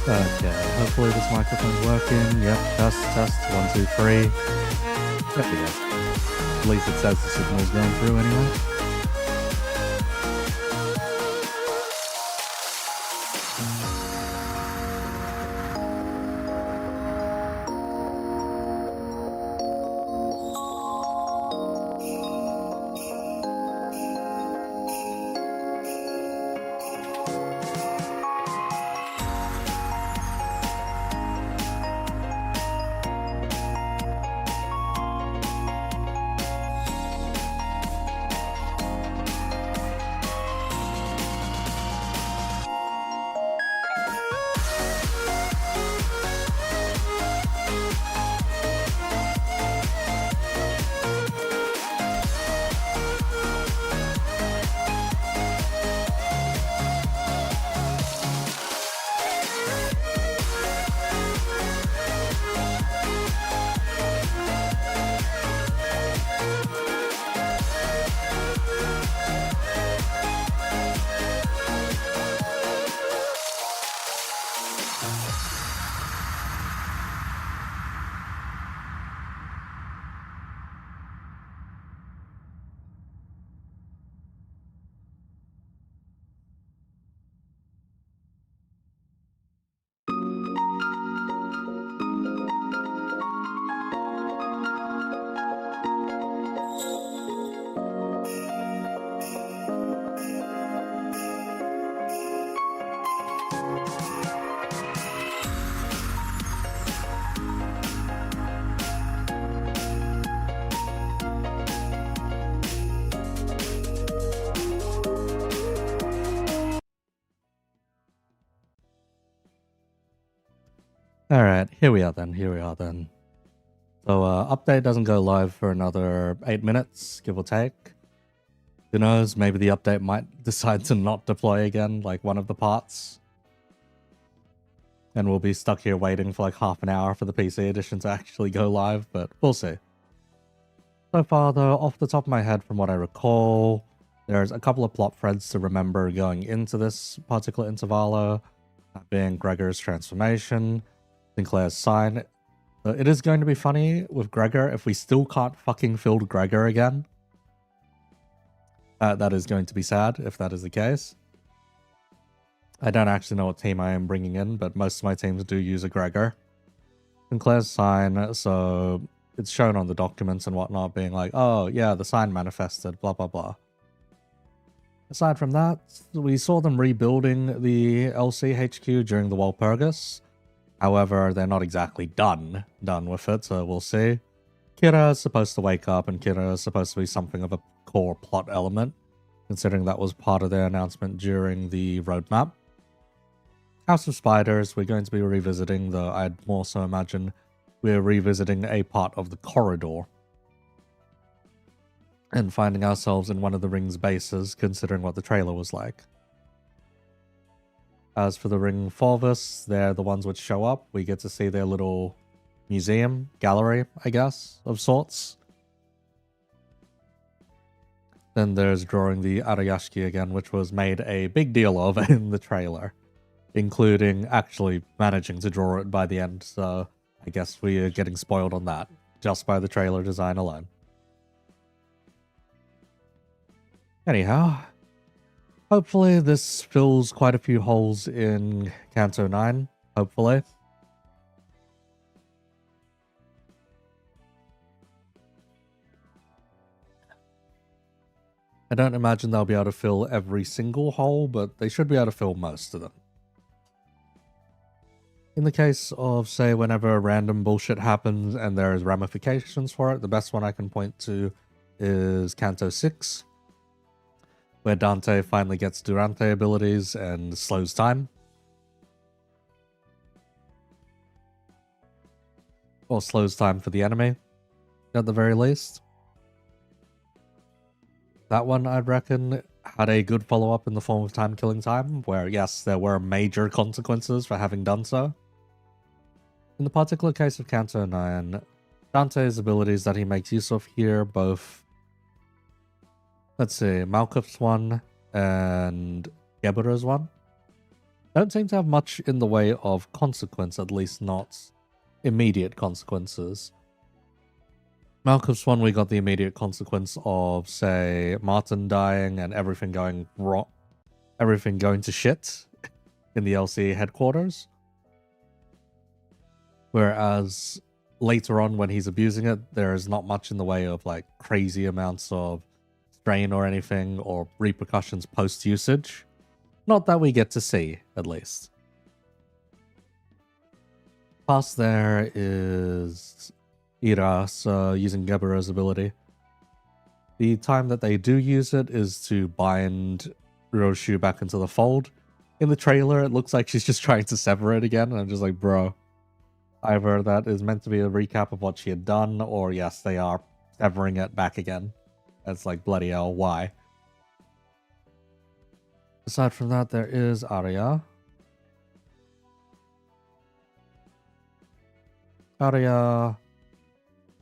Okay, hopefully this microphone's working. Yep, test, 1, 2, 3. There we go. At least it says the signal's going through anyway. Alright, here we are then. So, update doesn't go live for another 8 minutes, give or take. Who knows, maybe the update might decide to not deploy again, like one of the parts. And we'll be stuck here waiting for like half an hour for the PC edition to actually go live, but we'll see. So far though, off the top of my head from what I recall, there's a couple of plot threads to remember going into this particular Intervallo, that being Gregor's transformation, Sinclair's sign. It is going to be funny with Gregor if we still can't fucking field Gregor again. That is going to be sad if that is the case. I don't actually know what team I am bringing in, but most of my teams do use a Gregor. Sinclair's sign, so it's shown on the documents and whatnot being like, oh yeah, the sign manifested, blah blah blah. Aside from that, we saw them rebuilding the LC HQ during the Walpurgis. However, they're not exactly done with it, so we'll see. Kira is supposed to wake up, and Kira is supposed to be something of a core plot element, considering that was part of their announcement during the roadmap. House of Spiders, we're going to be revisiting, though I'd more so imagine we're revisiting a part of the corridor. And finding ourselves in one of the ring's bases, considering what the trailer was like. As for the Ring Fulvus, they're the ones which show up. We get to see their little museum, gallery, I guess, of sorts. Then there's drawing the Arayashiki again, which was made a big deal of in the trailer, including actually managing to draw it by the end, so I guess we are getting spoiled on that, just by the trailer design alone. Anyhow, hopefully this fills quite a few holes in Canto 9, hopefully. I don't imagine they'll be able to fill every single hole, but they should be able to fill most of them. In the case of, say, whenever random bullshit happens and there's ramifications for it, the best one I can point to is Canto 6. Where Dante finally gets Durante abilities and slows time. Or slows time for the enemy, at the very least. That one, I'd reckon, had a good follow-up in the form of time-killing time, where, yes, there were major consequences for having done so. In the particular case of Canto 9, Dante's abilities that he makes use of here, both let's see, Malkuth's one and Gebura's one. don't seem to have much in the way of consequence, at least not immediate consequences. Malcolm Swan, we got the immediate consequence of, say, Martin dying and everything going wrong, everything going to shit in the LCA headquarters. Whereas later on, when he's abusing it, there is not much in the way of like crazy amounts of strain or anything or repercussions post-usage. Not that we get to see, at least. Past there is Ira, so using Geburo's ability. The time that they do use it is to bind Roshu back into the fold. In the trailer, it looks like she's just trying to sever it again, and I'm just like, bro. Either that is meant to be a recap of what she had done, or yes, they are severing it back again. It's like, bloody hell, why? Aside from that, there is Arya. Arya,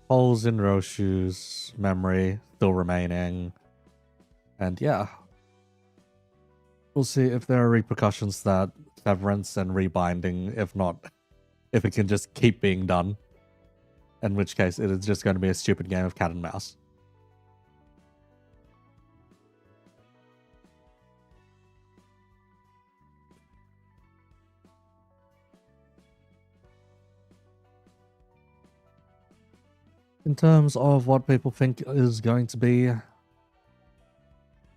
holes in Roshu's memory still remaining. And yeah, we'll see if there are repercussions to that severance and rebinding. If not, if it can just keep being done. In which case, it is just going to be a stupid game of cat and mouse. In terms of what people think is going to be the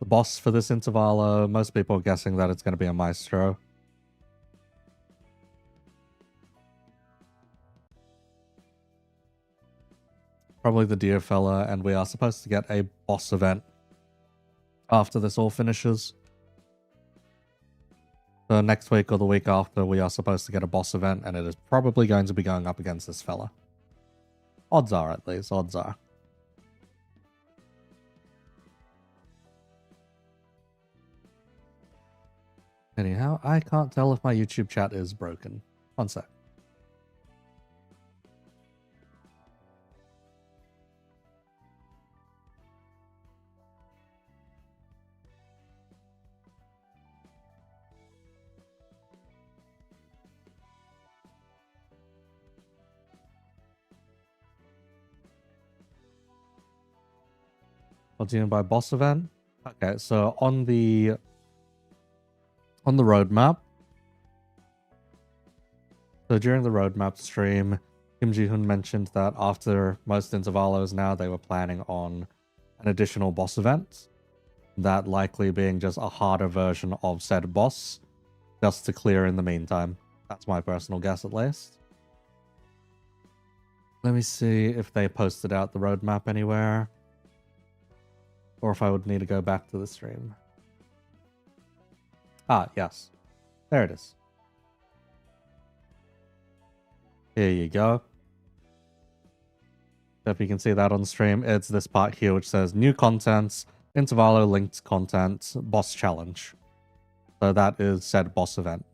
boss for this Intervallo, most people are guessing that it's going to be a Maestro. Probably the deer fella, and we are supposed to get a boss event after this all finishes. So next week or the week after, we are supposed to get a boss event, and it is probably going to be going up against this fella. Odds are, at least. Odds are. Anyhow, I can't tell if my YouTube chat is broken. One sec. What do you mean by boss event? Okay, so on the roadmap. So during the roadmap stream, Kim Ji-hoon mentioned that after most Intervallos now, they were planning on an additional boss event. That likely being just a harder version of said boss, just to clear in the meantime. That's my personal guess, at least. Let me see if they posted out the roadmap anywhere. Or if I would need to go back to the stream. Ah, yes. There it is. Here you go. So if you can see that on stream, it's this part here which says new contents, Intervallo linked content, boss challenge. So that is said boss event.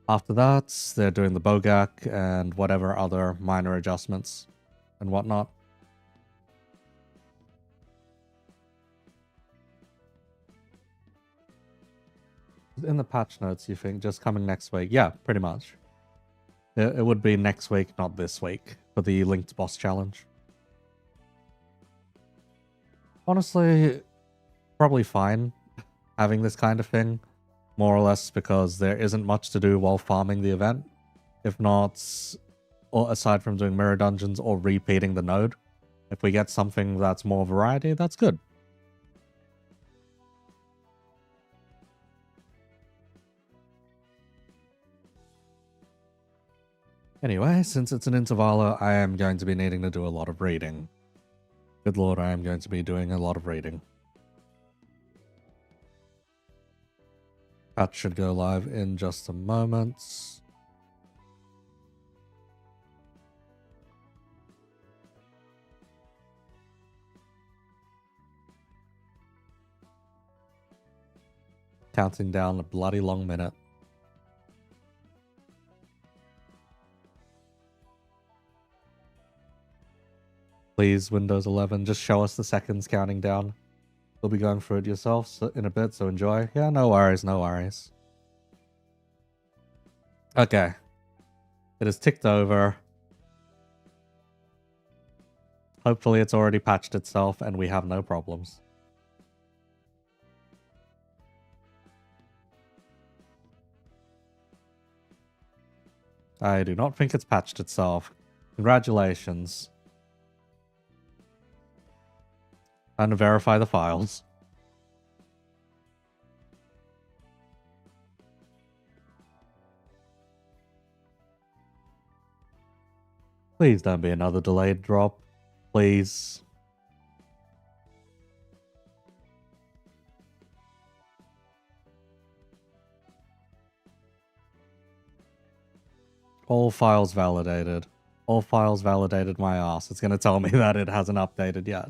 After that, they're doing the Bogak and whatever other minor adjustments and whatnot. In the patch notes, you think just coming next week? Yeah, pretty much. It would be next week, not this week, for the linked boss challenge. Honestly, probably fine having this kind of thing, more or less because there isn't much to do while farming the event. If not, or aside from doing mirror dungeons or repeating the node, if we get something that's more variety, that's good. Anyway, since it's an Intervallo, I am going to be needing to do a lot of reading. Good lord, I am going to be doing a lot of reading. That should go live in just a moment. Counting down a bloody long minute. Please, Windows 11, just show us the seconds counting down. You'll be going through it yourself in a bit, so enjoy. Yeah, no worries, no worries. Okay. It has ticked over. Hopefully it's already patched itself and we have no problems. I do not think it's patched itself. Congratulations. Time to verify the files. Please don't be another delayed drop. Please. All files validated. All files validated my ass. It's going to tell me that it hasn't updated yet.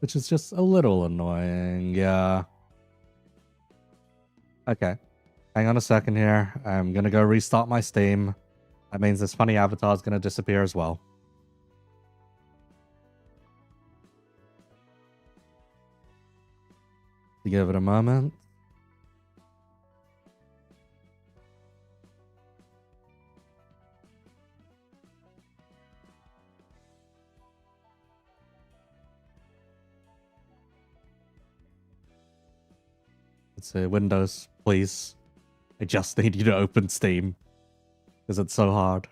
Which is just a little annoying, yeah. Okay. Hang on a second here. I'm going to go restart my Steam. That means this funny avatar is going to disappear as well. Give it a moment. Let's see, Windows, please. I just need you to open Steam. Because it's so hard.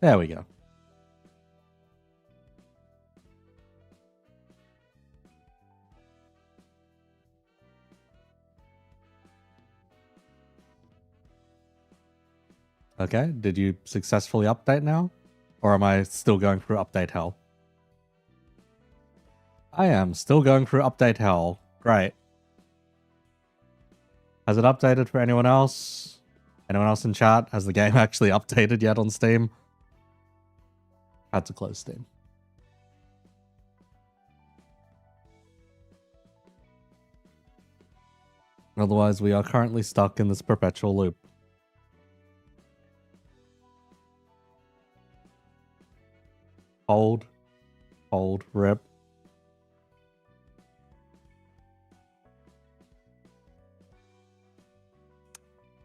There we go. Okay, did you successfully update now? Or am I still going through update hell? I am still going through update hell. Great. Has it updated for anyone else? Anyone else in chat? Has the game actually updated yet on Steam? Had to close Steam. Otherwise, we are currently stuck in this perpetual loop. Hold. Hold. Rip.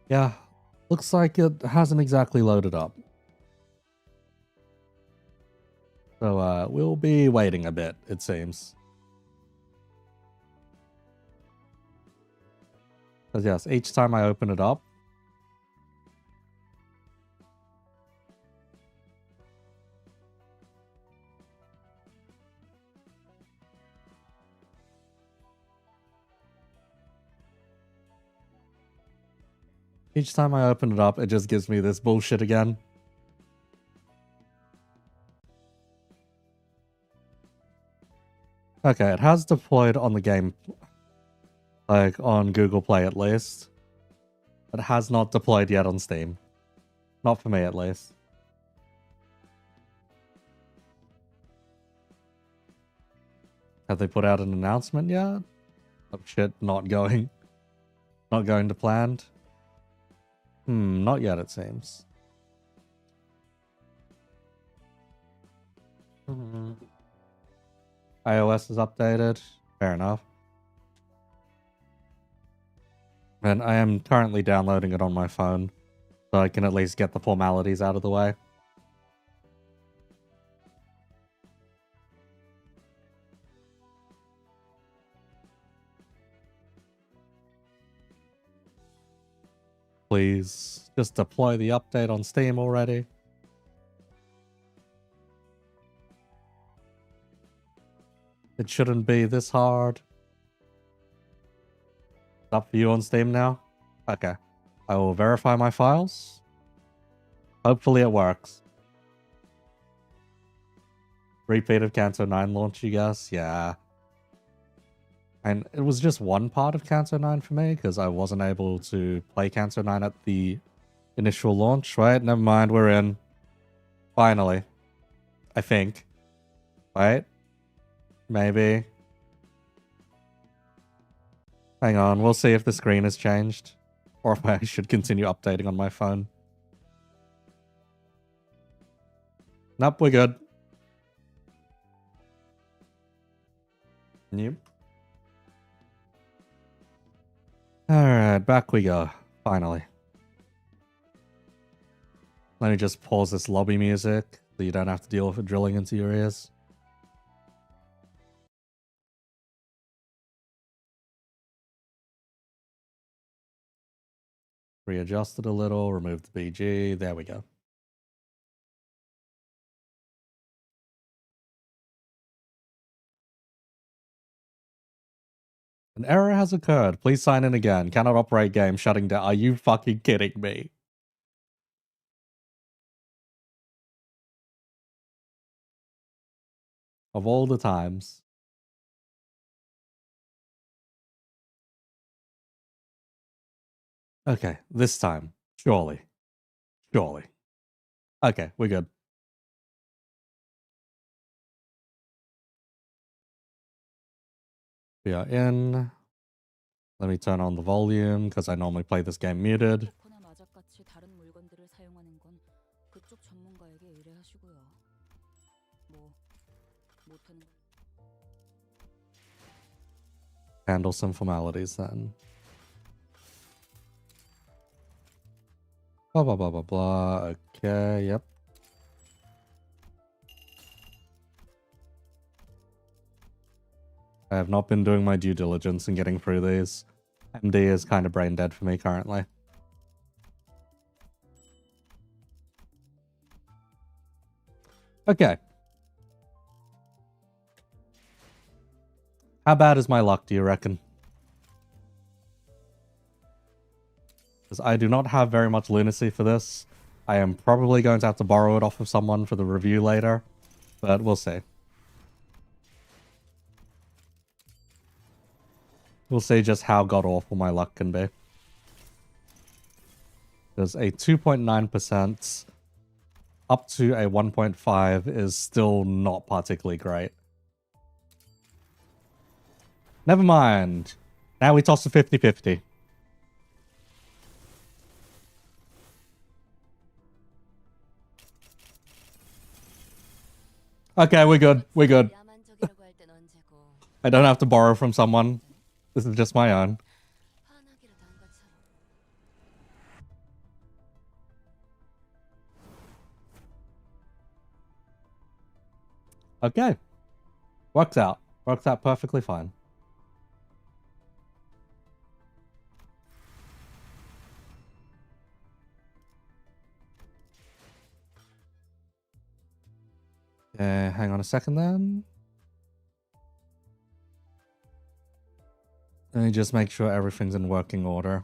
Yeah, looks like it hasn't exactly loaded up. So we'll be waiting a bit, it seems. Because yes, each time I open it up, it just gives me this bullshit again. Okay, it has deployed on the game, like on Google Play at least. It has not deployed yet on Steam. Not for me at least. Have they put out an announcement yet? Oh shit, not going to planned. Not yet, it seems. iOS is updated. Fair enough. And I am currently downloading it on my phone, so I can at least get the formalities out of the way. Please, just deploy the update on Steam already. It shouldn't be this hard. It's up for you on Steam now? Okay. I will verify my files. Hopefully it works. Repeat of Canto 9 launch, you guess? Yeah. And it was just one part of Canto 9 for me, because I wasn't able to play Canto 9 at the initial launch, right? Never mind, we're in. Finally. I think. Right? Maybe. Hang on, we'll see if the screen has changed. Or if I should continue updating on my phone. Nope, we're good. Yep. Alright, back we go. Finally. Let me just pause this lobby music so you don't have to deal with it drilling into your ears. Readjust it a little, remove the BG. There we go. An error has occurred. Please sign in again. Cannot operate game. Shutting down. Are you fucking kidding me? Of all the times. Okay, this time. Surely. Surely. Okay, we're good. We are in. Let me turn on the volume because I normally play this game muted. Handle some formalities then. Blah, blah, blah, blah, blah. Okay, yep. I have not been doing my due diligence in getting through these. MD is kind of brain dead for me currently. Okay. How bad is my luck, do you reckon? Because I do not have very much lunacy for this. I am probably going to have to borrow it off of someone for the review later, but we'll see. We'll see just how god-awful my luck can be. Because a 2.9% up to a 1.5 is still not particularly great. Never mind. Now we toss a 50-50. Okay, we're good. We're good. I don't have to borrow from someone. This is just my own. Okay. Works out. Works out perfectly fine. Hang on a second then. Let me just make sure everything's in working order.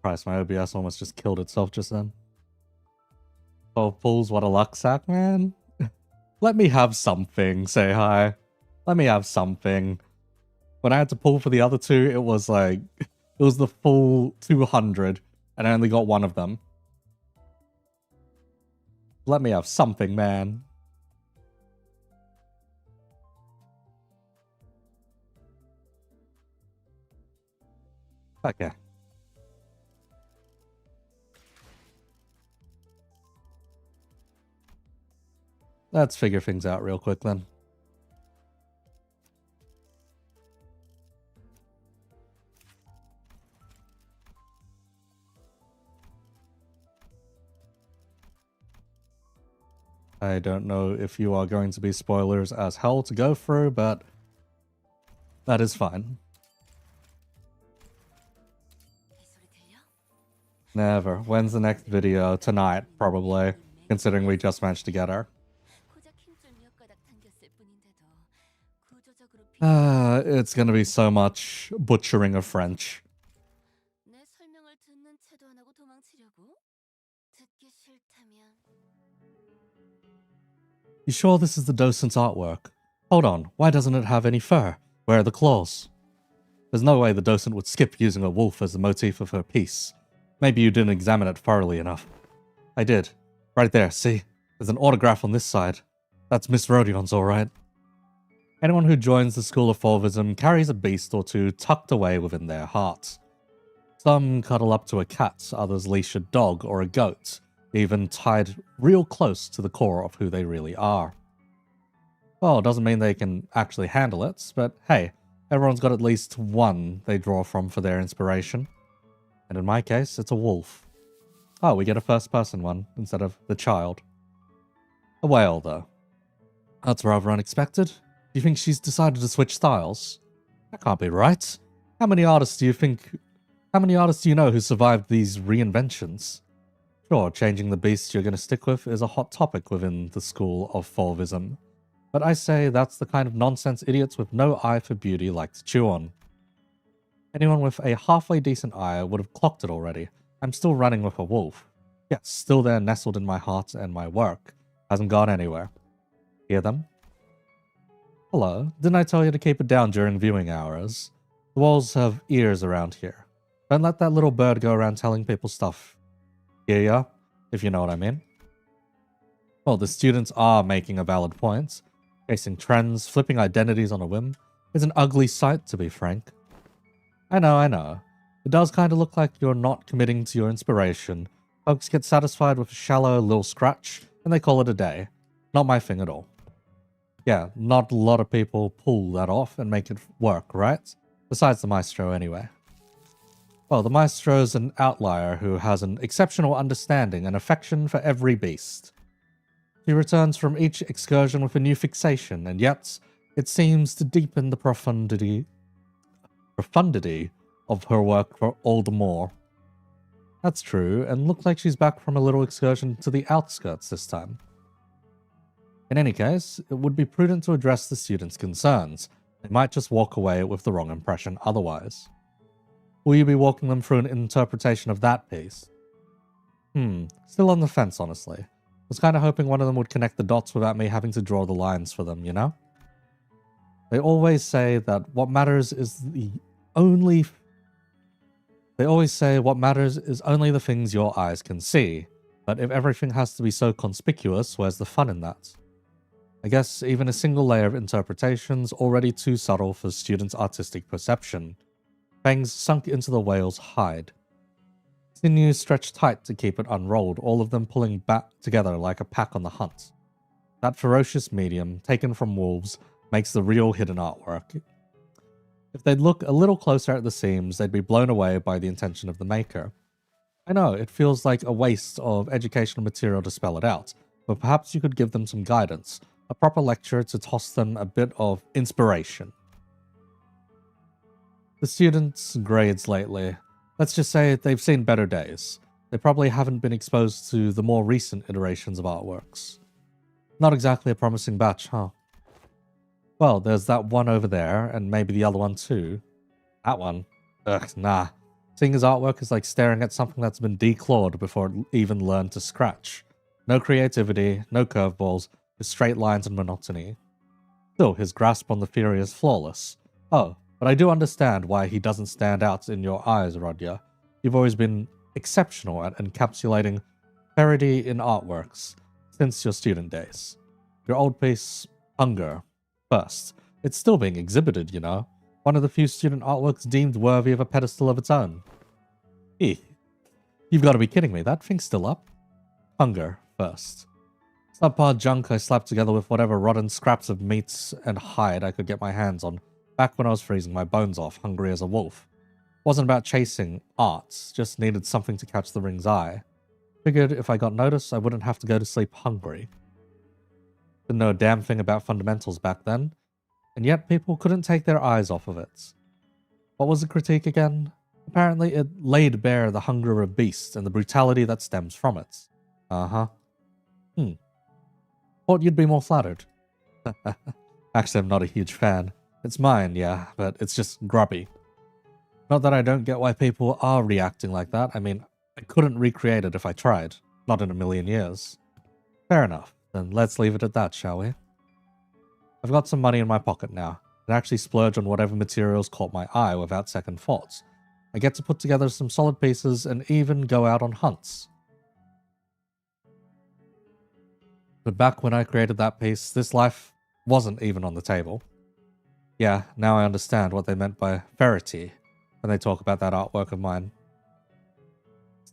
Christ, my OBS almost just killed itself just then. 12 pulls, what a luck sack, man. Let me have something, say hi. Let me have something. When I had to pull for the other two, it was like... It was the full 200, and I only got one of them. Let me have something, man. Okay. Let's figure things out real quick then. I don't know if you are going to be spoilers as hell to go through, but that is fine. Never. When's the next video? Tonight, probably, considering we just managed to get her. It's gonna be so much butchering of French. You sure this is the docent's artwork? Hold on, why doesn't it have any fur? Where are the claws? There's no way the docent would skip using a wolf as the motif of her piece. Maybe you didn't examine it thoroughly enough. I did. Right there, see? There's an autograph on this side. That's Miss Rodion's alright. Anyone who joins the School of Fauvism carries a beast or two tucked away within their hearts. Some cuddle up to a cat, others leash a dog or a goat, even tied real close to the core of who they really are. Well, it doesn't mean they can actually handle it, but hey, everyone's got at least one they draw from for their inspiration. And in my case, it's a wolf. Oh, we get a first-person one instead of the child. A whale, though. That's rather unexpected. Do you think she's decided to switch styles? That can't be right. How many artists do you know who survived these reinventions? Sure, changing the beast you're going to stick with is a hot topic within the school of Fauvism. But I say that's the kind of nonsense idiots with no eye for beauty like to chew on. Anyone with a halfway decent eye would have clocked it already. I'm still running with a wolf. Yes, still there nestled in my heart and my work. Hasn't gone anywhere. Hear them? Hello, didn't I tell you to keep it down during viewing hours? The walls have ears around here. Don't let that little bird go around telling people stuff. Hear ya? If you know what I mean. Well, the students are making a valid point. Chasing trends, flipping identities on a whim is an ugly sight, to be frank. I know. It does kind of look like you're not committing to your inspiration. Folks get satisfied with a shallow little scratch, and they call it a day. Not my thing at all. Yeah, not a lot of people pull that off and make it work, right? Besides the Maestro, anyway. Well, the Maestro's an outlier who has an exceptional understanding and affection for every beast. She returns from each excursion with a new fixation, and yet it seems to deepen the profundity of her work for all the more. That's true, and looked like she's back from a little excursion to the outskirts this time. In any case, it would be prudent to address the students' concerns. They might just walk away with the wrong impression otherwise. Will you be walking them through an interpretation of that piece? Still on the fence, honestly. Was kind of hoping one of them would connect the dots without me having to draw the lines for them, you know? They always say what matters is only the things your eyes can see. But if everything has to be so conspicuous, where's the fun in that? I guess even a single layer of interpretation's already too subtle for students' artistic perception. Fangs sunk into the whale's hide. Sinews stretched tight to keep it unrolled, all of them pulling back together like a pack on the hunt. That ferocious medium, taken from wolves, makes the real hidden artwork. If they'd look a little closer at the seams, they'd be blown away by the intention of the maker. I know, it feels like a waste of educational material to spell it out, but perhaps you could give them some guidance, a proper lecture to toss them a bit of inspiration. The students' grades lately. Let's just say they've seen better days. They probably haven't been exposed to the more recent iterations of artworks. Not exactly a promising batch, huh? Well, there's that one over there, and maybe the other one too. That one? Ugh, nah. Seeing his artwork is like staring at something that's been declawed before it even learned to scratch. No creativity, no curveballs, just straight lines and monotony. Still, his grasp on the theory is flawless. Oh, but I do understand why he doesn't stand out in your eyes, Rodya. You've always been exceptional at encapsulating parody in artworks since your student days. Your old piece, Hunger, first. It's still being exhibited, you know. One of the few student artworks deemed worthy of a pedestal of its own. You've got to be kidding me. That thing's still up? Hunger, first. Subpar junk I slapped together with whatever rotten scraps of meats and hide I could get my hands on, back when I was freezing my bones off, hungry as a wolf. Wasn't about chasing art, just needed something to catch the ring's eye. Figured if I got noticed, I wouldn't have to go to sleep hungry. Didn't know a damn thing about fundamentals back then, and yet people couldn't take their eyes off of it. What was the critique again? Apparently it laid bare the hunger of beasts and the brutality that stems from it. Uh-huh. Thought you'd be more flattered. Actually, I'm not a huge fan. It's mine, yeah, but it's just grubby. Not that I don't get why people are reacting like that. I mean, I couldn't recreate it if I tried. Not in a million years. Fair enough. Then let's leave it at that, shall we? I've got some money in my pocket now. I can actually splurge on whatever materials caught my eye without second thoughts. I get to put together some solid pieces and even go out on hunts. But back when I created that piece, this life wasn't even on the table. Yeah, now I understand what they meant by verity when they talk about that artwork of mine.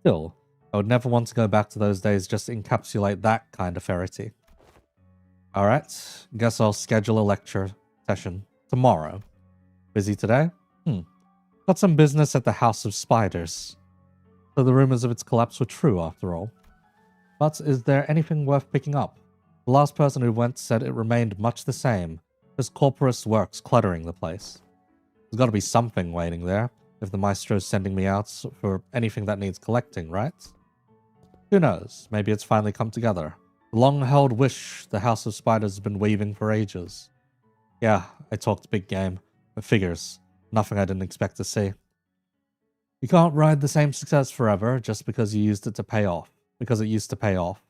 Still, I would never want to go back to those days just to encapsulate that kind of ferity. Alright, guess I'll schedule a lecture session tomorrow. Busy today? Got some business at the House of Spiders. So the rumors of its collapse were true after all. But is there anything worth picking up? The last person who went said it remained much the same, just corporate works cluttering the place. There's got to be something waiting there, if the Maestro's sending me out for anything that needs collecting, right? Who knows, maybe it's finally come together. The long-held wish the House of Spiders has been weaving for ages. Yeah, I talked big game, but figures. Nothing I didn't expect to see. You can't ride the same success forever just because you used it to pay off, because it used to pay off.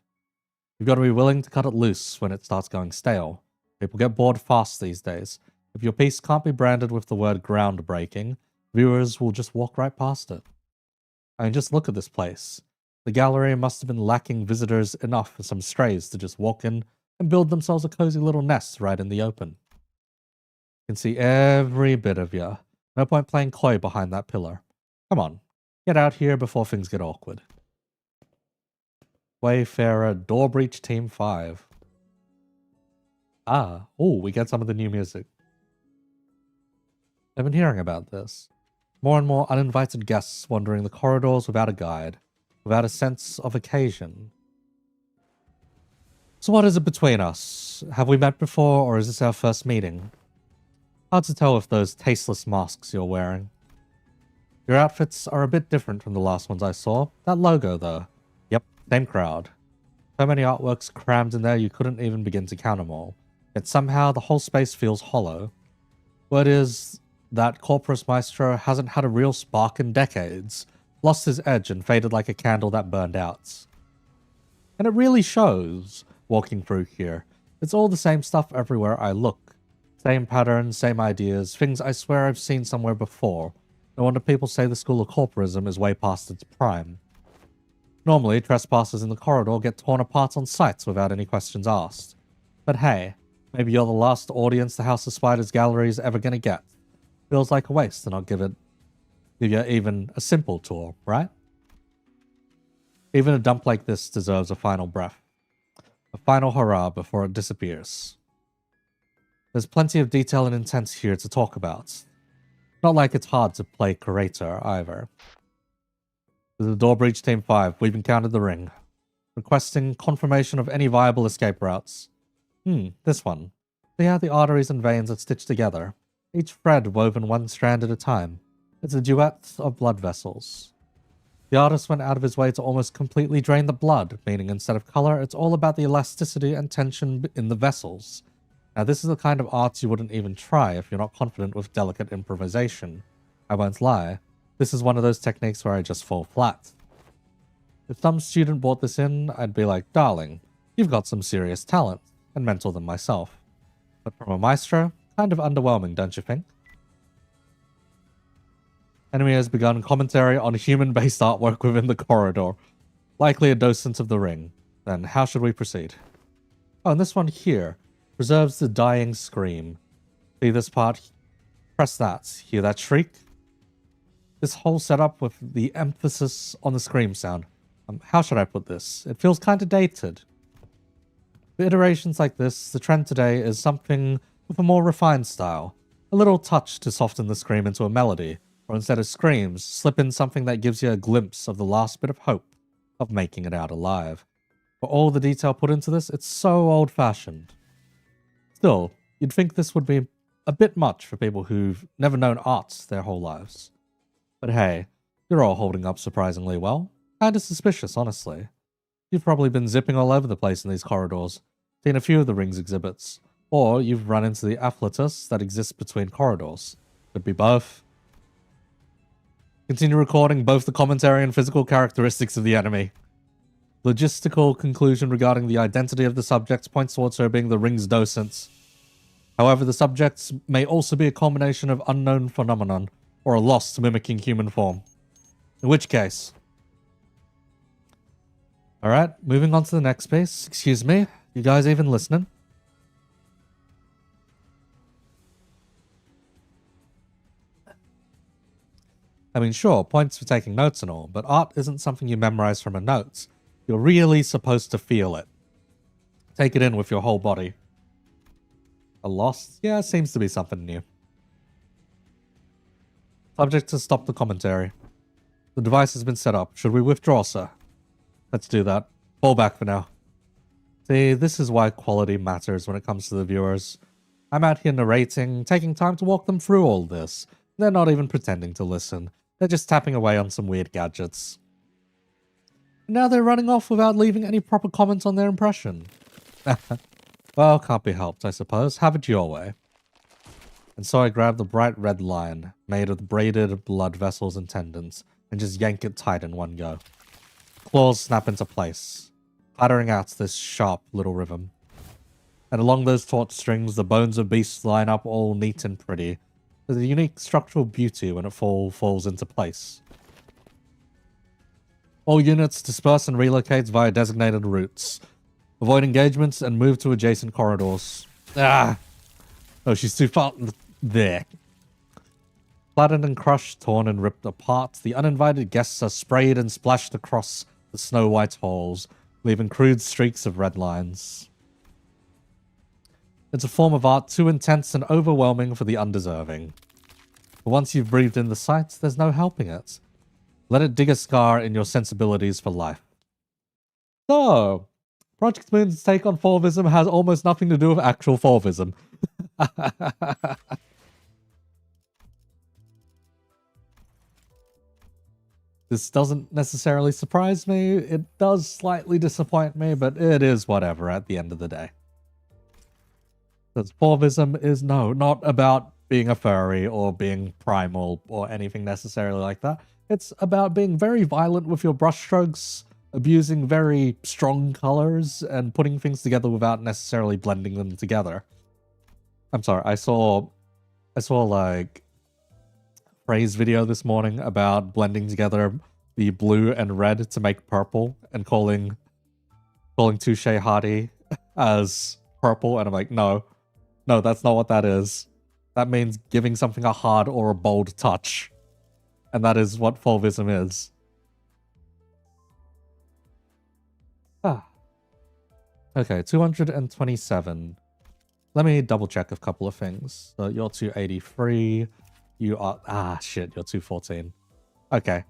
You've got to be willing to cut it loose when it starts going stale. People get bored fast these days. If your piece can't be branded with the word groundbreaking, viewers will just walk right past it. I mean, just look at this place. The gallery must have been lacking visitors enough for some strays to just walk in and build themselves a cozy little nest right in the open. You can see every bit of you. No point playing coy behind that pillar. Come on, get out here before things get awkward. Wayfarer, Door Breach Team 5. Ah, oh, we get some of the new music. I've been hearing about this. More and more uninvited guests wandering the corridors without a guide, without a sense of occasion. So what is it between us? Have we met before, or is this our first meeting? Hard to tell with those tasteless masks you're wearing. Your outfits are a bit different from the last ones I saw. That logo, though. Yep, same crowd. So many artworks crammed in there you couldn't even begin to count them all. Yet somehow the whole space feels hollow. Word is that Corpus Maestro hasn't had a real spark in decades. Lost his edge and faded like a candle that burned out. And it really shows, walking through here. It's all the same stuff everywhere I look. Same patterns, same ideas, things I swear I've seen somewhere before. No wonder people say the school of corporism is way past its prime. Normally, trespassers in the corridor get torn apart on sight without any questions asked. But hey, maybe you're the last audience the House of Spiders gallery is ever gonna get. Feels like a waste to not give you even a simple tour, right? Even a dump like this deserves a final breath. A final hurrah before it disappears. There's plenty of detail and intent here to talk about. Not like it's hard to play curator, either. This is Door Breach Team 5. We've encountered the ring. Requesting confirmation of any viable escape routes. This one. See how the arteries and veins are stitched together. Each thread woven one strand at a time. It's a duet of blood vessels. The artist went out of his way to almost completely drain the blood, meaning instead of color, it's all about the elasticity and tension in the vessels. Now, this is the kind of art you wouldn't even try if you're not confident with delicate improvisation. I won't lie, this is one of those techniques where I just fall flat. If some student brought this in, I'd be like, darling, you've got some serious talent, and mentor them myself. But from a maestro, kind of underwhelming, don't you think? Enemy has begun commentary on human-based artwork within the corridor. Likely a docent of the ring. Then how should we proceed? Oh, and this one here preserves the dying scream. See this part? Press that. Hear that shriek? This whole setup with the emphasis on the scream sound. How should I put this? It feels kind of dated. For iterations like this, the trend today is something with a more refined style. A little touch to soften the scream into a melody, or instead of screams, slip in something that gives you a glimpse of the last bit of hope of making it out alive. For all the detail put into this, it's so old-fashioned. Still, you'd think this would be a bit much for people who've never known art their whole lives. But hey, you're all holding up surprisingly well. Kinda suspicious, honestly. You've probably been zipping all over the place in these corridors, seen a few of the ring's exhibits, or you've run into the afflatus that exists between corridors. Could be both. Continue recording both the commentary and physical characteristics of the enemy. Logistical conclusion regarding the identity of the subjects points towards her being the ring's docent. However, the subjects may also be a combination of unknown phenomenon, or a lost mimicking human form. In which case... Alright, moving on to the next piece. Excuse me, you guys even listening? I mean, sure, points for taking notes and all, but art isn't something you memorize from a note. You're really supposed to feel it. Take it in with your whole body. A loss? Yeah, seems to be something new. Subject to stop the commentary. The device has been set up. Should we withdraw, sir? Let's do that. Fall back for now. See, this is why quality matters when it comes to the viewers. I'm out here narrating, taking time to walk them through all this. They're not even pretending to listen. They're just tapping away on some weird gadgets. Now they're running off without leaving any proper comments on their impression. Well, can't be helped, I suppose. Have it your way. And so I grabbed the bright red line, made of braided blood vessels and tendons, and just yank it tight in one go. Claws snap into place, clattering out this sharp little rhythm. And along those taut strings, the bones of beasts line up all neat and pretty. There's a unique structural beauty when it falls into place. All units disperse and relocate via designated routes. Avoid engagements and move to adjacent corridors. Ah! Oh, she's too far there. Flattened and crushed, torn and ripped apart, the uninvited guests are sprayed and splashed across the snow-white halls, leaving crude streaks of red lines. It's a form of art too intense and overwhelming for the undeserving. But once you've breathed in the sight, there's no helping it. Let it dig a scar in your sensibilities for life. So, Project Moon's take on Fauvism has almost nothing to do with actual Fauvism. This doesn't necessarily surprise me. It does slightly disappoint me, but it is whatever at the end of the day. Because Fauvism is, no, not about being a furry or being primal or anything necessarily like that. It's about being very violent with your brushstrokes, abusing very strong colors, and putting things together without necessarily blending them together. I'm sorry, I saw like Frey's video this morning about blending together the blue and red to make purple and calling Touche Hardy as purple, and I'm like, no, that's not what that is. That means giving something a hard or a bold touch. And that is what Fauvism is. Okay, 227. Let me double check a couple of things. So you're 283. You are... shit, you're 214. Okay.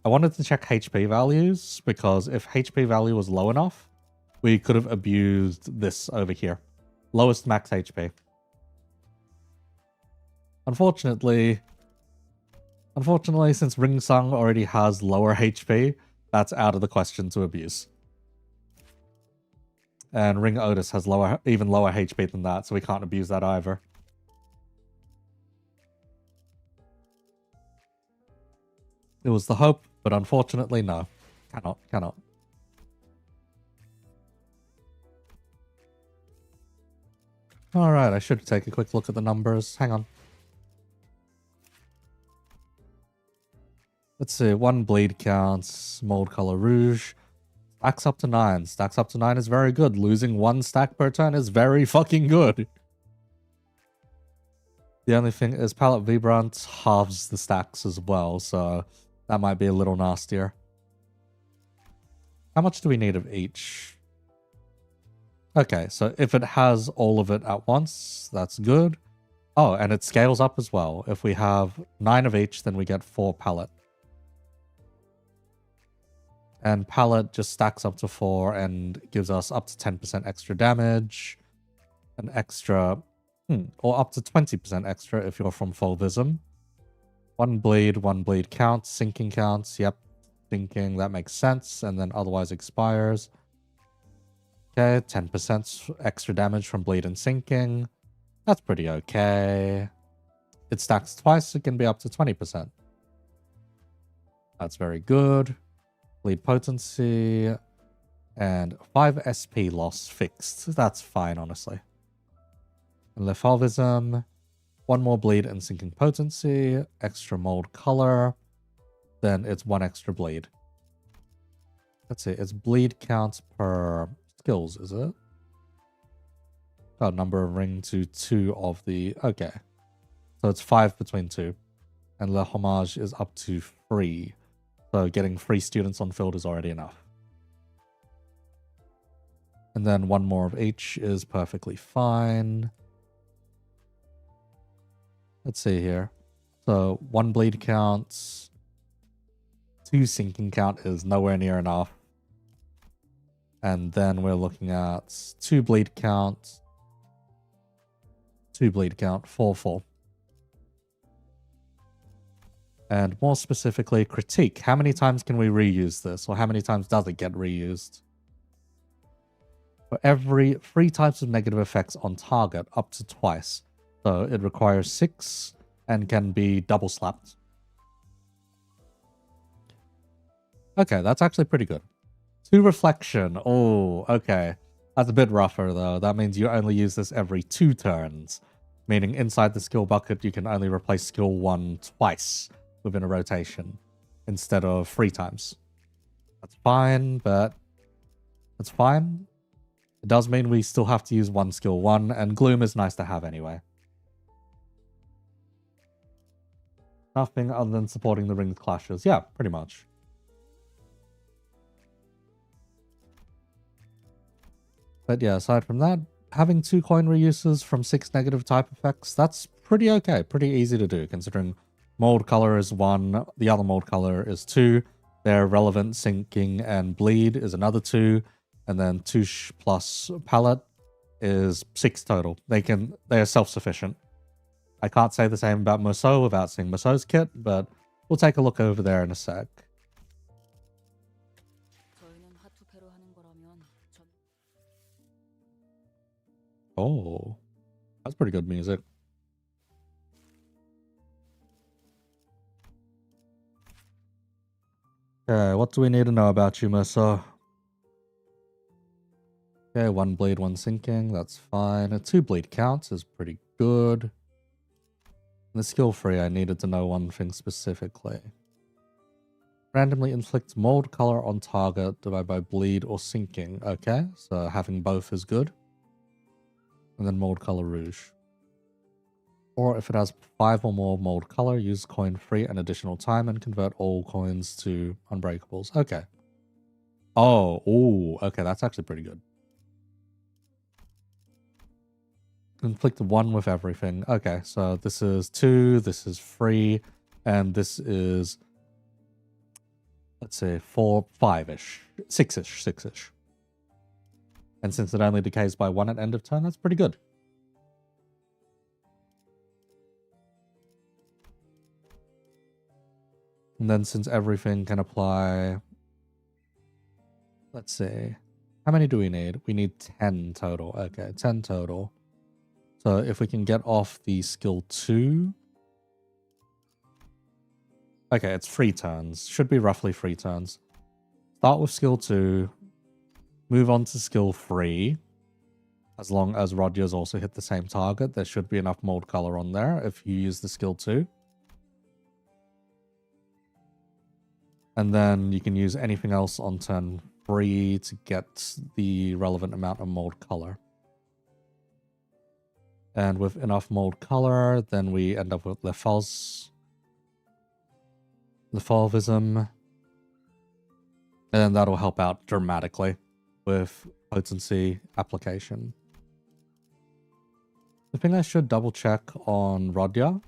I wanted to check HP values, because if HP value was low enough, we could have abused this over here. Lowest max HP. Unfortunately, since Ring Sung already has lower HP, that's out of the question to abuse. And Ring Otis has even lower HP than that, so we can't abuse that either. It was the hope, but unfortunately, no. Cannot. Alright, I should take a quick look at the numbers. Hang on. Let's see, 1 bleed counts, mold color rouge. Stacks up to 9. Stacks up to 9 is very good. Losing 1 stack per turn is very fucking good. The only thing is Palette Vibrant halves the stacks as well, so that might be a little nastier. How much do we need of each? Okay, so if it has all of it at once, that's good. Oh, and it scales up as well. If we have 9 of each, then we get 4 palette. And palette just stacks up to 4 and gives us up to 10% extra damage. An extra... or up to 20% extra if you're from Fauvism. 1 bleed counts, sinking counts. Yep, sinking, that makes sense. And then otherwise expires. Okay, 10% extra damage from bleed and sinking. That's pretty okay. It stacks twice, it can be up to 20%. That's very good. Bleed potency. And 5 SP loss fixed. That's fine, honestly. And Fauvism. 1 more bleed and sinking potency. Extra mold color. Then it's 1 extra bleed. Let's see, it's bleed counts per skills, is it? Oh, number of ring to 2 of the... Okay. So it's 5 between 2. and Le Homage is up to 3. So getting 3 students on field is already enough. And then 1 more of each is perfectly fine. Let's see here. So 1 bleed counts. 2 sinking count is nowhere near enough. And then we're looking at 2 bleed count. 2 bleed count, 4. And more specifically, critique. How many times can we reuse this? Or how many times does it get reused? For every 3 types of negative effects on target, up to twice. So it requires 6 and can be double slapped. Okay, that's actually pretty good. 2 reflection. Oh, okay. That's a bit rougher though. That means you only use this every 2 turns. Meaning inside the skill bucket, you can only replace skill 1 twice within a rotation instead of 3 times. That's fine, but that's fine. It does mean we still have to use 1 skill 1, and Gloom is nice to have anyway. Nothing other than supporting the ringed clashes. Yeah, pretty much. But yeah, aside from that, having 2 coin reuses from 6 negative type effects, that's pretty okay. Pretty easy to do, considering mold color is 1, the other mold color is 2, their relevant sinking and bleed is another 2, and then touche plus palette is 6 total. They are self-sufficient. I can't say the same about Musou without seeing Musou's kit, but we'll take a look over there in a sec. Oh, that's pretty good music. Okay, what do we need to know about you, Musou? Okay, 1 bleed, 1 sinking, that's fine. A 2 bleed counts is pretty good. In the skill free, I needed to know one thing specifically. Randomly inflict mold color on target divided by bleed or sinking. Okay, so having both is good. And then mold color rouge. Or if it has 5 or more mold color, use coin free an additional time and convert all coins to unbreakables. Okay. Oh, ooh, okay, that's actually pretty good. Inflict 1 with everything. Okay, so this is 2, this is 3, and this is, let's say, 4, 5-ish, 6-ish, 6-ish. And since it only decays by 1 at end of turn, that's pretty good. And then since everything can apply, let's see, how many do we need? We need 10 total. Okay, 10 total. So if we can get off the skill 2. Okay, it's 3 turns. Should be roughly 3 turns. Start with skill 2. Move on to skill 3. As long as Rodya's also hit the same target, there should be enough mold color on there if you use the skill 2. And then you can use anything else on turn 3 to get the relevant amount of mold color. And with enough mold color, then we end up with Lethalvism. And that'll help out dramatically with potency application. The thing I should double check on Rodya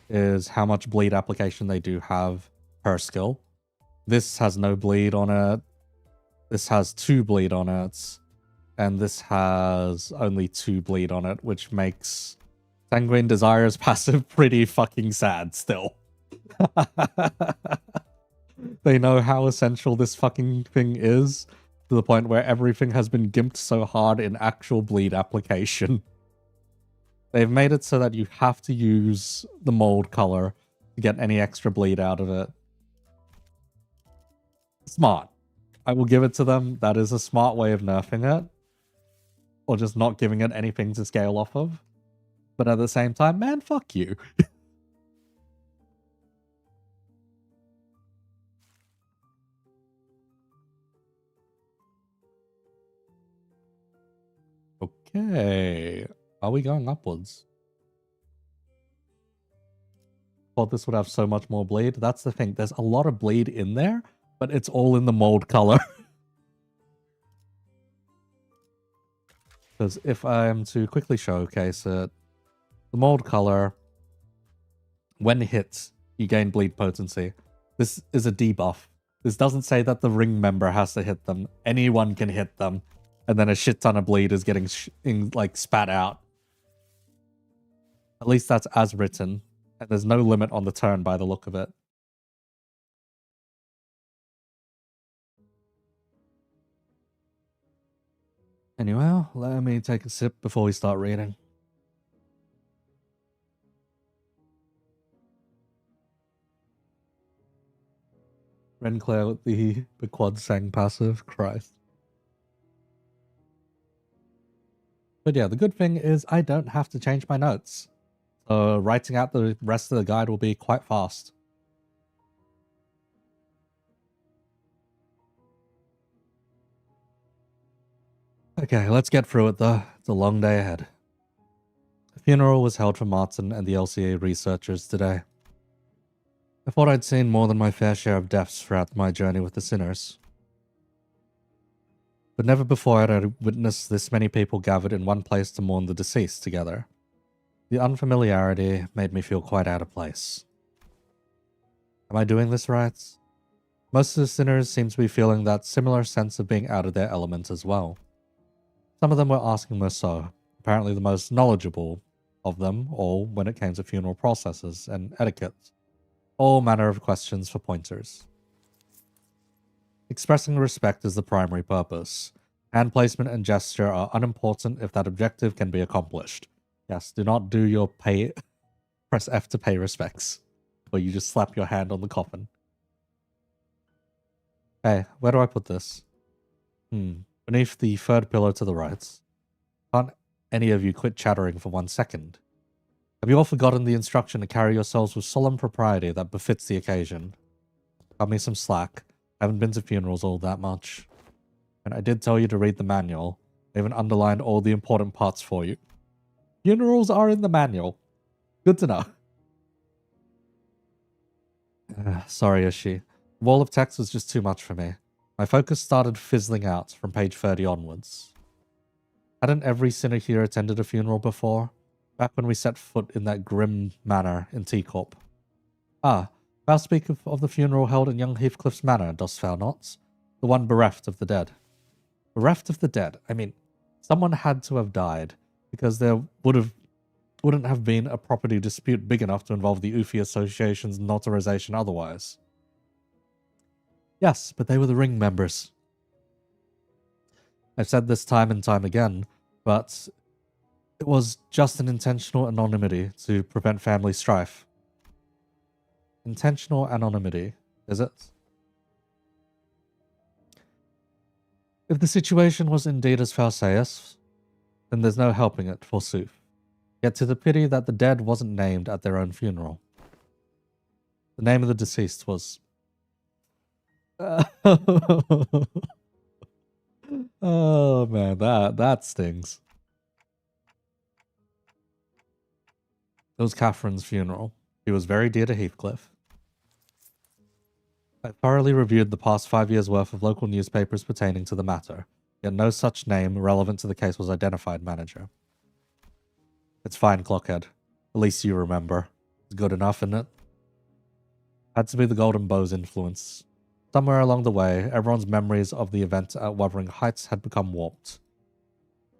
is how much bleed application they do have per skill. This has no bleed on it. This has 2 bleed on it. And this has only 2 bleed on it, which makes Sanguine Desire's passive pretty fucking sad still. They know how essential this fucking thing is, to the point where everything has been gimped so hard in actual bleed application. They've made it so that you have to use the mold color to get any extra bleed out of it. Smart. I will give it to them. That is a smart way of nerfing it. Or just not giving it anything to scale off of. But at the same time, man, fuck you. Okay. Are we going upwards? thought this would have so much more bleed. That's the thing. There's a lot of bleed in there, but it's all in the mold color. Because if I am to quickly showcase it, the mold color, when hit, you gain bleed potency. This is a debuff. This doesn't say that the ring member has to hit them. Anyone can hit them. And then a shit ton of bleed is getting spat out. At least that's as written. And there's no limit on the turn by the look of it. Anyway, let me take a sip before we start reading. Renclair with the quad sang passive. Christ. But yeah, the good thing is I don't have to change my notes. So writing out the rest of the guide will be quite fast. Okay, let's get through it though. It's a long day ahead. A funeral was held for Martin and the LCA researchers today. I thought I'd seen more than my fair share of deaths throughout my journey with the sinners. But never before had I witnessed this many people gathered in one place to mourn the deceased together. The unfamiliarity made me feel quite out of place. Am I doing this right? Most of the sinners seem to be feeling that similar sense of being out of their element as well. Some of them were asking Merceau, apparently the most knowledgeable of them all when it came to funeral processes and etiquette. All manner of questions for pointers. Expressing respect is the primary purpose. Hand placement and gesture are unimportant if that objective can be accomplished. Yes, do not do your press F to pay respects, or you just slap your hand on the coffin. Hey, where do I put this? Beneath the third pillar to the right. Can't any of you quit chattering for 1 second? Have you all forgotten the instruction to carry yourselves with solemn propriety that befits the occasion? Cut me some slack. I haven't been to funerals all that much. And I did tell you to read the manual. I even underlined all the important parts for you. Funerals are in the manual. Good to know. Sorry, Ishi. The wall of text was just too much for me. My focus started fizzling out from page 30 onwards. Hadn't every sinner here attended a funeral before? Back when we set foot in that grim manor in Teacorp. Ah, thou speak of the funeral held in young Heathcliff's manor, dost thou not? The one bereft of the dead. Bereft of the dead? I mean, someone had to have died, because there wouldn't have been a property dispute big enough to involve the Ufi Association's notarization otherwise. Yes, but they were the ring members. I've said this time and time again, but it was just an intentional anonymity to prevent family strife. Intentional anonymity, is it? If the situation was indeed as thou sayest, then there's no helping it, forsooth. Yet to the pity that the dead wasn't named at their own funeral. The name of the deceased was... Oh man, that stings. It was Catherine's funeral. She was very dear to Heathcliff. I thoroughly reviewed the past 5 years' worth of local newspapers pertaining to the matter, yet no such name relevant to the case was identified, manager. It's fine, Clockhead. At least you remember. It's good enough, isn't it? Had to be the Golden Bow's influence. Somewhere along the way, everyone's memories of the event at Wuthering Heights had become warped.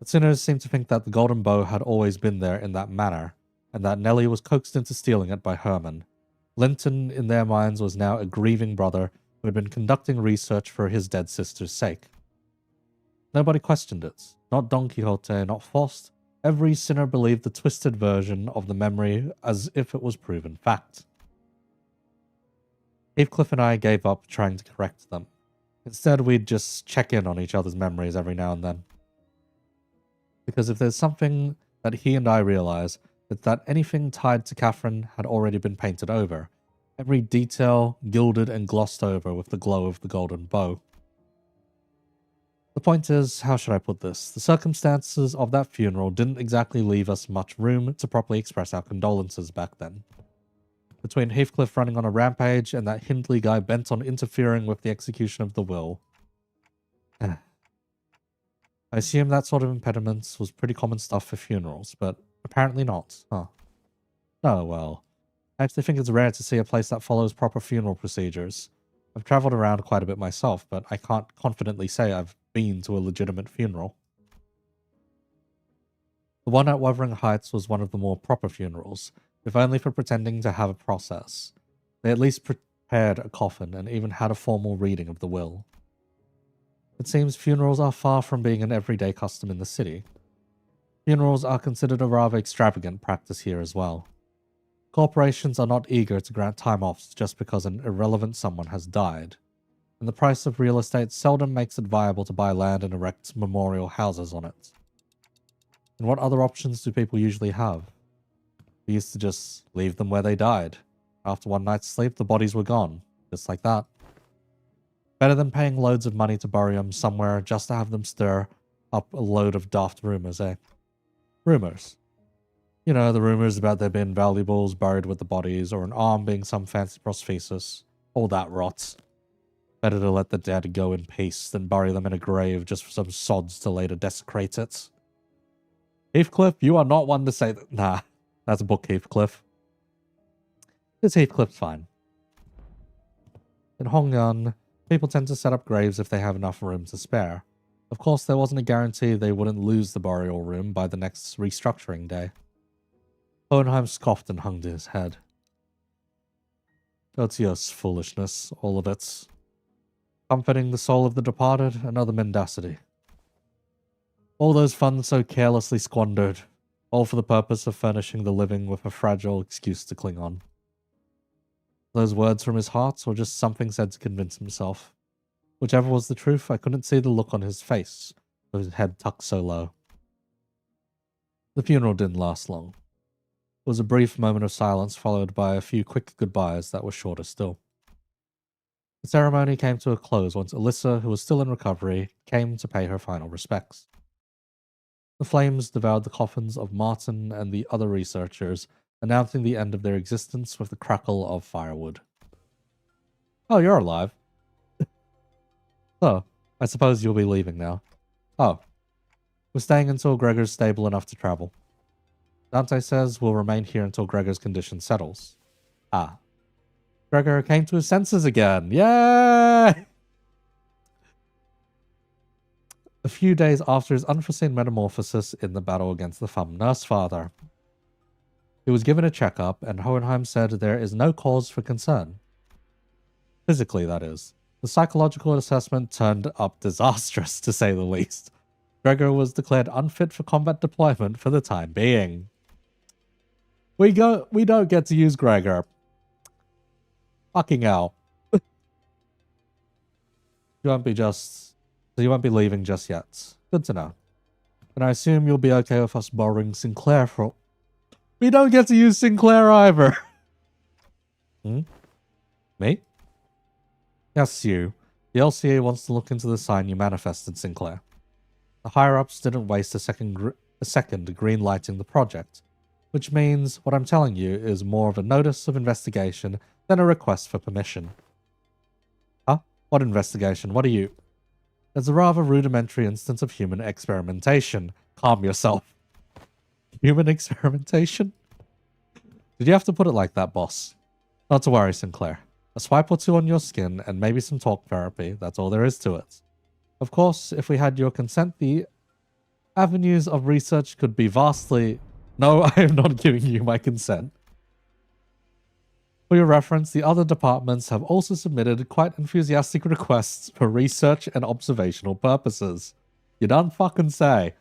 The sinners seemed to think that the Golden Bow had always been there in that manner, and that Nellie was coaxed into stealing it by Herman. Linton, in their minds, was now a grieving brother who had been conducting research for his dead sister's sake. Nobody questioned it. Not Don Quixote, not Faust. Every sinner believed the twisted version of the memory as if it was proven fact. Heathcliff and I gave up trying to correct them. Instead, we'd just check in on each other's memories every now and then. Because if there's something that he and I realize, it's that anything tied to Catherine had already been painted over. Every detail gilded and glossed over with the glow of the golden bow. The point is, how should I put this? The circumstances of that funeral didn't exactly leave us much room to properly express our condolences back then. between Heathcliff running on a rampage and that Hindley guy bent on interfering with the execution of the will. I assume that sort of impediment was pretty common stuff for funerals, but apparently not, huh? Oh, well. I actually think it's rare to see a place that follows proper funeral procedures. I've traveled around quite a bit myself, but I can't confidently say I've been to a legitimate funeral. The one at Wuthering Heights was one of the more proper funerals, if only for pretending to have a process. They at least prepared a coffin and even had a formal reading of the will. It seems funerals are far from being an everyday custom in the city. Funerals are considered a rather extravagant practice here as well. Corporations are not eager to grant time-offs just because an irrelevant someone has died, and the price of real estate seldom makes it viable to buy land and erect memorial houses on it. And what other options do people usually have? We used to just leave them where they died. After one night's sleep, the bodies were gone, just like that. Better than paying loads of money to bury them somewhere just to have them stir up a load of daft rumors, eh? Rumors. You know, the rumors about there being valuables buried with the bodies, or an arm being some fancy prosthesis. All that rot. Better to let the dead go in peace than bury them in a grave just for some sods to later desecrate it. Heathcliff, you are not one to say that. Nah, that's a book, Heathcliff. This Heathcliff's fine. In Hongyan, people tend to set up graves if they have enough room to spare. Of course, there wasn't a guarantee they wouldn't lose the burial room by the next restructuring day. Hohenheim scoffed and hung to his head. Odious foolishness, all of it. Comforting the soul of the departed, another mendacity. All those funds so carelessly squandered, all for the purpose of furnishing the living with a fragile excuse to cling on. Those words from his heart, or just something said to convince himself? Whichever was the truth, I couldn't see the look on his face, with his head tucked so low. The funeral didn't last long. It was a brief moment of silence followed by a few quick goodbyes that were shorter still. The ceremony came to a close once Alyssa, who was still in recovery, came to pay her final respects. The flames devoured the coffins of Martin and the other researchers, announcing the end of their existence with the crackle of firewood. Oh, you're alive. So, I suppose you'll be leaving now. Oh, we're staying until Gregor's stable enough to travel. Dante says we'll remain here until Gregor's condition settles. Ah. Gregor came to his senses again. Yay! A few days after his unforeseen metamorphosis in the battle against the Thumb Nurse Father, he was given a checkup, and Hohenheim said there is no cause for concern. Physically, that is. The psychological assessment turned up disastrous, to say the least. Gregor was declared unfit for combat deployment for the time being. We don't get to use Gregor. Fucking hell. You won't be leaving just yet. Good to know. And I assume you'll be okay with us borrowing Sinclair for... We don't get to use Sinclair either. Me? Yes, you. The LCA wants to look into the sign you manifested, Sinclair. The higher-ups didn't waste a second green-lighting the project, which means what I'm telling you is more of a notice of investigation than a request for permission. Huh? What investigation? What are you... There's a rather rudimentary instance of human experimentation. Calm yourself. Human experimentation? Did you have to put it like that, boss? Not to worry, Sinclair. A swipe or two on your skin and maybe some talk therapy, that's all there is to it. Of course, if we had your consent, the avenues of research could be vastly... No, I am not giving you my consent. For your reference, the other departments have also submitted quite enthusiastic requests for research and observational purposes. You don't fucking say.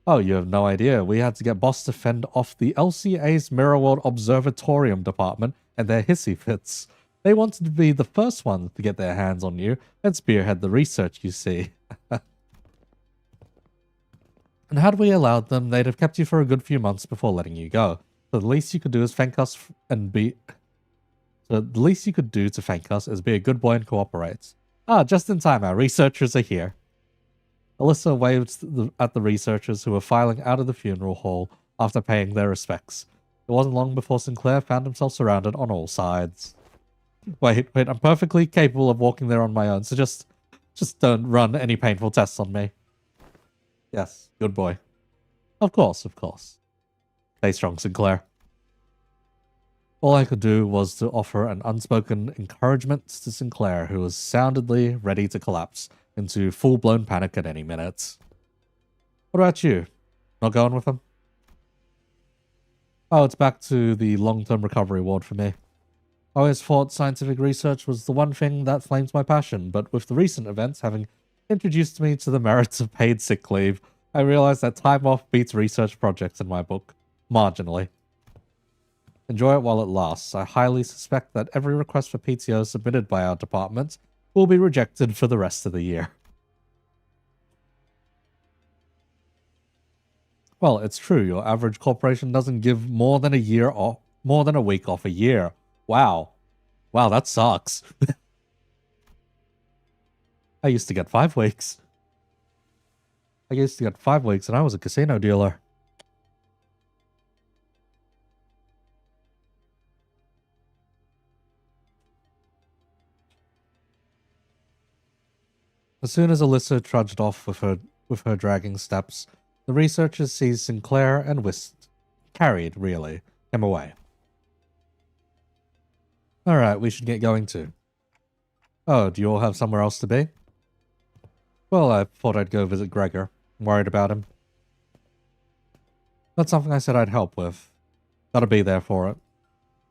Oh, you have no idea. We had to get Boss to fend off the LCA's Mirror World Observatorium department and their hissy fits. They wanted to be the first ones to get their hands on you and spearhead the research, you see. And had we allowed them, they'd have kept you for a good few months before letting you go. So the least you could do is thank us and be... So the least you could do to thank us is be a good boy and cooperate. Ah, just in time, our researchers are here. Alyssa waved at the researchers who were filing out of the funeral hall after paying their respects. It wasn't long before Sinclair found himself surrounded on all sides. Wait, I'm perfectly capable of walking there on my own, so just don't run any painful tests on me. Yes, good boy. Of course. Stay strong, Sinclair. All I could do was to offer an unspoken encouragement to Sinclair, who was soundedly ready to collapse into full-blown panic at any minute. What about you? Not going with him? Oh, it's back to the long-term recovery ward for me. I always thought scientific research was the one thing that flames my passion, but with the recent events having introduced me to the merits of paid sick leave, I realized that time off beats research projects in my book. Marginally. Enjoy it while it lasts. I highly suspect that every request for PTO submitted by our department will be rejected for the rest of the year. Well, it's true. Your average corporation doesn't give more than a week off a year. Wow. Wow, that sucks. I used to get 5 weeks. And I was a casino dealer. As soon as Alyssa trudged off with her dragging steps, the researchers seized Sinclair and carried him away. Alright, we should get going too. Oh, do you all have somewhere else to be? Well, I thought I'd go visit Gregor. I'm worried about him. That's something I said I'd help with. Gotta be there for it.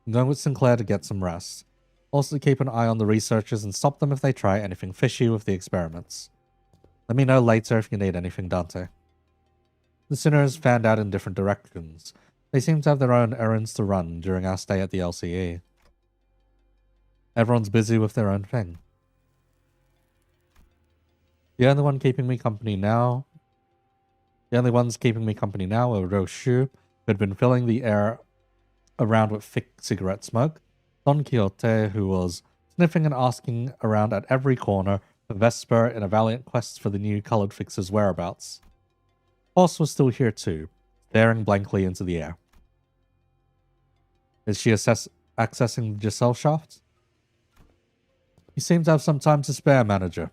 I'm going with Sinclair to get some rest. Also keep an eye on the researchers and stop them if they try anything fishy with the experiments. Let me know later if you need anything, Dante. The Sinners fanned out in different directions. They seem to have their own errands to run during our stay at the LCE. Everyone's busy with their own thing. The only ones keeping me company now are Roshu, who had been filling the air around with thick cigarette smoke, Don Quixote, who was sniffing and asking around at every corner for Vesper in a valiant quest for the new colored fixer's whereabouts. Horse was still here too, staring blankly into the air. Is she accessing the Giselle shaft? You seem to have some time to spare, manager.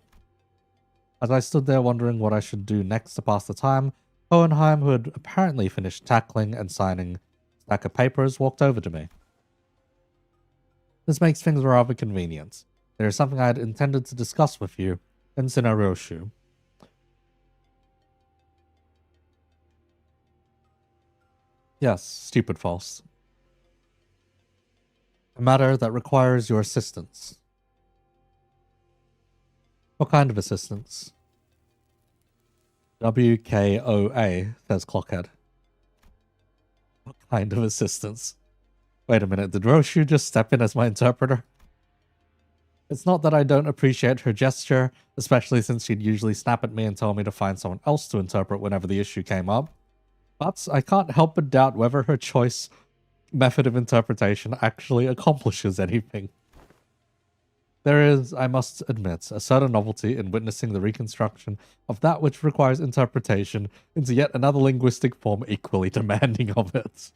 As I stood there wondering what I should do next to pass the time, Hohenheim, who had apparently finished tackling and signing a stack of papers, walked over to me. This makes things rather convenient. There is something I had intended to discuss with you in Sinaroshu. Yes, stupid false. A matter that requires your assistance. What kind of assistance? WKOA, says Clockhead. What kind of assistance? Wait a minute, did Roshu just step in as my interpreter? It's not that I don't appreciate her gesture, especially since she'd usually snap at me and tell me to find someone else to interpret whenever the issue came up. But I can't help but doubt whether her choice method of interpretation actually accomplishes anything. There is, I must admit, a certain novelty in witnessing the reconstruction of that which requires interpretation into yet another linguistic form equally demanding of it.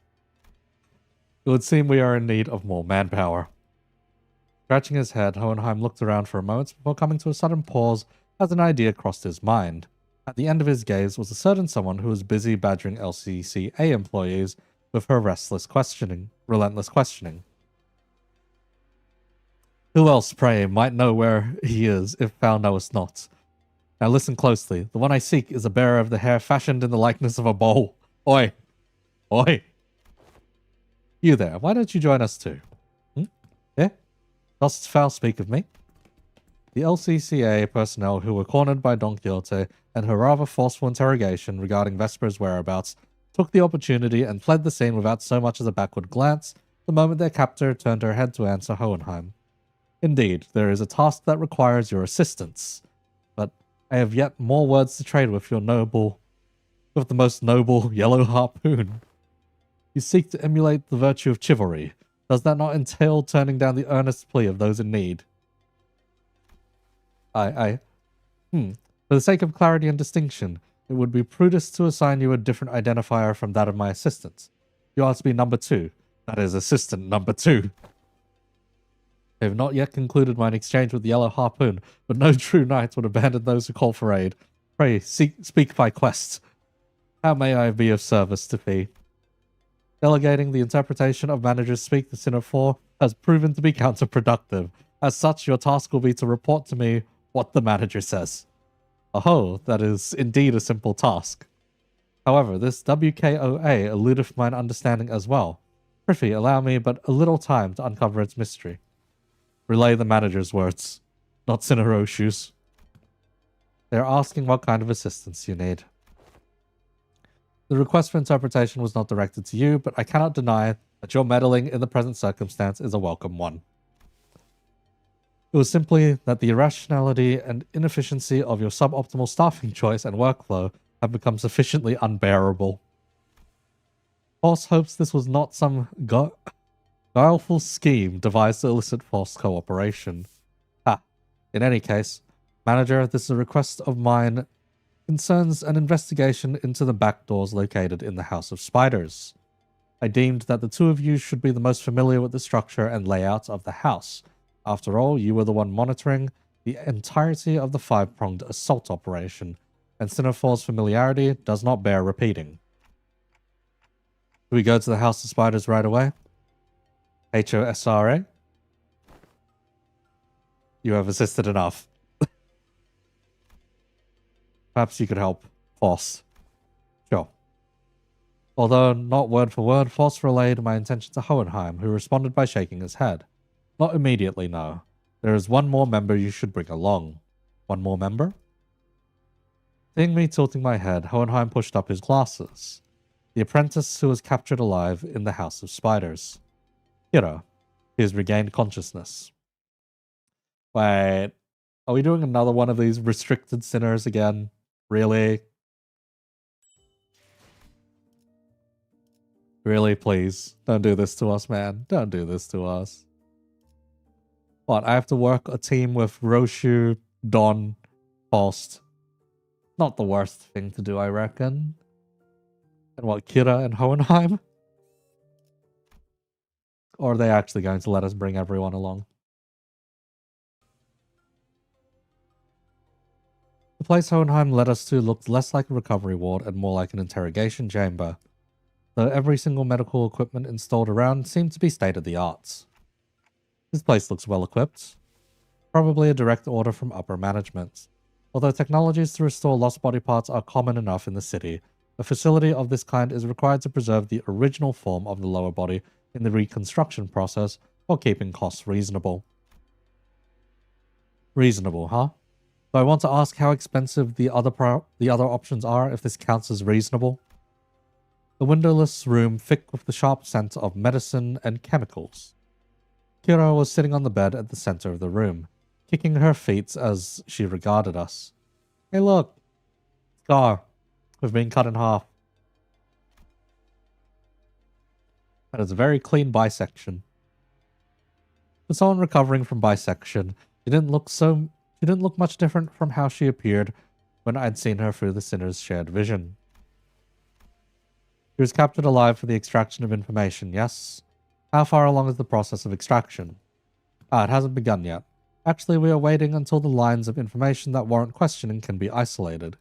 It would seem we are in need of more manpower. Scratching his head, Hohenheim looked around for a moment before coming to a sudden pause as an idea crossed his mind. At the end of his gaze was a certain someone who was busy badgering LCCA employees with her relentless questioning. Who else, pray, might know where he is if found I was not? Now listen closely. The one I seek is a bearer of the hair fashioned in the likeness of a bowl. Oi! Oi! You there, why don't you join us too? Eh? Dost foul speak of me? The LCCA personnel who were cornered by Don Quixote and her rather forceful interrogation regarding Vesper's whereabouts took the opportunity and fled the scene without so much as a backward glance the moment their captor turned her head to answer Hohenheim. Indeed, there is a task that requires your assistance, but I have yet more words to trade with the most noble yellow harpoon. You seek to emulate the virtue of chivalry. Does that not entail turning down the earnest plea of those in need? For the sake of clarity and distinction, it would be prudent to assign you a different identifier from that of my assistant. You are to be number 2, That is assistant number 2. I have not yet concluded mine exchange with the Yellow Harpoon, but no true knight would abandon those who call for aid. Pray, speak by quest. How may I be of service to thee? Delegating the interpretation of manager's speak to Sinner 4 has proven to be counterproductive. As such, your task will be to report to me what the manager says. Oh, that is indeed a simple task. However, this WKOA eludeth mine understanding as well. Prithee, allow me but a little time to uncover its mystery. Relay the manager's words, not Sinneroshu's. They are asking what kind of assistance you need. The request for interpretation was not directed to you, but I cannot deny that your meddling in the present circumstance is a welcome one. It was simply that the irrationality and inefficiency of your suboptimal staffing choice and workflow have become sufficiently unbearable. Force hopes this was not some guileful scheme devised to elicit forced cooperation. In any case, manager, this is a request of mine concerns an investigation into the back doors located in the House of Spiders. I deemed that the two of you should be the most familiar with the structure and layout of the house. After all, you were the one monitoring the entirety of the 5-pronged assault operation, and Sinner4's familiarity does not bear repeating. Do we go to the House of Spiders right away? HOSRA? You have assisted enough. Perhaps you could help Foss. Sure. Although not word for word, Foss relayed my intention to Hohenheim, who responded by shaking his head. Not immediately, no. There is one more member you should bring along. One more member? Seeing me tilting my head, Hohenheim pushed up his glasses. The apprentice who was captured alive in the House of Spiders. Hiro. He has regained consciousness. Wait. Are we doing another one of these restricted sinners again? Really? Really, please. Don't do this to us, man. Don't do this to us. What, I have to work a team with Roshu, Don, Faust. Not the worst thing to do, I reckon. And what, Kira and Hohenheim? Or are they actually going to let us bring everyone along? The place Hohenheim led us to looked less like a recovery ward and more like an interrogation chamber, though every single medical equipment installed around seemed to be state-of-the-art. This place looks well-equipped, probably a direct order from upper management. Although technologies to restore lost body parts are common enough in the city, a facility of this kind is required to preserve the original form of the lower body in the reconstruction process while keeping costs reasonable. Reasonable, huh? So I want to ask how expensive the other options are if this counts as reasonable. The windowless room thick with the sharp scent of medicine and chemicals. Kira was sitting on the bed at the center of the room, kicking her feet as she regarded us. Hey look! Scar. We've been cut in half. That is a very clean bisection. For someone recovering from bisection, she didn't look much different from how she appeared when I'd seen her through the Sinner's shared vision. She was captured alive for the extraction of information, yes? How far along is the process of extraction? It hasn't begun yet. Actually, we are waiting until the lines of information that warrant questioning can be isolated.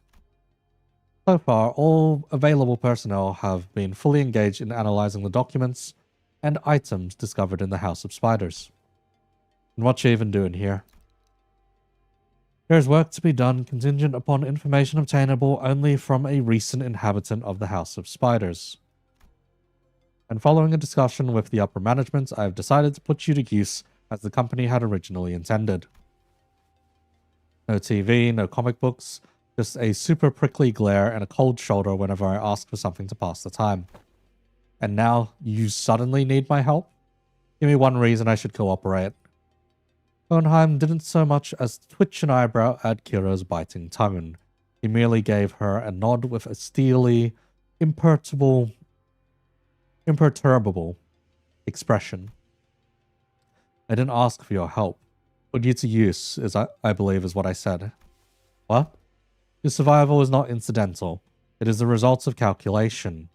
So far, all available personnel have been fully engaged in analyzing the documents and items discovered in the House of Spiders. And what's she even doing here? There is work to be done contingent upon information obtainable only from a recent inhabitant of the House of Spiders. And following a discussion with the upper management, I have decided to put you to use as the company had originally intended. No TV, no comic books, just a super prickly glare and a cold shoulder whenever I ask for something to pass the time. And now you suddenly need my help? Give me one reason I should cooperate. Hohenheim didn't so much as twitch an eyebrow at Kira's biting tone. He merely gave her a nod with a steely, imperturbable expression. I didn't ask for your help. Put you to use, I believe is what I said. What? Your survival is not incidental. It is the result of calculation.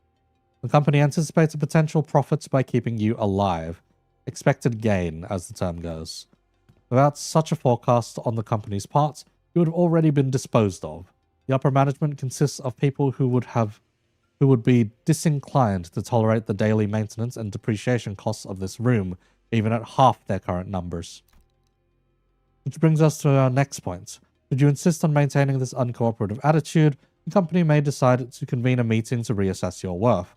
The company anticipates a potential profit by keeping you alive. Expected gain, as the term goes. Without such a forecast on the company's part, you would have already been disposed of. The upper management consists of people who would be disinclined to tolerate the daily maintenance and depreciation costs of this room, even at half their current numbers. Which brings us to our next point. Should you insist on maintaining this uncooperative attitude, the company may decide to convene a meeting to reassess your worth,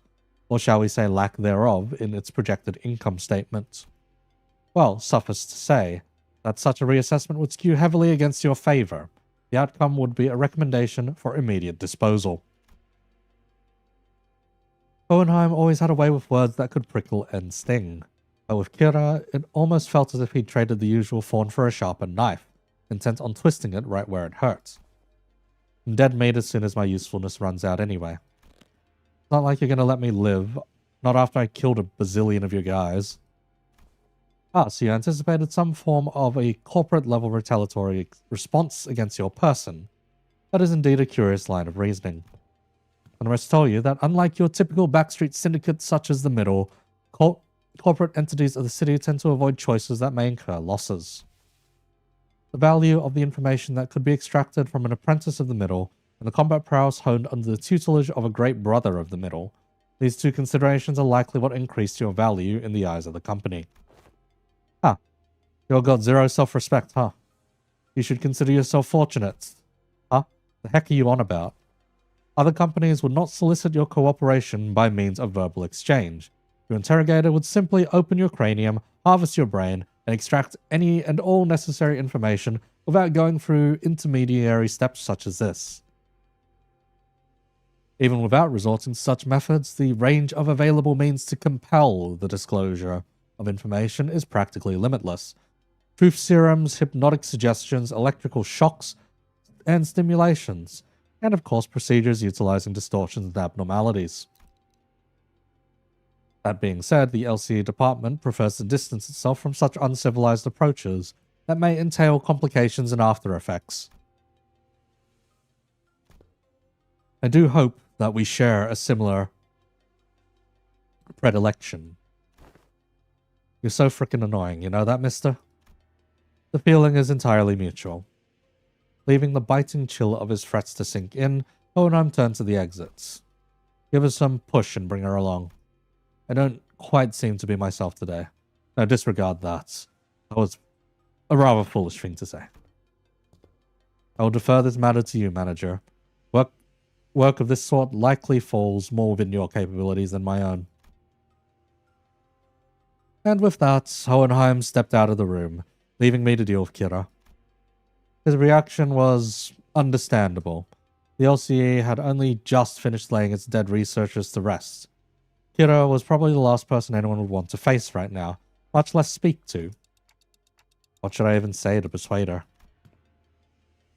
or shall we say lack thereof, in its projected income statement. Well, suffice to say, that such a reassessment would skew heavily against your favor. The outcome would be a recommendation for immediate disposal. Hohenheim always had a way with words that could prickle and sting. But with Kira, it almost felt as if he'd traded the usual thorn for a sharpened knife, intent on twisting it right where it hurts. I'm dead meat as soon as my usefulness runs out anyway. It's not like you're gonna let me live, not after I killed a bazillion of your guys. Ah, so you anticipated some form of a corporate-level retaliatory response against your person. That is indeed a curious line of reasoning. And I must tell you that unlike your typical backstreet syndicate such as the Middle, corporate entities of the city tend to avoid choices that may incur losses. The value of the information that could be extracted from an apprentice of the Middle, and the combat prowess honed under the tutelage of a great brother of the Middle, these two considerations are likely what increased your value in the eyes of the company. Ah, you've got zero self-respect, huh? You should consider yourself fortunate. Huh? The heck are you on about? Other companies would not solicit your cooperation by means of verbal exchange. Your interrogator would simply open your cranium, harvest your brain, and extract any and all necessary information without going through intermediary steps such as this. Even without resorting to such methods, the range of available means to compel the disclosure of information is practically limitless. Truth serums, hypnotic suggestions, electrical shocks, and stimulations, and of course procedures utilizing distortions and abnormalities. That being said, the LCE department prefers to distance itself from such uncivilized approaches that may entail complications and after effects. I do hope that we share a similar predilection. You're so frickin' annoying, you know that, mister? The feeling is entirely mutual. Leaving the biting chill of his threats to sink in, Hohenheim turned to the exits. Give her some push and bring her along. I don't quite seem to be myself today. No, disregard that. That was a rather foolish thing to say. I will defer this matter to you, manager. Work of this sort likely falls more within your capabilities than my own. And with that, Hohenheim stepped out of the room, leaving me to deal with Kira. His reaction was understandable. The LCE had only just finished laying its dead researchers to rest. Kira was probably the last person anyone would want to face right now, much less speak to. What should I even say to persuade her?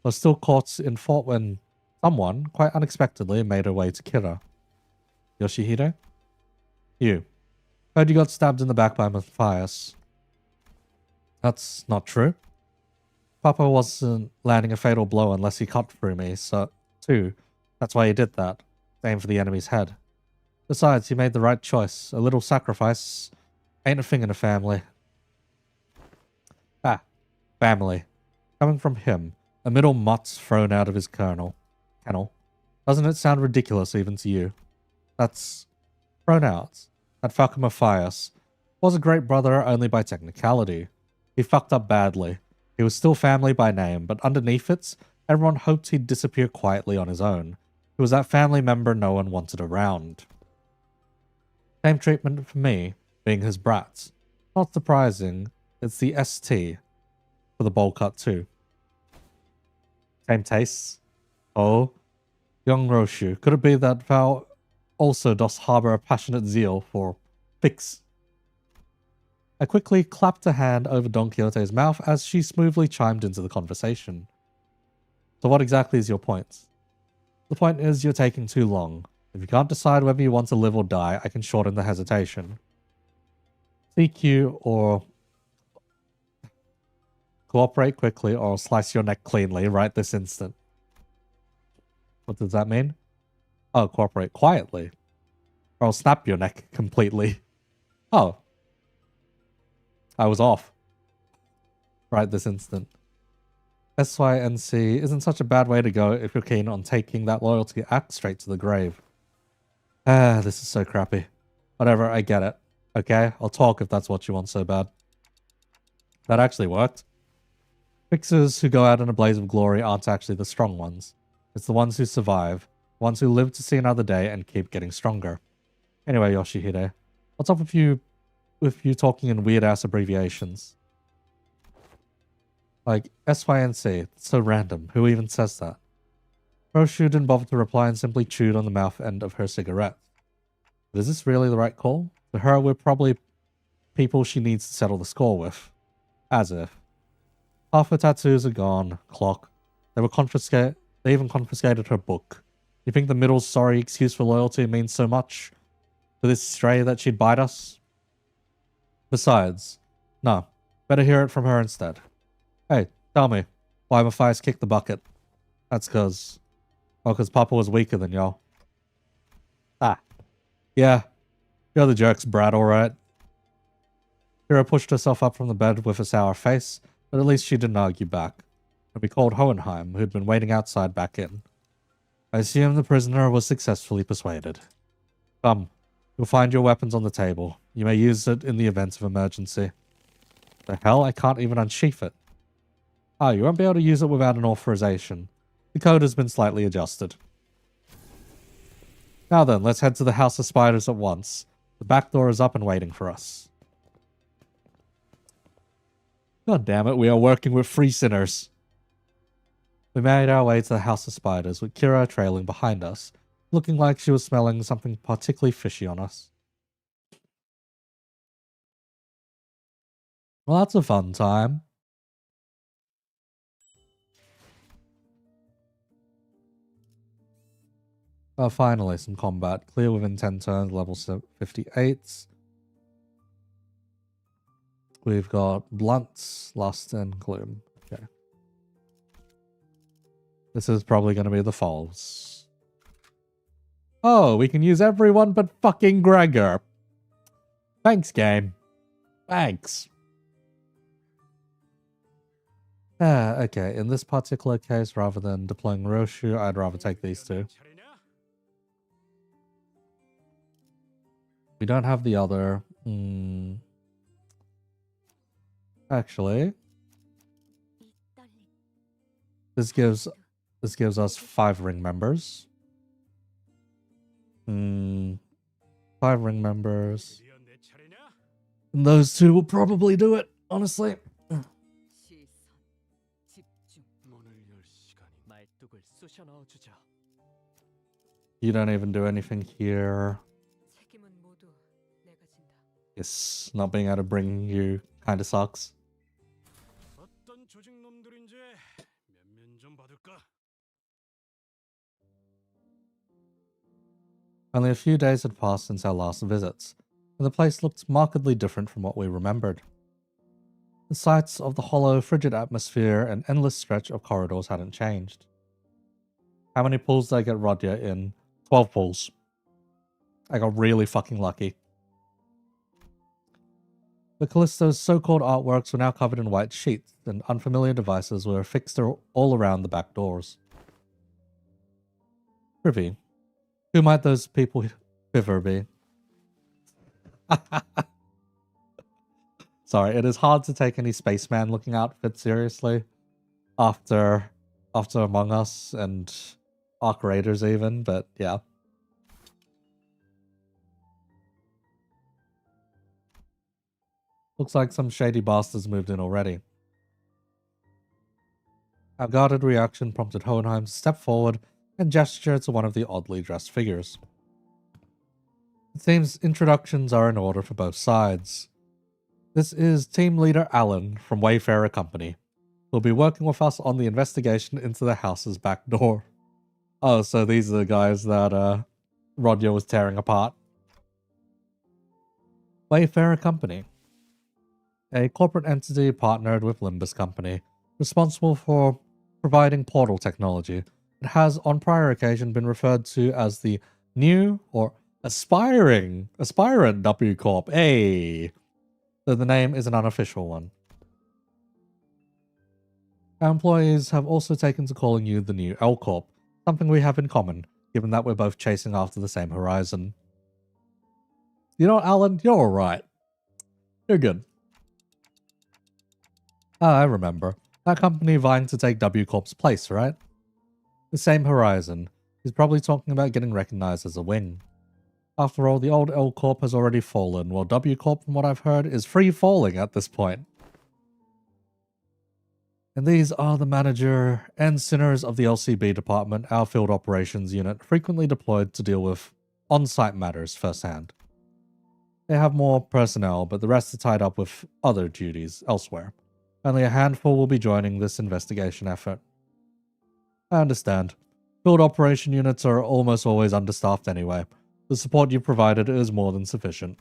I was still caught in thought when someone, quite unexpectedly, made her way to Kira. Yoshihide? You. Heard you got stabbed in the back by Matthias. That's not true. Papa wasn't landing a fatal blow unless he cut through me, so, too. That's why he did that. Aim for the enemy's head. Besides, he made the right choice. A little sacrifice ain't a thing in a family. Ah, family. Coming from him, a middle mutt thrown out of his kennel. Doesn't it sound ridiculous even to you? That's thrown out. That fucker Matthias was a great brother only by technicality. He fucked up badly. He was still family by name, but underneath it, everyone hoped he'd disappear quietly on his own. He was that family member no one wanted around. Same treatment for me, being his brat. Not surprising, it's the ST for the bowl cut too. Same tastes. Oh, young Roshu, could it be that thou also dost harbor a passionate zeal for fix? I quickly clapped a hand over Don Quixote's mouth as she smoothly chimed into the conversation. So what exactly is your point? The point is you're taking too long. If you can't decide whether you want to live or die, I can shorten the hesitation. CQ or cooperate quickly or I'll slice your neck cleanly right this instant. What does that mean? Oh, cooperate quietly. or I'll snap your neck completely. Oh. I was off. Right this instant. SYNC isn't such a bad way to go if you're keen on taking that loyalty act straight to the grave. This is so crappy. Whatever, I get it. Okay, I'll talk if that's what you want so bad. That actually worked. Fixers who go out in a blaze of glory aren't actually the strong ones. It's the ones who survive, ones who live to see another day and keep getting stronger. Anyway, Yoshihide, what's up with you talking in weird-ass abbreviations? Like, SYNC, it's so random. Who even says that? Roshu didn't bother to reply and simply chewed on the mouth end of her cigarette. But is this really the right call? To her, we're probably people she needs to settle the score with. As if. Half her tattoos are gone. Clock. They even confiscated her book. You think the middle's sorry excuse for loyalty means so much to this stray that she'd bite us? Besides, no. Better hear it from her instead. Hey, tell me, why Matthias kicked the bucket? That's cause Papa was weaker than y'all. Ah. Yeah. You're the jerk's brat, alright. Kira pushed herself up from the bed with a sour face, but at least she didn't argue back. And we called Hohenheim, who'd been waiting outside, back in. I assume the prisoner was successfully persuaded. Come, you'll find your weapons on the table. You may use it in the event of emergency. The hell? I can't even unsheath it. Ah, you won't be able to use it without an authorization. The code has been slightly adjusted. Now then, let's head to the House of Spiders at once. The back door is up and waiting for us. God damn it, we are working with free sinners. We made our way to the House of Spiders, with Kira trailing behind us, looking like she was smelling something particularly fishy on us. Well, that's a fun time. Oh, finally, some combat. Clear within 10 turns, level 58. We've got Blunts, Lust, and Gloom. Okay. This is probably going to be the Falls. Oh, we can use everyone but fucking Gregor. Thanks, game. Thanks. Okay, in this particular case, rather than deploying Roshu, I'd rather take these two. We don't have the other. Actually, this gives us 5 ring members. 5 ring members. And those two will probably do it, honestly. You don't even do anything here. Yes, not being able to bring you kind of sucks. Only a few days had passed since our last visits, and the place looked markedly different from what we remembered. The sights of the hollow, frigid atmosphere and endless stretch of corridors hadn't changed. How many pulls did I get Rodya in? 12 pulls. I got really fucking lucky. The Callisto's so-called artworks were now covered in white sheets, and unfamiliar devices were affixed all around the back doors. Privy. Who might those people ever be? Sorry, it is hard to take any spaceman-looking outfit seriously after Among Us and Arc Raiders even, but yeah. Looks like some shady bastards moved in already. Our guarded reaction prompted Hohenheim to step forward and gesture to one of the oddly dressed figures. It seems introductions are in order for both sides. This is Team Leader Alan from Wayfarer Company, who will be working with us on the investigation into the house's back door. Oh, so these are the guys that Rodya was tearing apart. Wayfarer Company. A corporate entity partnered with Limbus Company, responsible for providing portal technology. It has on prior occasion been referred to as the new or Aspirant W Corp. Hey. Though the name is an unofficial one. Our employees have also taken to calling you the new L Corp, something we have in common, given that we're both chasing after the same horizon. You know what, Alan? You're alright. You're good. Ah, I remember. That company vying to take W Corp's place, right? The same horizon. He's probably talking about getting recognized as a wing. After all, the old L Corp has already fallen, while W Corp, from what I've heard, is free falling at this point. And these are the manager and sinners of the LCB department, our field operations unit, frequently deployed to deal with on-site matters firsthand. They have more personnel, but the rest are tied up with other duties elsewhere. Only a handful will be joining this investigation effort. I understand. Field operation units are almost always understaffed anyway. The support you provided is more than sufficient.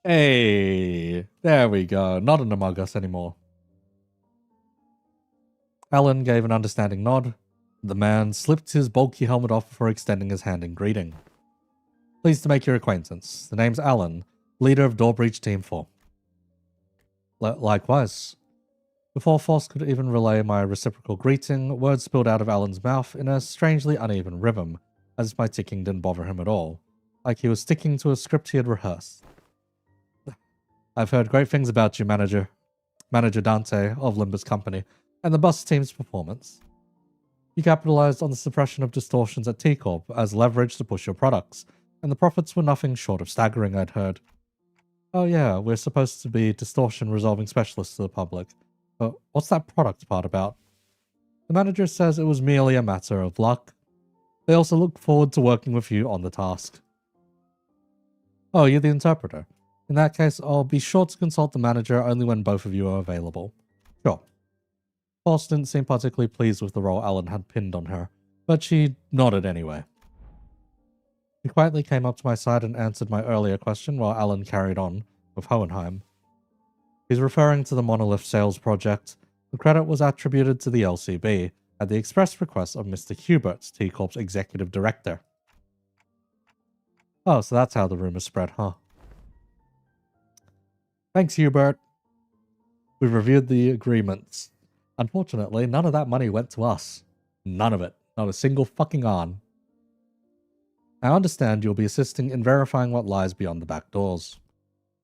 Hey, there we go. Not an Among Us anymore. Alan gave an understanding nod. The man slipped his bulky helmet off before extending his hand in greeting. Pleased to make your acquaintance. The name's Alan, leader of Door Breach Team 4. Likewise. Before Foss could even relay my reciprocal greeting, words spilled out of Alan's mouth in a strangely uneven rhythm, as if my ticking didn't bother him at all, like he was sticking to a script he had rehearsed. I've heard great things about you, Manager Dante of Limbus Company, and the bus team's performance. You capitalized on the suppression of distortions at T-Corp as leverage to push your products, and the profits were nothing short of staggering, I'd heard. Oh yeah, we're supposed to be distortion resolving specialists to the public, but what's that product part about? The manager says it was merely a matter of luck. They also look forward to working with you on the task. Oh, you're the interpreter. In that case, I'll be sure to consult the manager only when both of you are available. Sure. Foss didn't seem particularly pleased with the role Alan had pinned on her, but she nodded anyway. He quietly came up to my side and answered my earlier question while Alan carried on with Hohenheim. He's referring to the Monolith sales project. The credit was attributed to the LCB at the express request of Mr. Hubert, T-Corp's executive director. Oh, so that's how the rumor spread, huh? Thanks, Hubert. We've reviewed the agreements. Unfortunately, none of that money went to us. None of it. Not a single fucking on. I understand you'll be assisting in verifying what lies beyond the back doors.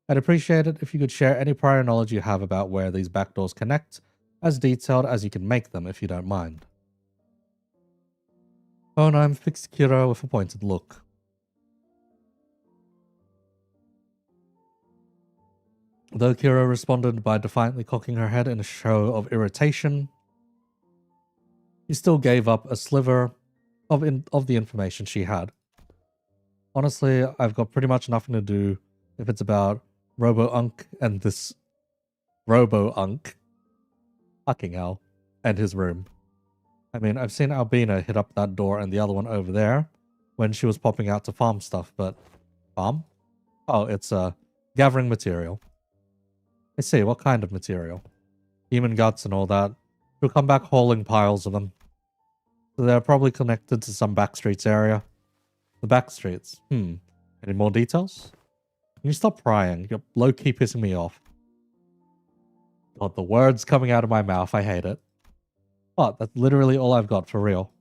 I'd appreciate it if you could share any prior knowledge you have about where these back doors connect, as detailed as you can make them if you don't mind. Hohenheim fixed Kira with a pointed look. Though Kira responded by defiantly cocking her head in a show of irritation, he still gave up a sliver of the information she had. Honestly, I've got pretty much nothing to do if it's about Robo-Unk and this Robo-Unk. Fucking hell. And his room. I mean, I've seen Albina hit up that door and the other one over there when she was popping out to farm stuff, but... Farm? Oh, it's gathering material. I see, what kind of material? Human guts and all that. She'll come back hauling piles of them. So they're probably connected to some backstreets area. The backstreets. Any more details? Can you stop prying? You're low-key pissing me off. God, the words coming out of my mouth, I hate it. But that's literally all I've got for real.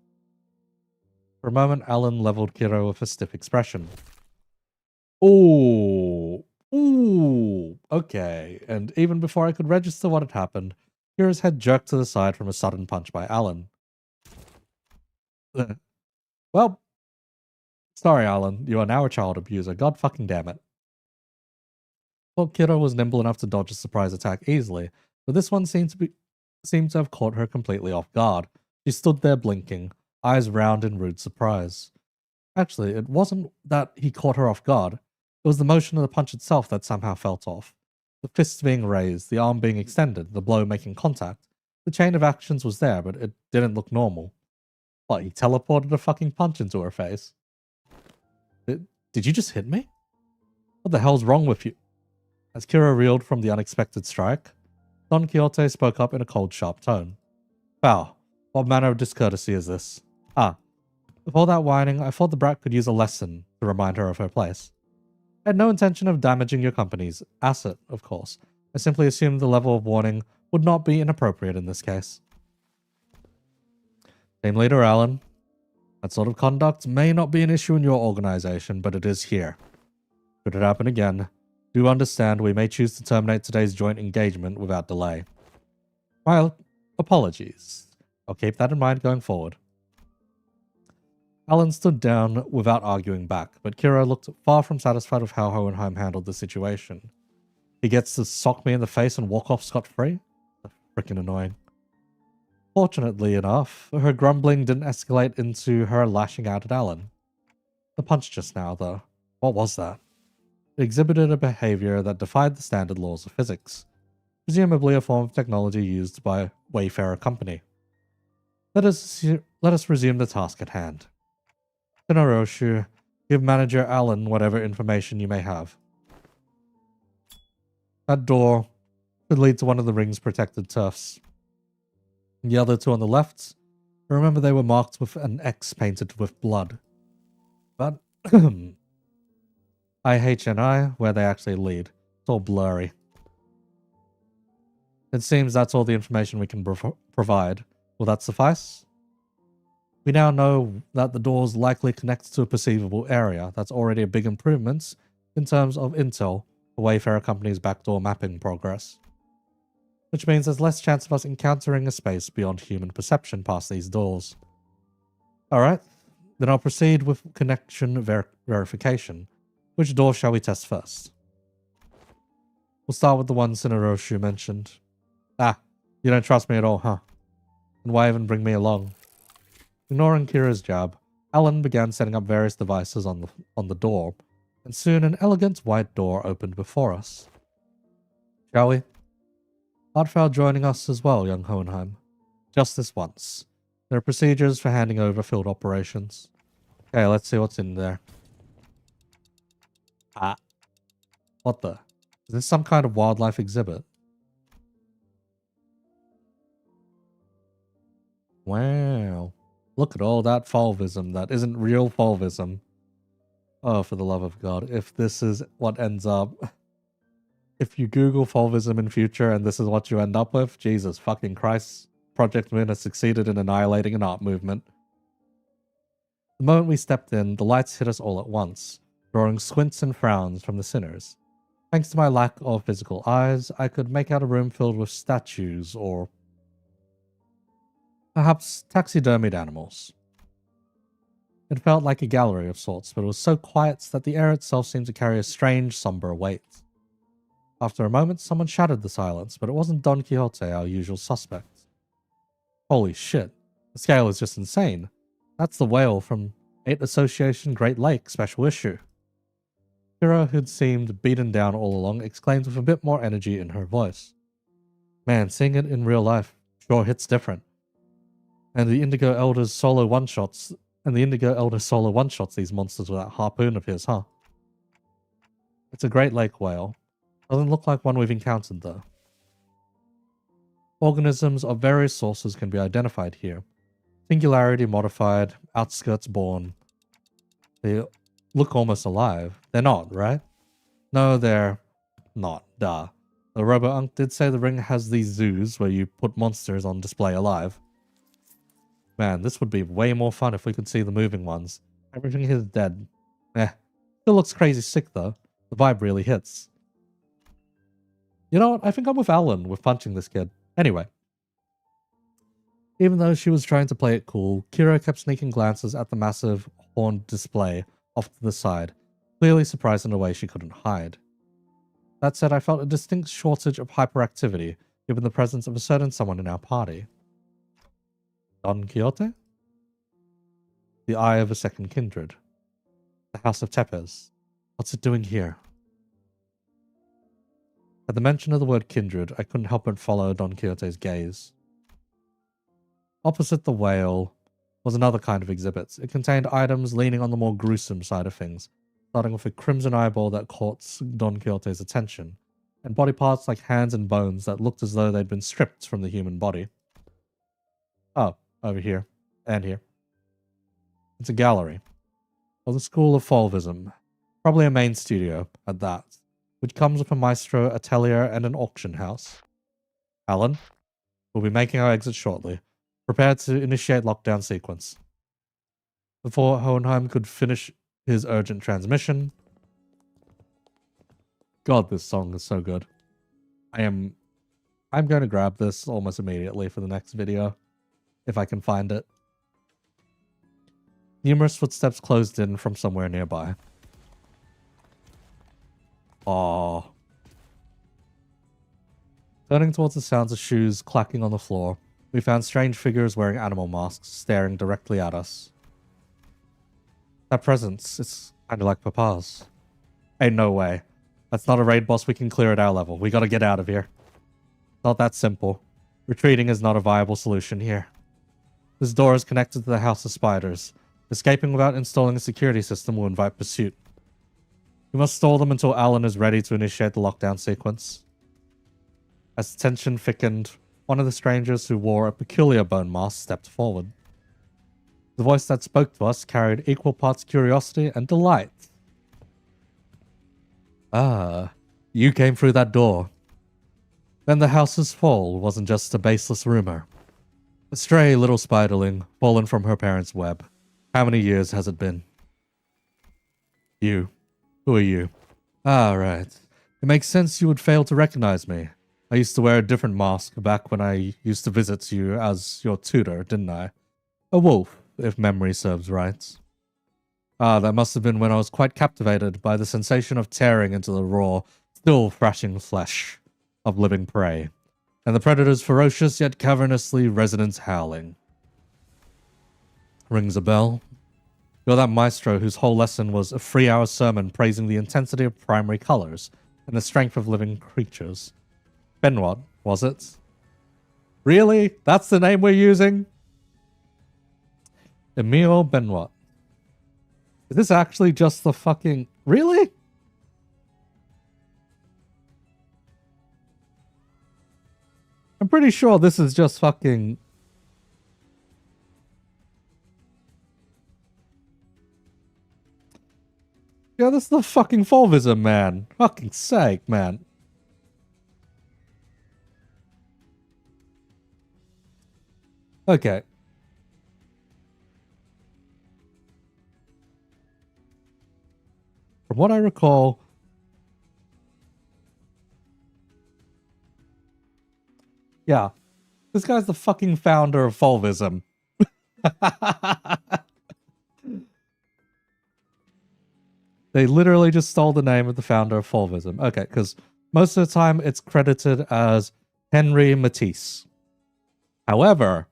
For a moment, Alan leveled Kiro with a stiff expression. Ooh. Ooh. Okay. And even before I could register what had happened, Kira's head jerked to the side from a sudden punch by Alan. Well, sorry, Alan. You are now a child abuser. God fucking damn it. Well, Kira was nimble enough to dodge a surprise attack easily, but this one seemed to have caught her completely off guard. She stood there blinking, eyes round in rude surprise. Actually, it wasn't that he caught her off guard. It was the motion of the punch itself that somehow felt off. The fists being raised, the arm being extended, the blow making contact. The chain of actions was there, but it didn't look normal. What, he teleported a fucking punch into her face? Did you just hit me? What the hell's wrong with you? As Kira reeled from the unexpected strike, Don Quixote spoke up in a cold, sharp tone. Foul, what manner of discourtesy is this? Ah, With all that whining, I thought the brat could use a lesson to remind her of her place. I had no intention of damaging your company's asset, of course. I simply assumed the level of warning would not be inappropriate in this case. Team Leader Allen, that sort of conduct may not be an issue in your organization, but it is here. Should it happen again, do understand we may choose to terminate today's joint engagement without delay. My apologies. I'll keep that in mind going forward. Alan stood down without arguing back, but Kira looked far from satisfied with how Hohenheim handled the situation. He gets to sock me in the face and walk off scot-free? Freaking annoying. Fortunately enough, her grumbling didn't escalate into her lashing out at Alan. The punch just now, though. What was that? It exhibited a behavior that defied the standard laws of physics, presumably a form of technology used by Wayfarer Company. Let us resume the task at hand. Tenoroshu, give Manager Allen whatever information you may have. That door should lead to one of the ring's protected turfs. The other two on the left, remember they were marked with an X painted with blood. But IHNI, where they actually lead. It's all blurry. It seems that's all the information we can provide. Will that suffice? We now know that the doors likely connect to a perceivable area. That's already a big improvement in terms of intel for Wayfarer Company's backdoor mapping progress. Which means there's less chance of us encountering a space beyond human perception past these doors. Alright, then I'll proceed with connection verification. Which door shall we test first? We'll start with the one Cineroshu mentioned. Ah, you don't trust me at all, huh? And why even bring me along? Ignoring Kira's jab, Alan began setting up various devices on the door, and soon an elegant white door opened before us. Shall we? Hartfeld joining us as well, young Hohenheim. Just this once. There are procedures for handing over field operations. Okay, let's see what's in there. Ah. What the? Is this some kind of wildlife exhibit? Wow. Look at all that fulvism that isn't real fulvism. Oh, for the love of God. If this is what ends up... If you Google fulvism in future and this is what you end up with, Jesus fucking Christ. Project Moon has succeeded in annihilating an art movement. The moment we stepped in, the lights hit us all at once, drawing squints and frowns from the sinners. Thanks to my lack of physical eyes, I could make out a room filled with statues or perhaps taxidermied animals. It felt like a gallery of sorts, but it was so quiet that the air itself seemed to carry a strange, somber weight. After a moment, someone shattered the silence, but it wasn't Don Quixote, our usual suspect. Holy shit, the scale is just insane. That's the whale from 8 Association Great Lake Special Issue. Kira, who'd seemed beaten down all along, exclaimed with a bit more energy in her voice. Man, seeing it in real life sure hits different. And the Indigo Elder's solo one-shots these monsters with that harpoon of his, huh? It's a Great Lake whale. Doesn't look like one we've encountered, though. Organisms of various sources can be identified here. Singularity modified, outskirts born. They look almost alive. They're not, right? No, they're not. Duh. The Robo-Unk did say the ring has these zoos where you put monsters on display alive. Man, this would be way more fun if we could see the moving ones. Everything here is dead. Still looks crazy sick though. The vibe really hits. You know what? I think I'm with Alan with punching this kid. Anyway. Even though she was trying to play it cool, Kira kept sneaking glances at the massive horned display off to the side, clearly surprised in a way she couldn't hide. That said, I felt a distinct shortage of hyperactivity given the presence of a certain someone in our party. Don Quixote? The Eye of a Second Kindred. The House of Tepes. What's it doing here? At the mention of the word kindred, I couldn't help but follow Don Quixote's gaze. Opposite the whale was another kind of exhibit. It contained items leaning on the more gruesome side of things, starting with a crimson eyeball that caught Don Quixote's attention, and body parts like hands and bones that looked as though they'd been stripped from the human body. Oh, over here. And here. It's a gallery. Or the School of Fauvism. Probably a main studio, at that, which comes with a Maestro atelier and an auction house. Alan, we'll be making our exit shortly. Prepare to initiate lockdown sequence. Before Hohenheim could finish his urgent transmission... God, this song is so good. I'm going to grab this almost immediately for the next video, if I can find it. Numerous footsteps closed in from somewhere nearby. Aww. Turning towards the sounds of shoes clacking on the floor, we found strange figures wearing animal masks staring directly at us. That presence, it's kind of like Papa's. Ain't no way. That's not a raid boss we can clear at our level. We gotta get out of here. Not that simple. Retreating is not a viable solution here. This door is connected to the House of Spiders. Escaping without installing a security system will invite pursuit. We must stall them until Alan is ready to initiate the lockdown sequence. As the tension thickened, one of the strangers who wore a peculiar bone mask stepped forward. The voice that spoke to us carried equal parts curiosity and delight. Ah, you came through that door. Then the house's fall wasn't just a baseless rumor. A stray little spiderling, fallen from her parents' web. How many years has it been? You. Who are you? Ah, right. It makes sense you would fail to recognize me. I used to wear a different mask back when I used to visit you as your tutor, didn't I? A wolf, if memory serves right. Ah, that must have been when I was quite captivated by the sensation of tearing into the raw, still thrashing flesh of living prey, and the predator's ferocious yet cavernously resonant howling. Rings a bell? You're that maestro whose whole lesson was a 3-hour sermon praising the intensity of primary colors and the strength of living creatures. Benoit, was it? Really? That's the name we're using? Emile Benoit. Is this actually just the fucking... Really? I'm pretty sure this is just fucking... Yeah, this is the fucking Fauvism, man. Fucking sake, man. Okay. From what I recall... Yeah. This guy's the fucking founder of Fauvism. They literally just stole the name of the founder of Fauvism. Okay, because most of the time it's credited as Henri Matisse. However,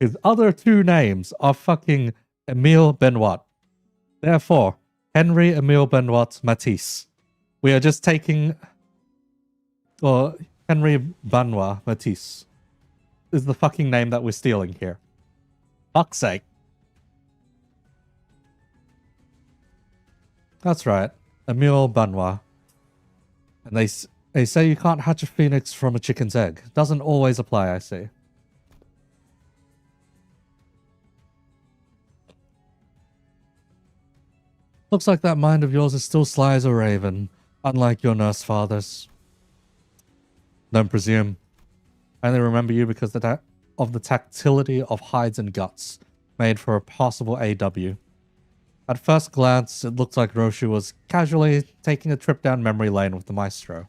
his other two names are fucking Emile Benoit. Therefore, Henri Emile Benoit Matisse. We are just taking... Or Henri Benoit Matisse is the fucking name that we're stealing here. Fuck's sake. That's right. Emile Benoit. And they say you can't hatch a phoenix from a chicken's egg. Doesn't always apply, I see. Looks like that mind of yours is still sly as a raven, unlike your nurse fathers. Don't presume. I only remember you because of the tactility of hides and guts, made for a possible AW. At first glance, it looked like Roshi was casually taking a trip down memory lane with the Maestro,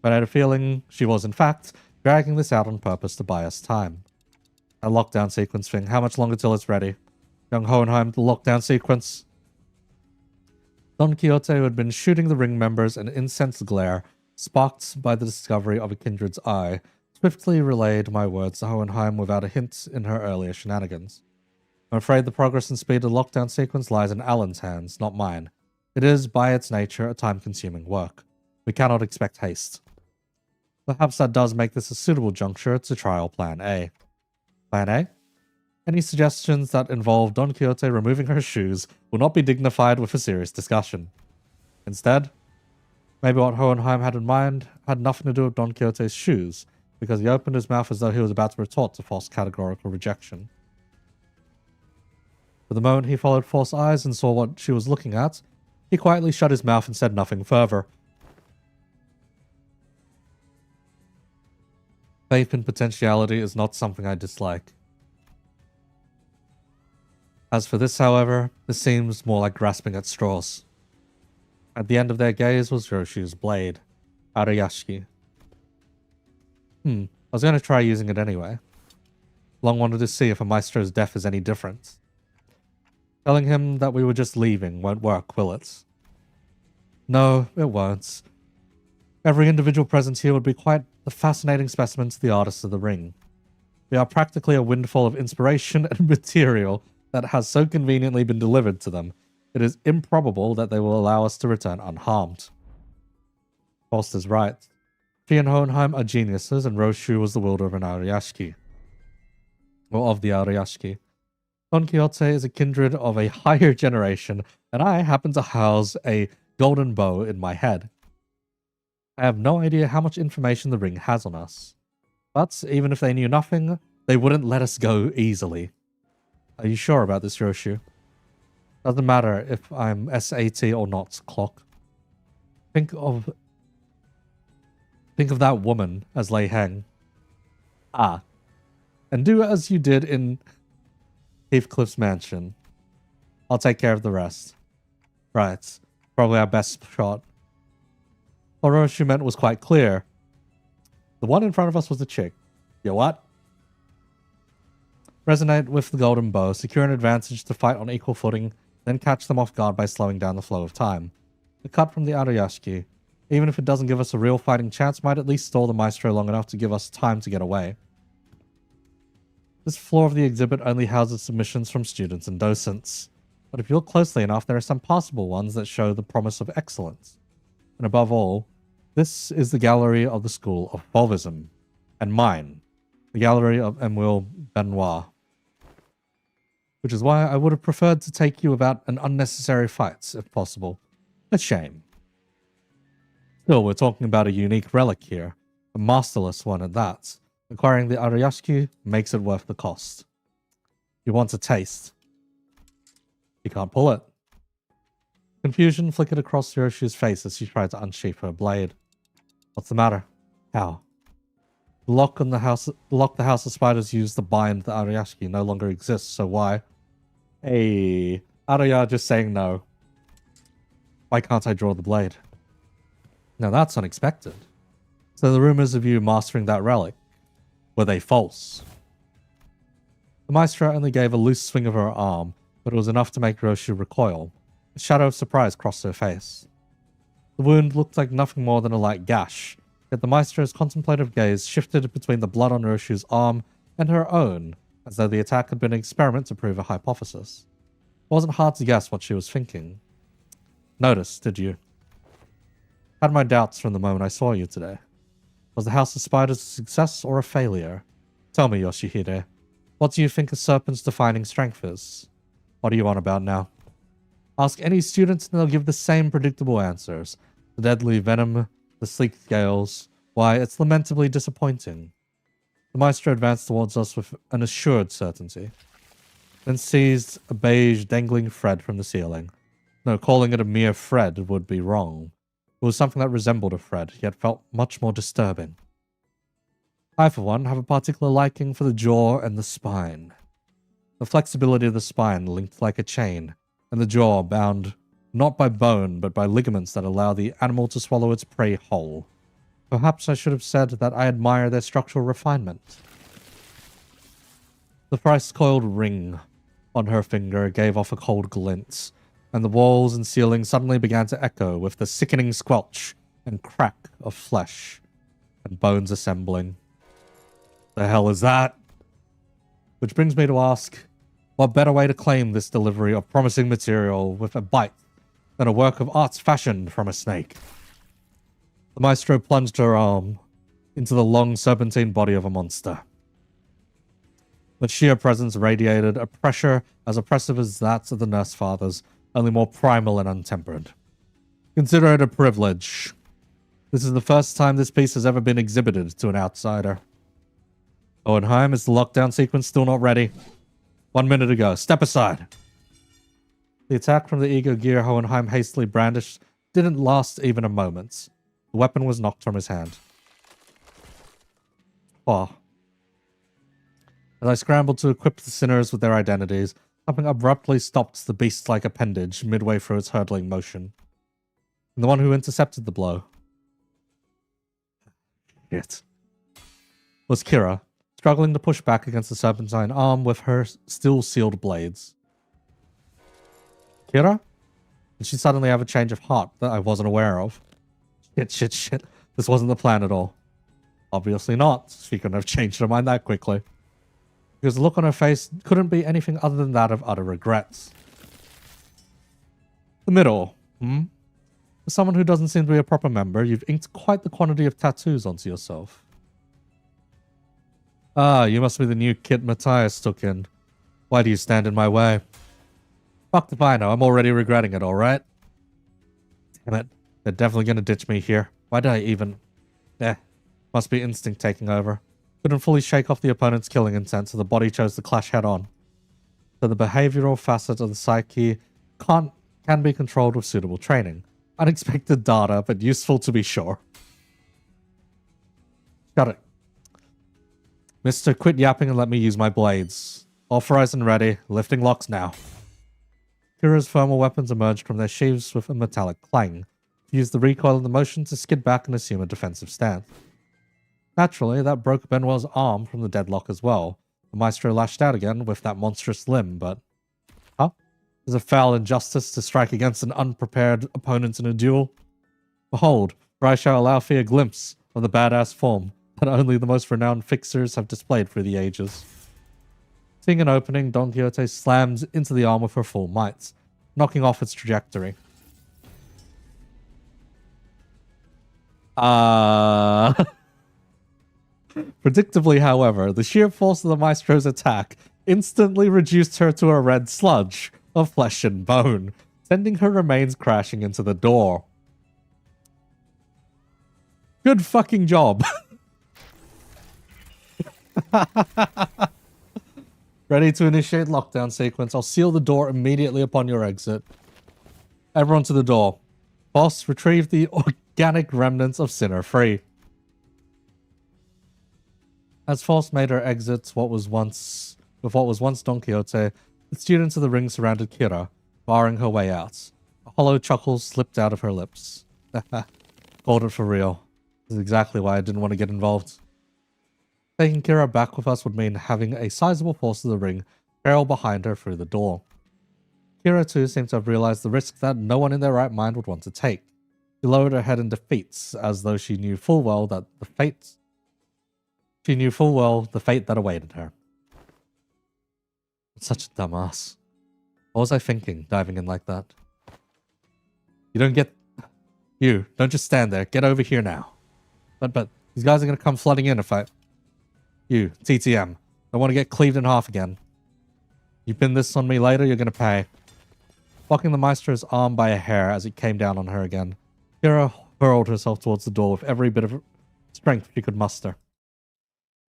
but I had a feeling she was in fact dragging this out on purpose to buy us time. A lockdown sequence thing. How much longer till it's ready? Young Hohenheim, the lockdown sequence. Don Quixote, who had been shooting the ring members an incensed glare, sparked by the discovery of a kindred's eye, swiftly relayed my words to Hohenheim without a hint in her earlier shenanigans. I'm afraid the progress and speed of the lockdown sequence lies in Alan's hands, not mine. It is, by its nature, a time-consuming work. We cannot expect haste. Perhaps that does make this a suitable juncture to trial Plan A. Plan A? Any suggestions that involve Don Quixote removing her shoes will not be dignified with a serious discussion. Instead, maybe what Hohenheim had in mind had nothing to do with Don Quixote's shoes, because he opened his mouth as though he was about to retort to false categorical rejection. But the moment he followed False Eyes and saw what she was looking at, he quietly shut his mouth and said nothing further. Faith in potentiality is not something I dislike. As for this, however, this seems more like grasping at straws. At the end of their gaze was Roshu's blade, Arayashiki. I was going to try using it anyway. Long wanted to see if a Maestro's death is any different. Telling him that we were just leaving won't work, will it? No, it won't. Every individual present here would be quite a fascinating specimen to the artists of the ring. We are practically a windfall of inspiration and material that has so conveniently been delivered to them. It is improbable that they will allow us to return unharmed. Foster's right. She and Hohenheim are geniuses, and Roshu was the wielder of an Arayashiki. Or of the Arayashiki. Don Quixote is a kindred of a higher generation, and I happen to house a golden bow in my head. I have no idea how much information the ring has on us. But even if they knew nothing, they wouldn't let us go easily. Are you sure about this, Roshu? Doesn't matter if I'm S80 or not, Clock. Think of that woman as Lei Heng. And do as you did in Heathcliff's mansion. I'll take care of the rest. Right. Probably our best shot. What Roshu meant was quite clear. The one in front of us was a chick. You what? Resonate with the golden bow, secure an advantage to fight on equal footing, then catch them off guard by slowing down the flow of time. The cut from the Arayashiki, even if it doesn't give us a real fighting chance, might at least stall the Maestro long enough to give us time to get away. This floor of the exhibit only houses submissions from students and docents. But if you look closely enough, there are some possible ones that show the promise of excellence. And above all, this is the gallery of the School of Fauvism. And mine, the gallery of Emile Benoit. Which is why I would have preferred to take you about an unnecessary fight, if possible. A shame. Still, we're talking about a unique relic here. A masterless one at that. Acquiring the Arayashiki makes it worth the cost. You want a taste. You can't pull it. Confusion flickered across Hiroshi's face as she tried to unsheath her blade. What's the matter? How? The lock the House of Spiders used to bind the Arayashiki no longer exists, so why? Hey, Araya just saying no. Why can't I draw the blade? Now that's unexpected. So the rumors of you mastering that relic, were they false? The Maestro only gave a loose swing of her arm, but it was enough to make Roshu recoil. A shadow of surprise crossed her face. The wound looked like nothing more than a light gash, yet the Maestro's contemplative gaze shifted between the blood on Roshu's arm and her own, as though the attack had been an experiment to prove a hypothesis. It wasn't hard to guess what she was thinking. Notice, did you? Had my doubts from the moment I saw you today. Was the House of Spiders a success or a failure? Tell me, Yoshihide, what do you think a serpent's defining strength is? What are you on about now? Ask any student and they'll give the same predictable answers. The deadly venom, the sleek scales. Why, it's lamentably disappointing. The Maestro advanced towards us with an assured certainty, then seized a beige dangling thread from the ceiling. No, calling it a mere thread would be wrong. It was something that resembled a thread, yet felt much more disturbing. I, for one, have a particular liking for the jaw and the spine. The flexibility of the spine linked like a chain, and the jaw bound not by bone but by ligaments that allow the animal to swallow its prey whole. Perhaps I should have said that I admire their structural refinement. The thrice-coiled ring on her finger gave off a cold glint, and the walls and ceiling suddenly began to echo with the sickening squelch and crack of flesh and bones assembling. The hell is that? Which brings me to ask, what better way to claim this delivery of promising material with a bite than a work of art fashioned from a snake? The Maestro plunged her arm into the long serpentine body of a monster. Its sheer presence radiated a pressure as oppressive as that of the Nurse Fathers, only more primal and untempered. Consider it a privilege. This is the first time this piece has ever been exhibited to an outsider. Hohenheim, is the lockdown sequence still not ready? 1 minute ago. Step aside. The attack from the ego gear Hohenheim hastily brandished didn't last even a moment. The weapon was knocked from his hand. Oh. As I scrambled to equip the sinners with their identities, something abruptly stopped the beast-like appendage midway through its hurtling motion. And the one who intercepted the blow. Shit. Was Kira, struggling to push back against the serpentine arm with her still sealed blades. Kira? Did she suddenly have a change of heart that I wasn't aware of? Shit. This wasn't the plan at all. Obviously not. She couldn't have changed her mind that quickly. Because the look on her face couldn't be anything other than that of utter regrets. The middle, For someone who doesn't seem to be a proper member, you've inked quite the quantity of tattoos onto yourself. Ah, you must be the new kid Matthias took in. Why do you stand in my way? Fuck if I know, I'm already regretting it, alright? Damn it, they're definitely gonna ditch me here. Why did I even... Must be instinct taking over. Couldn't fully shake off the opponent's killing intent, so the body chose to clash head-on. So the behavioral facet of the psyche can be controlled with suitable training. Unexpected data, but useful to be sure. Got it. Mister, quit yapping and let me use my blades. Authorized and ready. Lifting locks now. Kira's thermal weapons emerged from their sheaths with a metallic clang. Used the recoil of the motion to skid back and assume a defensive stance. Naturally, that broke Benoit's arm from the deadlock as well. The Maestro lashed out again with that monstrous limb, but... Huh? Is a foul injustice to strike against an unprepared opponent in a duel? Behold, for I shall allow thee a glimpse of the badass form that only the most renowned fixers have displayed through the ages. Seeing an opening, Don Quixote slammed into the arm with her full might, knocking off its trajectory. Predictably, however, the sheer force of the Maestro's attack instantly reduced her to a red sludge of flesh and bone, sending her remains crashing into the door. Good fucking job. Ready to initiate lockdown sequence. I'll seal the door immediately upon your exit. Everyone to the door. Boss, retrieve the organic remnants of Sinner free. As Faust made her exit with what was once Don Quixote, the students of the ring surrounded Kira, barring her way out. A hollow chuckle slipped out of her lips. Called it for real. This is exactly why I didn't want to get involved. Taking Kira back with us would mean having a sizable force of the ring barrel behind her through the door. Kira too seemed to have realized the risk that no one in their right mind would want to take. She lowered her head in defeat, as though she knew full well the fate that awaited her. Such a dumbass. What was I thinking, diving in like that? You don't just stand there. Get over here now. But these guys are gonna come flooding in if I... You, TTM. I want to get cleaved in half again. You pin this on me later, you're gonna pay. Blocking the Maestro's arm by a hair as it came down on her again. Kira hurled herself towards the door with every bit of strength she could muster.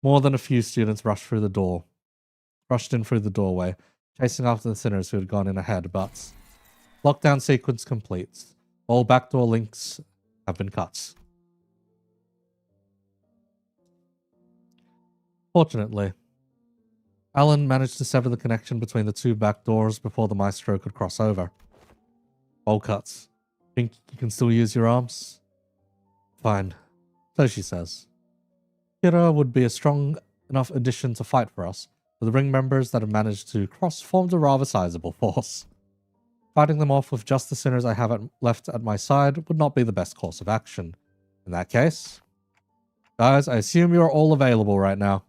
More than a few students rushed in through the doorway, chasing after the sinners who had gone in ahead, but... Lockdown sequence complete. All backdoor links have been cut. Fortunately, Alan managed to sever the connection between the two back doors before the Maestro could cross over. All cuts. Think you can still use your arms? Fine. So she says. Kira would be a strong enough addition to fight for us, but the ring members that have managed to cross formed a rather sizable force. Fighting them off with just the sinners I have left at my side would not be the best course of action. In that case... Guys, I assume you're all available right now.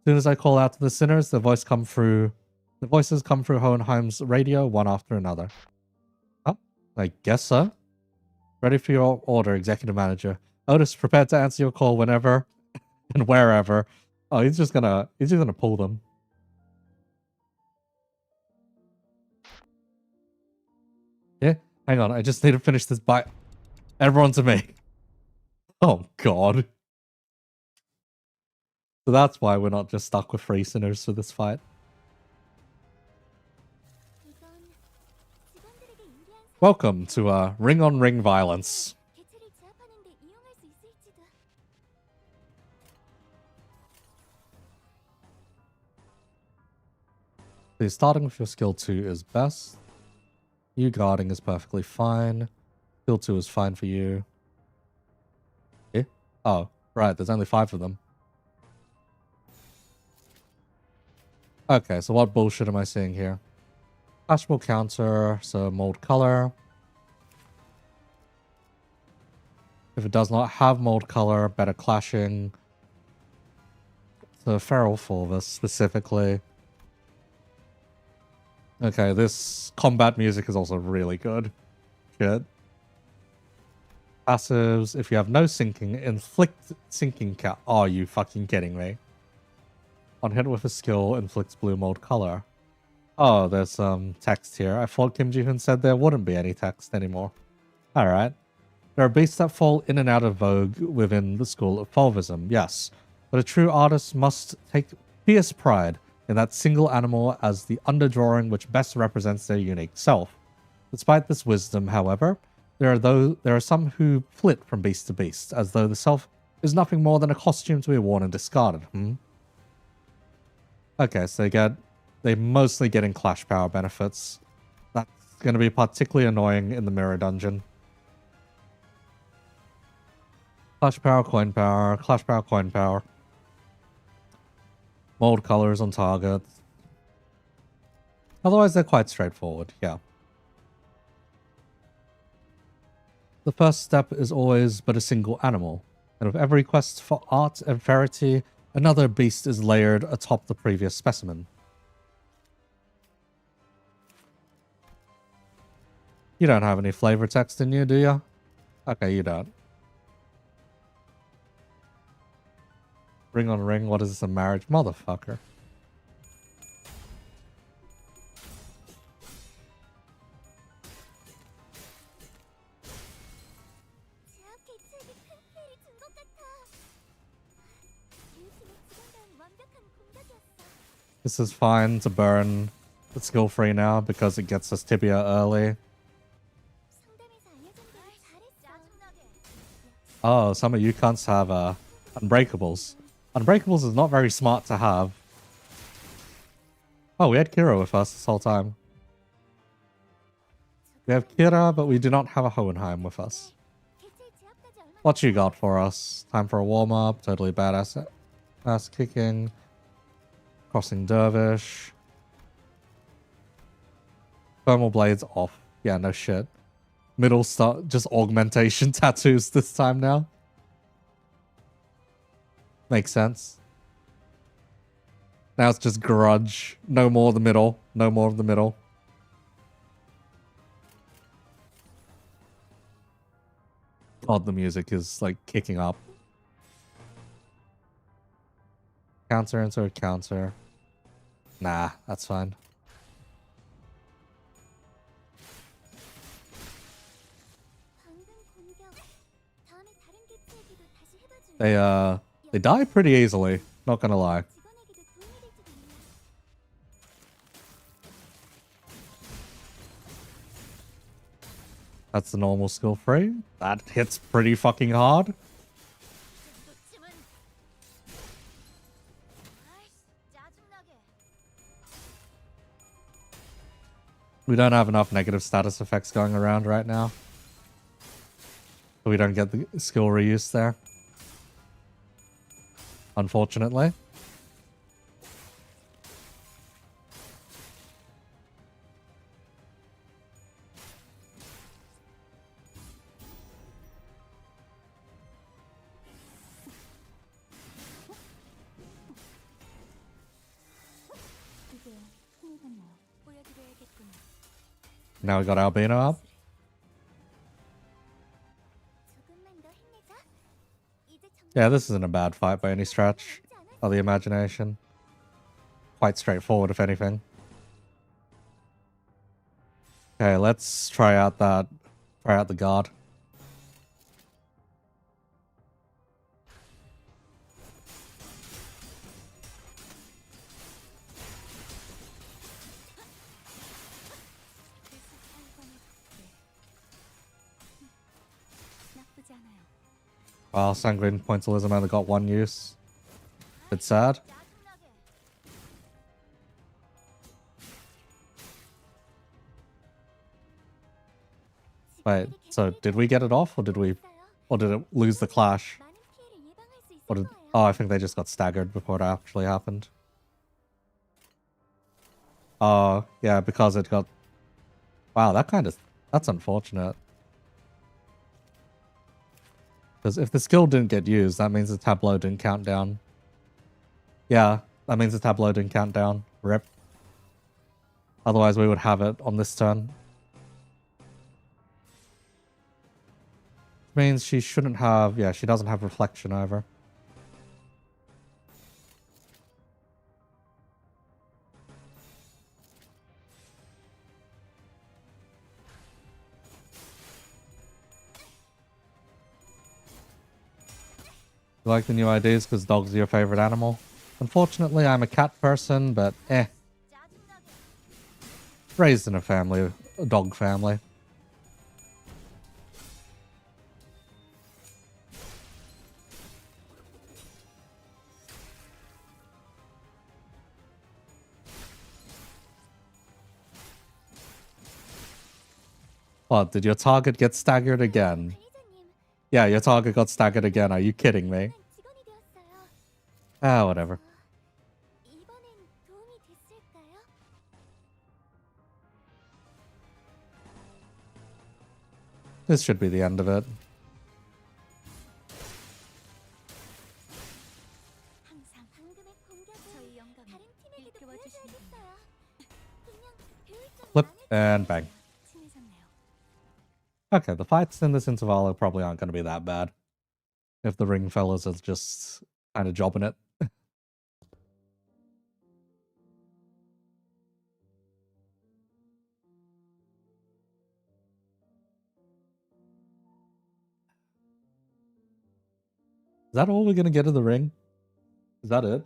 As soon as I call out to the sinners, the voices come through Hohenheim's radio, one after another. Oh, I guess so. Ready for your order, Executive Manager. Otis, prepared to answer your call whenever and wherever. Oh, he's just gonna pull them. Yeah, hang on, I just need to finish this bite. Everyone to me. Oh, God. So that's why we're not just stuck with 3 sinners for this fight. Welcome to ring on ring violence. So starting with your skill 2 is best. You guarding is perfectly fine. Skill 2 is fine for you. Eh? Oh, right, there's only 5 of them. Okay, so what bullshit am I seeing here? Flashball counter, so mold color. If it does not have mold color, better clashing. So feral fulvus specifically. Okay, this combat music is also really good. Shit. Passives, if you have no sinking, inflict sinking count. Oh, are you fucking kidding me? On hit with a skill, inflicts blue mold color. Oh, there's some text here. I thought Kim Ji-hoon said there wouldn't be any text anymore. Alright. There are beasts that fall in and out of vogue within the school of Fulvism, yes. But a true artist must take fierce pride in that single animal as the underdrawing which best represents their unique self. Despite this wisdom, however, there are some who flit from beast to beast, as though the self is nothing more than a costume to be worn and discarded. Okay, so they mostly getting clash power benefits. That's going to be particularly annoying in the mirror dungeon. Clash power, coin power, clash power, coin power. Mold colors on target. Otherwise, they're quite straightforward, yeah. The first step is always but a single animal, and with every quest for art and verity, another beast is layered atop the previous specimen. You don't have any flavor text in you, do you? Okay, you don't. Ring on ring, what is this, a marriage? Motherfucker. This is fine to burn. It's skill free now because it gets us tibia early. Oh, some of you cunts have unbreakables. Unbreakables is not very smart to have. Oh, we had Kira with us this whole time. We have Kira, but we do not have a Hohenheim with us. What you got for us? Time for a warm-up. Totally badass ass kicking. Crossing Dervish. Thermal blades off. Yeah, no shit. Middle start just augmentation tattoos this time now. Makes sense. Now it's just grudge. No more of the middle. No more of the middle. God, the music is like kicking up. Counter into a counter. Nah, that's fine. They die pretty easily, not gonna lie. That's the normal skill free. That hits pretty fucking hard. We don't have enough negative status effects going around right now. So we don't get the skill reuse there. Unfortunately. Now we got Albino up. Yeah, this isn't a bad fight by any stretch of the imagination. Quite straightforward, if anything. Okay, let's try out the guard. Wow, Sanguine Pointillism only got one use. It's sad. Wait, so did we get it off, or did it lose the clash? Oh, I think they just got staggered before it actually happened. Oh, yeah, because it got... Wow, that's unfortunate. Because if the skill didn't get used, that means the tableau didn't count down. Yeah, that means the tableau didn't count down. Rip. Otherwise, we would have it on this turn. Means she shouldn't have... Yeah, she doesn't have reflection over. You like the new ideas because dogs are your favorite animal? Unfortunately, I'm a cat person, but eh. Raised in a dog family. What, did your target get staggered again? Yeah, your target got staggered again. Are you kidding me? Ah, whatever. This should be the end of it. Flip and bang. Okay, the fights in this interval probably aren't going to be that bad. If the ring fellas are just kind of jobbing it. Is that all we're going to get in the ring? Is that it?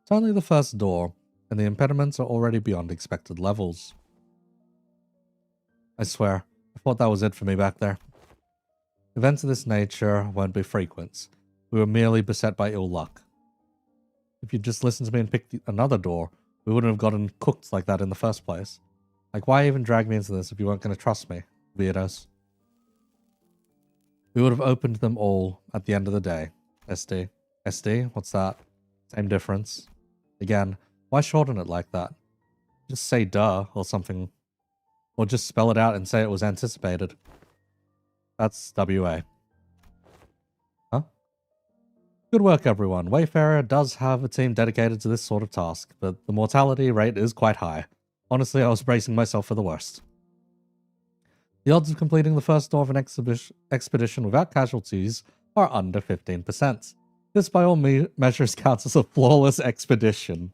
It's only the first door, and the impediments are already beyond expected levels. I swear, I thought that was it for me back there. Events of this nature won't be frequent. We were merely beset by ill luck. If you'd just listened to me and picked another door, we wouldn't have gotten cooked like that in the first place. Like, why even drag me into this if you weren't going to trust me, weirdos? We would have opened them all at the end of the day. SD. SD? What's that? Same difference. Again, why shorten it like that? Just say duh or something. Or just spell it out and say it was anticipated. That's WA. Huh? Good work, everyone. Wayfarer does have a team dedicated to this sort of task, but the mortality rate is quite high. Honestly, I was bracing myself for the worst. The odds of completing the first door of an expedition without casualties are under 15%. This by all measures counts as a flawless expedition.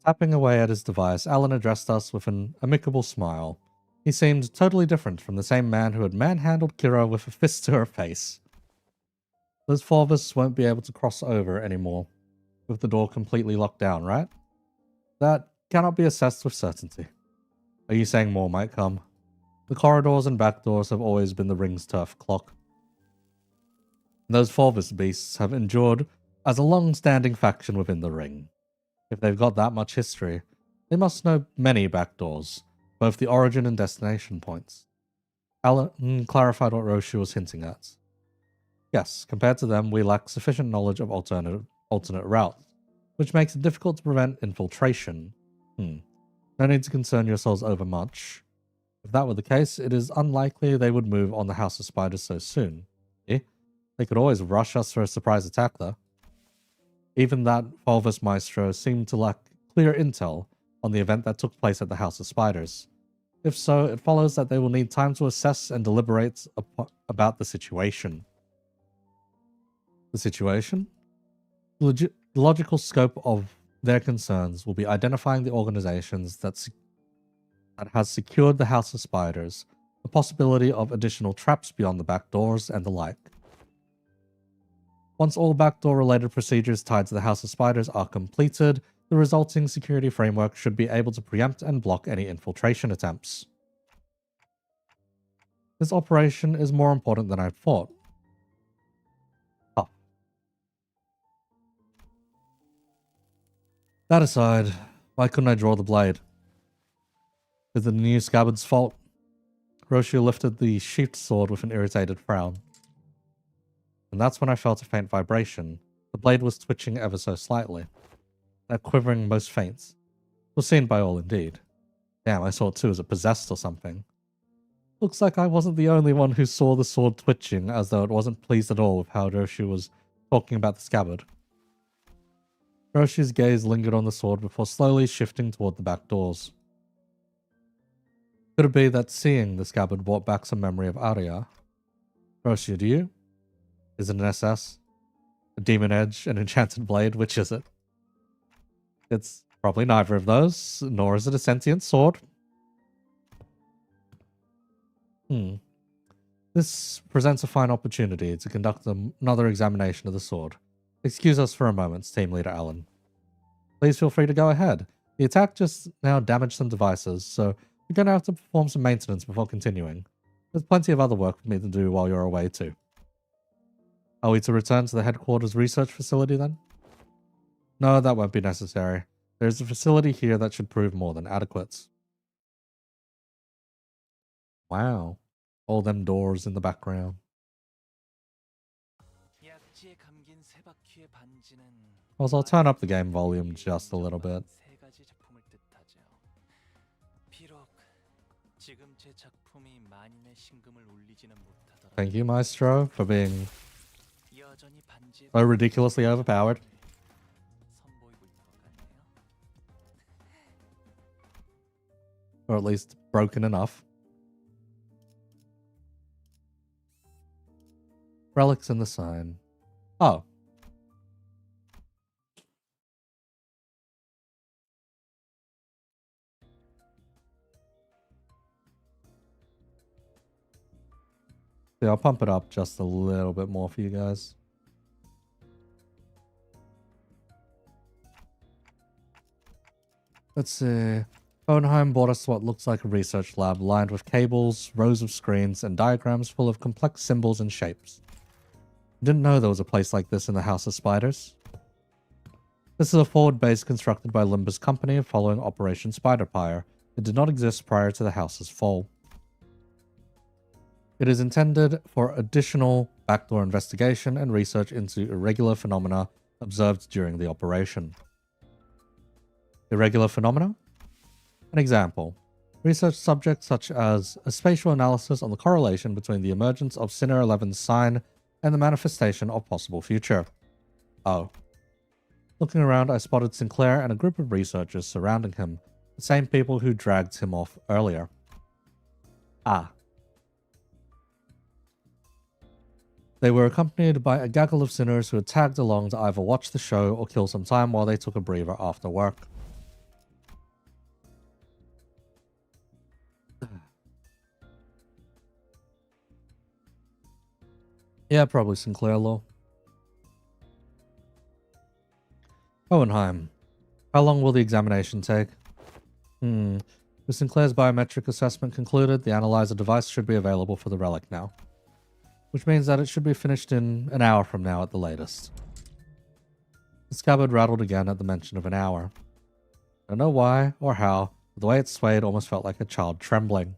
Tapping away at his device, Alan addressed us with an amicable smile. He seemed totally different from the same man who had manhandled Kira with a fist to her face. Those four of us won't be able to cross over anymore, with the door completely locked down, right? That cannot be assessed with certainty. Are you saying more might come? The corridors and back doors have always been the ring's turf clock. Those Fulvus beasts have endured as a long-standing faction within the ring. If they've got that much history, they must know many back doors, both the origin and destination points. Alan clarified what Roshi was hinting at. Yes, compared to them, we lack sufficient knowledge of alternate routes, which makes it difficult to prevent infiltration. No need to concern yourselves overmuch. If that were the case, it is unlikely they would move on the House of Spiders so soon. Eh? They could always rush us for a surprise attack, though. Even that Fulvus Maestro seemed to lack clear intel on the event that took place at the House of Spiders. If so, it follows that they will need time to assess and deliberate about the situation. The situation? The logical scope of their concerns will be identifying the organizations that has secured the House of Spiders, the possibility of additional traps beyond the back doors, and the like. Once all backdoor-related procedures tied to the House of Spiders are completed, the resulting security framework should be able to preempt and block any infiltration attempts. This operation is more important than I thought. Oh. That aside, why couldn't I draw the blade? Is it the new scabbard's fault? Roshio lifted the sheathed sword with an irritated frown. And that's when I felt a faint vibration. The blade was twitching ever so slightly. That quivering most faints. Was seen by all indeed. Damn, I saw it too as it possessed or something. Looks like I wasn't the only one who saw the sword twitching, as though it wasn't pleased at all with how Roshi was talking about the scabbard. Roshi's gaze lingered on the sword before slowly shifting toward the back doors. Could it be that seeing the scabbard brought back some memory of Arya? Roshi, do you? Is it an SS? A demon edge? An enchanted blade? Which is it? It's probably neither of those, nor is it a sentient sword. This presents a fine opportunity to conduct another examination of the sword. Excuse us for a moment, Team Leader Allen. Please feel free to go ahead. The attack just now damaged some devices, so you're going to have to perform some maintenance before continuing. There's plenty of other work for me to do while you're away too. Are we to return to the headquarters research facility then? No, that won't be necessary. There's a facility here that should prove more than adequate. Wow. All them doors in the background. Also, I'll turn up the game volume just a little bit. Thank you, Maestro, for being so ridiculously overpowered. Or at least broken enough. Relics in the sign. Oh. Yeah, I'll pump it up just a little bit more for you guys. Let's see. Hohenheim brought us what looks like a research lab lined with cables, rows of screens, and diagrams full of complex symbols and shapes. Didn't know there was a place like this in the House of Spiders. This is a forward base constructed by Limbus Company following Operation Spiderpire. It did not exist prior to the house's fall. It is intended for additional backdoor investigation and research into irregular phenomena observed during the operation. Irregular phenomena? An example. Research subjects such as a spatial analysis on the correlation between the emergence of Sinner 11's sign and the manifestation of possible future. Oh. Looking around, I spotted Sinclair and a group of researchers surrounding him, the same people who dragged him off earlier. Ah. They were accompanied by a gaggle of sinners who had tagged along to either watch the show or kill some time while they took a breather after work. Yeah, probably Sinclair Law. Hohenheim. How long will the examination take? With Sinclair's biometric assessment concluded, the analyzer device should be available for the relic now. Which means that it should be finished in an hour from now at the latest. The scabbard rattled again at the mention of an hour. I don't know why or how, but the way it swayed almost felt like a child trembling.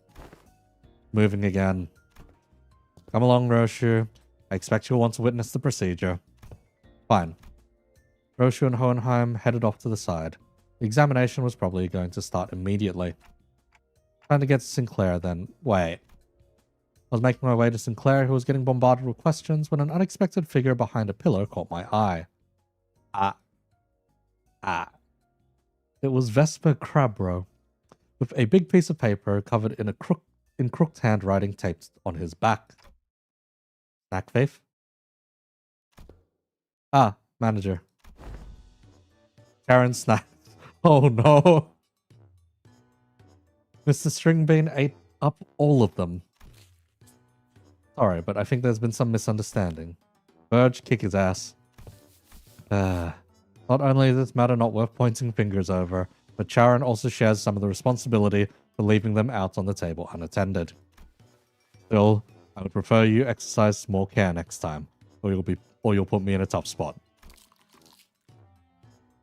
Moving again. Come along, Roshu. I expect you'll want to witness the procedure. Fine. Roshu and Hohenheim headed off to the side. The examination was probably going to start immediately. Trying to get to Sinclair then. Wait. I was making my way to Sinclair, who was getting bombarded with questions, when an unexpected figure behind a pillar caught my eye. It was Vesper Crabro, with a big piece of paper covered in crooked handwriting taped on his back. Snack thief? Ah, manager. Karen snack. Oh no. Mr. Stringbean ate up all of them. Sorry, but I think there's been some misunderstanding. Burge, kick his ass. Not only is this matter not worth pointing fingers over, but Charon also shares some of the responsibility for leaving them out on the table unattended. Still, I would prefer you exercise more care next time, or you'll put me in a tough spot.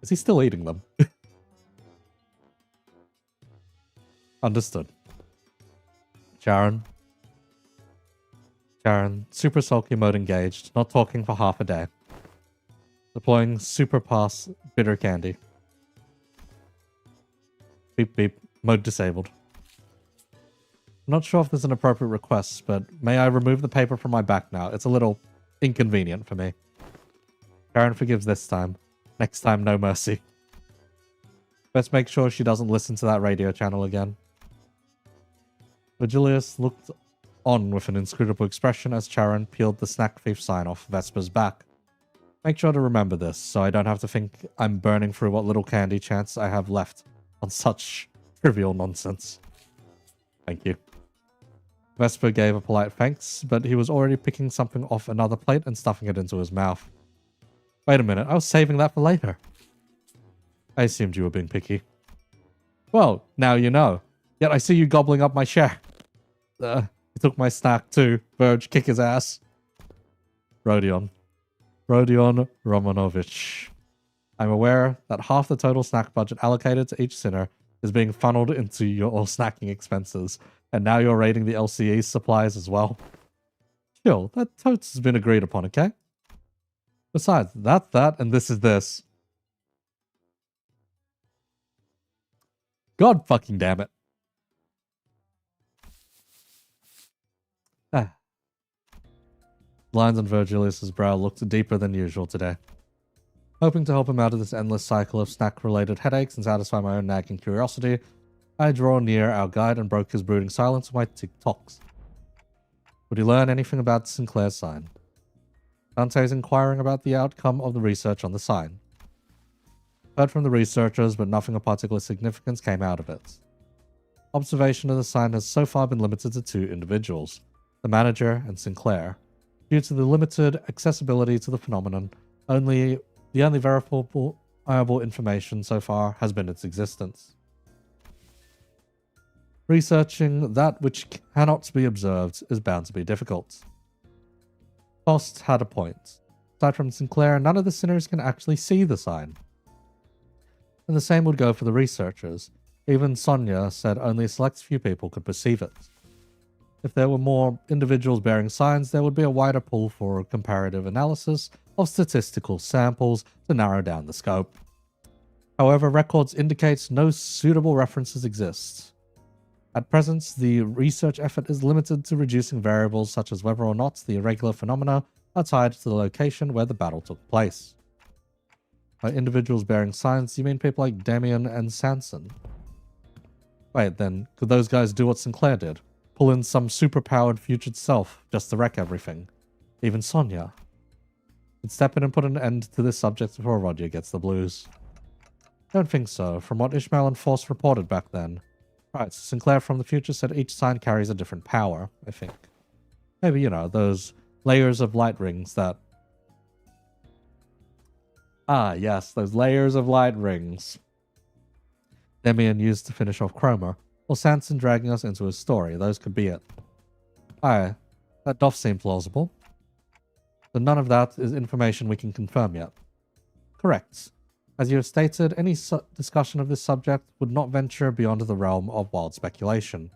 Is he still eating them? Understood. Sharon, super sulky mode engaged, not talking for half a day. Deploying super pass bitter candy. Beep beep, mode disabled. I'm not sure if this is an appropriate request, but may I remove the paper from my back now? It's a little inconvenient for me. Sharon forgives this time. Next time, no mercy. Best make sure she doesn't listen to that radio channel again. Virgilius looked on with an inscrutable expression as Charon peeled the snack thief sign off Vesper's back. Make sure to remember this, so I don't have to think I'm burning through what little candy chance I have left on such trivial nonsense. Thank you. Vesper gave a polite thanks, but he was already picking something off another plate and stuffing it into his mouth. Wait a minute, I was saving that for later. I assumed you were being picky. Well, now you know. Yet I see you gobbling up my share. He took my snack too. Verge, kick his ass. Rodion Romanovich. I'm aware that half the total snack budget allocated to each sinner is being funneled into your snacking expenses, and now you're raiding the LCE supplies as well. Chill, that totes has been agreed upon, okay? Besides, that's that, and this is this. God fucking damn it. Lines on Virgilius's brow looked deeper than usual today. Hoping to help him out of this endless cycle of snack-related headaches and satisfy my own nagging curiosity, I draw near our guide and broke his brooding silence with my tick-tocks. Would he learn anything about Sinclair's sign? Dante's inquiring about the outcome of the research on the sign. Heard from the researchers, but nothing of particular significance came out of it. Observation of the sign has so far been limited to 2 individuals, the manager and Sinclair. Due to the limited accessibility to the phenomenon, the only verifiable information so far has been its existence. Researching that which cannot be observed is bound to be difficult. Faust had a point. Aside from Sinclair, none of the sinners can actually see the sign. And the same would go for the researchers. Even Sonia said only a select few people could perceive it. If there were more individuals bearing signs, there would be a wider pool for comparative analysis of statistical samples to narrow down the scope. However, records indicate no suitable references exist. At present, the research effort is limited to reducing variables such as whether or not the irregular phenomena are tied to the location where the battle took place. By individuals bearing signs, you mean people like Damien and Sanson? Wait, then, could those guys do what Sinclair did? Pull in some superpowered future self just to wreck everything? Even Sonia? Could step in and put an end to this subject before Roger gets the blues? Don't think so, from what Ishmael and Force reported back then. Right, so Sinclair from the future said each sign carries a different power, I think. Maybe, you know, those layers of light rings that... Ah, yes, those layers of light rings. Demian used to finish off Chroma, or Sanson dragging us into his story. Those could be it. Aye, that doth seem plausible. But none of that is information we can confirm yet. Correct. As you have stated, any discussion of this subject would not venture beyond the realm of wild speculation.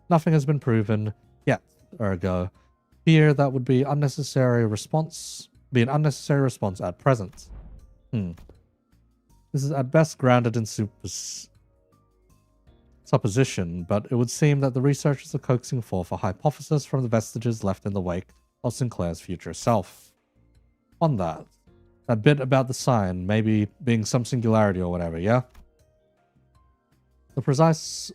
Nothing has been proven yet, ergo, fear that would be an unnecessary response at present. This is at best grounded in supposition, but it would seem that the researchers are coaxing forth a hypothesis from the vestiges left in the wake of Sinclair's future self. On that bit about the sign maybe being some singularity or whatever, yeah? The precise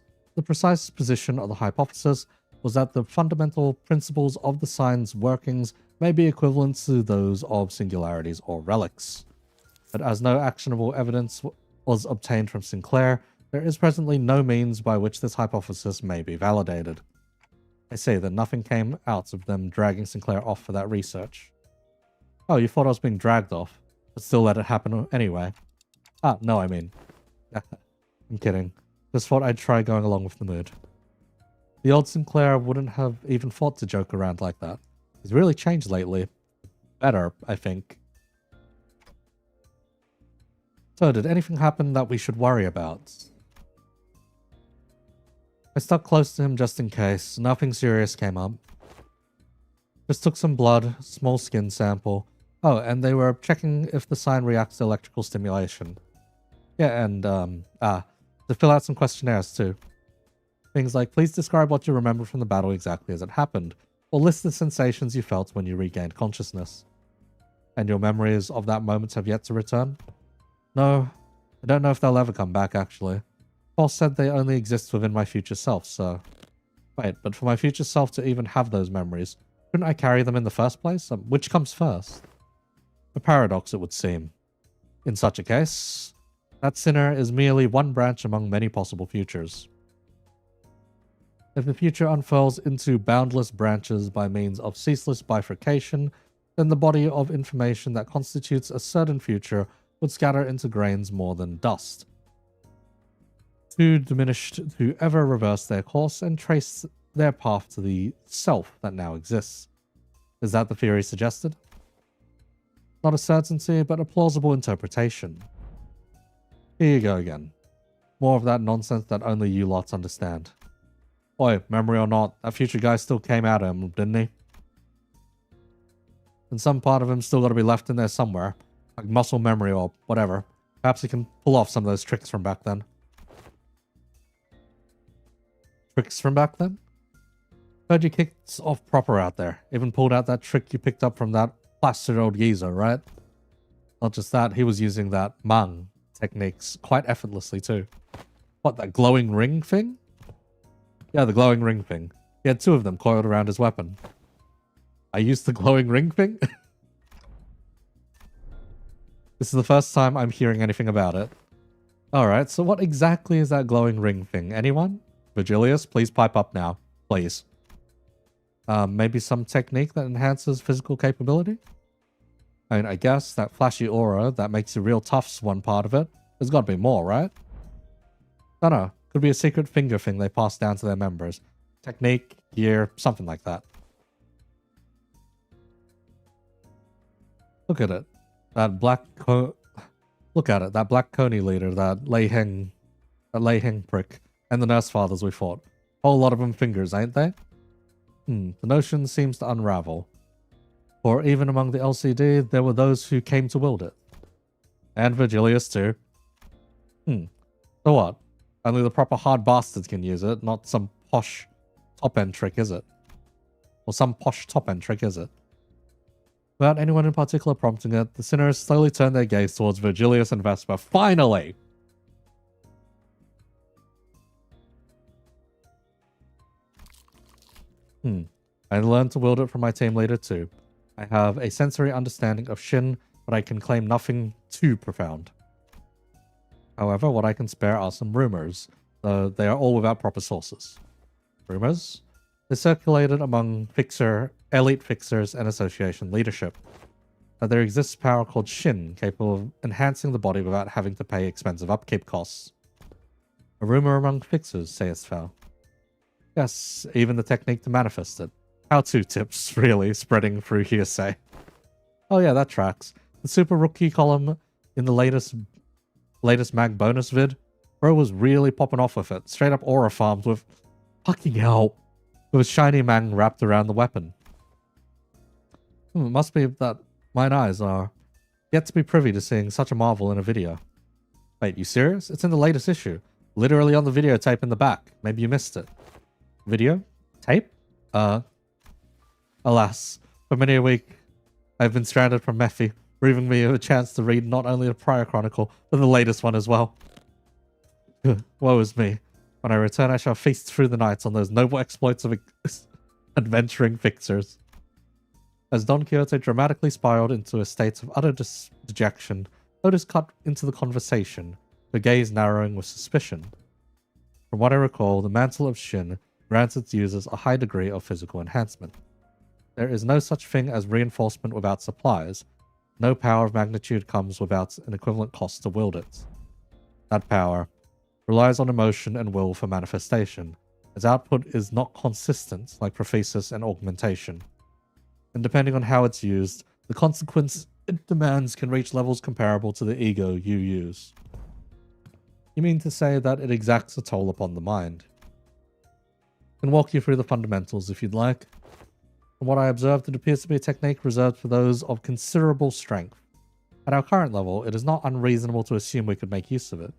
position of the hypothesis was that the fundamental principles of the sign's workings may be equivalent to those of singularities or relics. But as no actionable evidence was obtained from Sinclair, there is presently no means by which this hypothesis may be validated. I say that nothing came out of them dragging Sinclair off for that research. Oh, you thought I was being dragged off, but still let it happen anyway. Ah, no, I mean. I'm kidding. Just thought I'd try going along with the mood. The old Sinclair wouldn't have even thought to joke around like that. He's really changed lately. Better, I think. So, did anything happen that we should worry about? I stuck close to him just in case. Nothing serious came up. Just took some blood, small skin sample. Oh, and they were checking if the sign reacts to electrical stimulation. Yeah, and, to fill out some questionnaires too. Things like, please describe what you remember from the battle exactly as it happened, or list the sensations you felt when you regained consciousness. And your memories of that moment have yet to return? No, I don't know if they'll ever come back, actually. Paul said they only exist within my future self, so... Wait, but for my future self to even have those memories, couldn't I carry them in the first place? Which comes first? A paradox, it would seem. In such a case, that sinner is merely one branch among many possible futures. If the future unfurls into boundless branches by means of ceaseless bifurcation, then the body of information that constitutes a certain future would scatter into grains more than dust, too diminished to ever reverse their course and trace their path to the self that now exists. Is that the theory suggested? Not a certainty, but a plausible interpretation. Here you go again. More of that nonsense that only you lots understand. Oi, memory or not, that future guy still came out of him, didn't he? And some part of him still got to be left in there somewhere, like muscle memory or whatever. Perhaps he can pull off some of those tricks from back then. Tricks from back then? Heard you kicked off proper out there. Even pulled out that trick you picked up from that plastered old geezer, right? Not just that, he was using that Mang techniques quite effortlessly too. What, that glowing ring thing? Yeah, the glowing ring thing. He had two of them coiled around his weapon. I used the glowing ring thing? This is the first time I'm hearing anything about it. Alright, so what exactly is that glowing ring thing? Anyone? Virgilius, please pipe up now. Please. Maybe some technique that enhances physical capability? I mean, I guess that flashy aura that makes you real tough's one part of it. There's got to be more, right? I don't know. Could be a secret finger thing they pass down to their members. Technique, gear, something like that. Look at it. That black Look at it. That black Coney leader, that Lei Heng prick, and the nurse fathers we fought. Whole lot of them fingers, ain't they? The notion seems to unravel. For even among the LCD, there were those who came to wield it. And Virgilius too. So what? Only the proper hard bastards can use it, not some posh top-end trick, is it? Or some posh top-end trick, is it? Without anyone in particular prompting it, the sinners slowly turned their gaze towards Virgilius and Vesper. Finally! I learned to wield it from my team leader too. I have a sensory understanding of Shin, but I can claim nothing too profound. However, what I can spare are some rumors, though they are all without proper sources. Rumors? They circulated among elite fixers and association leadership, that there exists power called Shin, capable of enhancing the body without having to pay expensive upkeep costs. A rumor among fixers, sayest thou? Yes, even the technique to manifest it. How-to tips, really, spreading through hearsay. Oh yeah, that tracks. The super rookie column in the latest mag bonus vid, bro was really popping off with it. Straight up aura farms with fucking hell. With a shiny mang wrapped around the weapon. It must be that mine eyes are yet to be privy to seeing such a marvel in a video. Wait, you serious? It's in the latest issue. Literally on the videotape in the back. Maybe you missed it. Video? Tape? Alas, for many a week, I've been stranded from Mephi, leaving me a chance to read not only the prior chronicle, but the latest one as well. Woe is me. When I return, I shall feast through the nights on those noble exploits of adventuring fixers. As Don Quixote dramatically spiraled into a state of utter dejection, Otis cut into the conversation, her gaze narrowing with suspicion. From what I recall, the mantle of Shin grants its users a high degree of physical enhancement. There is no such thing as reinforcement without supplies. No power of magnitude comes without an equivalent cost to wield it. That power relies on emotion and will for manifestation, Its output is not consistent like prophesis and augmentation. And depending on how it's used, the consequence it demands can reach levels comparable to the ego you use. You mean to say that it exacts a toll upon the mind? I can walk you through the fundamentals if you'd like. From what I observed, it appears to be a technique reserved for those of considerable strength. At our current level, it is not unreasonable to assume we could make use of it.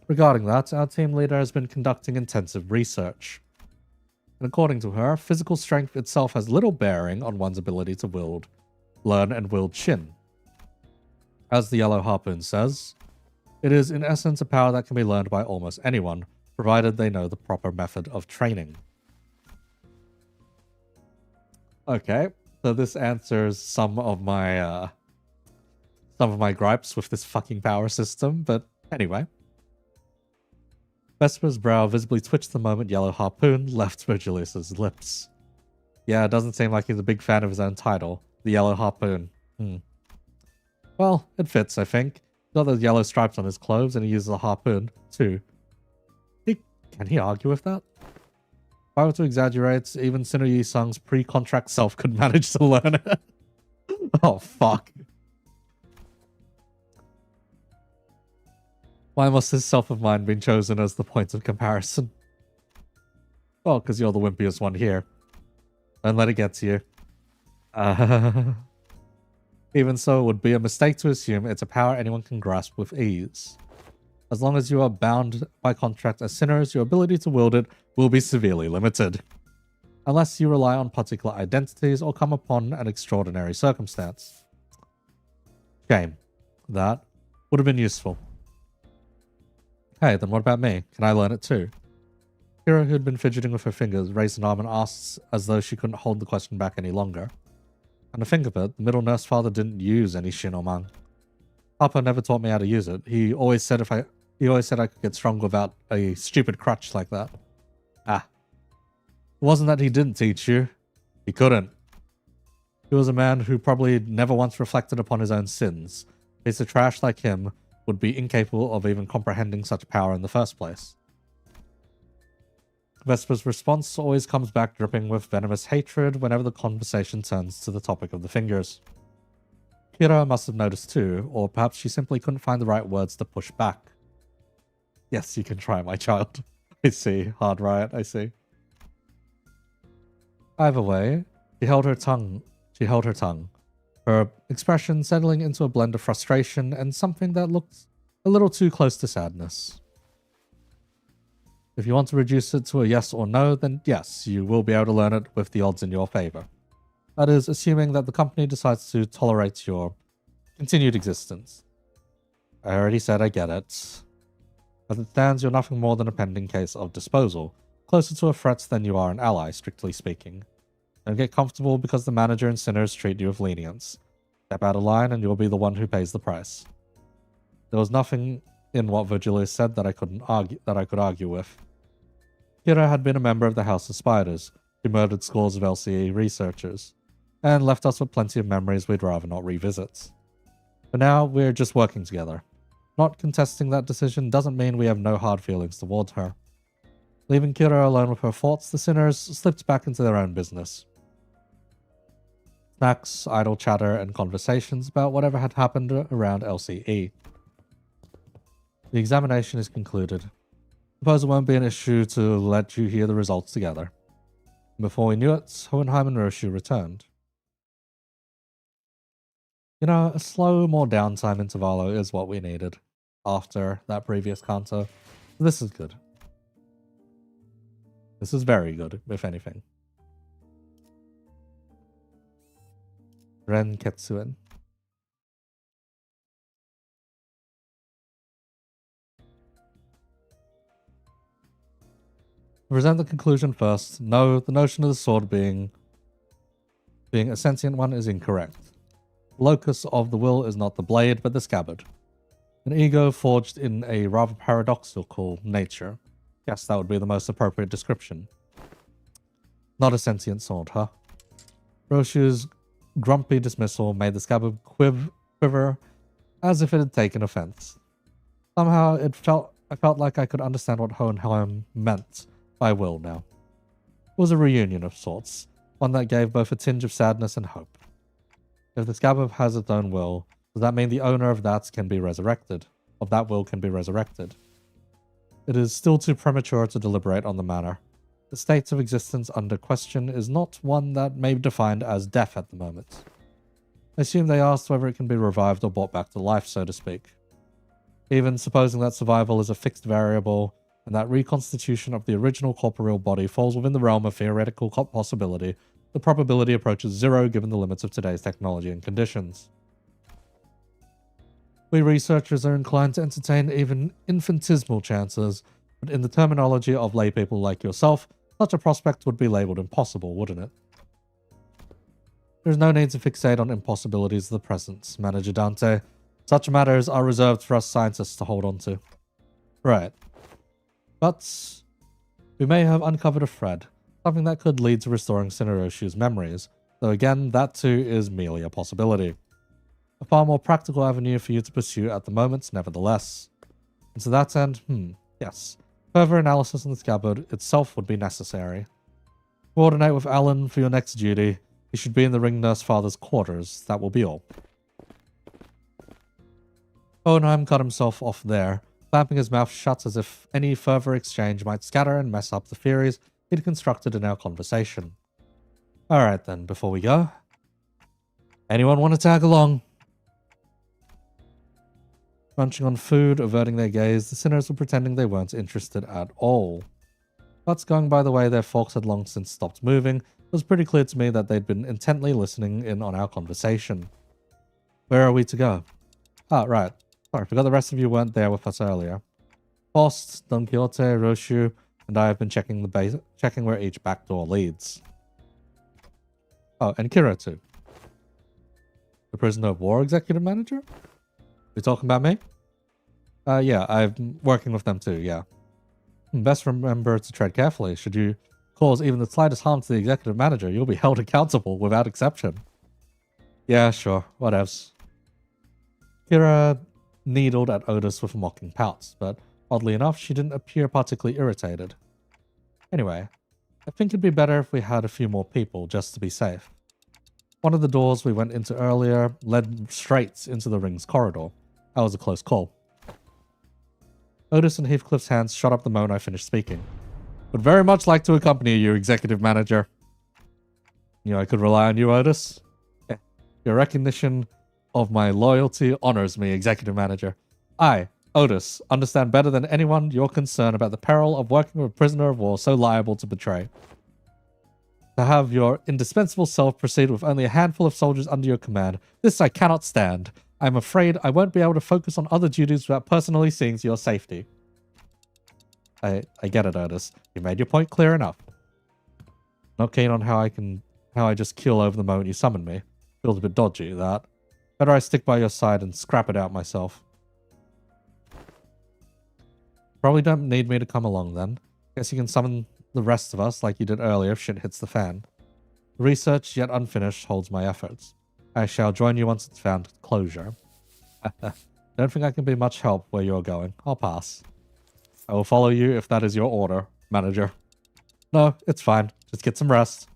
Regarding that, our team leader has been conducting intensive research. And according to her, physical strength itself has little bearing on one's ability to learn and wield Shin. As the Yellow Harpoon says, it is in essence a power that can be learned by almost anyone, provided they know the proper method of training. Okay, so this answers some of my gripes with this fucking power system, but anyway. Vesper's brow visibly twitched the moment Yellow Harpoon left Virgilius's lips. Yeah, it doesn't seem like he's a big fan of his own title, the Yellow Harpoon. Well, it fits, I think. He's got those yellow stripes on his clothes, and he uses a harpoon, too. Can he argue with that? If I were to exaggerate, even Sinu Yi-sung's pre-contract self could manage to learn it. Oh, fuck. Why must this self of mine be chosen as the point of comparison? Well, because you're the wimpiest one here. Don't let it get to you. Even so, it would be a mistake to assume it's a power anyone can grasp with ease. As long as you are bound by contract as sinners, your ability to wield it will be severely limited. Unless you rely on particular identities or come upon an extraordinary circumstance. Shame. That would have been useful. Hey, then what about me? Can I learn it too? Kira, who had been fidgeting with her fingers, raised an arm and asked as though she couldn't hold the question back any longer. And to think of it, the middle nurse father didn't use any Shin or Mang. Papa never taught me how to use it. He always said I could get strong without a stupid crutch like that. Ah. It wasn't that he didn't teach you. He couldn't. He was a man who probably never once reflected upon his own sins. A piece of trash like him would be incapable of even comprehending such power in the first place. Vesper's response always comes back dripping with venomous hatred whenever the conversation turns to the topic of the fingers. Kira must have noticed too, or perhaps she simply couldn't find the right words to push back. Yes, you can try, my child. I see. Hard riot, I see. Either way, she held her tongue. Her expression settling into a blend of frustration and something that looked a little too close to sadness. If you want to reduce it to a yes or no, then yes, you will be able to learn it with the odds in your favor. That is, assuming that the company decides to tolerate your continued existence. I already said I get it. As it stands, you're nothing more than a pending case of disposal, closer to a threat than you are an ally, strictly speaking. Don't get comfortable because the manager and sinners treat you with lenience. Step out of line and you'll be the one who pays the price. There was nothing in what Virgilius said that I could argue with. Kira had been a member of the House of Spiders, who murdered scores of LCE researchers, and left us with plenty of memories we'd rather not revisit. For now, we're just working together. Not contesting that decision doesn't mean we have no hard feelings toward her. Leaving Kira alone with her thoughts, the sinners slipped back into their own business. Snacks, idle chatter, and conversations about whatever had happened around LCE. The examination is concluded. Suppose it won't be an issue to let you hear the results together. Before we knew it, Hohenheim and Roshu returned. You know, a slow, more downtime Intervallo is what we needed after that previous canto. This is good. This is very good, if anything. Ren Ketsuen. To present the conclusion first, no, the notion of the sword being a sentient one is incorrect. The locus of the will is not the blade, but the scabbard. An ego forged in a rather paradoxical nature. Yes, that would be the most appropriate description. Not a sentient sword, huh? Roshu's grumpy dismissal made the scabbard quiver as if it had taken offense. Somehow I felt like I could understand what Hohenheim meant By will now. It was a reunion of sorts, one that gave both a tinge of sadness and hope. If the scabbard has its own will, does that mean the owner of that can be resurrected? Of that will can be resurrected? It is still too premature to deliberate on the matter. The state of existence under question is not one that may be defined as death at the moment. I assume they asked whether it can be revived or brought back to life, so to speak. Even supposing that survival is a fixed variable, and that reconstitution of the original corporeal body falls within the realm of theoretical possibility, the probability approaches zero given the limits of today's technology and conditions. We researchers are inclined to entertain even infinitesimal chances, but in the terminology of laypeople like yourself, such a prospect would be labelled impossible, wouldn't it? There is no need to fixate on impossibilities of the present, Manager Dante. Such matters are reserved for us scientists to hold on to. Right. But we may have uncovered a thread, something that could lead to restoring Cineroshu's memories, though again, that too is merely a possibility. A far more practical avenue for you to pursue at the moment, nevertheless. And to that end, yes, further analysis on the scabbard itself would be necessary. Coordinate with Alan for your next duty. He should be in the ring nurse father's quarters, that will be all. Hohenheim cut himself off there, clamping his mouth shut as if any further exchange might scatter and mess up the theories he'd constructed in our conversation. Alright then, before we go. Anyone want to tag along? Munching on food, averting their gaze, the sinners were pretending they weren't interested at all. But going by the way their forks had long since stopped moving, it was pretty clear to me that they'd been intently listening in on our conversation. Where are we to go? Ah, right. Sorry, I forgot the rest of you weren't there with us earlier. Faust, Don Quixote, Roshu, and I have been checking where each back door leads. Oh, and Kira too. The prisoner of war executive manager? You talking about me? Yeah, I'm working with them too, yeah. Best remember to tread carefully. Should you cause even the slightest harm to the executive manager, you'll be held accountable without exception. Yeah, sure, whatevs. Kira needled at Otis with a mocking pout, but oddly enough, she didn't appear particularly irritated. Anyway, I think it'd be better if we had a few more people, just to be safe. One of the doors we went into earlier led straight into the ring's corridor. That was a close call. Otis and Heathcliff's hands shot up the moment I finished speaking. Would very much like to accompany you, executive manager. You know I could rely on you, Otis. Yeah. Your recognition of my loyalty honors me, executive manager. I, Otis, understand better than anyone your concern about the peril of working with a prisoner of war so liable to betray. To have your indispensable self proceed with only a handful of soldiers under your command, this I cannot stand. I'm afraid I won't be able to focus on other duties without personally seeing to your safety. I get it, Otis. You made your point clear enough. Not keen on how I just keel over the moment you summon me. Feels a bit dodgy, that. Better I stick by your side and scrap it out myself. Probably don't need me to come along then. Guess you can summon the rest of us like you did earlier if shit hits the fan. The research, yet unfinished, holds my efforts. I shall join you once it's found closure. Don't think I can be much help where you're going. I'll pass. I will follow you if that is your order, manager. No, it's fine. Just get some rest.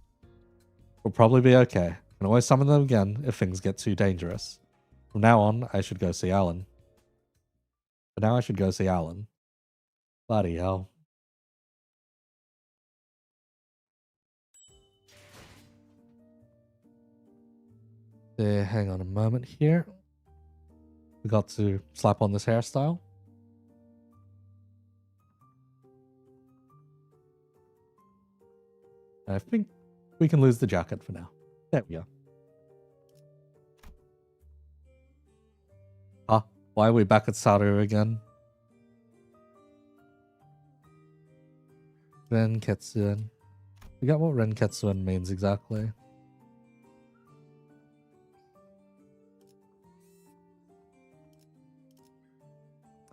We'll probably be okay. Can always summon them again if things get too dangerous. From now on, I should go see Alan. But now I should go see Alan. Bloody hell. Hang on a moment here. We got to slap on this hairstyle. I think we can lose the jacket for now. There we go. Ah, why are we back at Saru again? Renketsuan. Forget what Renketsuan means exactly.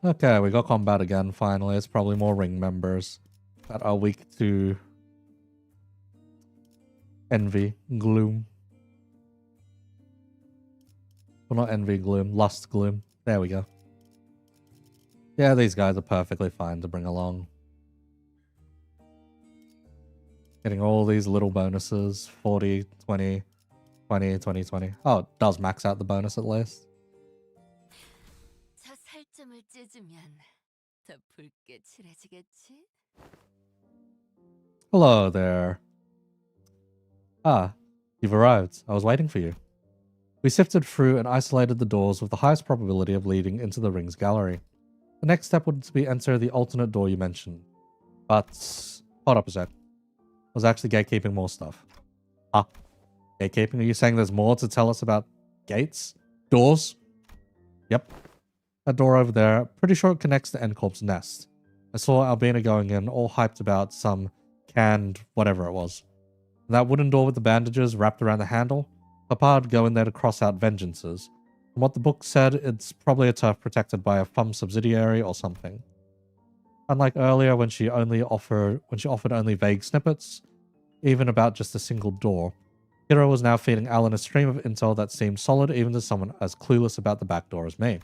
Okay, we got combat again, finally. It's probably more ring members that are weak to envy, gloom. Well, not envy, gloom. Lust, gloom. There we go. Yeah, these guys are perfectly fine to bring along. Getting all these little bonuses. 40, 20, 20, 20, 20. Oh, it does max out the bonus at least. 저 살점을 찢으면 더 붉게 칠해지겠지? Hello there. Ah, you've arrived. I was waiting for you. We sifted through and isolated the doors with the highest probability of leading into the ring's gallery. The next step would be enter the alternate door you mentioned. But hold up a sec. I was actually gatekeeping more stuff. Ah, gatekeeping? Are you saying there's more to tell us about gates? Doors? Yep. That door over there, pretty sure it connects to N-Corp's nest. I saw Albina going in, all hyped about some canned whatever it was. And that wooden door with the bandages wrapped around the handle, Papa'd go in there to cross out vengeances. From what the book said, it's probably a turf protected by a FUM subsidiary or something. Unlike earlier when she offered only vague snippets, even about just a single door, Kira was now feeding Alan a stream of intel that seemed solid even to someone as clueless about the back door as me.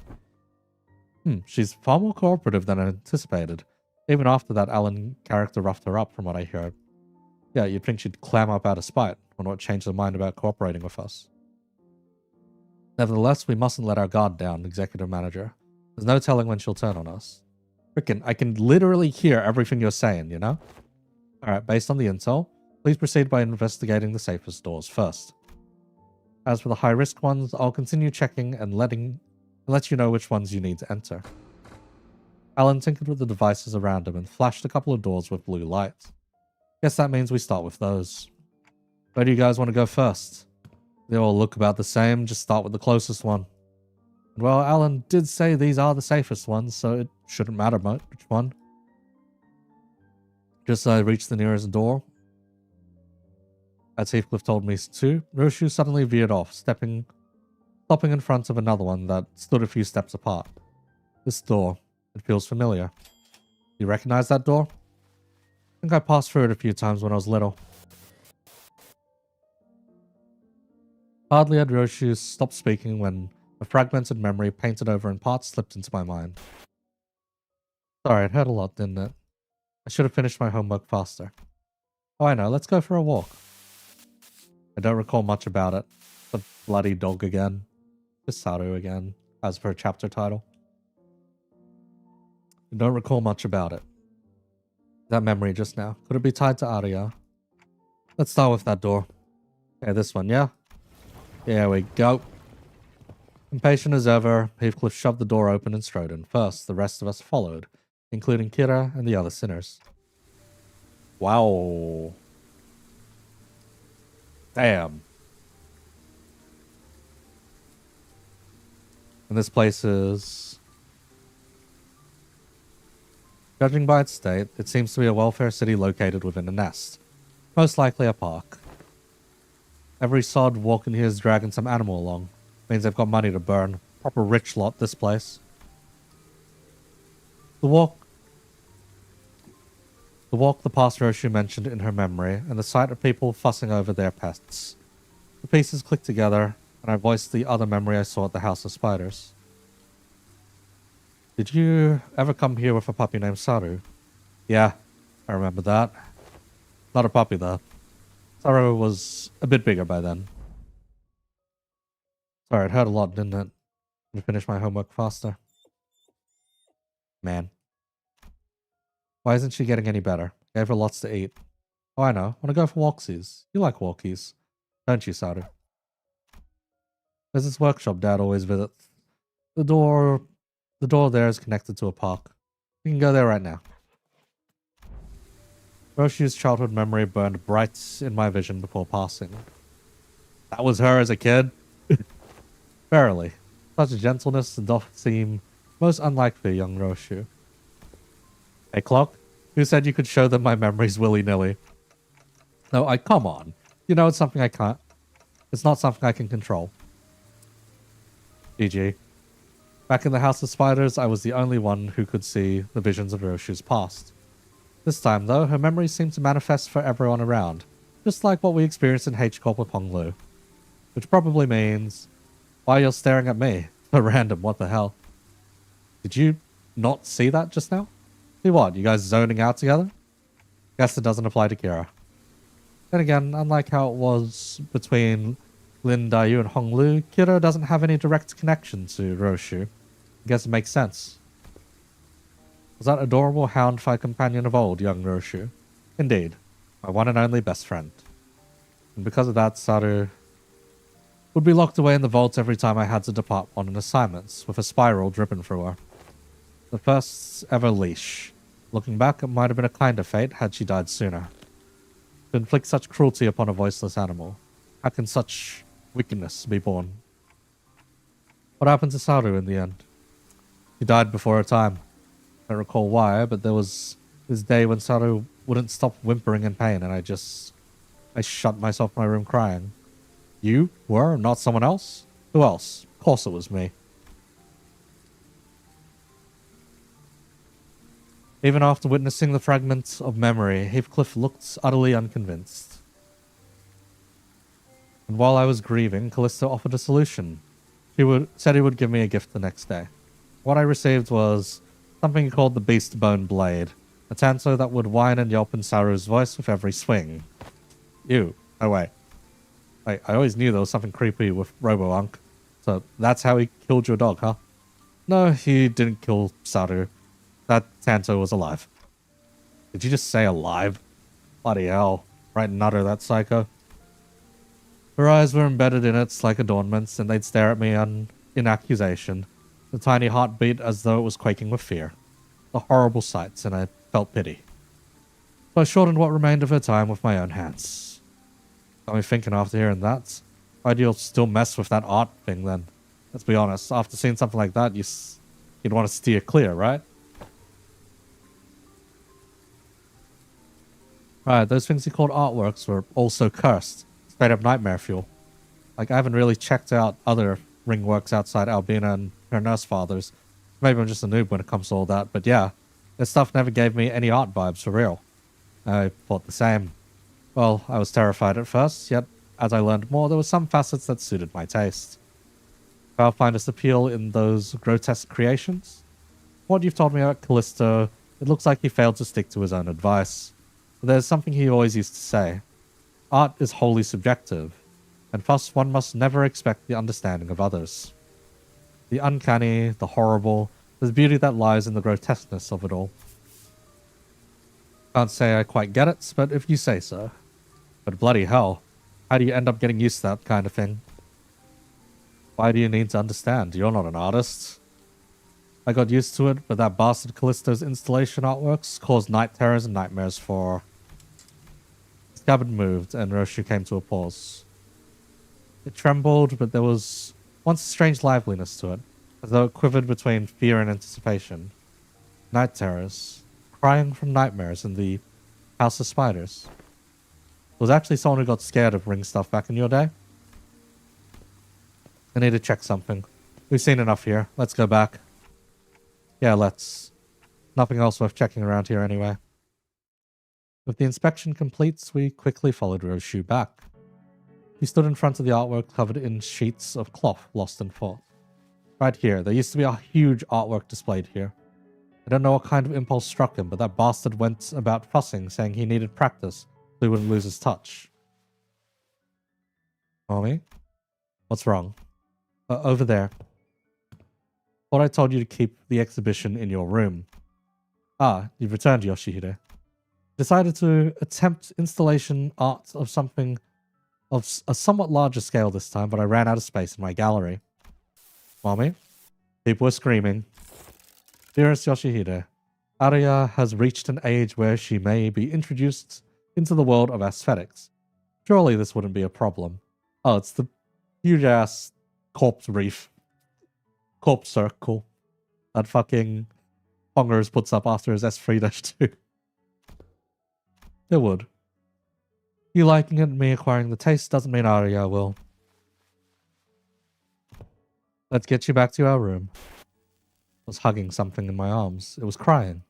She's far more cooperative than I anticipated. Even after that Alan character roughed her up from what I heard. Yeah, you'd think she'd clam up out of spite when what changed her mind about cooperating with us. Nevertheless, we mustn't let our guard down, Executive Manager. There's no telling when she'll turn on us. Frickin', I can literally hear everything you're saying, you know? Alright, based on the intel, please proceed by investigating the safest doors first. As for the high-risk ones, I'll continue checking and let you know which ones you need to enter. Alan tinkered with the devices around him and flashed a couple of doors with blue light. Guess that means we start with those. Where do you guys want to go first? They all look about the same, just start with the closest one. Well, Alan did say these are the safest ones, so it shouldn't matter much which one. Just as I reached the nearest door, as Heathcliff told me to, Roshu suddenly veered off, stopping in front of another one that stood a few steps apart. This door, it feels familiar. You recognize that door? I think I passed through it a few times when I was little. Hardly had Roshu stopped speaking when a fragmented memory painted over in parts slipped into my mind. Sorry, it hurt a lot, didn't it? I should have finished my homework faster. Oh, I know, let's go for a walk. I don't recall much about it. The bloody dog again. Just Saru again, as per chapter title. I don't recall much about it. That memory just now. Could it be tied to Arya? Let's start with that door. Okay, this one, yeah? Here we go. Impatient as ever, Heathcliff shoved the door open and strode in first. The rest of us followed, including Kira and the other sinners. Wow. Damn. And this place is... Judging by its state, it seems to be a welfare city located within a nest. Most likely a park. Every sod walking here is dragging some animal along. Means they've got money to burn. Proper rich lot, this place. The walk the past Roshu mentioned in her memory, and the sight of people fussing over their pests. The pieces clicked together, and I voiced the other memory I saw at the House of Spiders. Did you ever come here with a puppy named Saru? Yeah, I remember that. Not a puppy, though. Saru was a bit bigger by then. Sorry, it hurt a lot, didn't it? To finish my homework faster. Man. Why isn't she getting any better? Gave her lots to eat. Oh, I know. Want to go for walksies. You like walkies, don't you, Saru? There's this workshop Dad always visits. The door there is connected to a park. We can go there right now. Roshu's childhood memory burned bright in my vision before passing. That was her as a kid? Verily. Such gentleness doth seem most unlike the young Roshu. Hey, Clock, who said you could show them my memories willy-nilly? No, come on. You know it's something I can't. It's not something I can control. GG. Back in the House of Spiders, I was the only one who could see the visions of Roshu's past. This time, though, her memories seemed to manifest for everyone around, just like what we experienced in H-Corp with Honglu. Which probably means... Why you're staring at me? So random, what the hell? Did you not see that just now? See what, you guys zoning out together? Guess it doesn't apply to Kira. Then again, unlike how it was between Lin Daiyu and Honglu, Kiro doesn't have any direct connection to Roshu. I guess it makes sense. Was that adorable hound fight companion of old, young Roshu? Indeed, my one and only best friend. And because of that, Saru would be locked away in the vault every time I had to depart on an assignment, with a spiral dripping through her. The first ever leash. Looking back, it might have been a kinder fate had she died sooner. To inflict such cruelty upon a voiceless animal. How can such wickedness be born? What happened to Saru in the end? She died before her time. I don't recall why, but there was this day when Saru wouldn't stop whimpering in pain, and I shut myself in my room crying. You were, not someone else? Who else? Of course it was me. Even after witnessing the fragment of memory, Heathcliff looked utterly unconvinced. And while I was grieving, Callisto offered a solution. Said he would give me a gift the next day. What I received was something he called the Beast Bone Blade, a tanto that would whine and yelp in Saru's voice with every swing. Ew. Oh wait. I always knew there was something creepy with Robo-Unk. So that's how he killed your dog, huh? No, he didn't kill Saru. That tanto was alive. Did you just say alive? Bloody hell. Right nutter, that psycho. Her eyes were embedded in it like adornments, and they'd stare at me in accusation. The tiny heart beat as though it was quaking with fear. The horrible sights, and I felt pity. So I shortened what remained of her time with my own hands. Got me thinking after hearing that. Why do you still mess with that art thing then? Let's be honest, after seeing something like that, you'd want to steer clear, right? Right, those things he called artworks were also cursed. Straight up nightmare fuel. Like, I haven't really checked out other ring works outside Albina and her nurse fathers. Maybe I'm just a noob when it comes to all that, but yeah. This stuff never gave me any art vibes for real. I thought the same. Well, I was terrified at first, yet as I learned more, there were some facets that suited my taste. I'll find its appeal in those grotesque creations. What you've told me about Callisto, it looks like he failed to stick to his own advice. But there's something he always used to say. Art is wholly subjective, and thus one must never expect the understanding of others. The uncanny, the horrible, there's beauty that lies in the grotesqueness of it all. Can't say I quite get it, but if you say so. But bloody hell, how do you end up getting used to that kind of thing? Why do you need to understand? You're not an artist. I got used to it, but that bastard Callisto's installation artworks caused night terrors and nightmares for... His cabin moved, and Roshu came to a pause. It trembled, but there was once a strange liveliness to it, as though it quivered between fear and anticipation. Night terrors, crying from nightmares in the House of Spiders. There was actually someone who got scared of ring stuff back in your day. I need to check something. We've seen enough here. Let's go back. Yeah, let's. Nothing else worth checking around here anyway. With the inspection complete, we quickly followed Roshu back. He stood in front of the artwork covered in sheets of cloth lost in thought. Right here, there used to be a huge artwork displayed here. I don't know what kind of impulse struck him, but that bastard went about fussing, saying he needed practice so he wouldn't lose his touch. Mommy? What's wrong? Over there. Thought I told you to keep the exhibition in your room. Ah, you've returned, Yoshihide. Decided to attempt installation art of something of a somewhat larger scale this time, but I ran out of space in my gallery. Mommy? People were screaming. Dearest Yoshihide, Arya has reached an age where she may be introduced into the world of aesthetics. Surely this wouldn't be a problem. Oh, it's the huge-ass corpse reef. Corpse circle. That fucking Pongers puts up after his S3-2. It would. You liking it and me acquiring the taste doesn't mean Arya will. Let's get you back to our room. I was hugging something in my arms. It was crying.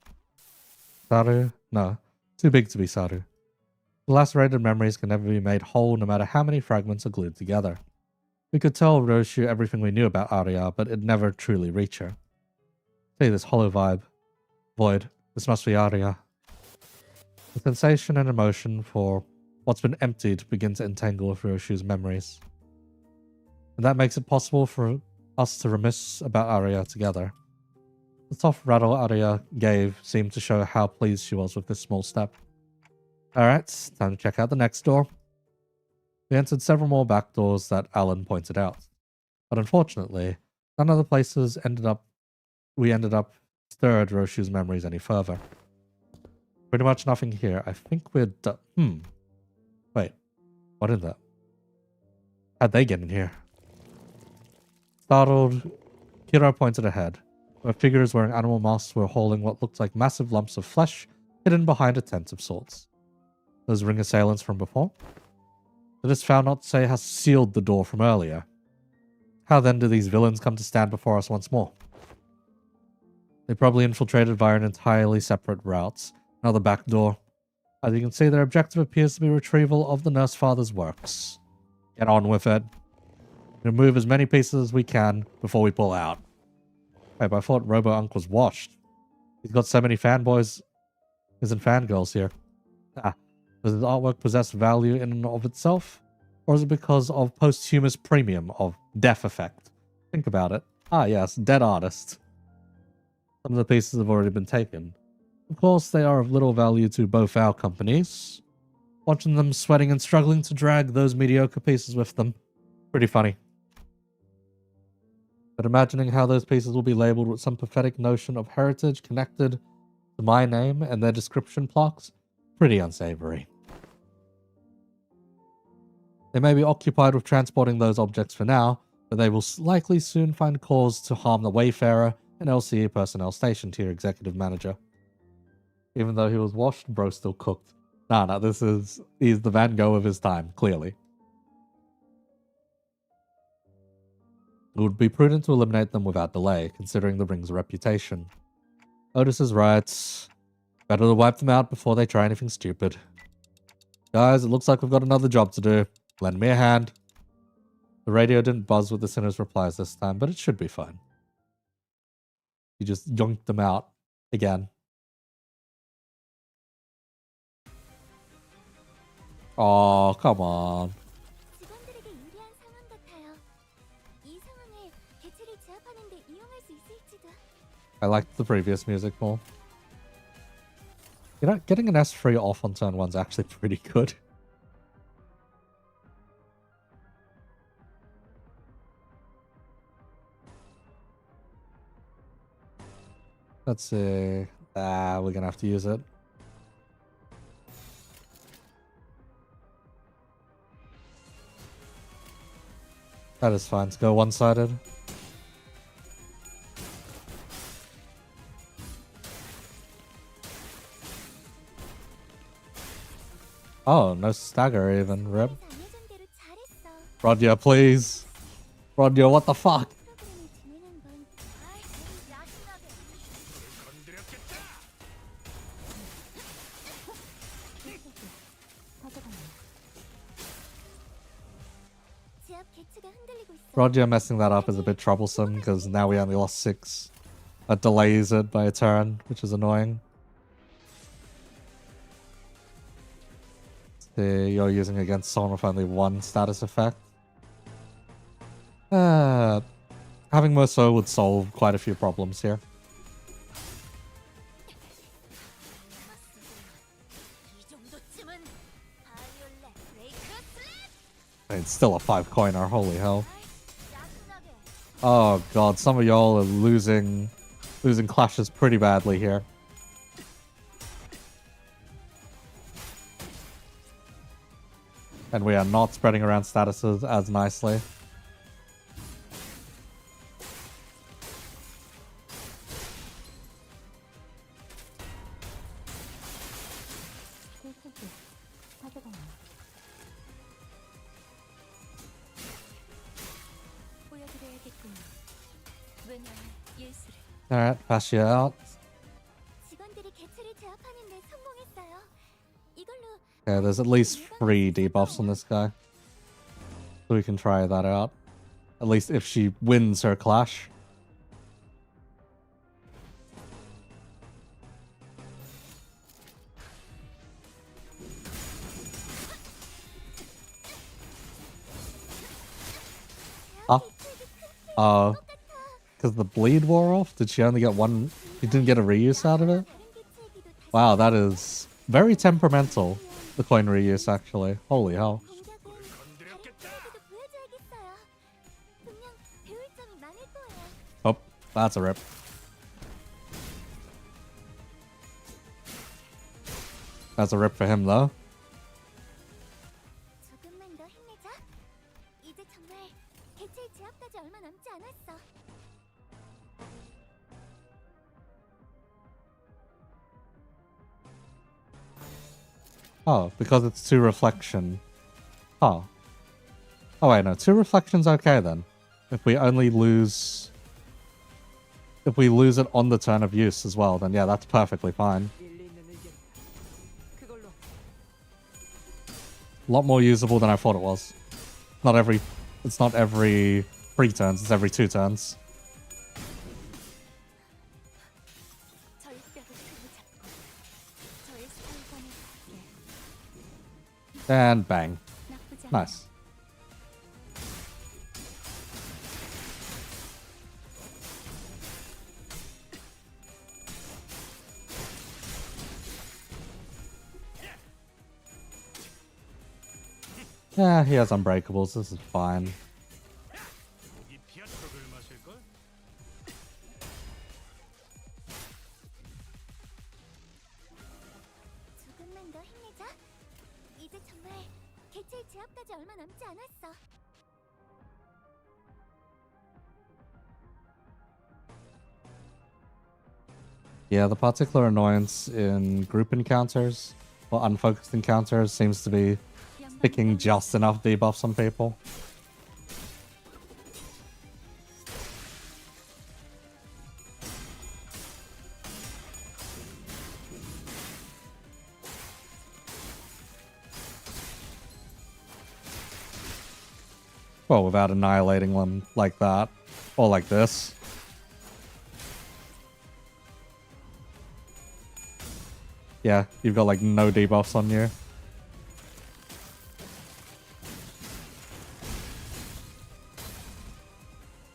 Saru? No. Too big to be Saru. The lacerated memories can never be made whole no matter how many fragments are glued together. We could tell Roshu everything we knew about Arya, but it'd never truly reach her. See this hollow vibe. Void. This must be Arya. The sensation and emotion for what's been emptied begin to entangle with Ryoshu's memories. And that makes it possible for us to reminisce about Arya together. The soft rattle Arya gave seemed to show how pleased she was with this small step. Alright, time to check out the next door. We entered several more back doors that Alan pointed out. But unfortunately, none of the places we ended up stirred Roshu's memories any further. Pretty much nothing here. I think we're done. Wait, what is that? How'd they get in here? Startled, Kira pointed ahead, where figures wearing animal masks were hauling what looked like massive lumps of flesh hidden behind a tent of sorts. Those ring assailants from before? It is found not to say has sealed the door from earlier. How then do these villains come to stand before us once more? They probably infiltrated via an entirely separate route, another back door. As you can see, their objective appears to be retrieval of the Nurse Father's works. Get on with it. Remove as many pieces as we can before we pull out. Wait, but I thought Robo-Unk was washed. He's got so many fanboys and fangirls here. Does his artwork possess value in and of itself? Or is it because of posthumous premium of death effect? Think about it. Ah yes, dead artist. Some of the pieces have already been taken. Of course, they are of little value to both our companies. Watching them sweating and struggling to drag those mediocre pieces with them. Pretty funny. But imagining how those pieces will be labeled with some pathetic notion of heritage connected to my name and their description plaques, pretty unsavory. They may be occupied with transporting those objects for now, but they will likely soon find cause to harm the Wayfarer and LCE personnel stationed here, executive manager. Even though he was washed, bro still cooked. Nah, he's the Van Gogh of his time, clearly. It would be prudent to eliminate them without delay, considering the ring's reputation. Otis is right. Better to wipe them out before they try anything stupid. Guys, it looks like we've got another job to do. Lend me a hand. The radio didn't buzz with the sinner's replies this time, but it should be fine. You just yoinked them out again. Oh, come on. I liked the previous music more. You know, getting an S3 off on turn 1's actually pretty good. Let's see. We're gonna have to use it. That is fine to go one-sided. Oh, no stagger even, rip. Rodya, please. Rodya, what the fuck? Rodya messing that up is a bit troublesome because now we only lost 6. That delays it by a turn, which is annoying. See, you're using against someone with only 1 status effect. Having Merceau would solve quite a few problems here. It's still a 5-coiner, holy hell. Oh god, some of y'all are losing clashes pretty badly here. And we are not spreading around statuses as nicely. Alright, pass you out. Okay, there's at least 3 debuffs on this guy. So we can try that out. At least if she wins her clash. Because the bleed wore off? Did she only get one? She didn't get a reuse out of it? Wow, that is very temperamental. The coin reuse, actually. Holy hell. Oh, that's a rip. That's a rip for him, though. Oh, because it's 2 reflection. Oh. Oh wait, no. 2 reflection's okay then. If we only lose... If we lose it on the turn of use as well, then yeah, that's perfectly fine. A lot more usable than I thought it was. It's not every 3 turns, it's every 2 turns. And bang. Nice. Yeah, he has unbreakables. This is fine. Yeah, the particular annoyance in group encounters or unfocused encounters seems to be picking just enough debuffs on people. Well, without annihilating them like that. Or like this. Yeah, you've got like no debuffs on you.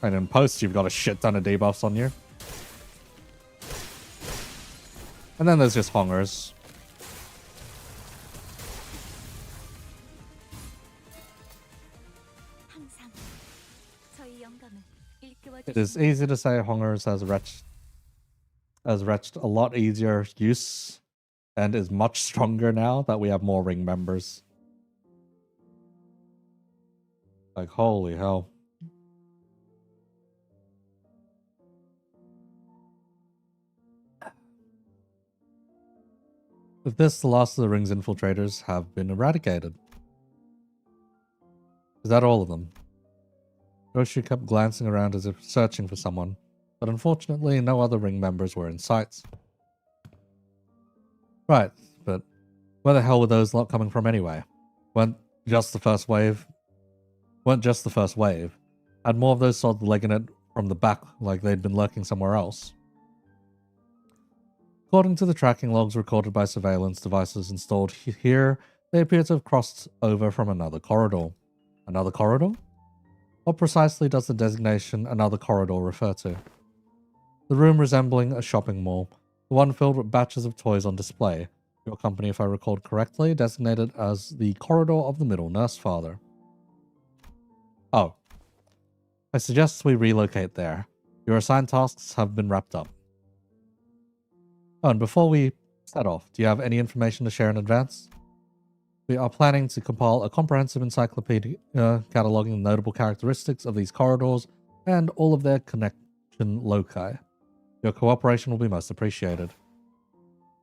And in post, you've got a shit ton of debuffs on you. And then there's just hungers. It is easy to say hungers has retched a lot easier use and is much stronger now that we have more ring members. Like, holy hell. With this, the last of the ring's infiltrators have been eradicated. Is that all of them? Roshu kept glancing around as if searching for someone, but unfortunately no other ring members were in sight. Right, but where the hell were those lot coming from anyway? Weren't just the first wave? Had more of those saw the leg in it from the back like they'd been lurking somewhere else. According to the tracking logs recorded by surveillance devices installed here, they appear to have crossed over from another corridor. Another corridor? What precisely does the designation another corridor refer to? The room resembling a shopping mall, the one filled with batches of toys on display. Your company, if I recalled correctly, designated as the corridor of the middle nurse father. Oh. I suggest we relocate there. Your assigned tasks have been wrapped up. Oh, and before we set off, do you have any information to share in advance? We are planning to compile a comprehensive encyclopedia cataloging the notable characteristics of these corridors and all of their connection loci. Your cooperation will be most appreciated.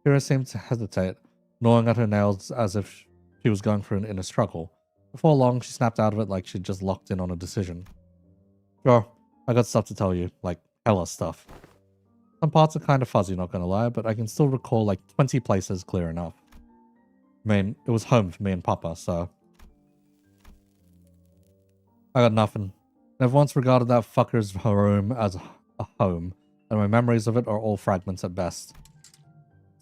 Kira seemed to hesitate, gnawing at her nails as if she was going through an inner struggle. Before long, she snapped out of it like she'd just locked in on a decision. Sure, I got stuff to tell you, like hella stuff. Some parts are kind of fuzzy, not gonna lie, but I can still recall like 20 places clear enough. I mean, it was home for me and Papa, so... I got nothing. Never once regarded that fucker's home as a home, and my memories of it are all fragments at best.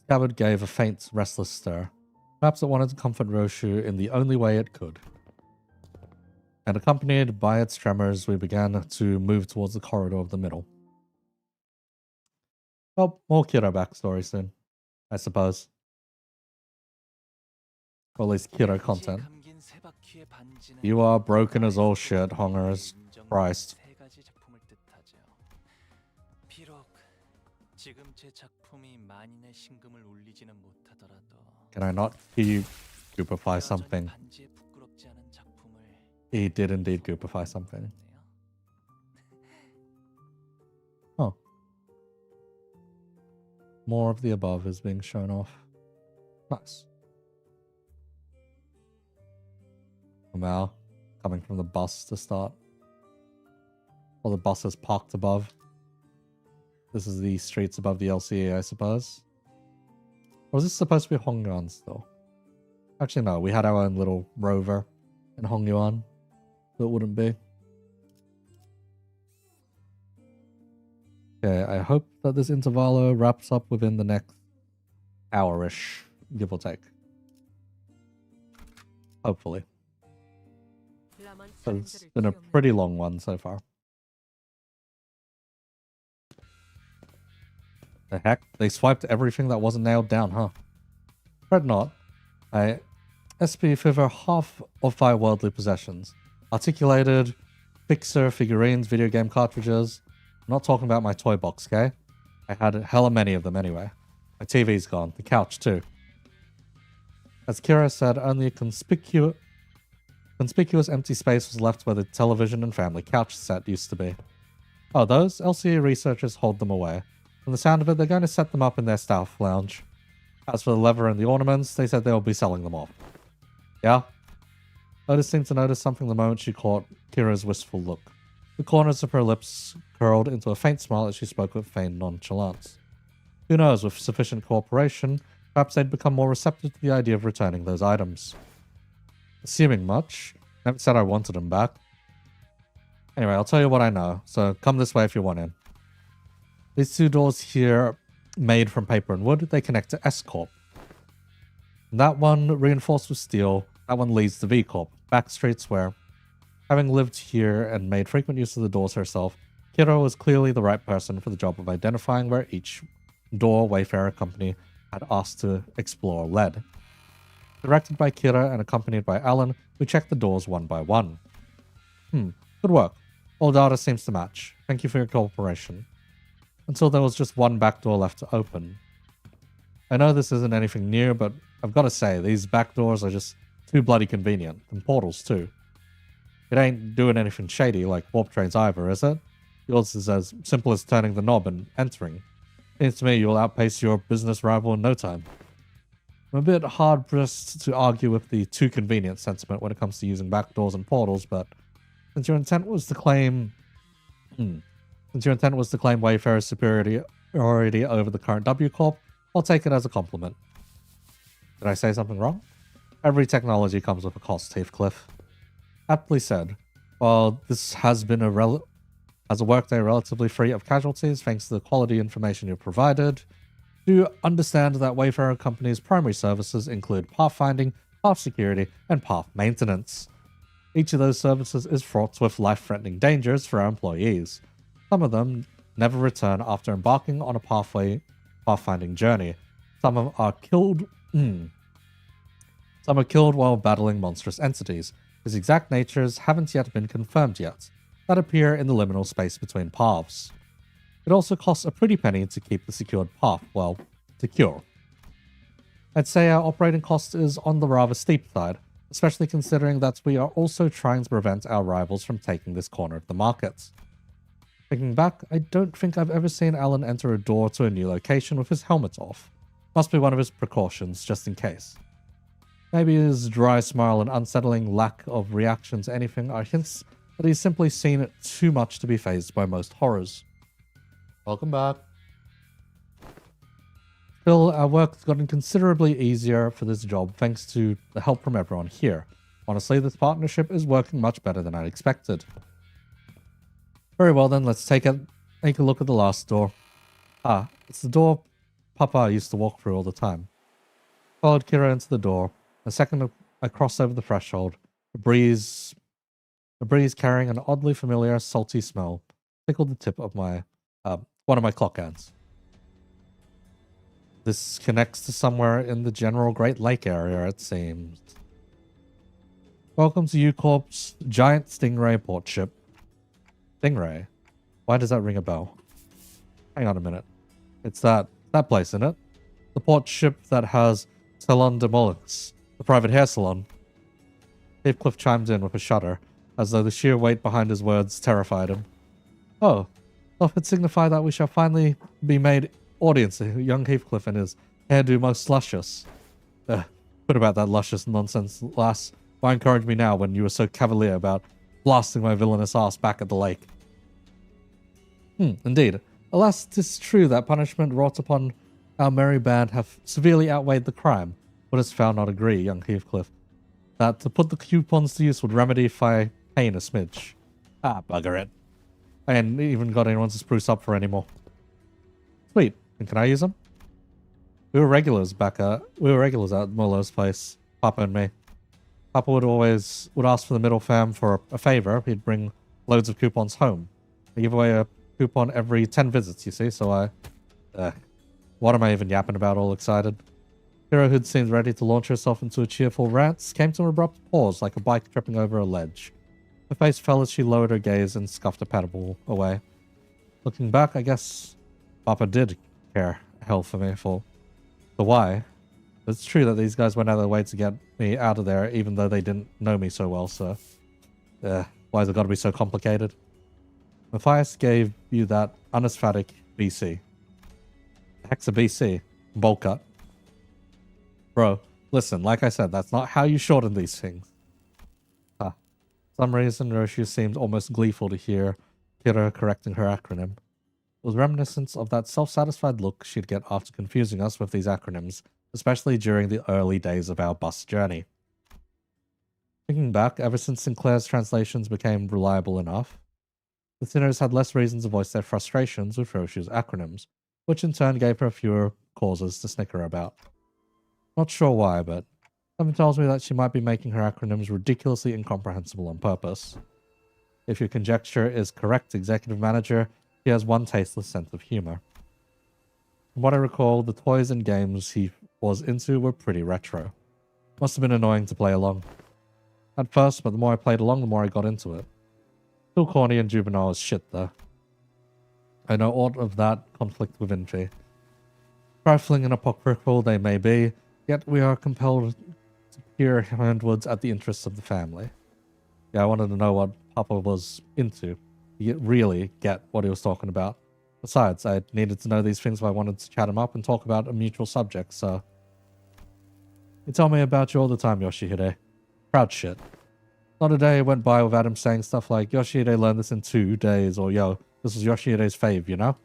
Scabbard gave a faint, restless stir. Perhaps it wanted to comfort Roshu in the only way it could. and accompanied by its tremors, we began to move towards the corridor of the middle. Well, more Kira backstory soon, I suppose. Or at least Kira content. You are broken as all shit, Hongers. Christ. Can I not hear you goopify something? He did indeed goopify something. Oh. More of the above is being shown off. Nice. Wow. Coming from the bus to start. Or the bus is parked above. This is the streets above the LCA, I suppose. Or is this supposed to be Hongyuan still? Actually, no. We had our own little rover in Hongyuan. That wouldn't be. Okay, I hope that this Intervallo wraps up within the next hour-ish, give or take. Hopefully. So it's been a pretty long one so far. The heck? They swiped everything that wasn't nailed down, huh? Fret not. I SP favor half of my worldly possessions. Articulated, fixer, figurines, video game cartridges. I'm not talking about my toy box, okay? I had hella many of them anyway. My TV's gone. The couch, too. As Kira said, only a conspicuous empty space was left where the television and family couch set used to be. Oh, those LCA researchers hold them away. From the sound of it, they're going to set them up in their staff lounge. As for the lever and the ornaments, they said they'll be selling them off. Yeah? Otis seemed to notice something the moment she caught Kira's wistful look. The corners of her lips curled into a faint smile as she spoke with feigned nonchalance. Who knows, with sufficient cooperation, perhaps they'd become more receptive to the idea of returning those items. Assuming much, never said I wanted them back. Anyway, I'll tell you what I know, so come this way if you want in. These two doors here, made from paper and wood, they connect to S Corp. That one, reinforced with steel, that one leads to V Corp, back streets where, having lived here and made frequent use of the doors herself, Kira was clearly the right person for the job of identifying where each door Wayfarer company had asked to explore led. Directed by Kira and accompanied by Alan, we checked the doors one by one. Good work. All data seems to match. Thank you for your cooperation. Until there was just one back door left to open. I know this isn't anything new, but I've got to say, these back doors are just too bloody convenient. And portals, too. It ain't doing anything shady like warp trains either, is it? Yours is as simple as turning the knob and entering. Seems to me you'll outpace your business rival in no time. I'm a bit hard-pressed to argue with the too convenient sentiment when it comes to using back doors and portals, but since your intent was to claim Wayfarer's superiority over the current W Corp, I'll take it as a compliment. Did I say something wrong? Every technology comes with a cost, Heathcliff. Aptly said. While this has been a workday relatively free of casualties thanks to the quality information you provided, do understand that Wayfarer Company's primary services include pathfinding, path security, and path maintenance. Each of those services is fraught with life-threatening dangers for our employees. Some of them never return after embarking on a pathfinding journey. Some are killed while battling monstrous entities, whose exact natures haven't yet been confirmed yet, that appear in the liminal space between paths. It also costs a pretty penny to keep the secured path, well, secure. I'd say our operating cost is on the rather steep side, especially considering that we are also trying to prevent our rivals from taking this corner of the market. Thinking back, I don't think I've ever seen Alan enter a door to a new location with his helmet off. Must be one of his precautions, just in case. Maybe his dry smile and unsettling lack of reaction to anything are hints that he's simply seen it too much to be fazed by most horrors. Welcome back. Still, our work's gotten considerably easier for this job thanks to the help from everyone here. Honestly, this partnership is working much better than I'd expected. Very well then, let's take a look at the last door. Ah, it's the door Papa used to walk through all the time. Followed Kira into the door. The second I crossed over the threshold, the breeze a breeze carrying an oddly familiar salty smell tickled the tip of my one of my clock hands. This connects to somewhere in the general Great Lake area, it seems. Welcome to U-Corp's giant Stingray port ship. Stingray? Why does that ring a bell? Hang on a minute. It's that place, isn't it? The port ship that has Salon de Molix, the private hair salon. Heathcliff chimed in with a shudder, as though the sheer weight behind his words terrified him. Oh, doth it signify that we shall finally be made audience to young Heathcliff and his hairdo most luscious? Quit about that luscious nonsense, lass. Why encourage me now when you were so cavalier about blasting my villainous ass back at the lake? Indeed. Alas, 'tis true that punishment wrought upon our merry band have severely outweighed the crime. Wouldst thou not agree, young Heathcliff, that to put the coupons to use would remedy thy pain a smidge? Ah, bugger it. I ain't even got anyone to spruce up for anymore. Sweet. And can I use them? We were regulars at Muller's place, Papa and me. Papa would ask for the middle fam for a favor. He'd bring loads of coupons home. I give away a coupon every 10 visits, you see, so what am I even yapping about all excited? Hero, who'd seemed ready to launch herself into a cheerful rant, came to an abrupt pause like a bike tripping over a ledge. Her face fell as she lowered her gaze and scuffed a pedal away. Looking back, I guess Papa did care hell for me for the why. It's true that these guys went out of their way to get me out of there, even though they didn't know me so well, so why has it got to be so complicated? Matthias gave you that unasphatic BC. The heck's a BC? Bowl cut. Bro, listen, like I said, that's not how you shorten these things. For some reason, Roshi seemed almost gleeful to hear Kira correcting her acronym. It was reminiscent of that self-satisfied look she'd get after confusing us with these acronyms, especially during the early days of our bus journey. Thinking back, ever since Sinclair's translations became reliable enough, the sinners had less reason to voice their frustrations with Roshi's acronyms, which in turn gave her fewer causes to snicker about. Not sure why, but something tells me that she might be making her acronyms ridiculously incomprehensible on purpose. If your conjecture is correct, Executive Manager, he has one tasteless sense of humor. From what I recall, the toys and games he was into were pretty retro. Must have been annoying to play along. At first, but the more I played along, the more I got into it. Still corny and juvenile as shit, though. I know aught of that conflict with Infi. Trifling and apocryphal they may be, yet we are compelled to peer handwards at the interests of the family. Yeah, I wanted to know what Papa was into. You really get what he was talking about. Besides, I needed to know these things if I wanted to chat him up and talk about a mutual subject, so... You tell me about you all the time, Yoshihide. Proud shit. Not a day went by without him saying stuff like, Yoshihide learned this in 2 days, or yo, this was Yoshihide's fave, you know?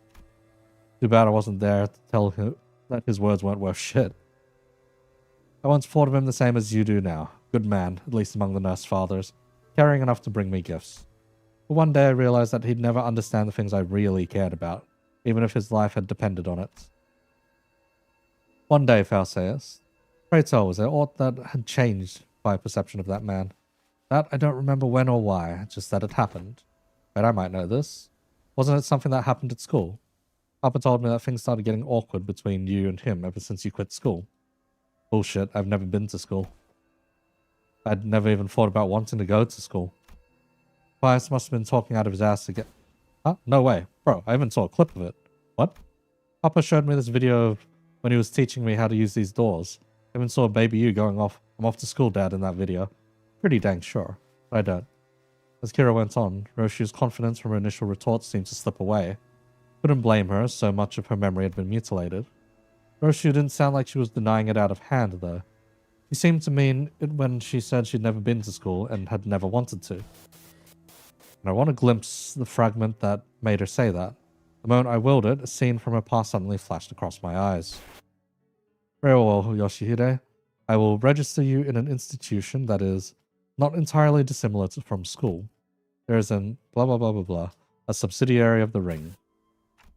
Too bad I wasn't there to tell him that his words weren't worth shit. I once thought of him the same as you do now. Good man, at least among the nurse fathers. Caring enough to bring me gifts. But one day I realized that he'd never understand the things I really cared about, even if his life had depended on it. One day, Falseus. Pray tell, was there aught that had changed my perception of that man? That I don't remember when or why, just that it happened. But I might know this. Wasn't it something that happened at school? Papa told me that things started getting awkward between you and him ever since you quit school. Bullshit, I've never been to school. I'd never even thought about wanting to go to school. Pius must have been talking out of his ass to get... Huh? No way. Bro, I even saw a clip of it. What? Papa showed me this video of when he was teaching me how to use these doors. I even saw baby you going off, I'm off to school, Dad, in that video. Pretty dang sure. But I don't. As Kira went on, Roshi's confidence from her initial retorts seemed to slip away. Couldn't blame her, so much of her memory had been mutilated. Roshi didn't sound like she was denying it out of hand, though. She seemed to mean it when she said she'd never been to school and had never wanted to. And I want to glimpse the fragment that made her say that. The moment I willed it, a scene from her past suddenly flashed across my eyes. Very well, Yoshihide. I will register you in an institution that is not entirely dissimilar from school. There is an blah blah blah blah blah, a subsidiary of the Ring.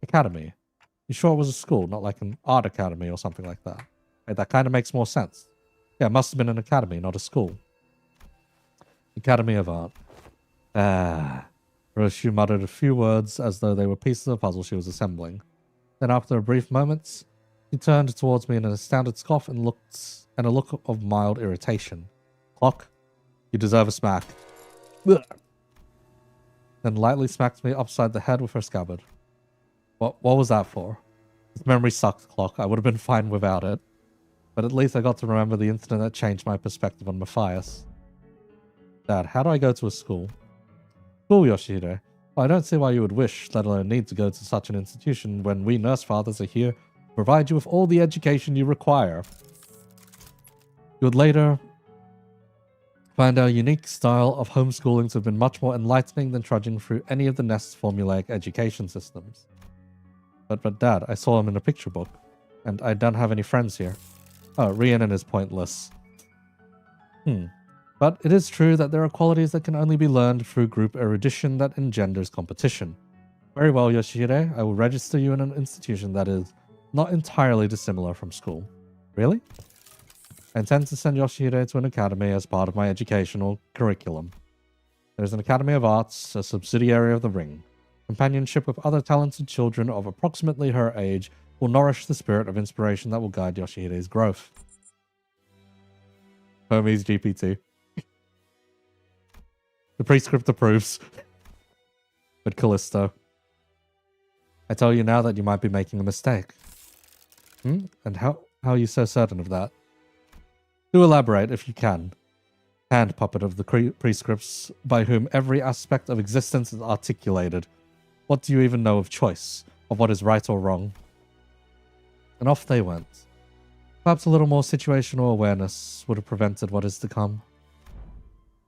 Academy. You sure it was a school, not like an art academy or something like that? Right, that kind of makes more sense. Yeah, it must have been an academy, not a school. Academy of Art. Ah. Roshu muttered a few words as though they were pieces of a puzzle she was assembling. Then after a brief moment, he turned towards me in an astounded scoff and a look of mild irritation. Clock, you deserve a smack. Ugh. Then lightly smacked me upside the head with her scabbard. What was that for? This memory sucked, Clock. I would have been fine without it. But at least I got to remember the incident that changed my perspective on Matthias. Dad, how do I go to a school? School, Yoshihide. Well, I don't see why you would wish, let alone need to go to such an institution when we nurse fathers are here to provide you with all the education you require. You would later find our unique style of homeschooling to have been much more enlightening than trudging through any of the Nest's formulaic education systems. But Dad, I saw him in a picture book, and I don't have any friends here. Oh, Rhiannon is pointless. But it is true that there are qualities that can only be learned through group erudition that engenders competition. Very well, Yoshihide, I will register you in an institution that is not entirely dissimilar from school. Really? I intend to send Yoshihide to an academy as part of my educational curriculum. There is an Academy of Arts, a subsidiary of the Ring. Companionship with other talented children of approximately her age will nourish the spirit of inspiration that will guide Yoshihide's growth. Hermes GPT. The prescript approves. But Callisto. I tell you now that you might be making a mistake. And how are you so certain of that? Do elaborate if you can. Hand puppet of the prescripts by whom every aspect of existence is articulated. What do you even know of choice? Of what is right or wrong? And off they went. Perhaps a little more situational awareness would have prevented what is to come.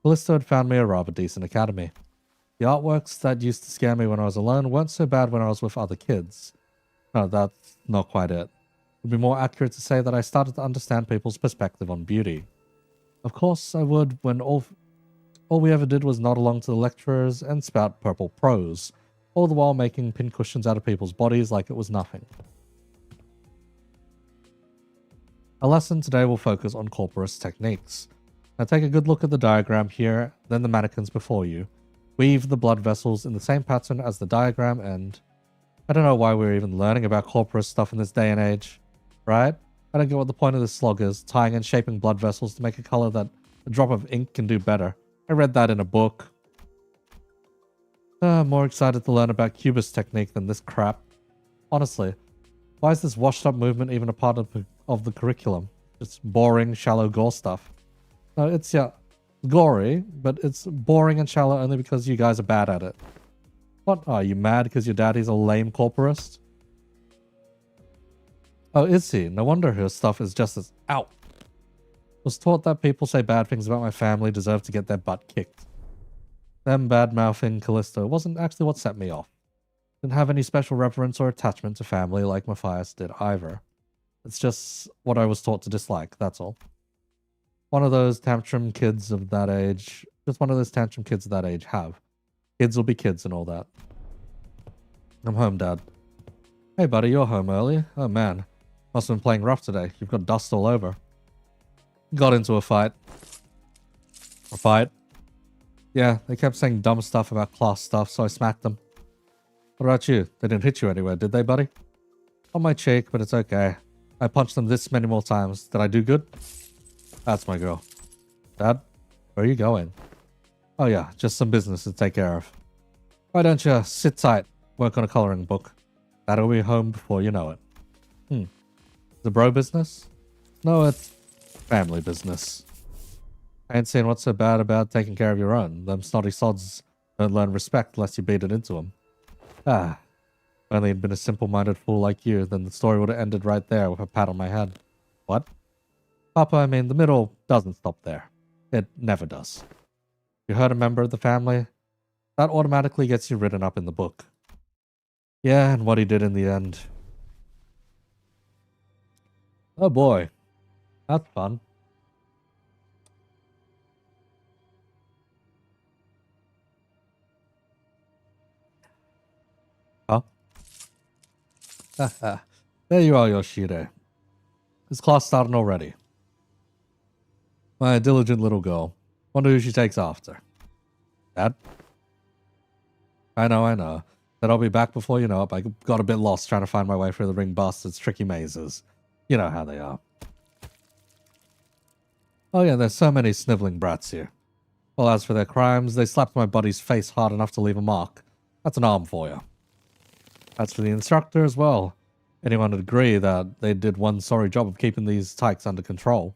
Callisto had found me a rather decent academy. The artworks that used to scare me when I was alone weren't so bad when I was with other kids. No, that's not quite it. It would be more accurate to say that I started to understand people's perspective on beauty. Of course I would when all we ever did was nod along to the lecturers and spout purple prose, all the while making pincushions out of people's bodies like it was nothing. Our lesson today will focus on corporist techniques. Now take a good look at the diagram here, then the mannequins before you. Weave the blood vessels in the same pattern as the diagram and... I don't know why we're even learning about corporist stuff in this day and age, right? I don't get what the point of this slog is, tying and shaping blood vessels to make a color that a drop of ink can do better. I read that in a book. I'm more excited to learn about Cubist technique than this crap. Honestly, why is this washed up movement even a part of the curriculum? It's boring, shallow gore stuff. No, it's, yeah, gory, but it's boring and shallow only because you guys are bad at it. What? Are you mad because your daddy's a lame corporist? Oh, is he? No wonder her stuff is just as... Ow! Was taught that people say bad things about my family deserve to get their butt kicked. Them bad-mouthing Callisto wasn't actually what set me off. Didn't have any special reverence or attachment to family like Matthias did either. It's just what I was taught to dislike, that's all. One of those tantrum kids of that age... Just one of those tantrum kids of that age have. Kids will be kids and all that. I'm home, Dad. Hey, buddy, you're home early. Oh, man. Must have been playing rough today. You've got dust all over. Got into a fight. A fight? Yeah, they kept saying dumb stuff about class stuff, so I smacked them. What about you? They didn't hit you anywhere, did they, buddy? On my cheek, but it's okay. I punched them this many more times. Did I do good? That's my girl. Dad, where are you going? Oh yeah, just some business to take care of. Why don't you sit tight, work on a coloring book? That'll be home before you know it. The bro business? No, it's family business. I ain't seen what's so bad about taking care of your own. Them snotty sods don't learn respect unless you beat it into them. Ah, if only he'd been a simple-minded fool like you, then the story would have ended right there with a pat on my head. What? Papa, I mean, the middle doesn't stop there. It never does. You hurt a member of the family, that automatically gets you written up in the book. Yeah, and what he did in the end. Oh boy, that's fun. Huh? Haha. There you are, Yoshihide. Is class starting already? My diligent little girl. Wonder who she takes after. Dad? I know. But I'll be back before you know it. I got a bit lost trying to find my way through the ring bastard's tricky mazes. You know how they are. Oh yeah, there's so many sniveling brats here. Well, as for their crimes, they slapped my buddy's face hard enough to leave a mark. That's an arm for you. As for the instructor as well, anyone would agree that they did one sorry job of keeping these tykes under control.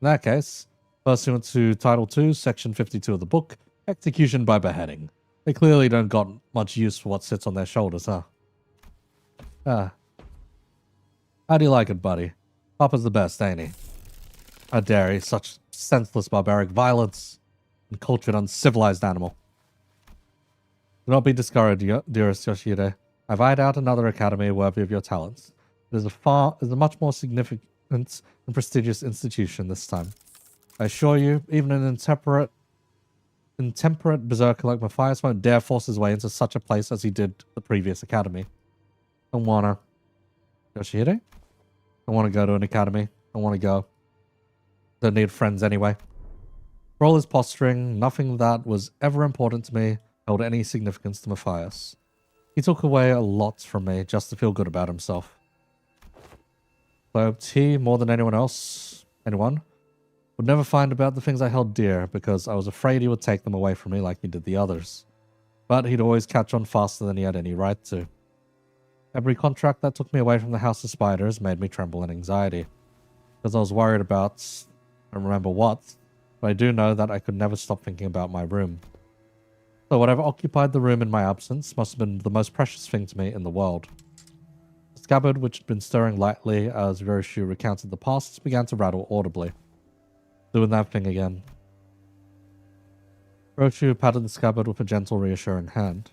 In that case, pursuant to Title 2, Section 52 of the book, execution by beheading. They clearly don't got much use for what sits on their shoulders, huh? Ah. How do you like it, buddy? Papa's the best, ain't he? How dare he, such senseless barbaric violence. Uncultured, uncivilized animal. Do not be discouraged, dearest Yoshihide. I've eyed out another academy worthy of your talents. It is a much more significant and prestigious institution this time. I assure you, even an intemperate berserker like Matthias won't dare force his way into such a place as he did the previous academy. Don't wanna. Yoshihide? I want to go to an academy. I want to go. Don't need friends anyway. For all his posturing, nothing that was ever important to me held any significance to Matthias. He took away a lot from me just to feel good about himself. So I hoped he, more than anyone else, would never find about the things I held dear because I was afraid he would take them away from me like he did the others. But he'd always catch on faster than he had any right to. Every contract that took me away from the House of Spiders made me tremble in anxiety. Because I was worried about, I don't remember what, but I do know that I could never stop thinking about my room. So whatever occupied the room in my absence must have been the most precious thing to me in the world. The scabbard, which had been stirring lightly as Viroshu recounted the past, began to rattle audibly. Doing that thing again. Viroshu patted the scabbard with a gentle, reassuring hand.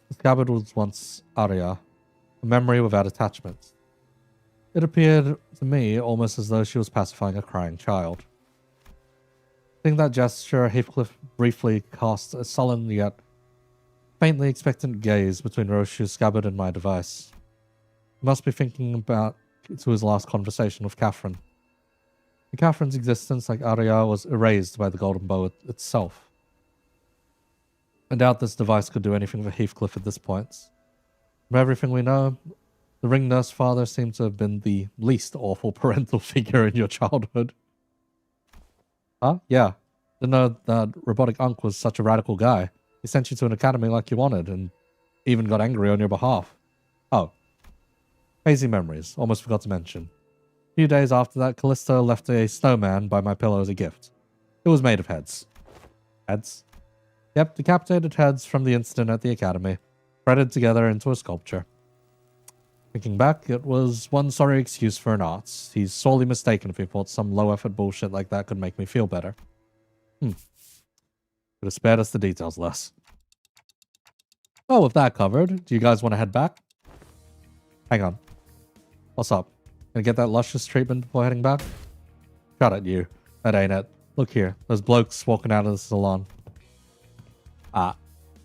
The scabbard was once Arya, a memory without attachment. It appeared to me almost as though she was pacifying a crying child. Seeing that gesture, Heathcliff briefly cast a sullen yet faintly expectant gaze between Viroshu's scabbard and my device. He must be thinking about to his last conversation with Catherine. And Catherine's existence, like Arya, was erased by the golden bow itself. I doubt this device could do anything for Heathcliff at this point. From everything we know, the ring nurse father seemed to have been the least awful parental figure in your childhood. Huh? Yeah. Didn't know that Robotic Unc was such a radical guy. He sent you to an academy like you wanted, and even got angry on your behalf. Oh. Hazy memories. Almost forgot to mention. A few days after that, Callisto left a snowman by my pillow as a gift. It was made of heads. Heads? Yep, decapitated heads from the incident at the academy, threaded together into a sculpture. Thinking back, it was one sorry excuse for an art. He's sorely mistaken if he thought some low-effort bullshit like that could make me feel better. Could have spared us the details less. Oh, with that covered, do you guys want to head back? Hang on. What's up? Gonna get that luscious treatment before heading back? Shut it, you. That ain't it. Look here. Those blokes walking out of the salon. Ah.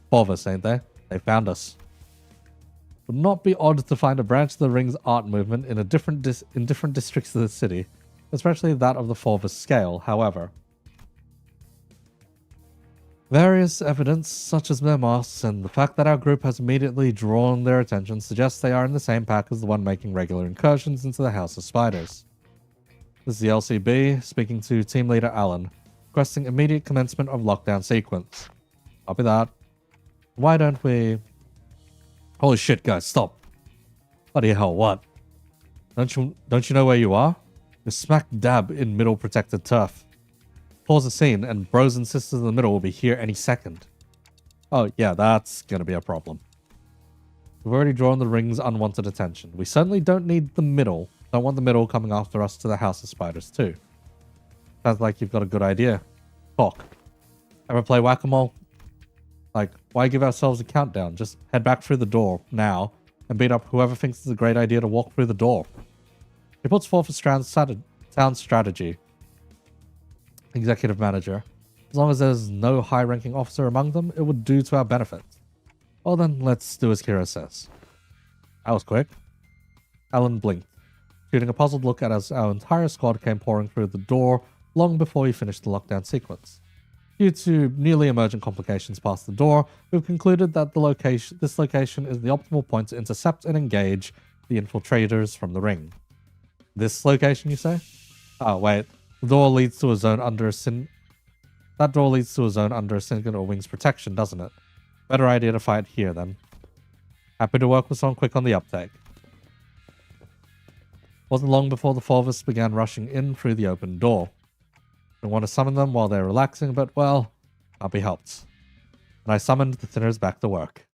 4 of us, ain't they? They found us. Would not be odd to find a branch of the Ring's art movement in different districts of the city, especially that of the 4 of us scale, however. Various evidence, such as their masks and the fact that our group has immediately drawn their attention, suggests they are in the same pack as the one making regular incursions into the House of Spiders. This is the LCB, speaking to Team Leader Alan, requesting immediate commencement of lockdown sequence. Copy that. Why don't we... Holy shit, guys, stop. Bloody hell, what? Don't you know where you are? You're smack dab in middle protected turf. Pause the scene, and bros and sisters in the middle will be here any second. Oh, yeah, that's gonna be a problem. We've already drawn the Ring's unwanted attention. We certainly don't need the middle. Don't want the middle coming after us to the House of Spiders, too. Sounds like you've got a good idea. Talk. Ever play whack-a-mole? Like, why give ourselves a countdown? Just head back through the door, now, and beat up whoever thinks it's a great idea to walk through the door. He puts forth a sound strategy. Executive Manager. As long as there's no high-ranking officer among them, it would do to our benefit. Well then, let's do as Kira says. That was quick. Alan blinked, shooting a puzzled look at as our entire squad came pouring through the door long before he finished the lockdown sequence. Due to newly emergent complications past the door, we've concluded that this location is the optimal point to intercept and engage the infiltrators from the ring. This location, you say? Oh, wait. The door leads to a zone under That door leads to a zone under a Syndicaate or Wing's protection, doesn't it? Better idea to fight here, then. Happy to work with someone quick on the uptake. Wasn't long before the four of us began rushing in through the open door. Didn't want to summon them while they're relaxing, but, well, can't be helped. And I summoned the thinners back to work.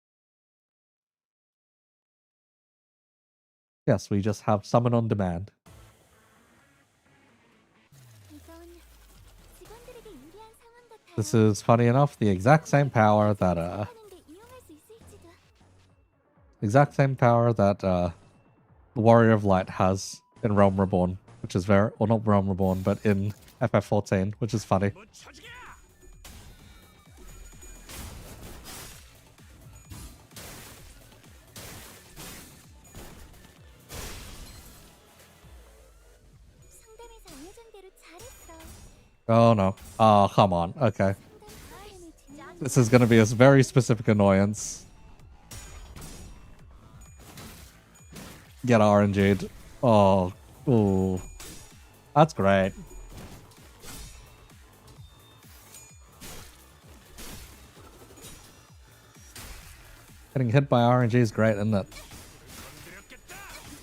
Yes, we just have summon on demand. This is, funny enough, the exact same power that, the Warrior of Light has in Realm Reborn, which is very, or not Realm Reborn, but in FF14, which is funny. Oh no. Oh, come on. Okay. This is going to be a very specific annoyance. Get RNG'd. Oh. Ooh. That's great. Getting hit by RNG is great, isn't it?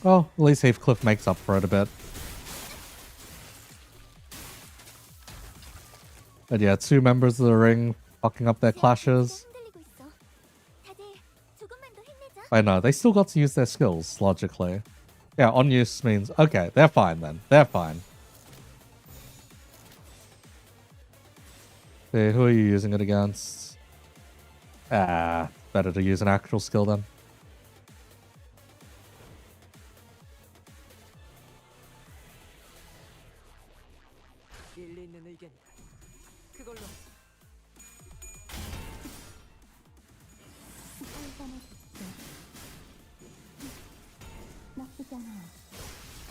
Well, at least Heathcliff makes up for it a bit. But yeah, two members of the ring fucking up their clashes. I know, they still got to use their skills, logically. Yeah, on use means, okay, they're fine then. They're fine. See, who are you using it against? Ah, better to use an actual skill then.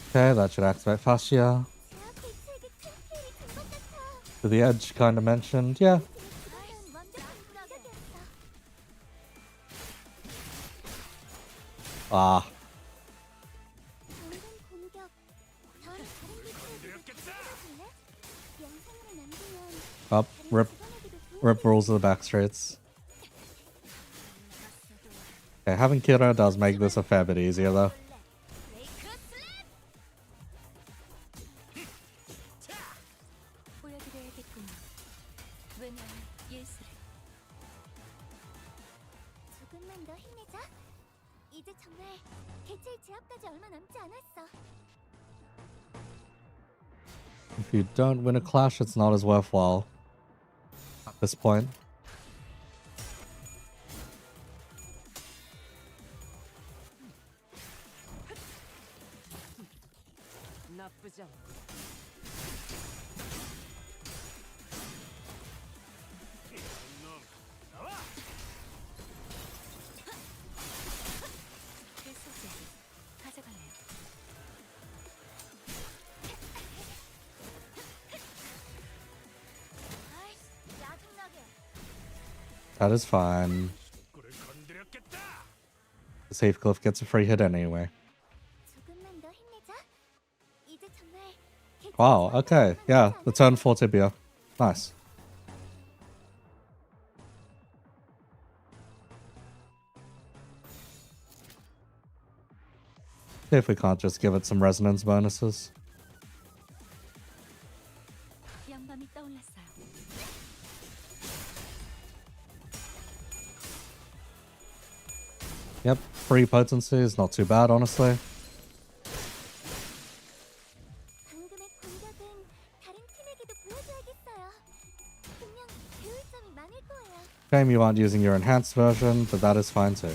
Okay, that should activate Fascia. To the edge, kind of mentioned, yeah. Ah. Up, rip rules of the back streets. Okay, having Kira does make this a fair bit easier though. If you don't win a clash, it's not as worthwhile at this point. That is fine. Heathcliff gets a free hit anyway. Wow, okay. Yeah, the turn 4 tibia. Nice. See if we can't just give it some resonance bonuses. Yep, free potency is not too bad, honestly. Shame you aren't using your enhanced version, but that is fine too.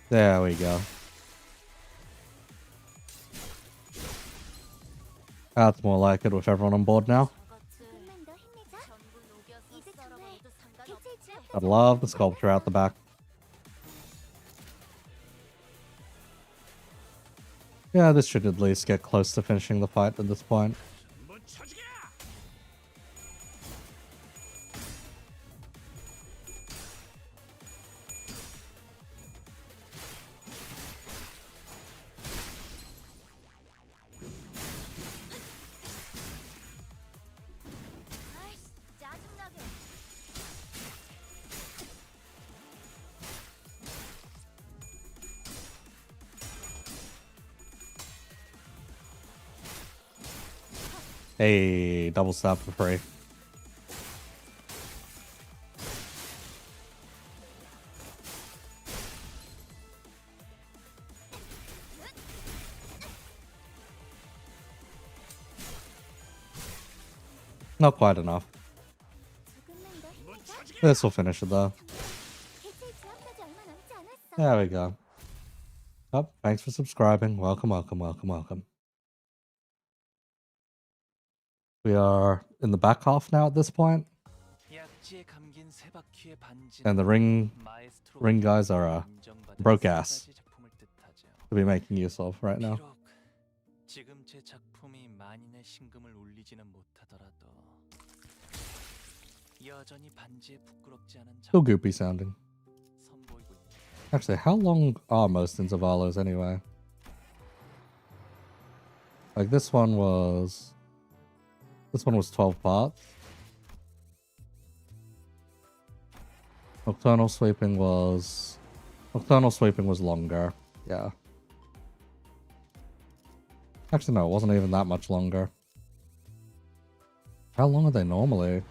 There we go. That's more like it with everyone on board now. I love the sculpture out the back. Yeah, this should at least get close to finishing the fight at this point. Hey, double stab for free. Not quite enough. This will finish it though. There we go. Oh, thanks for subscribing. Welcome, welcome, welcome, welcome. We are in the back half now at this point. And the ring guys are broke ass to be making use of right now. Still goopy sounding. Actually, how long are most Intervallos anyway? Like this one was 12 parts. Nocturnal sweeping was longer. Yeah. Actually, no, it wasn't even that much longer. How long are they normally?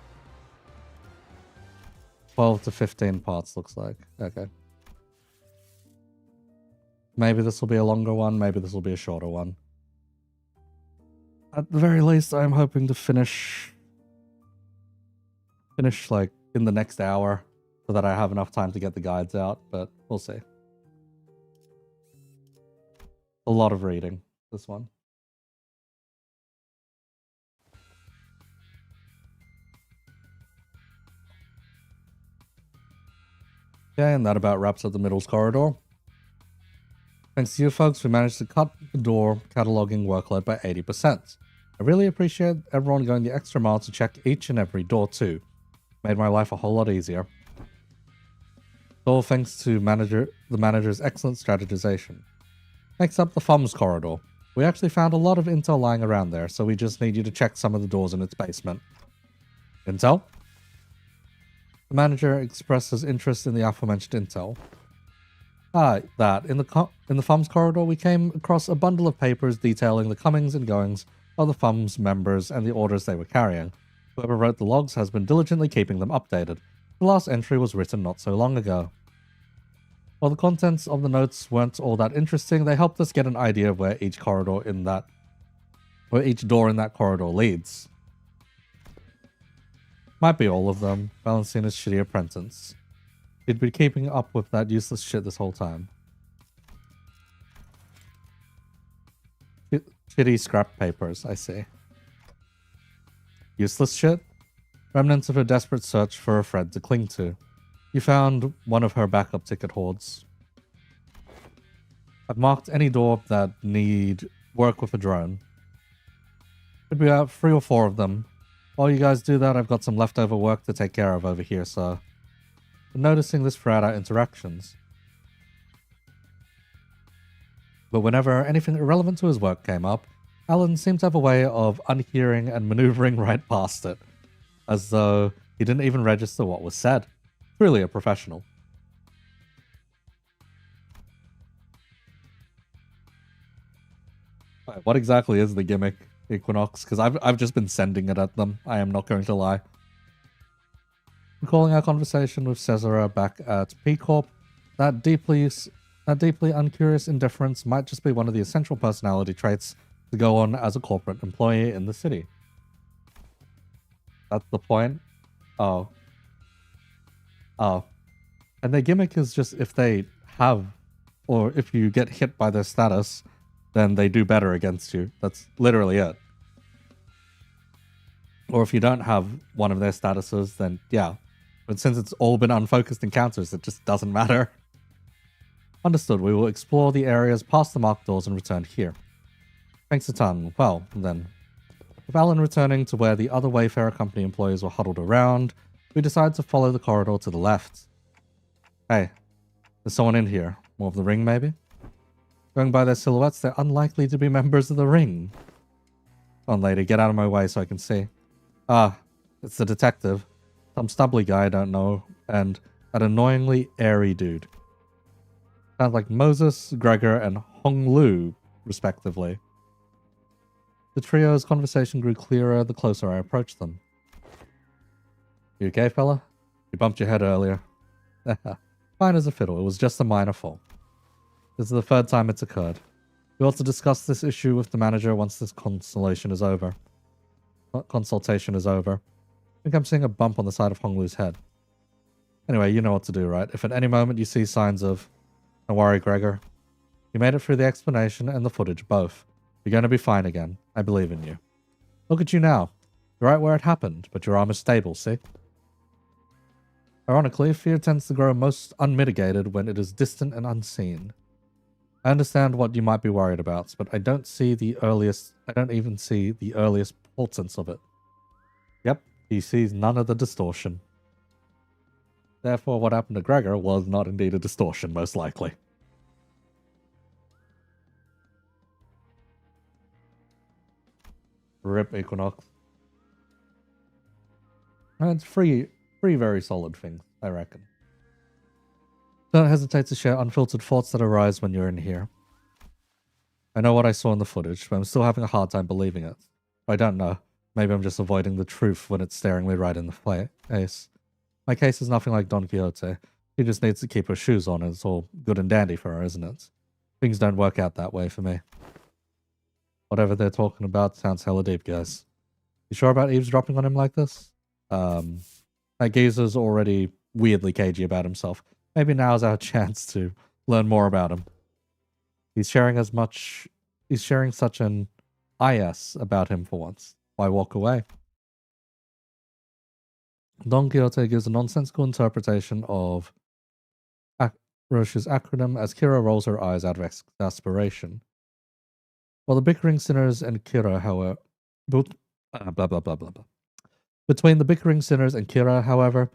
12 to 15 parts looks like. Okay. Maybe this will be a longer one, maybe this will be a shorter one. At the very least, I'm hoping to finish like in the next hour so that I have enough time to get the guides out, but we'll see. A lot of reading, this one. Okay, and that about wraps up the middles corridor. Thanks to you folks, we managed to cut the door cataloging workload by 80%. I really appreciate everyone going the extra mile to check each and every door too. Made my life a whole lot easier. All thanks to the manager's excellent strategization. Next up, the Thumbs corridor. We actually found a lot of intel lying around there, so we just need you to check some of the doors in its basement. Intel? The manager expresses interest in the aforementioned intel. In the Thumbs corridor, we came across a bundle of papers detailing the comings and goings of the Thumbs members and the orders they were carrying. Whoever wrote the logs has been diligently keeping them updated. The last entry was written not so long ago. While the contents of the notes weren't all that interesting, they helped us get an idea of where each door in that corridor leads. Might be all of them. Valentina's shitty apprentice. He'd been keeping up with that useless shit this whole time. Shitty scrap papers, I see. Useless shit? Remnants of her desperate search for a friend to cling to. You found one of her backup ticket hoards. I've marked any door that need work with a drone. Could be about 3 or 4 of them. While you guys do that, I've got some leftover work to take care of over here, so... Been noticing this throughout our interactions. But whenever anything irrelevant to his work came up, Alan seemed to have a way of unhearing and maneuvering right past it, as though he didn't even register what was said. Truly a professional. Right, what exactly is the gimmick, Equinox? Because I've just been sending it at them. I am not going to lie. Recalling our conversation with Cesara back at P Corp, that deeply uncurious indifference might just be one of the essential personality traits to go on as a corporate employee in the city. That's the point? Oh. Oh. And their gimmick is just if they have, or if you get hit by their status, then they do better against you. That's literally it. Or if you don't have one of their statuses, then yeah, But since it's all been unfocused encounters, it just doesn't matter. Understood, we will explore the areas past the marked doors and return here. Thanks a ton. Well, then. With Alan returning to where the other Wayfarer Company employees were huddled around, we decided to follow the corridor to the left. Hey, there's someone in here. More of the ring, maybe? Going by their silhouettes, they're unlikely to be members of the ring. Come on, lady, get out of my way so I can see. Ah, it's the detective. Some stubbly guy I don't know, and that annoyingly airy dude. Sounds like Moses, Gregor, and Hong Lu, respectively. The trio's conversation grew clearer the closer I approached them. You okay, fella? You bumped your head earlier. Fine as a fiddle, it was just a minor fall. This is the third time it's occurred. We ought to discuss this issue with the manager once this consultation is over. I think I'm seeing a bump on the side of Hong Lu's head. Anyway, you know what to do, right? If at any moment you see signs of... Don't worry, Gregor. You made it through the explanation and the footage, both. You're going to be fine again. I believe in you. Look at you now. You're right where it happened, but your arm is stable, see? Ironically, fear tends to grow most unmitigated when it is distant and unseen. I understand what you might be worried about, but I don't even see the earliest portents of it. Yep, he sees none of the distortion. Therefore, what happened to Gregor was not indeed a distortion, most likely. Rip Equinox. And it's three very solid things, I reckon. Don't hesitate to share unfiltered thoughts that arise when you're in here. I know what I saw in the footage, but I'm still having a hard time believing it. I don't know. Maybe I'm just avoiding the truth when it's staring me right in the face. My case is nothing like Don Quixote. She just needs to keep her shoes on and it's all good and dandy for her, isn't it? Things don't work out that way for me. Whatever they're talking about sounds hella deep, guys. You sure about eavesdropping on him like this? That geezer's already weirdly cagey about himself. Maybe now's our chance to learn more about him. He's sharing such an IS about him for once. Why walk away? Don Quixote gives a nonsensical interpretation of Roche's acronym as Kira rolls her eyes out of exasperation. While the bickering sinners and Kira, however... blah, blah, blah, blah, blah. Between the bickering sinners and Kira, however,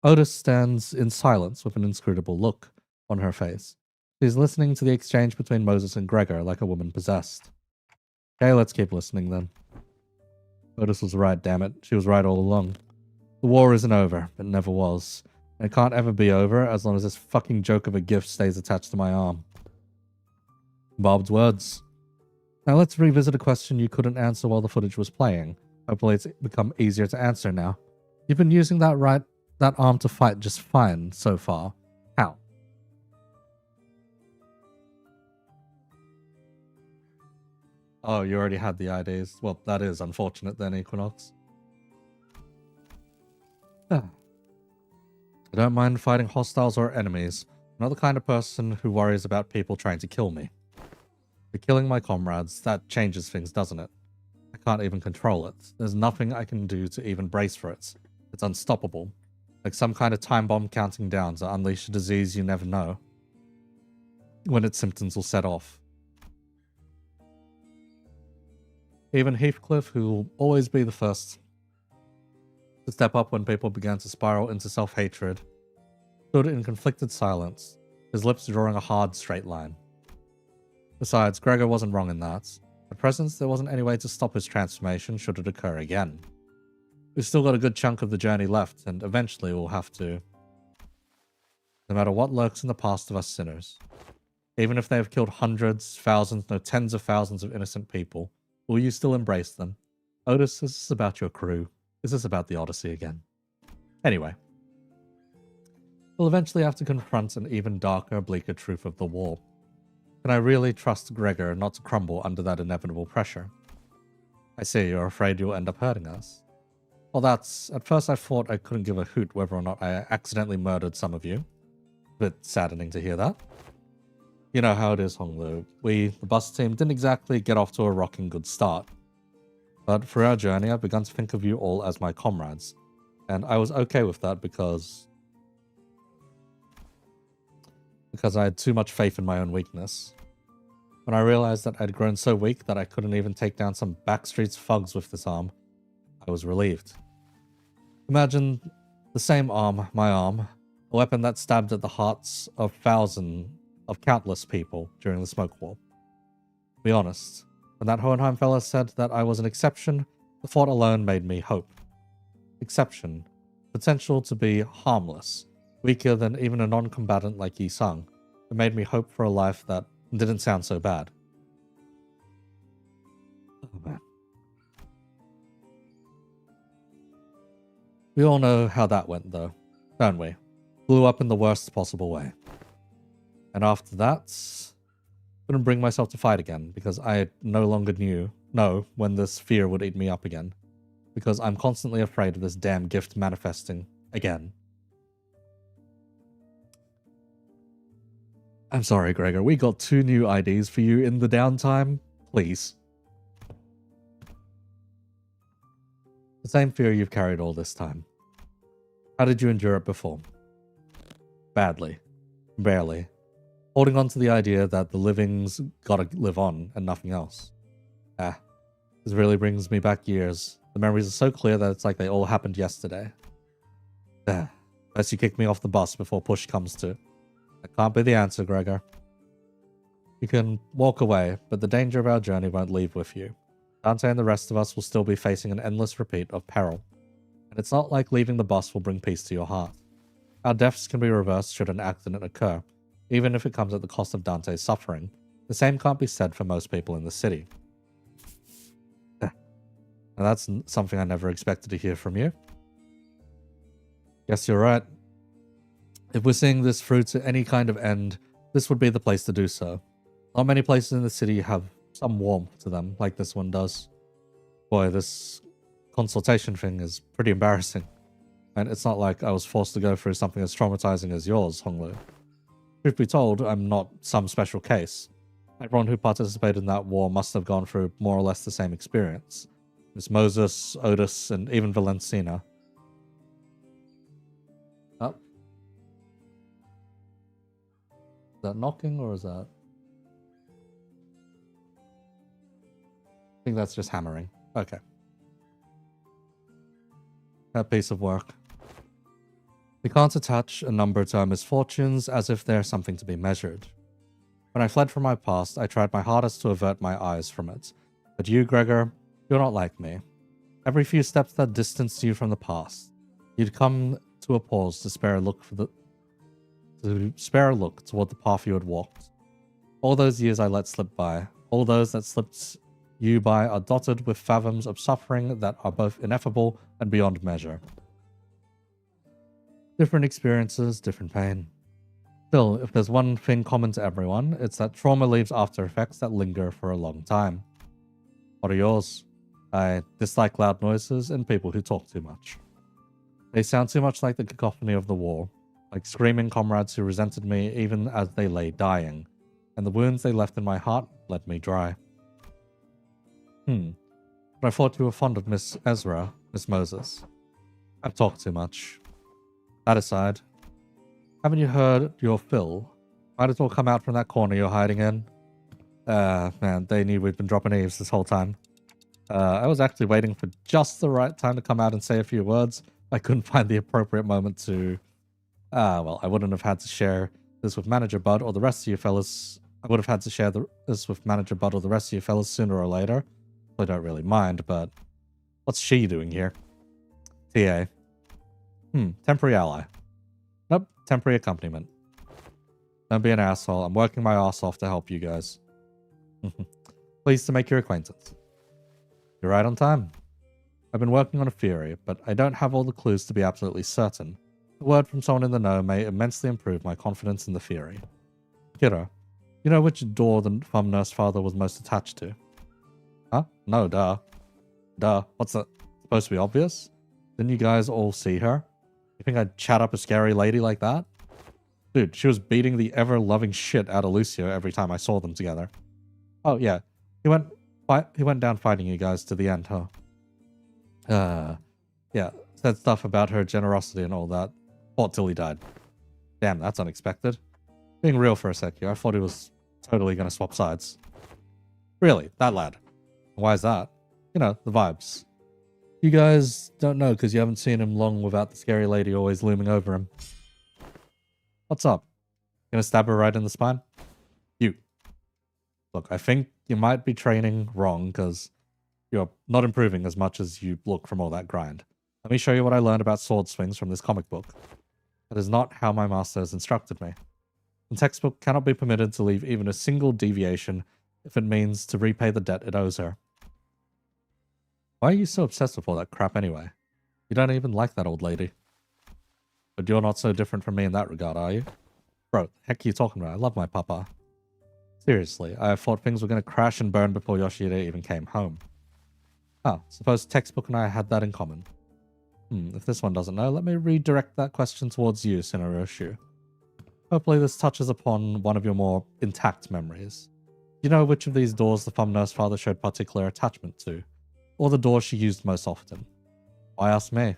Otis stands in silence with an inscrutable look on her face. She's listening to the exchange between Moses and Gregor like a woman possessed. Okay, let's keep listening then. Otis was right, damn it. She was right all along. The war isn't over. It never was. And it can't ever be over as long as this fucking joke of a gift stays attached to my arm. Barbed words. Now let's revisit a question you couldn't answer while the footage was playing. Hopefully it's become easier to answer now. You've been using that arm to fight just fine so far. How? Oh, you already had the IDs. Well, that is unfortunate then, Equinox. I don't mind fighting hostiles or enemies. I'm not the kind of person who worries about people trying to kill me. For killing my comrades, that changes things, doesn't it? I can't even control it. There's nothing I can do to even brace for it. It's unstoppable. Like some kind of time bomb counting down to unleash a disease you never know when its symptoms will set off. Even Heathcliff, who will always be the first to step up when people began to spiral into self-hatred, stood in conflicted silence, his lips drawing a hard, straight line. Besides, Gregor wasn't wrong in that. At present, there wasn't any way to stop his transformation should it occur again. We've still got a good chunk of the journey left, and eventually we'll have to. No matter what lurks in the past of us sinners. Even if they have killed hundreds, thousands, no tens of thousands of innocent people, will you still embrace them? Otis, this is about your crew. This is about the Odyssey again. Anyway. We'll eventually have to confront an even darker, bleaker truth of the war. Can I really trust Gregor not to crumble under that inevitable pressure? I see, you're afraid you'll end up hurting us. Well, that's... At first I thought I couldn't give a hoot whether or not I accidentally murdered some of you. Bit saddening to hear that. You know how it is, Honglu. We, the bus team, didn't exactly get off to a rocking good start. But through our journey, I've begun to think of you all as my comrades. And I was okay with that because I had too much faith in my own weakness. When I realized that I'd grown so weak that I couldn't even take down some backstreets thugs with this arm, I was relieved. Imagine the same arm, my arm, a weapon that stabbed at the hearts of countless people during the smoke war. To be honest, when that Hohenheim fella said that I was an exception, the thought alone made me hope. Exception. Potential to be harmless, weaker than even a non-combatant like Yi Sung. It made me hope for a life that didn't sound so bad. Oh man. We all know how that went though, don't we? Blew up in the worst possible way. And after that, couldn't bring myself to fight again because I no longer know when this fear would eat me up again. Because I'm constantly afraid of this damn gift manifesting again. I'm sorry, Gregor. We got 2 new IDs for you in the downtime. Please. The same fear you've carried all this time. How did you endure it before? Badly. Barely. Holding on to the idea that the living's gotta live on and nothing else. This really brings me back years. The memories are so clear that it's like they all happened yesterday. Unless you kick me off the bus before push comes to. That can't be the answer, Gregor. You can walk away, but the danger of our journey won't leave with you. Dante and the rest of us will still be facing an endless repeat of peril. And it's not like leaving the bus will bring peace to your heart. Our deaths can be reversed should an accident occur, even if it comes at the cost of Dante's suffering. The same can't be said for most people in the city. And that's something I never expected to hear from you. Guess you're right. If we're seeing this through to any kind of end, this would be the place to do so. Not many places in the city have some warmth to them, like this one does. Boy, this consultation thing is pretty embarrassing. And it's not like I was forced to go through something as traumatizing as yours, Honglu. Truth be told, I'm not some special case. Everyone who participated in that war must have gone through more or less the same experience. Miss Moses, Otis, and even Valencina. Oh. Is that knocking or is that... I think that's just hammering. Okay. That piece of work. We can't attach a number to our misfortunes as if they're something to be measured. When I fled from my past, I tried my hardest to avert my eyes from it. But you, Gregor, you're not like me. Every few steps that distanced you from the past, you'd come to a pause to spare a look toward the path you had walked. All those years I let slip by, all those that slipped you by are dotted with fathoms of suffering that are both ineffable and beyond measure. Different experiences, different pain. Still, if there's one thing common to everyone, it's that trauma leaves after effects that linger for a long time. What are yours? I dislike loud noises and people who talk too much. They sound too much like the cacophony of the war, like screaming comrades who resented me even as they lay dying, and the wounds they left in my heart let me dry. But I thought you were fond of Miss Ezra, Miss Moses. I've talked too much. That aside, haven't you heard your fill? Might as well come out from that corner you're hiding in. Man, they knew we'd been dropping eaves this whole time. I was actually waiting for just the right time to come out and say a few words. I couldn't find the appropriate moment to... well, I wouldn't have had to share this with Manager Bud or the rest of you fellas. I would have had to share this with Manager Bud or the rest of you fellas sooner or later. I don't really mind, but... What's she doing here? TA. Temporary ally. Nope, temporary accompaniment. Don't be an asshole. I'm working my ass off to help you guys. Pleased to make your acquaintance. You're right on time. I've been working on a theory, but I don't have all the clues to be absolutely certain. A word from someone in the know may immensely improve my confidence in the theory. Kira, you know which door the thumb nurse father was most attached to? Huh? No, duh. Duh. What's that? Supposed to be obvious? Didn't you guys all see her? You think I'd chat up a scary lady like that? Dude, she was beating the ever-loving shit out of Lucio every time I saw them together. Oh, yeah. He went down fighting you guys to the end, huh? Yeah. Said stuff about her generosity and all that. Fought till he died. Damn, that's unexpected. Being real for a sec here, I thought he was totally gonna swap sides. Really, that lad. Why is that? You know, the vibes. You guys don't know because you haven't seen him long without the scary lady always looming over him. What's up? Gonna stab her right in the spine? You. Look, I think you might be training wrong because you're not improving as much as you look from all that grind. Let me show you what I learned about sword swings from this comic book. That is not how my master has instructed me. The textbook cannot be permitted to leave even a single deviation if it means to repay the debt it owes her. Why are you so obsessed with all that crap anyway? You don't even like that old lady. But you're not so different from me in that regard, are you? Bro, the heck are you talking about? I love my papa. Seriously, I thought things were going to crash and burn before Yoshida even came home. Oh, suppose textbook and I had that in common. If this one doesn't know, let me redirect that question towards you, Shinaroshu. Hopefully this touches upon one of your more intact memories. You know which of these doors the Thumb Nurse Father showed particular attachment to, or the door she used most often? Why ask me?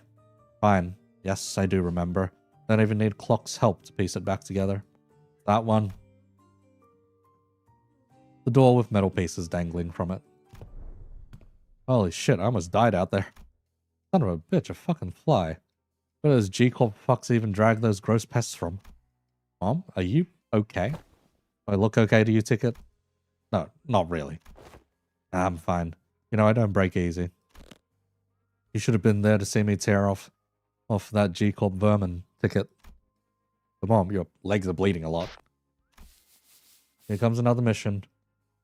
Fine. Yes, I do remember. Don't even need Clock's help to piece it back together. That one. The door with metal pieces dangling from it. Holy shit, I almost died out there. Son of a bitch, a fucking fly. Where does G-Corp fucks even drag those gross pests from? Mom, are you okay? Do I look okay to you, Ticket? No, not really. I'm fine. You know, I don't break easy. You should have been there to see me tear off that G-Corp vermin, Ticket. But Mom, your legs are bleeding a lot. Here comes another mission.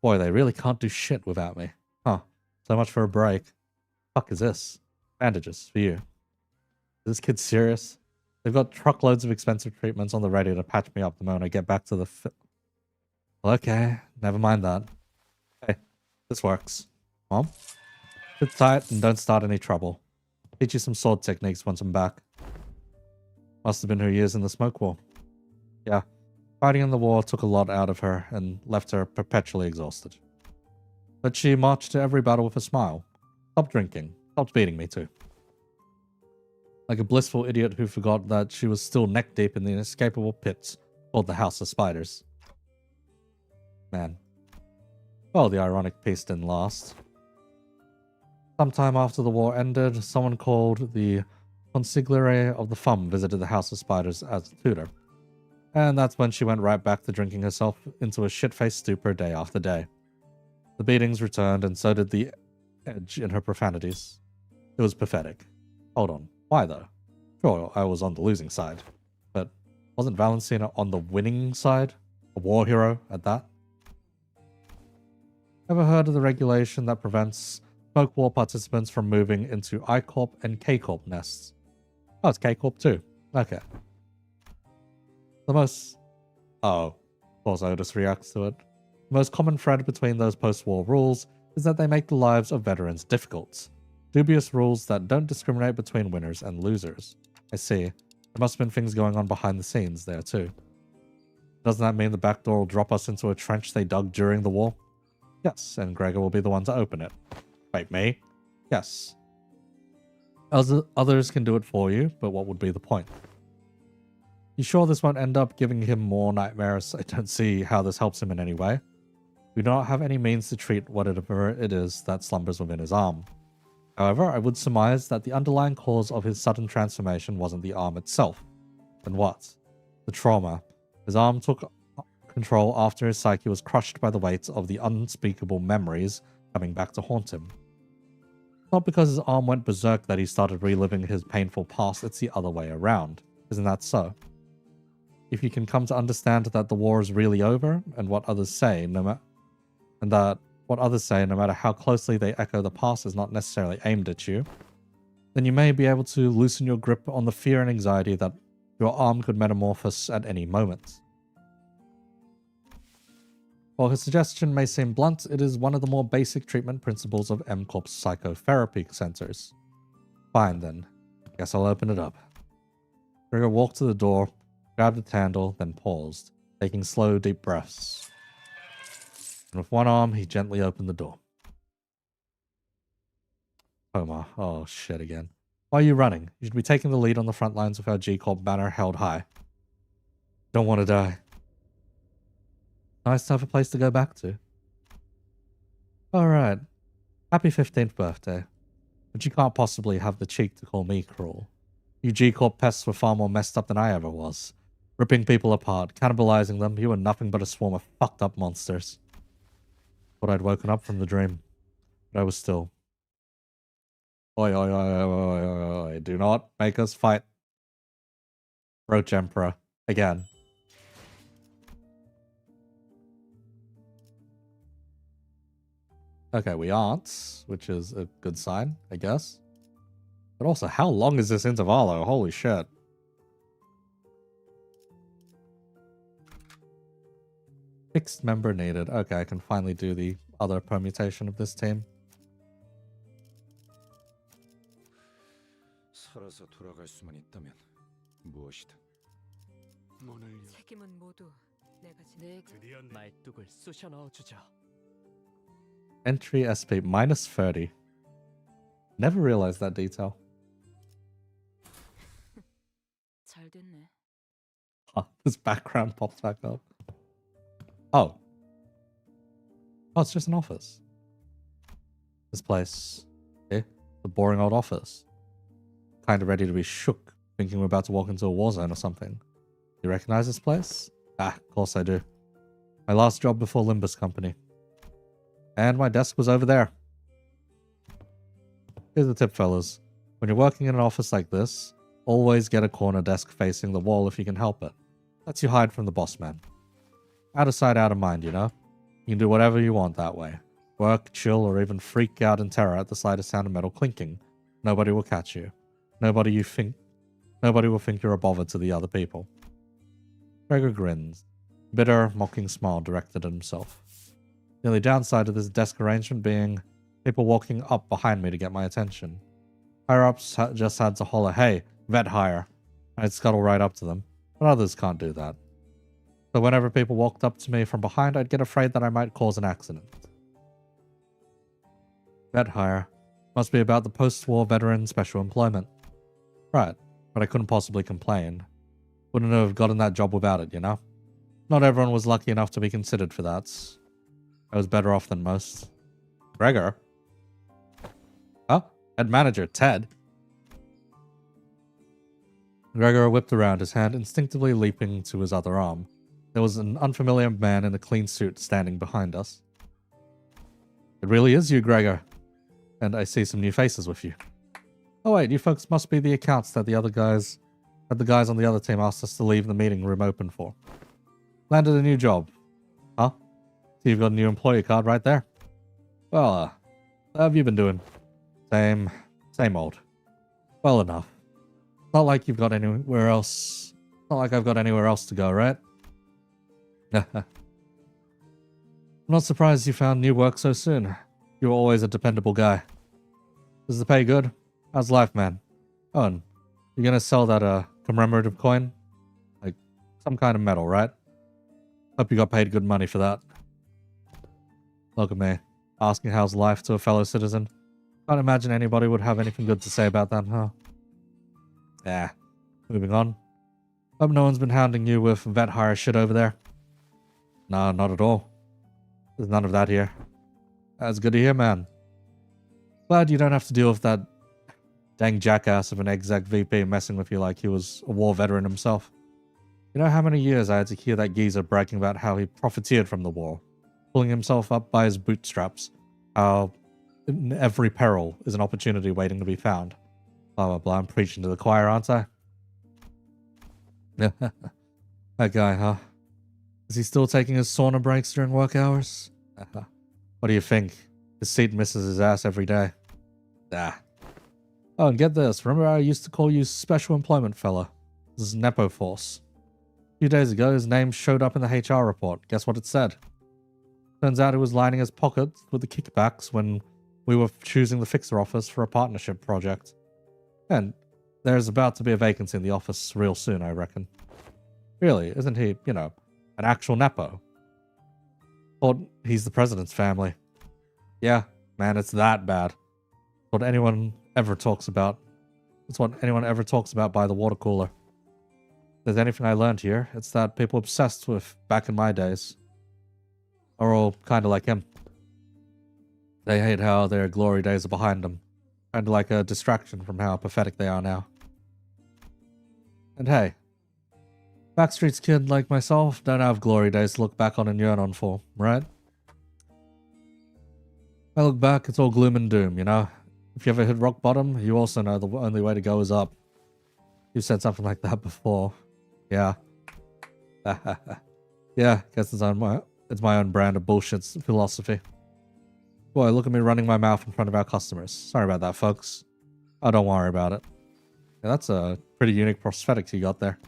Boy, they really can't do shit without me. Huh. So much for a break. Fuck is this? Bandages for you. Is this kid serious? They've got truckloads of expensive treatments on the ready to patch me up the moment I get back to the Well, okay, never mind that. Hey, this works. Mom? Sit tight and don't start any trouble. Teach you some sword techniques once I'm back. Must have been her years in the smoke war. Yeah, fighting in the war took a lot out of her and left her perpetually exhausted. But she marched to every battle with a smile. Stopped drinking. Stopped beating me too. Like a blissful idiot who forgot that she was still neck deep in the inescapable pits called the House of Spiders. Man. Well, the ironic piece didn't last. Sometime after the war ended, someone called the Consigliere of the Thumb visited the House of Spiders as a tutor. And that's when she went right back to drinking herself into a shit-faced stupor day after day. The beatings returned, and so did the edge in her profanities. It was pathetic. Hold on. Why though? Sure, I was on the losing side. But wasn't Valencina on the winning side? A war hero at that? Ever heard of the regulation that prevents Smoke War participants from moving into I-Corp and K-Corp nests? Oh, it's K-Corp too. Okay. The most... Oh, of course Otis reacts to it. The most common thread between those post-war rules is that they make the lives of veterans difficult. Dubious rules that don't discriminate between winners and losers. I see. There must have been things going on behind the scenes there too. Doesn't that mean the back door will drop us into a trench they dug during the war? Yes, and Gregor will be the one to open it. Wait, me? Yes. Others can do it for you, but what would be the point? You sure this won't end up giving him more nightmares? I don't see how this helps him in any way. We do not have any means to treat whatever it is that slumbers within his arm. However, I would surmise that the underlying cause of his sudden transformation wasn't the arm itself. Then what? The trauma. His arm took control after his psyche was crushed by the weight of the unspeakable memories coming back to haunt him. Not because his arm went berserk that he started reliving his painful past, it's the other way around. Isn't that so? If you can come to understand that the war is really over, and what others say, no matter how closely they echo the past is not necessarily aimed at you, then you may be able to loosen your grip on the fear and anxiety that your arm could metamorphose at any moment. While his suggestion may seem blunt, it is one of the more basic treatment principles of M-Corp's psychotherapy centers. Fine then. Guess I'll open it up. Gregor walked to the door, grabbed the handle, then paused, taking slow, deep breaths. And with one arm, he gently opened the door. Coma. Oh, shit again. Why are you running? You should be taking the lead on the front lines with our G-Corp banner held high. Don't want to die. Nice to have a place to go back to. Alright. Happy 15th birthday. But you can't possibly have the cheek to call me cruel. You G-Corp pests were far more messed up than I ever was. Ripping people apart, cannibalizing them, you were nothing but a swarm of fucked up monsters. Thought I'd woken up from the dream. But I was still. Oi, oi, oi, oi, oi, oi, oi. Do not make us fight. Roach Emperor. Again. Okay, we aren't, which is a good sign, I guess. But also, how long is this Intervallo? Holy shit. Fixed member needed. Okay, I can finally do the other permutation of this team. 살아서 돌아갈 수만 있다면 무엇이든. 책임은 모두 내가 내가 말뚝을 쑤셔 넣어주죠. Entry SP minus 30. Never realized that detail. 잘 됐네. This background pops back up. Oh. Oh, it's just an office. This place. Eh? The boring old office. Kind of ready to be shook, thinking we're about to walk into a war zone or something. You recognize this place? Ah, of course I do. My last job before Limbus company. And my desk was over there. Here's the tip, fellas. When you're working in an office like this, always get a corner desk facing the wall if you can help it. Lets you hide from the boss man. Out of sight, out of mind, you know? You can do whatever you want that way. Work, chill, or even freak out in terror at the slightest sound of metal clinking. Nobody will catch you. Nobody will think you're a bother to the other people. Gregor grins. Bitter, mocking smile directed at himself. The only downside of this desk arrangement being people walking up behind me to get my attention. Higher-ups just had to holler, "Hey, vet hire." I'd scuttle right up to them, but others can't do that. So whenever people walked up to me from behind, I'd get afraid that I might cause an accident. Vet hire. Must be about the post-war veteran special employment. Right, but I couldn't possibly complain. Wouldn't have gotten that job without it, you know? Not everyone was lucky enough to be considered for that. I was better off than most. Gregor? Huh? Head manager, Ted? Gregor whipped around, his hand instinctively leaping to his other arm. There was an unfamiliar man in a clean suit standing behind us. It really is you, Gregor. And I see some new faces with you. Oh wait, you folks must be the accounts that the guys on the other team asked us to leave the meeting room open for. Landed a new job. Huh? So you've got a new employee card right there. Well, how have you been doing? Same old. Well enough. Not like you've got anywhere else. Not like I've got anywhere else to go, right? I'm not surprised you found new work so soon. You were always a dependable guy. Is the pay good? How's life, man? Oh, and you're gonna sell that commemorative coin? Like, some kind of medal, right? Hope you got paid good money for that. Look at me, asking how's life to a fellow citizen. Can't imagine anybody would have anything good to say about that, huh? Yeah, moving on. Hope no one's been hounding you with vet hire shit over there. No, not at all. There's none of that here. That's good to hear, man. Glad you don't have to deal with that dang jackass of an exec VP messing with you like he was a war veteran himself. You know how many years I had to hear that geezer bragging about how he profiteered from the war, pulling himself up by his bootstraps, how in every peril is an opportunity waiting to be found. Blah, blah, blah. I'm preaching to the choir, aren't I? That guy, huh? Is he still taking his sauna breaks during work hours? What do you think? His seat misses his ass every day. Ah. Oh, and get this. Remember I used to call you Special Employment Fella? This is Nepo Force. A few days ago, his name showed up in the HR report. Guess what it said? Turns out he was lining his pockets with the kickbacks when we were choosing the fixer office for a partnership project. And there's about to be a vacancy in the office real soon, I reckon. Really, isn't he, you know, an actual Nepo? Thought he's the president's family. Yeah, man, it's that bad. What anyone ever talks about. It's what anyone ever talks about by the water cooler. If there's anything I learned here, it's that people obsessed with back in my days are all kind of like him. They hate how their glory days are behind them, kind of like a distraction from how pathetic they are now. And hey, Backstreet's kid like myself don't have glory days to look back on and yearn on for, right? I look back, it's all gloom and doom, you know? If you ever hit rock bottom, you also know the only way to go is up. You said something like that before. Yeah. Yeah, guess it's my own brand of bullshit philosophy. Boy, look at me running my mouth in front of our customers. Sorry about that, folks. Oh, don't worry about it. Yeah, that's a pretty unique prosthetics you got there.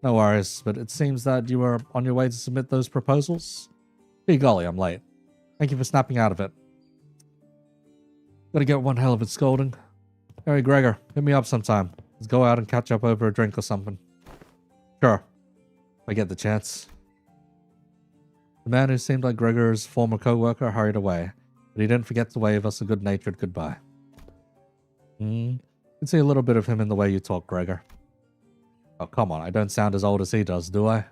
No worries, but it seems that you were on your way to submit those proposals? Gee golly, I'm late. Thank you for snapping out of it. Gotta get one hell of a scolding. Hey, Gregor, hit me up sometime. Let's go out and catch up over a drink or something. Sure. If I get the chance. The man who seemed like Gregor's former co-worker hurried away, but he didn't forget to wave us a good-natured goodbye. You can see a little bit of him in the way you talk, Gregor. Oh, come on, I don't sound as old as he does, do I?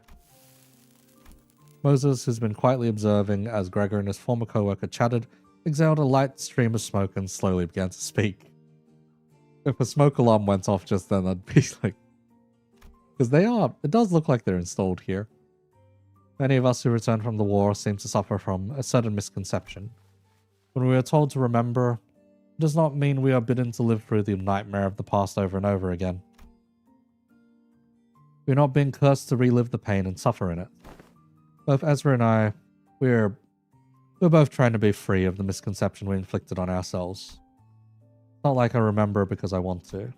Moses, who's been quietly observing as Gregor and his former co-worker chatted, exhaled a light stream of smoke and slowly began to speak. If a smoke alarm went off just then, I'd be like... Because it does look like they're installed here. Many of us who returned from the war seem to suffer from a certain misconception. When we are told to remember, it does not mean we are bidden to live through the nightmare of the past over and over again. We're not being cursed to relive the pain and suffer in it. Both Ezra and I, we're both trying to be free of the misconception we inflicted on ourselves. It's not like I remember because I want to.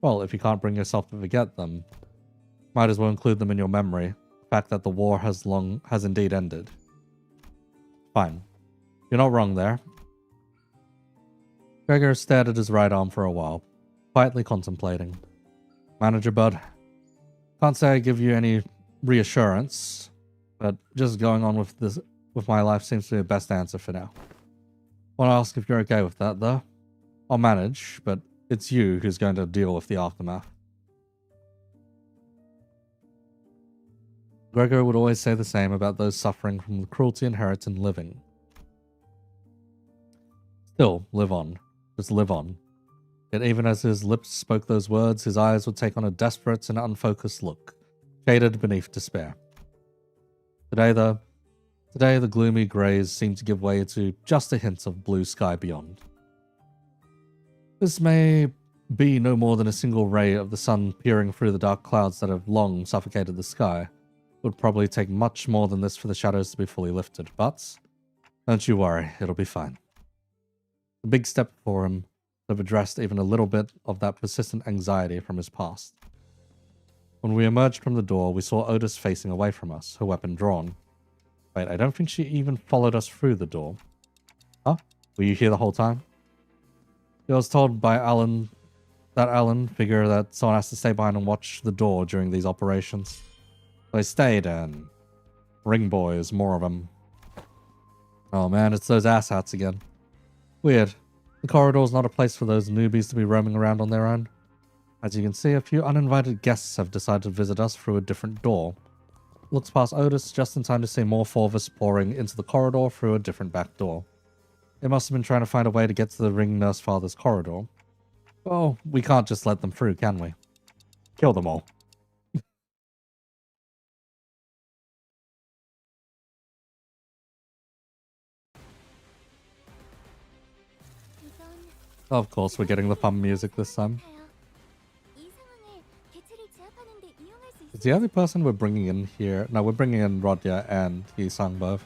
Well, if you can't bring yourself to forget them, might as well include them in your memory. The fact that the war has indeed ended. Fine. You're not wrong there. Gregor stared at his right arm for a while, quietly contemplating. Manager Bud, can't say I give you any reassurance, but just going on with my life seems to be the best answer for now. Want to ask if you're okay with that, though? I'll manage, but it's you who's going to deal with the aftermath. Gregor would always say the same about those suffering from the cruelty inherent in living. Still, live on. Just live on. Yet even as his lips spoke those words, his eyes would take on a desperate and unfocused look, shaded beneath despair. Today the gloomy greys seemed to give way to just a hint of blue sky beyond. This may be no more than a single ray of the sun peering through the dark clouds that have long suffocated the sky. It would probably take much more than this for the shadows to be fully lifted, but don't you worry, it'll be fine. A big step for him to have addressed even a little bit of that persistent anxiety from his past. When we emerged from the door, we saw Otis facing away from us, her weapon drawn. Wait, I don't think she even followed us through the door. Huh? Were you here the whole time? I was told by Alan figured that someone has to stay behind and watch the door during these operations. So I stayed, and ring boys, more of them. Oh man, it's those asshats again. Weird. The corridor's not a place for those newbies to be roaming around on their own. As you can see, a few uninvited guests have decided to visit us through a different door. Looks past Otis just in time to see more four of us pouring into the corridor through a different back door. They must have been trying to find a way to get to the ring nurse father's corridor. Oh, we can't just let them through, can we? Kill them all. Of course, we're getting the fun music this time. Is the only person we're bringing in here? No, we're bringing in Rodya and Yi-Sang both.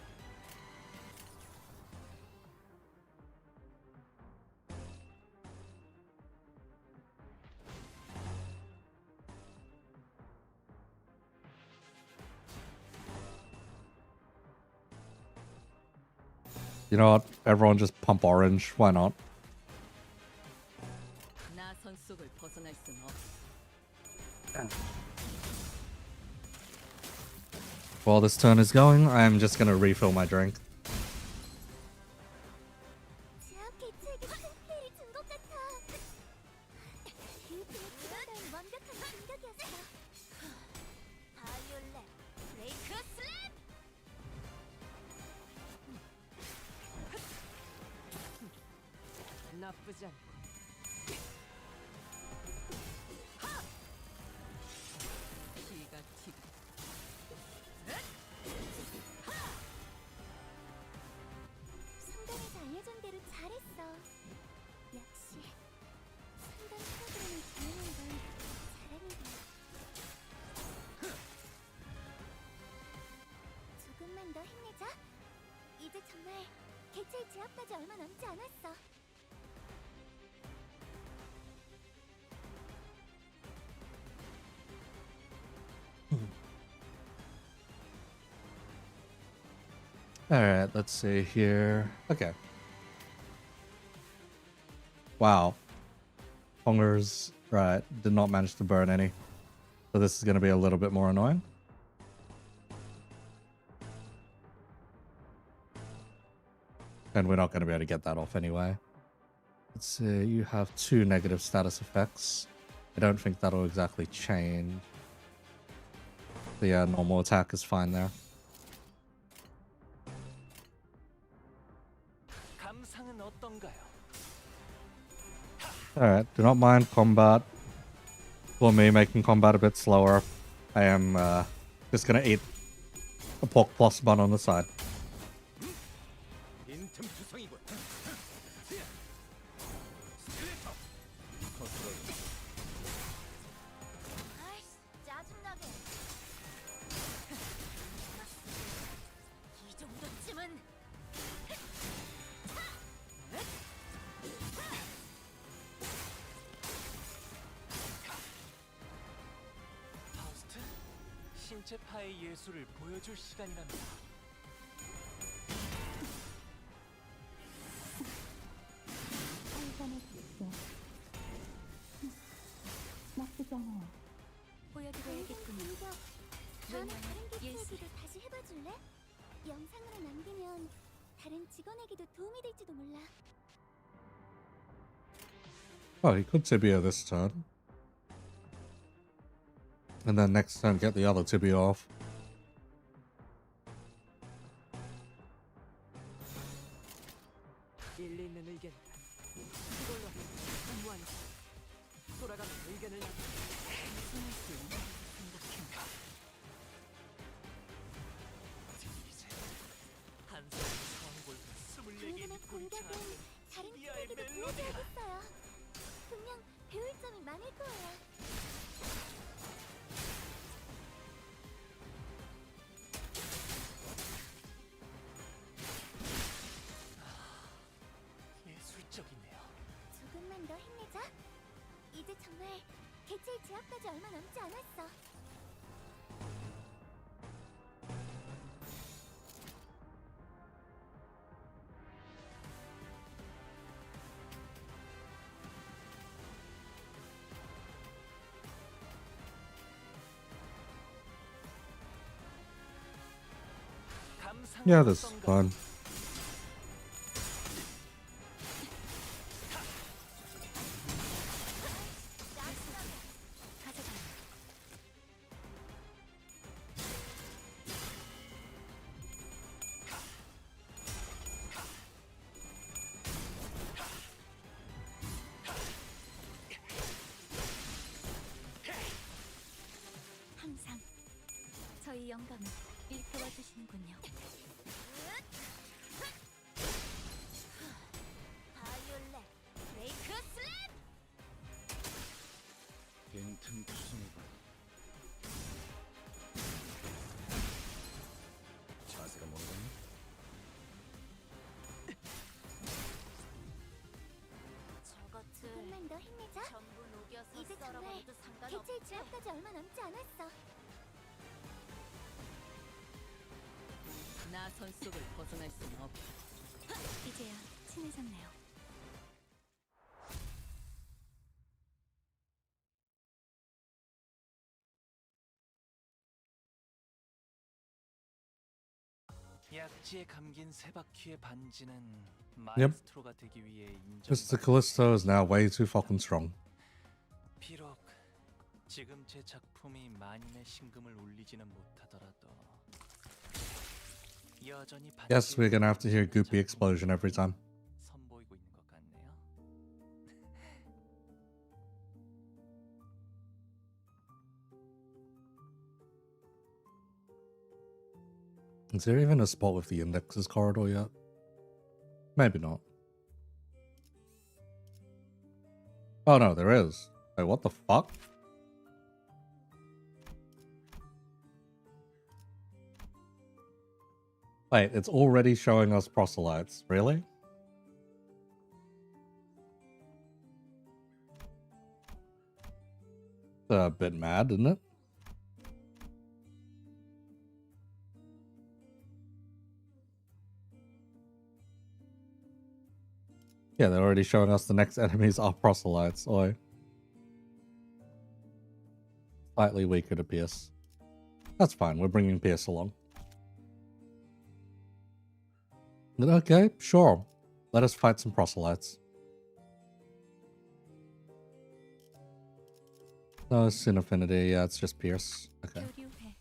You know what? Everyone just pump orange. Why not? While this turn is going, I'm just gonna refill my drink. 나쁘지 않고. 기가 튀고. 성당에서 알려준 대로 잘했어. 역시 성당 프로그램을 진행한 건 잘하는 거야. 조금만 더 힘내자. 이제 정말 개체의 제압까지 얼마 남지 않았어. Alright, let's see here. Okay. Wow. Pongers, right, did not manage to burn any. So this is going to be a little bit more annoying. And we're not going to be able to get that off anyway. Let's see, you have 2 negative status effects. I don't think that'll exactly change. But yeah, normal attack is fine there. 감상은 어떤가요? Alright, do not mind combat. For me, making combat a bit slower. I am just gonna eat a pork plus bun on the side. 빈틈투성이군. 아이씨, 짜증나게. 이 정도쯤은 파우스트, 신체 파의 예술을 보여줄 시간이랍니다. 나쁘지 않아요. 보여드려야겠군요. 다음에 다른 개체에게도 다시 해봐줄래? 영상으로 남기면 다른 직원에게도 도움이 될지도 몰라. Oh, he could tibia this turn. And then next turn get the other tibia off. 일리 있는 의견. 이걸로 무한 돌아가는 의견을 손을 수 있는 생각해. 이제 한 사람 성골과 24개의 방금의 공격은 다른 이하의 팀에게도 멜로디야. 보여줘야겠어요. 분명 배울 점이 많을 거예요. 예술적이네요. 조금만 더 힘내자. 이제 정말 개체의 제압까지 얼마 남지 않았어. 감상은 Yeah, this is 어떤가요? fun. 항상 저희 영감을 일깨워 주시는군요. 바이올렛 브레이크 슬랩! 빈틈투성이군. 자세가 뭔가요? 조금만 더 힘내자. 이제 정말 개체의 제압까지 얼마 남지 않았어. 나 손속을 벗어날 수는 없고. 이제야 친해졌네요. 약지에 감긴 세 바퀴의 반지는 마에스트로가 되기 위해 Mr. Callisto is now way too fucking strong. 비록 지금 제 작품이 만인의 신금을 울리지는 못하더라도 여전히 Yes, we're gonna have to hear Goopy explosion every time. 선보이고 있는 것 같네요. Is there even a spot with the indexes corridor yet? Maybe not. Oh no, there is. Wait, what the fuck? Wait, it's already showing us proselytes. Really? A bit mad, isn't it? Yeah, they're already showing us the next enemies are proselytes. Oi. Slightly weaker to Pierce. That's fine, we're bringing Pierce along. Okay, sure. Let us fight some proselytes. No, Sin Affinity, yeah, it's just Pierce. Okay. 교류해.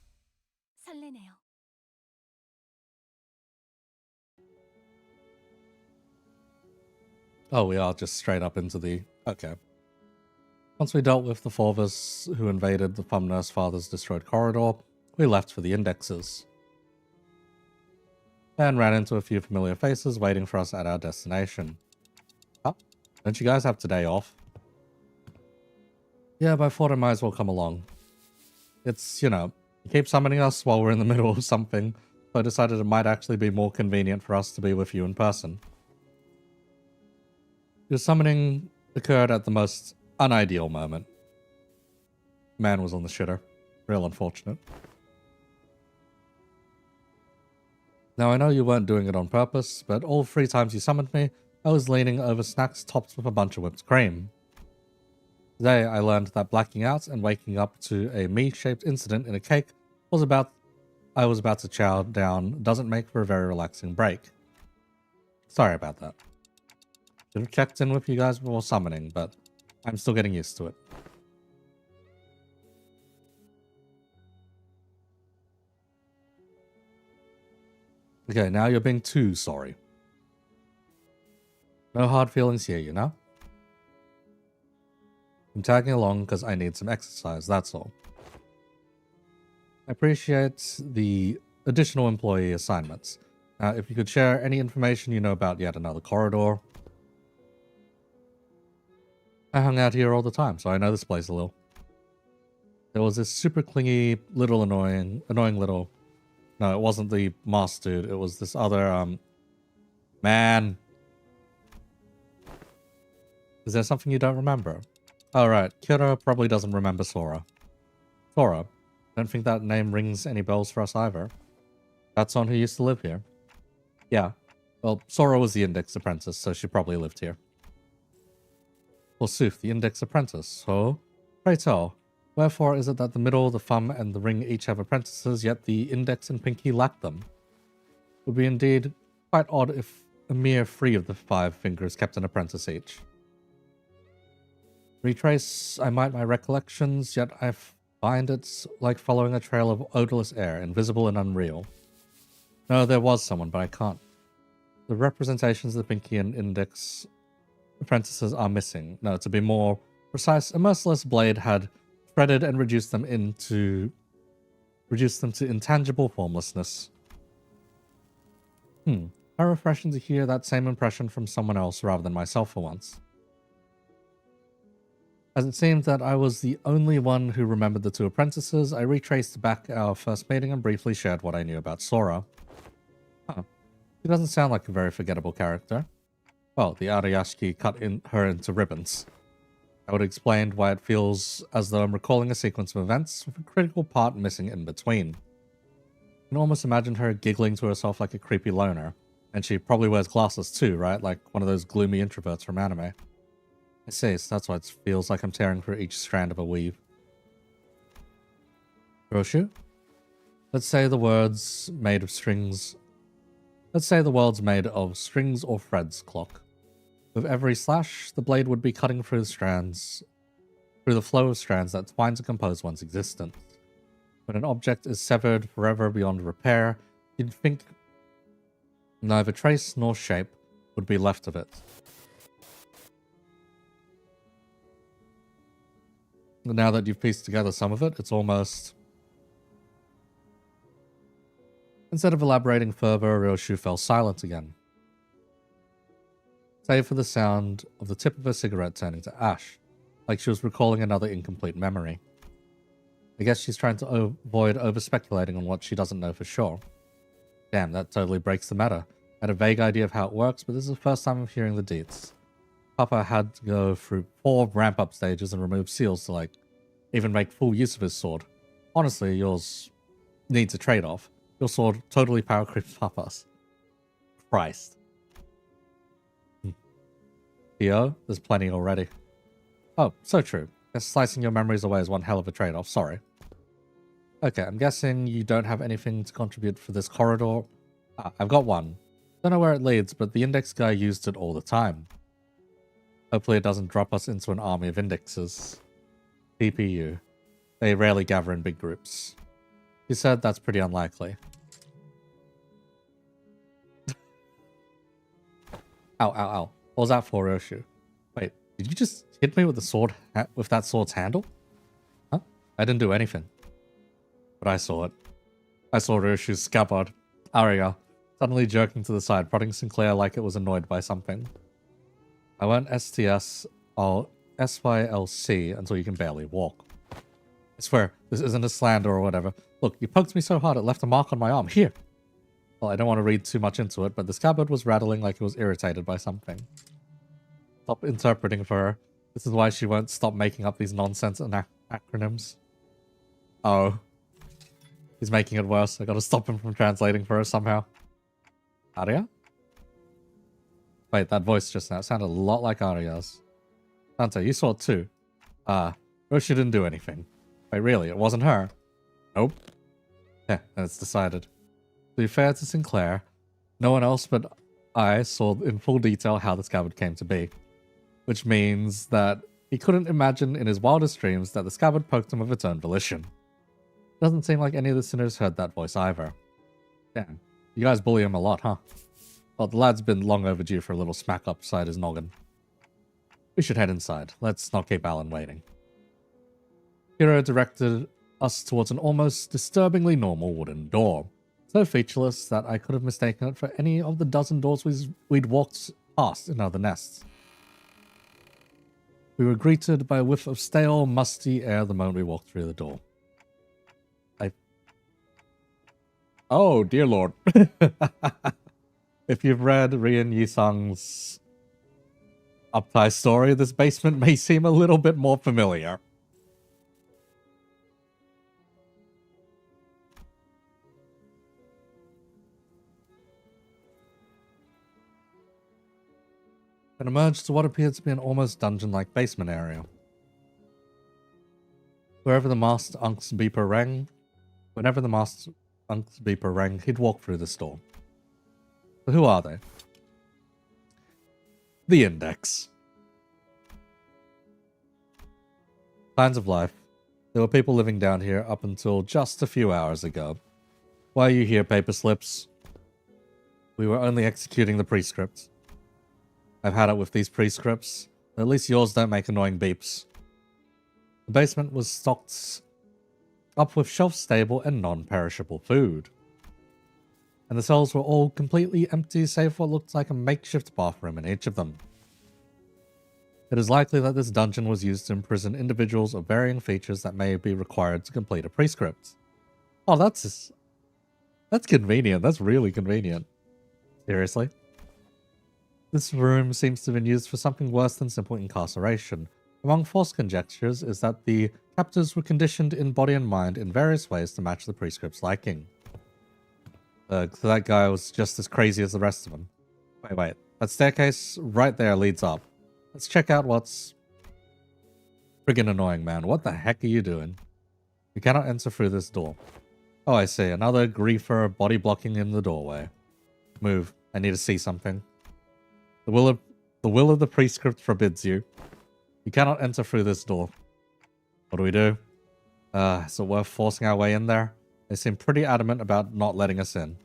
설레네요. Oh, we are just straight up into the... Okay. Once we dealt with the four of us who invaded the Fumnurse Father's destroyed corridor, we left for the indexes. And ran into a few familiar faces waiting for us at our destination. Oh, don't you guys have today off? Yeah, but I thought I might as well come along. It's, you know, you keep summoning us while we're in the middle of something, so I decided it might actually be more convenient for us to be with you in person. Your summoning occurred at the most unideal moment. Man was on the shitter. Real unfortunate. Now I know you weren't doing it on purpose, but all 3 times you summoned me, I was leaning over snacks topped with a bunch of whipped cream. Today I learned that blacking out and waking up to a me-shaped incident in a cake I was about to chow down doesn't make for a very relaxing break. Sorry about that. Should have checked in with you guys before summoning, but I'm still getting used to it. Okay, now you're being too sorry. No hard feelings here, you know? I'm tagging along because I need some exercise, that's all. I appreciate the additional employee assignments. If you could share any information you know about yet another corridor. I hung out here all the time, so I know this place a little. There was this super clingy, little annoying little... No, it wasn't the moss dude. It was this other, Man. Is there something you don't remember? Oh, right. Kira probably doesn't remember Sora. Sora? Don't think that name rings any bells for us either. That's on who used to live here. Yeah. Well, Sora was the Index Apprentice, so she probably lived here. Forsooth, the Index Apprentice. So, pray tell, wherefore is it that the Middle, the Thumb, and the Ring each have apprentices, yet the Index and Pinky lack them? It would be indeed quite odd if a mere 3 of the 5 fingers kept an apprentice each. Retrace I might my recollections, yet I find it like following a trail of odorless air, invisible and unreal. No, there was someone, but I can't. The representations of the Pinky and Index apprentices are missing. No, to be more precise, a merciless blade had shredded and reduced them to intangible formlessness. How refreshing to hear that same impression from someone else rather than myself for once. As it seemed that I was the only one who remembered the 2 apprentices, I retraced back our first meeting and briefly shared what I knew about Sora. Huh. She doesn't sound like a very forgettable character. Well, the Arayashiki cut her into ribbons. I would explain why it feels as though I'm recalling a sequence of events with a critical part missing in between. I can almost imagine her giggling to herself like a creepy loner. And she probably wears glasses too, right? Like one of those gloomy introverts from anime. I see, so that's why it feels like I'm tearing through each strand of a weave. Roshu? Let's say the world's made of strings or threads, clock. With every slash, the blade would be cutting through the flow of strands that twine to compose one's existence. When an object is severed forever beyond repair, you'd think neither trace nor shape would be left of it. Now that you've pieced together some of it, it's almost... Instead of elaborating further, Ryoshu fell silent again, save for the sound of the tip of her cigarette turning to ash, like she was recalling another incomplete memory. I guess she's trying to avoid over-speculating on what she doesn't know for sure. Damn, that totally breaks the matter. I had a vague idea of how it works, but this is the first time I'm hearing the deets. Papa had to go through 4 ramp-up stages and remove seals to, like, even make full use of his sword. Honestly, yours needs a trade-off. Your sword totally power creeps Papa's. Christ. Theo, there's plenty already. Oh, so true. Guess slicing your memories away is one hell of a trade-off, sorry. Okay, I'm guessing you don't have anything to contribute for this corridor. Ah, I've got one. Don't know where it leads, but the index guy used it all the time. Hopefully it doesn't drop us into an army of indexes. PPU. They rarely gather in big groups. He said that's pretty unlikely. Ow, ow, ow. What was that for, Ryoshu? Wait, did you just hit me with the sword with that sword's handle? Huh? I didn't do anything. But I saw it. I saw Ryoshu's scabbard, Arya, suddenly jerking to the side, prodding Sinclair like it was annoyed by something. I won't STS, I'll SYLC until you can barely walk. I swear, this isn't a slander or whatever. Look, you poked me so hard it left a mark on my arm. Here! Well, I don't want to read too much into it, but the scabbard was rattling like it was irritated by something. Stop interpreting for her. This is why she won't stop making up these nonsense acronyms. Oh. He's making it worse. I gotta stop him from translating for her somehow. Arya? Wait, that voice just now sounded a lot like Arya's. Dante, you saw it too. Roshi didn't do anything. Wait, really? It wasn't her? Nope. Yeah, then it's decided. To be fair to Sinclair, no one else but I saw in full detail how the scabbard came to be. Which means that he couldn't imagine in his wildest dreams that the scabbard poked him of its own volition. Doesn't seem like any of the sinners heard that voice either. Damn, you guys bully him a lot, huh? Well, the lad's been long overdue for a little smack upside his noggin. We should head inside. Let's not keep Alan waiting. Hiro directed us towards an almost disturbingly normal wooden door. So featureless that I could have mistaken it for any of the dozen doors we'd walked past in other nests. We were greeted by a whiff of stale, musty air the moment we walked through the door. Oh, dear lord. If you've read Rian Yisung's Uptai story, this basement may seem a little bit more familiar. And emerged to what appeared to be an almost dungeon-like basement area. Whenever the masked Unk's beeper rang, he'd walk through this door. So who are they? The Index. Signs of life. There were people living down here up until just a few hours ago. Why are you here, paper slips? We were only executing the prescript. I've had it with these prescripts. At least yours don't make annoying beeps. The basement was stocked up with shelf-stable and non-perishable food. And the cells were all completely empty save for what looked like a makeshift bathroom in each of them. It is likely that this dungeon was used to imprison individuals of varying features that may be required to complete a prescript. Oh, that's convenient. That's really convenient. Seriously? This room seems to have been used for something worse than simple incarceration. Among false conjectures is that the captors were conditioned in body and mind in various ways to match the prescript's liking. So that guy was just as crazy as the rest of them. Wait. That staircase right there leads up. Let's check out what's friggin' annoying, man. What the heck are you doing? You cannot enter through this door. Oh, I see. Another griefer body blocking in the doorway. Move. I need to see something. The will of the prescript forbids you. You cannot enter through this door. What do we do? Is it worth forcing our way in there? They seem pretty adamant about not letting us in.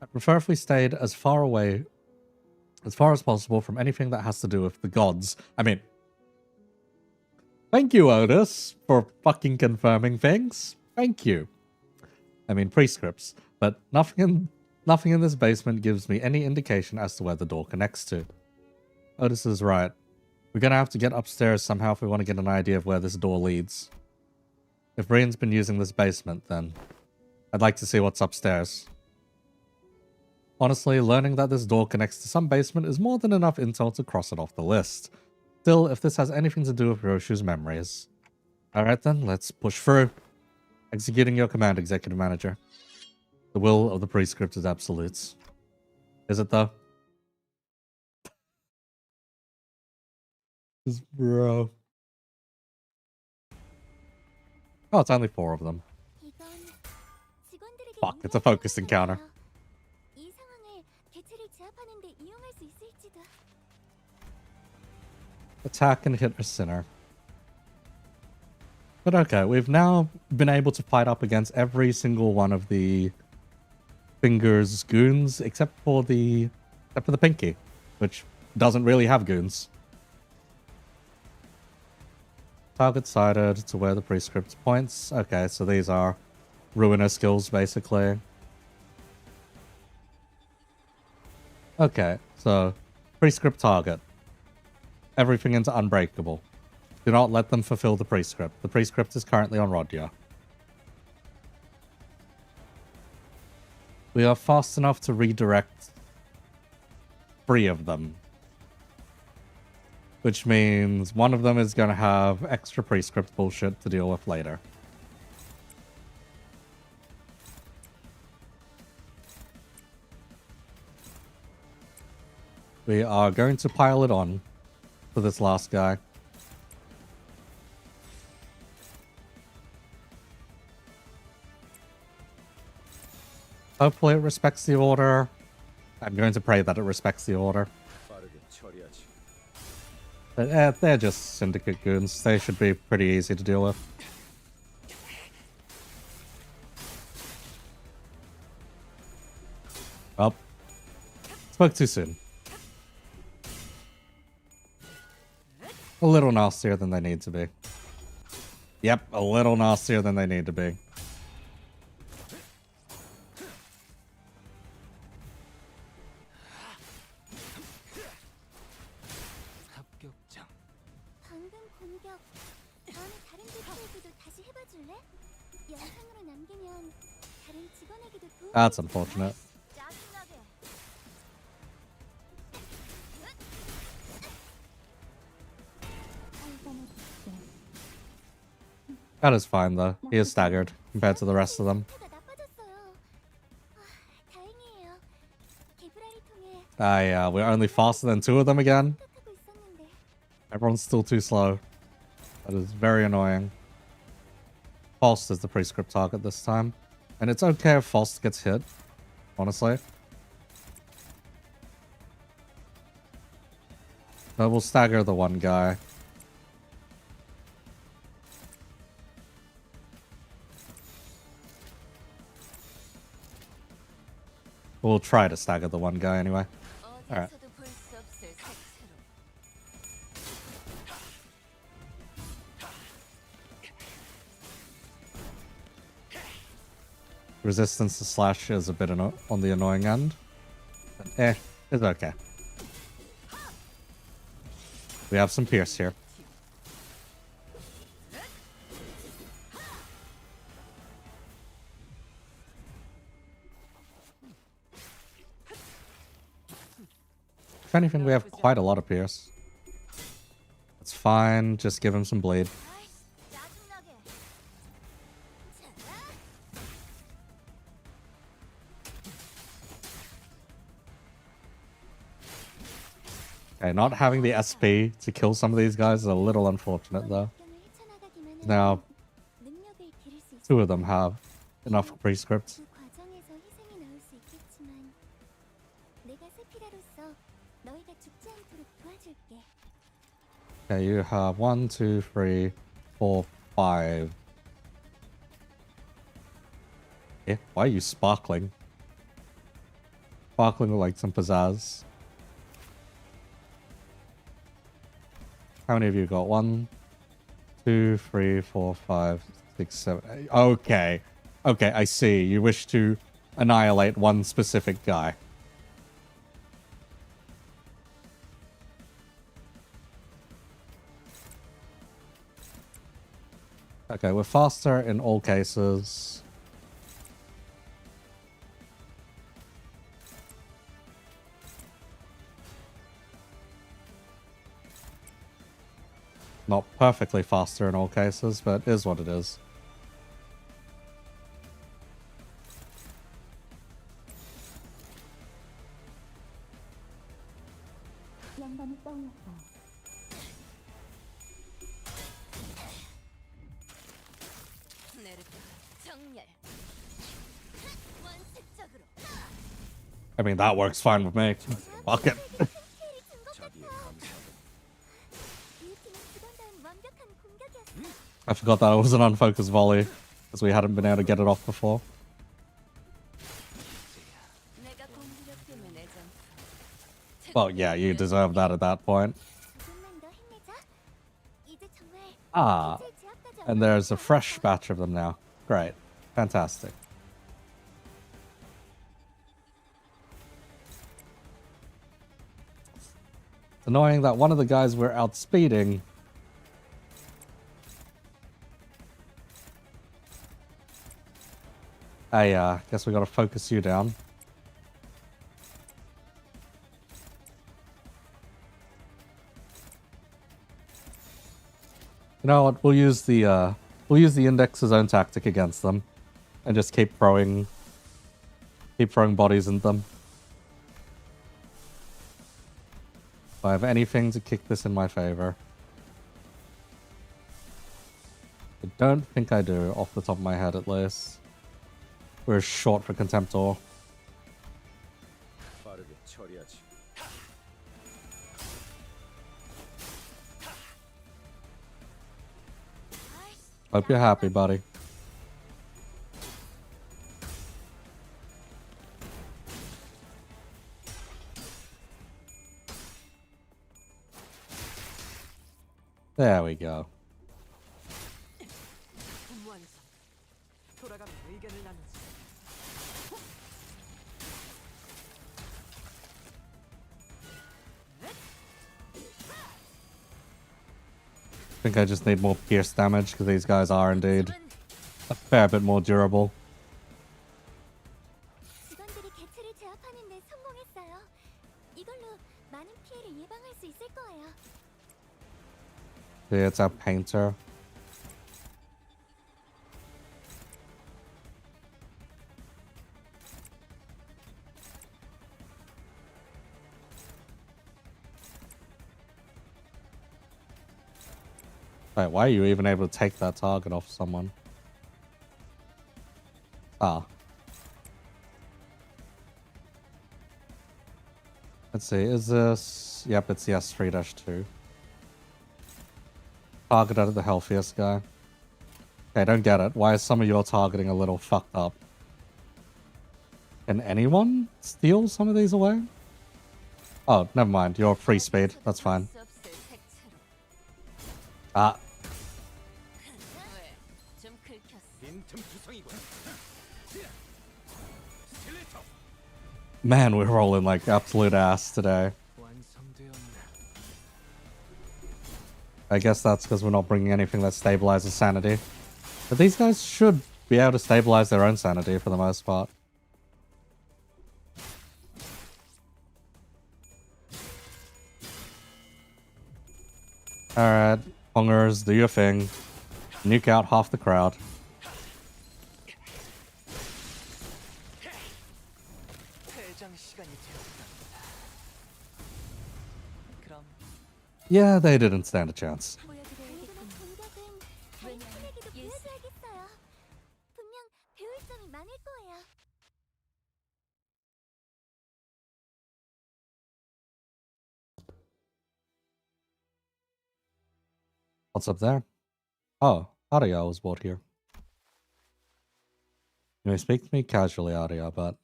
I prefer if we stayed as far as possible from anything that has to do with the gods. I mean, thank you, Otis, for fucking confirming things. Thank you. I mean prescripts, but nothing in this basement gives me any indication as to where the door connects to. Otis is right. We're gonna have to get upstairs somehow if we want to get an idea of where this door leads. If Brian's been using this basement, then I'd like to see what's upstairs. Honestly, learning that this door connects to some basement is more than enough intel to cross it off the list. Still, if this has anything to do with Roshu's memories. Alright then, let's push through. Executing your command, Executive Manager. The will of the prescript is absolute. Is it though? Bro. Oh, it's only 4 of them. 이건 직원들에게 Fuck, it's a focused encounter. 이 상황을 개체를 제압하는 데 이용할 수 있을지도. Attack and hit a sinner. But okay, we've now been able to fight up against every single one of the Fingers goons except for the Pinky, which doesn't really have goons. Target sighted to where the prescript points. Okay, so these are ruiner skills basically. Okay, so prescript target. Everything into unbreakable. Do not let them fulfill the prescript. The prescript is currently on Rodya. We are fast enough to redirect 3 of them. Which means one of them is going to have extra prescript bullshit to deal with later. We are going to pile it on for this last guy. Hopefully it respects the order. I'm going to pray that it respects the order. 빠르게 처리하지. But, they're just syndicate goons. They should be pretty easy to deal with. Oh. Spoke too soon. A little nastier than they need to be. Yep, a little nastier than they need to be. 합격장. 방금 공격. 다음에 다른 대표에게도 다시 해봐줄래? 영상으로 남기면 다른 직원에게도 도움이 That's 되지 않아? unfortunate. 짜증나게. That is fine though. He is staggered compared to the rest of them. 상태가 나빠졌어요. 다행이에요. 개브라를 통해 Ah, yeah, we're only faster than 2 of them again. 생각하고 있었는데. Everyone's still too slow. That is very annoying. Faust is the prescript target this time. And it's okay if Faust gets hit, honestly. But we'll stagger the one guy. We'll try to stagger the one guy anyway. Alright. 어디서도 볼 수 없을 색채로. Resistance to slash is a bit on the annoying end. But it's okay. We have some pierce here. If anything, we have quite a lot of pierce. It's fine, just give him some bleed. 아이씨, 짜증나게. Okay, not having the SP to kill some of these guys is a little unfortunate though. 역경을 헤쳐나가기만 Now, 하면 능력을 기를 수 있어. 2 of them have enough prescripts. 그 과정에서 희생이 나올 수 있겠지만 내가 세피라로서 너희가 죽지 않도록 도와줄게. Okay, you have 1, 2, 3, 4, 5. Yeah, why are you sparkling? Sparkling with like some pizzazz. How many of you got? 1, 2, 3, 4, 5, 6, 7, 8. Okay. Okay, I see. You wish to annihilate one specific guy. Okay, we're faster in all cases. Not perfectly faster in all cases, but is what it is. 양반이 떠올랐어. 내르다 정렬. 원칙적으로. I mean, that works fine with me. Fuck it. 자비에 감사하고 이 팀이 부담다운 완벽한 공격이었어. I forgot that it was an unfocused volley, because we hadn't been able to get it off before. 내가 공격되면 애전. Well, yeah, you deserve that at that point. 조금만 더 힘내자. 이제 정말 Ah, 제일 제압까지 and there's a fresh batch of them now. Great. Fantastic. It's annoying that one of the guys we're outspeeding. I guess we gotta focus you down. You know what? We'll use the index's own tactic against them, and just keep throwing bodies in them. If I have anything to kick this in my favor, I don't think I do, off the top of my head at least. We're short for Contemptor. 빠르게 처리하지. Hope you're happy, buddy. There we go. 완성. 돌아가면 의견을 나누지. I think I just need more pierce damage because these guys are indeed a fair bit more durable. 직원들이 개체를 제압하는 데 성공했어요. 이걸로 많은 피해를 예방할 수 있을 거예요. Yeah, it's our painter. Wait, why are you even able to take that target off someone? Ah. Let's see, is this... Yep, it's the S3-2. Target out of the healthiest guy. Okay, don't get it. Why is some of your targeting a little fucked up? Can anyone steal some of these away? Oh, never mind. You're free speed. That's fine. 수 없을 색채로. Ah, 왜? 좀 긁혔어. 빈틈 투성이군. 스켈레터. man, we're rolling like absolute ass today. 완성되었네. I guess that's because we're not bringing anything that stabilizes sanity. But these guys should be able to stabilize their own sanity for the most part. Alright, Hongers, do your thing. Nuke out half the crowd. 퇴장 시간이 되었다. 그럼 Yeah, they didn't stand a chance. 당근한 공격은 다른 팀에게도 보여줘야겠어요. 분명 배울 점이 많을 거예요. What's up there? Oh, Arya was brought here. You may speak to me casually, Arya, but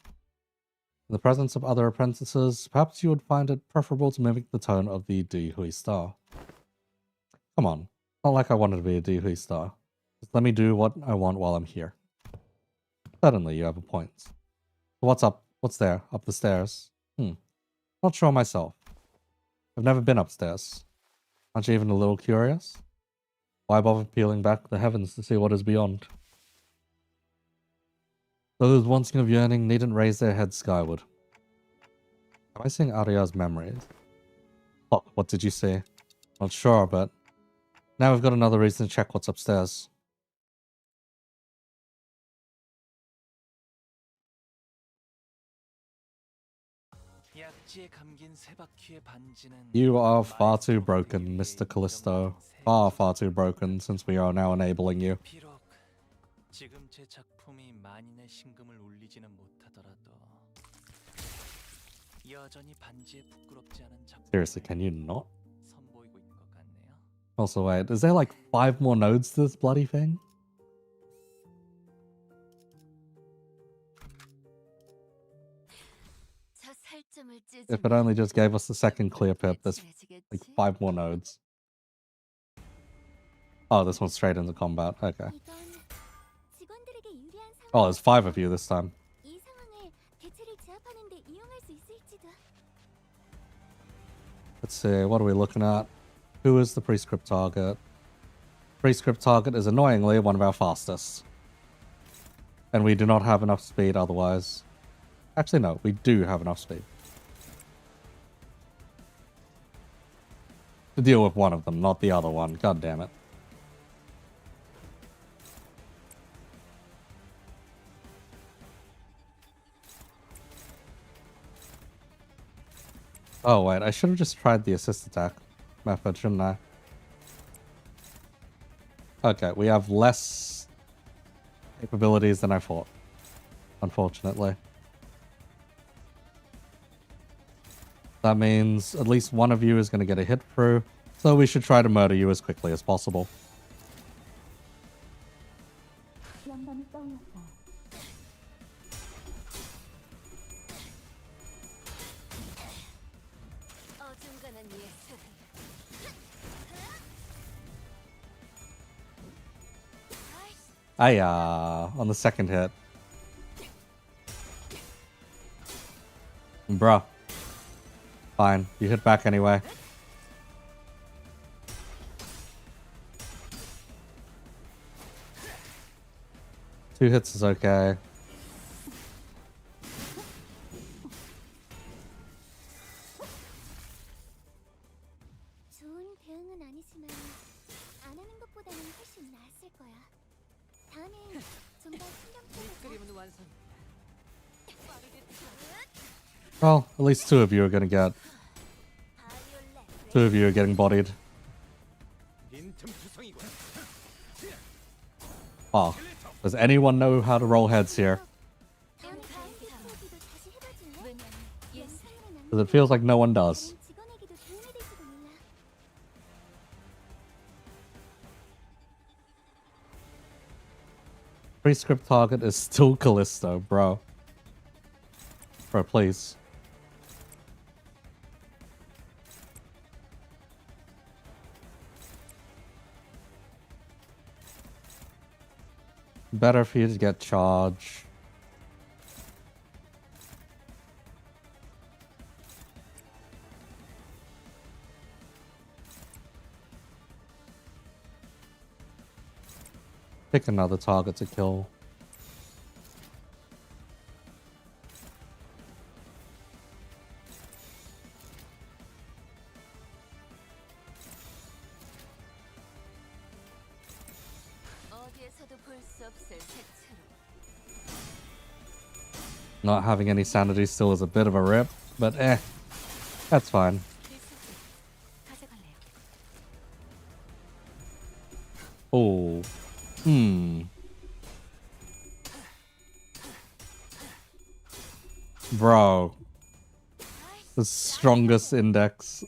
in the presence of other apprentices, perhaps you would find it preferable to mimic the tone of the Hui star. Come on, not like I wanted to be a Hui star. Just let me do what I want while I'm here. Certainly, you have a point. What's up? What's there? Up the stairs? Not sure myself. I've never been upstairs. Aren't you even a little curious? Why bother peeling back the heavens to see what is beyond? Those wanting of yearning needn't raise their heads skyward. Am I seeing Arya's memories? Oh, what did you see? Not sure, but now we've got another reason to check what's upstairs. 약지에 감긴 세 바퀴의 반지는 You are far too broken, Mr. Callisto. Far too broken since we are now enabling you. 비록 지금 제 작품이 만인의 신금을 울리지는 못하더라도 여전히 반지에 부끄럽지 않은 작품 Seriously, can you not? 선보이고 있는 것 같네요. Also, wait, is there like 5 more nodes to this bloody thing? 저 살점을 If it only just gave us the second clear pip, there's like 5 more nodes. Oh, this one's straight into combat. Okay. 이건 직원들에게 유리한 상황. Oh, there's 5 of you this time. 이 상황을 개체를 제압하는 데 이용할 수 있을지도. Let's see, what are we looking at? Who is the prescript target? Prescript target is annoyingly one of our fastest. And we do not have enough speed otherwise. Actually, no, we do have enough speed to deal with one of them, not the other one. God damn it. Oh, wait, I should have just tried the assist attack method, shouldn't I? Okay, we have less capabilities than I thought, unfortunately. That means at least one of you is going to get a hit through, so we should try to murder you as quickly as possible. 영감이 떠올랐다. 어중간한 예술. Aya, on the second hit. Bruh. Fine, you hit back anyway. Two hits is okay. 좋은 대응은 아니지만 안 하는 것보다는 훨씬 나았을 거야. 다음엔 좀 더 신경 써서. 그림은 완성. 빠르게 Well, at least 2 of you are gonna get... 2 of you are getting bodied. 빈틈투성이군. Oh, does anyone know how to roll heads here? 다음 피치하기도 다시 해봐줄래? 왜냐면 예술. 영상으로 남는 Because it feels like no one does. 다른 직원에게도 도움이 될지도 몰라. Prescript target is still Callisto, bro. Bro, please. Better for you to get charge. Pick another target to kill. 어디에서도 볼 수 없을 색채로. Not having any sanity still is a bit of a rip, but that's fine. 가져갈래요. Oh, Bro, the strongest index,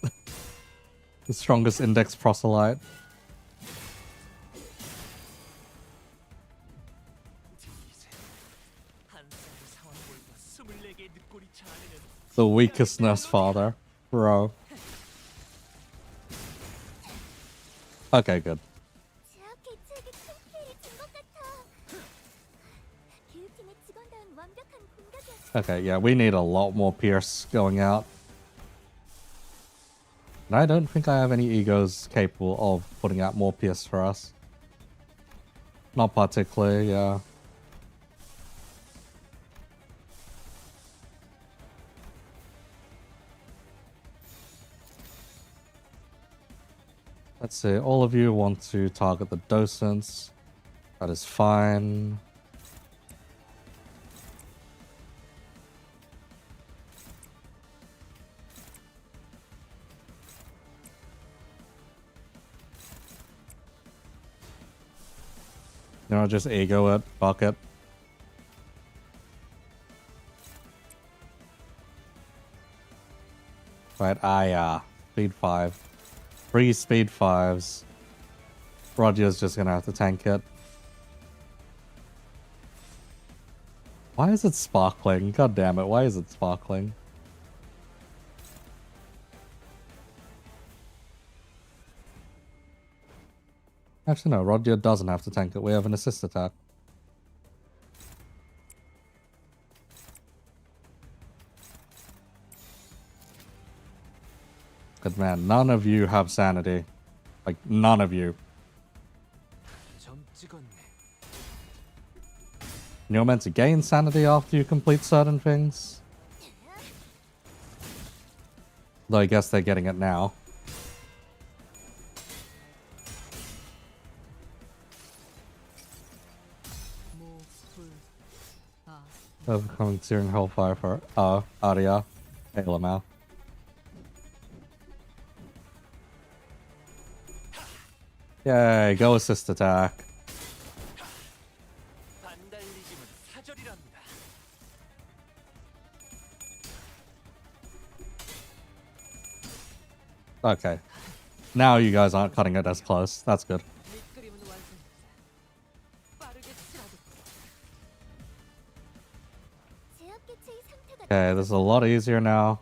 the strongest index proselyte. 한 쌍의 상황볼과 24개의 늑골이 자아내는 The weakest nurse father, bro. Okay, good. 제압 개체에게 큰 피해를 준 것 같아. 교육팀의 Okay, yeah, we need a lot more Pierce going out. And I don't think I have any egos capable of putting out more Pierce for us. Not particularly, yeah. Let's see, all of you want to target the docents. That is fine. You know, just ego it, fuck it. Right, yeah. Speed 5. 3 speed 5s. Roger's just gonna have to tank it. Why is it sparkling? God damn it, why is it sparkling? Actually, no, Roger doesn't have to tank it. We have an assist attack. Good man, none of you have sanity. Like, none of you. 점 찍었네. You're meant to gain sanity after you complete certain things. Though I guess they're getting it now. Overcoming Searing Hellfire for Arya. Hail Yay, go assist attack. 반달리즘은 사절이랍니다. Okay. Now you guys aren't cutting it as close. That's good. 밑그림은 완성이다. 빠르게 치라도. 제압기체의 상태가 Okay, this is a lot easier now.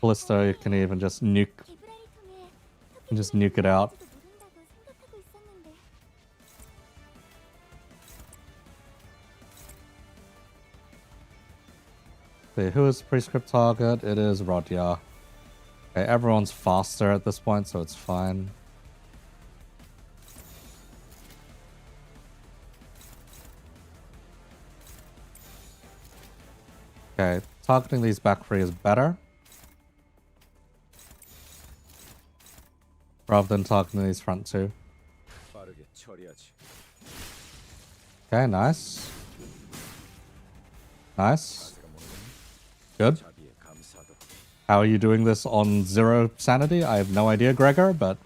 Callisto, you can even just nuke 기브라를 통해 just nuke it out. 모른다고 생각하고 있었는데 See, who is the prescript target? It is Rodya. Okay, everyone's faster at this point, so it's fine. Okay, targeting these back three is better. Rather than targeting these front two. 빠르게 처리하지. Okay, nice. Nice. 자세가 모르겠네. Good. 자비에 감사도. How are you doing this on 0 sanity? I have no idea, Gregor, but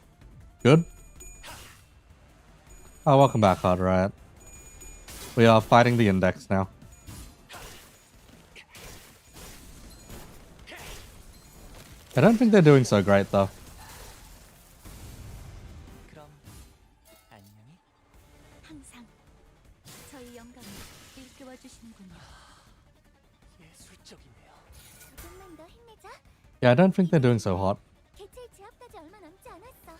good. Oh, welcome back, Hard Riot. We are fighting the index now. I don't think they're doing so great, though. 그럼 안녕히. 항상 저희 영감을 일깨워 주시는군요. 예술적이네요. 조금만 더 힘내자. Yeah, I don't think they're doing so hot. 개체의 제압까지 얼마 남지 않았어.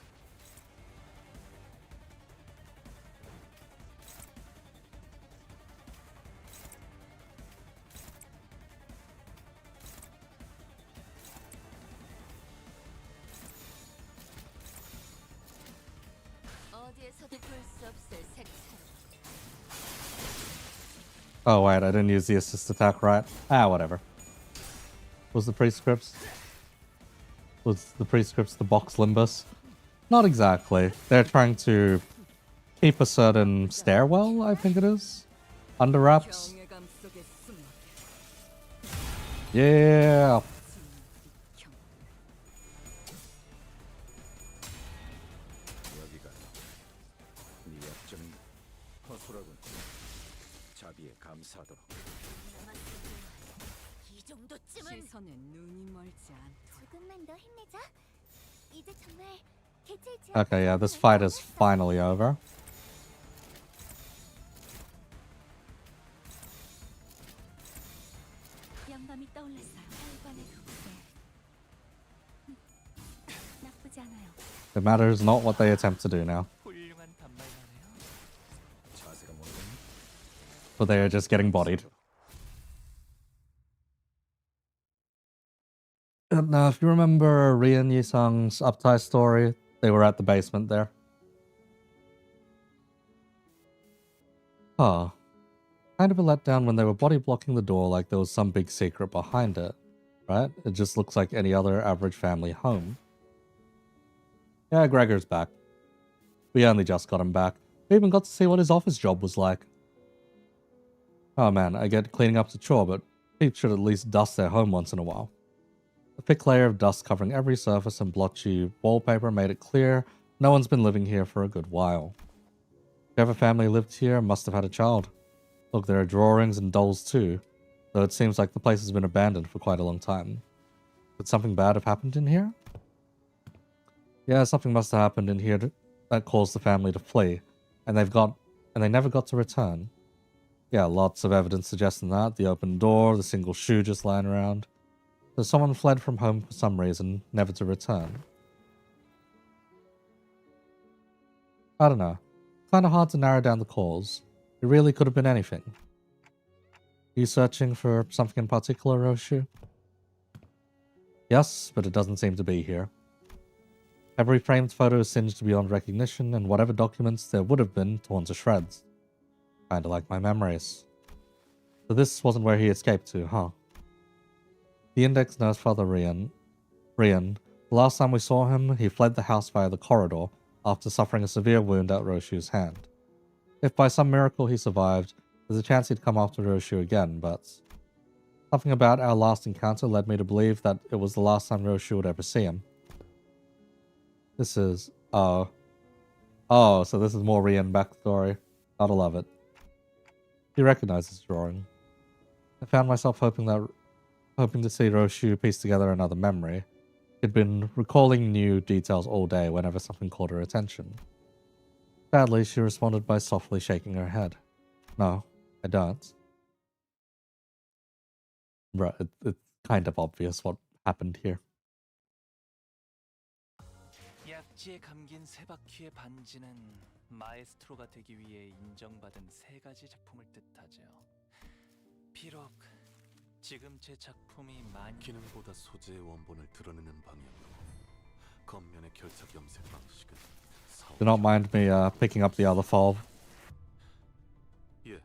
어디에서도 볼 수 없을 색채. Oh, wait, I didn't use the assist attack right. Ah, whatever. Was the prescripts? Was the prescripts the box Limbus? Not exactly. They're trying to keep a certain stairwell, I think it is. Under wraps. 경외감 속에 숨. Yeah. 여기가 네 약점인 허술하군. 자비에 감사도. 이 정도쯤은 시선에 눈이 멀지 않도록. 조금만 더 힘내자. 이제 정말 개체의 제압. Okay, yeah, this fight is finally over. 영감이 떠올랐어요. 혈관의 그곳에. 나쁘지 않아요. It matters not what they attempt to do now. 훌륭한 단말이네요. 자세가 모르겠네. But they are just getting bodied. Now, if you remember Rian Yisung's Uptie story, they were at the basement there. Oh. Kind of a letdown when they were body blocking the door like there was some big secret behind it, right? It just looks like any other average family home. Yeah, Gregor's back. We only just got him back. We even got to see what his office job was like. Oh man, I get cleaning up's a chore, but people should at least dust their home once in a while. A thick layer of dust covering every surface and blotchy wallpaper made it clear no one's been living here for a good while. Whoever family lived here must have had a child. Look, there are drawings and dolls too, though it seems like the place has been abandoned for quite a long time. Could something bad have happened in here? Yeah, something must have happened in here that caused the family to flee, and they never got to return. Yeah, lots of evidence suggesting that. The open door, the single shoe just lying around. So someone fled from home for some reason, never to return. I don't know. Kinda hard to narrow down the cause. It really could have been anything. Are you searching for something in particular, Roshu? Yes, but it doesn't seem to be here. Every framed photo is singed beyond recognition, and whatever documents there would have been torn to shreds. Kinda like my memories. So this wasn't where he escaped to, huh? The index nurse Father Rian. The last time we saw him, he fled the house via the corridor after suffering a severe wound at Roshu's hand. If by some miracle he survived, there's a chance he'd come after Roshu again, but something about our last encounter led me to believe that it was the last time Roshu would ever see him. This is... Oh, so this is more Rian backstory. Gotta love it. He recognized this drawing. I found myself hoping to see Roshu piece together another memory. He'd been recalling new details all day whenever something caught her attention. Sadly, she responded by softly shaking her head. No, I don't. Right, it's kind of obvious what happened here. 약지에 감긴 세 바퀴의 반지는 마에스트로가 되기 위해 인정받은 세 가지 작품을 뜻하죠. 비록 지금 제 작품이 많이 기능보다 소재의 원본을 드러내는 방향으로 겉면의 결착 염색 방식은 Do not mind me picking up the other file. 예,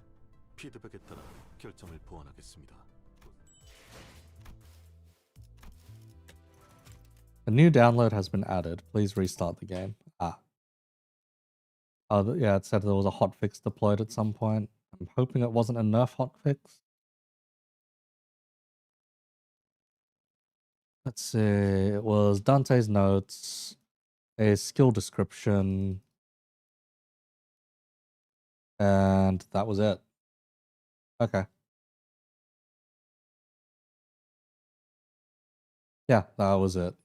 피드백에 따라 결정을 보완하겠습니다. A new download has been added. Please restart the game. Oh, yeah, it said there was a hotfix deployed at some point. I'm hoping it wasn't a nerf hotfix. Let's see. It was Dante's notes, a skill description, and that was it. Okay. Yeah, that was it.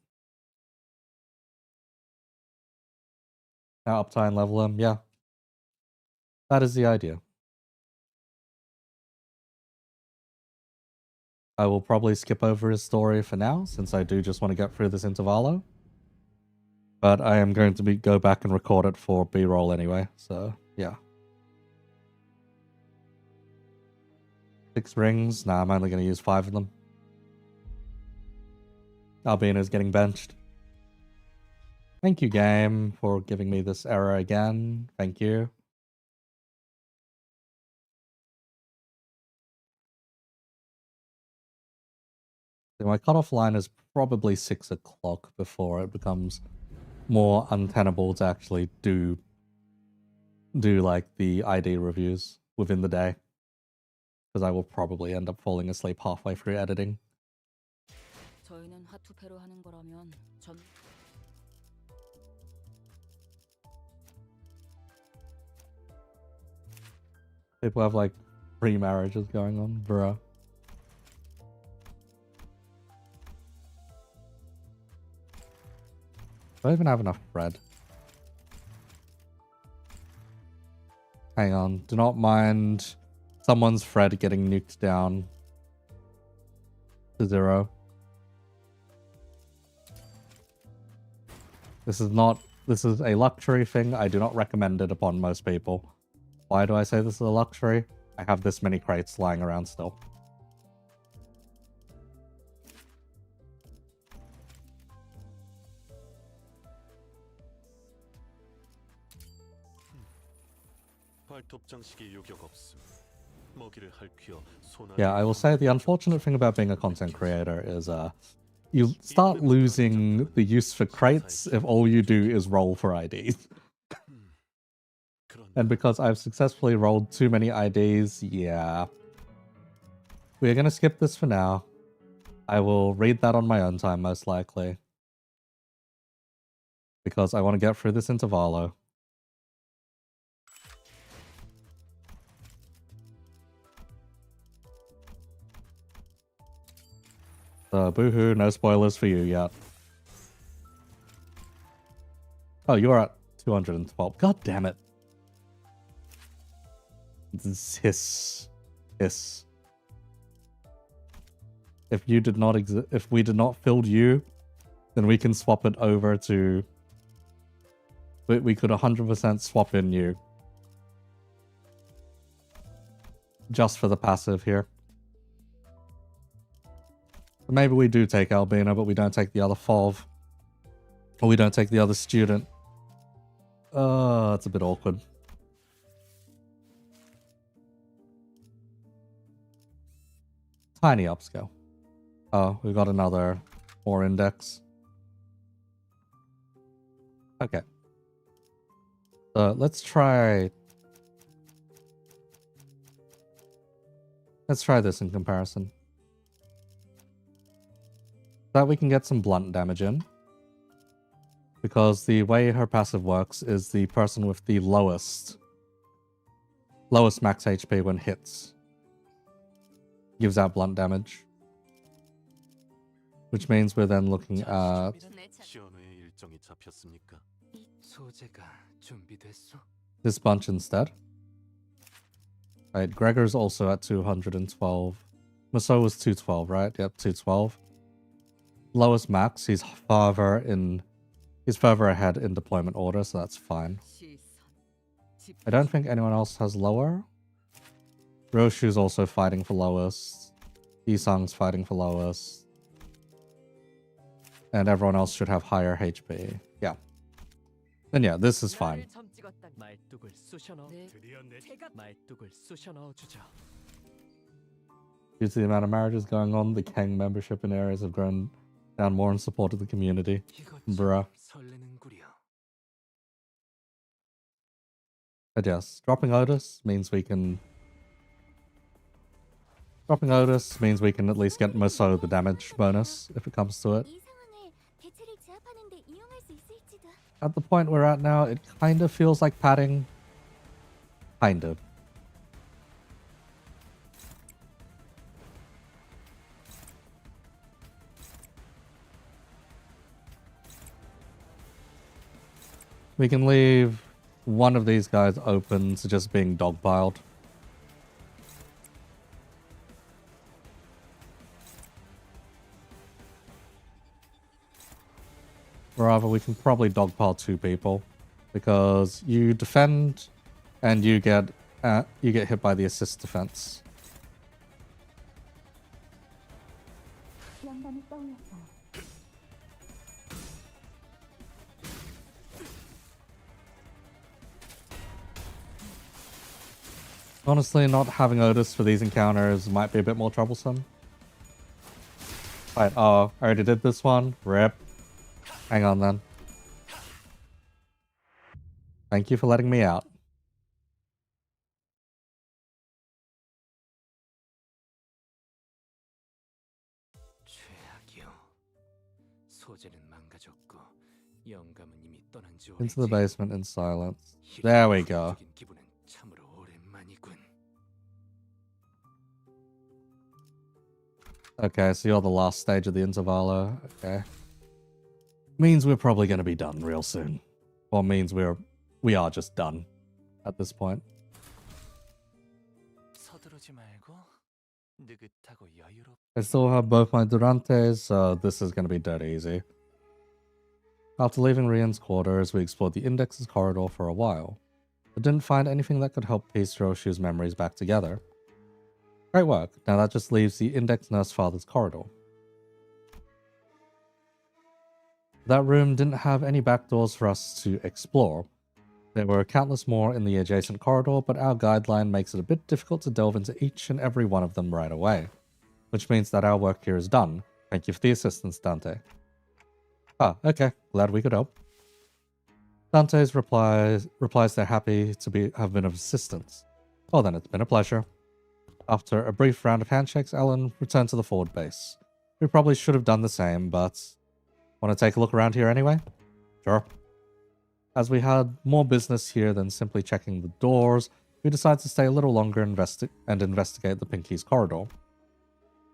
Now uptime level him, yeah. That is the idea. I will probably skip over his story for now, since I do just want to get through this Intervallo. But I am going to go back and record it for B-roll anyway, so yeah. 6 rings? Nah, I'm only going to use 5 of them. Albino's getting benched. Thank you, game, for giving me this error again. Thank you. My cutoff line is probably 6 o'clock before it becomes more untenable to actually do like the ID reviews within the day. Because I will probably end up falling asleep halfway through editing. 저희는 하투페로 하는 거라면 전 People have like pre-marriages going on, bruh. Do I even have enough bread? Hang on, do not mind someone's thread getting nuked down to 0. This is a luxury thing. I do not recommend it upon most people. Why do I say this is a luxury? I have this many crates lying around still. 발톱장식이 유격 없음. 먹이를 핥혀 손 Yeah, I will say the unfortunate thing about being a content creator is you start losing the use for crates if all you do is roll for IDs. And because I've successfully rolled too many IDs, yeah. We're gonna skip this for now. I will read that on my own time, most likely. Because I want to get through this Intervallo. So, boohoo, no spoilers for you yet. Oh, you're at 212. God damn it. Hiss. Hiss. If you did not if we did not fill you, then we can swap it over to... We could 100% swap in you. Just for the passive here. Maybe we do take Albino, but we don't take the other Fov. Or we don't take the other student. It's a bit awkward. Tiny upscale. Oh, we got another 4 index. Okay. Let's try... Let's try this in comparison. That we can get some blunt damage in. Because the way her passive works is the person with the lowest max HP when hits gives out blunt damage. Which means we're then looking at 시연회의 일정이 잡혔습니까? 소재가 준비됐어? this bunch instead. Right, Gregor's also at 212. Maso was 212, right? Yep, 212. Lowest max, he's further ahead in deployment order, so that's fine. I don't think anyone else has lower. Roshu's also fighting for lowest. Isang's fighting for lowest. And everyone else should have higher HP. Yeah. Then yeah, this is fine. Due to the amount of marriages going on, the Kang membership in areas have grown down more in support of the community. Bruh. But yes, dropping Otis means we can... Dropping Otis means we can at least get Moso the damage bonus if it comes to it. At the point we're at now, it kind of feels like padding. Kind of. We can leave one of these guys open to just being dogpiled. Rather, we can probably dogpile 2 people because you defend and you get hit by the assist defense. Honestly, not having Otis for these encounters might be a bit more troublesome. Right, oh, I already did this one. Rip. Hang on then. Thank you for letting me out. Into the basement in silence. There we go. Okay, so you're the last stage of the Intervallo. Okay. Means we're probably going to be done real soon. Or means we are just done at this point. I still have both my Durantes, so this is going to be dead easy. After leaving Rian's quarters, we explored the Index's corridor for a while, but didn't find anything that could help piece Roshu's memories back together. Great work. Now that just leaves the Index Nurse Father's corridor. That room didn't have any back doors for us to explore, There were countless more in the adjacent corridor, but our guideline makes it a bit difficult to delve into each and every one of them right away, which means that our work here is done. Thank you for the assistance, Dante. Ah, okay. Glad we could help. Dante's replies they're happy to have been of assistance. Well then, it's been a pleasure. After a brief round of handshakes, Ellen returned to the forward base. We probably should have done the same, but want to take a look around here anyway? Sure. As we had more business here than simply checking the doors, we decided to stay a little longer and investigate the Pinky's corridor.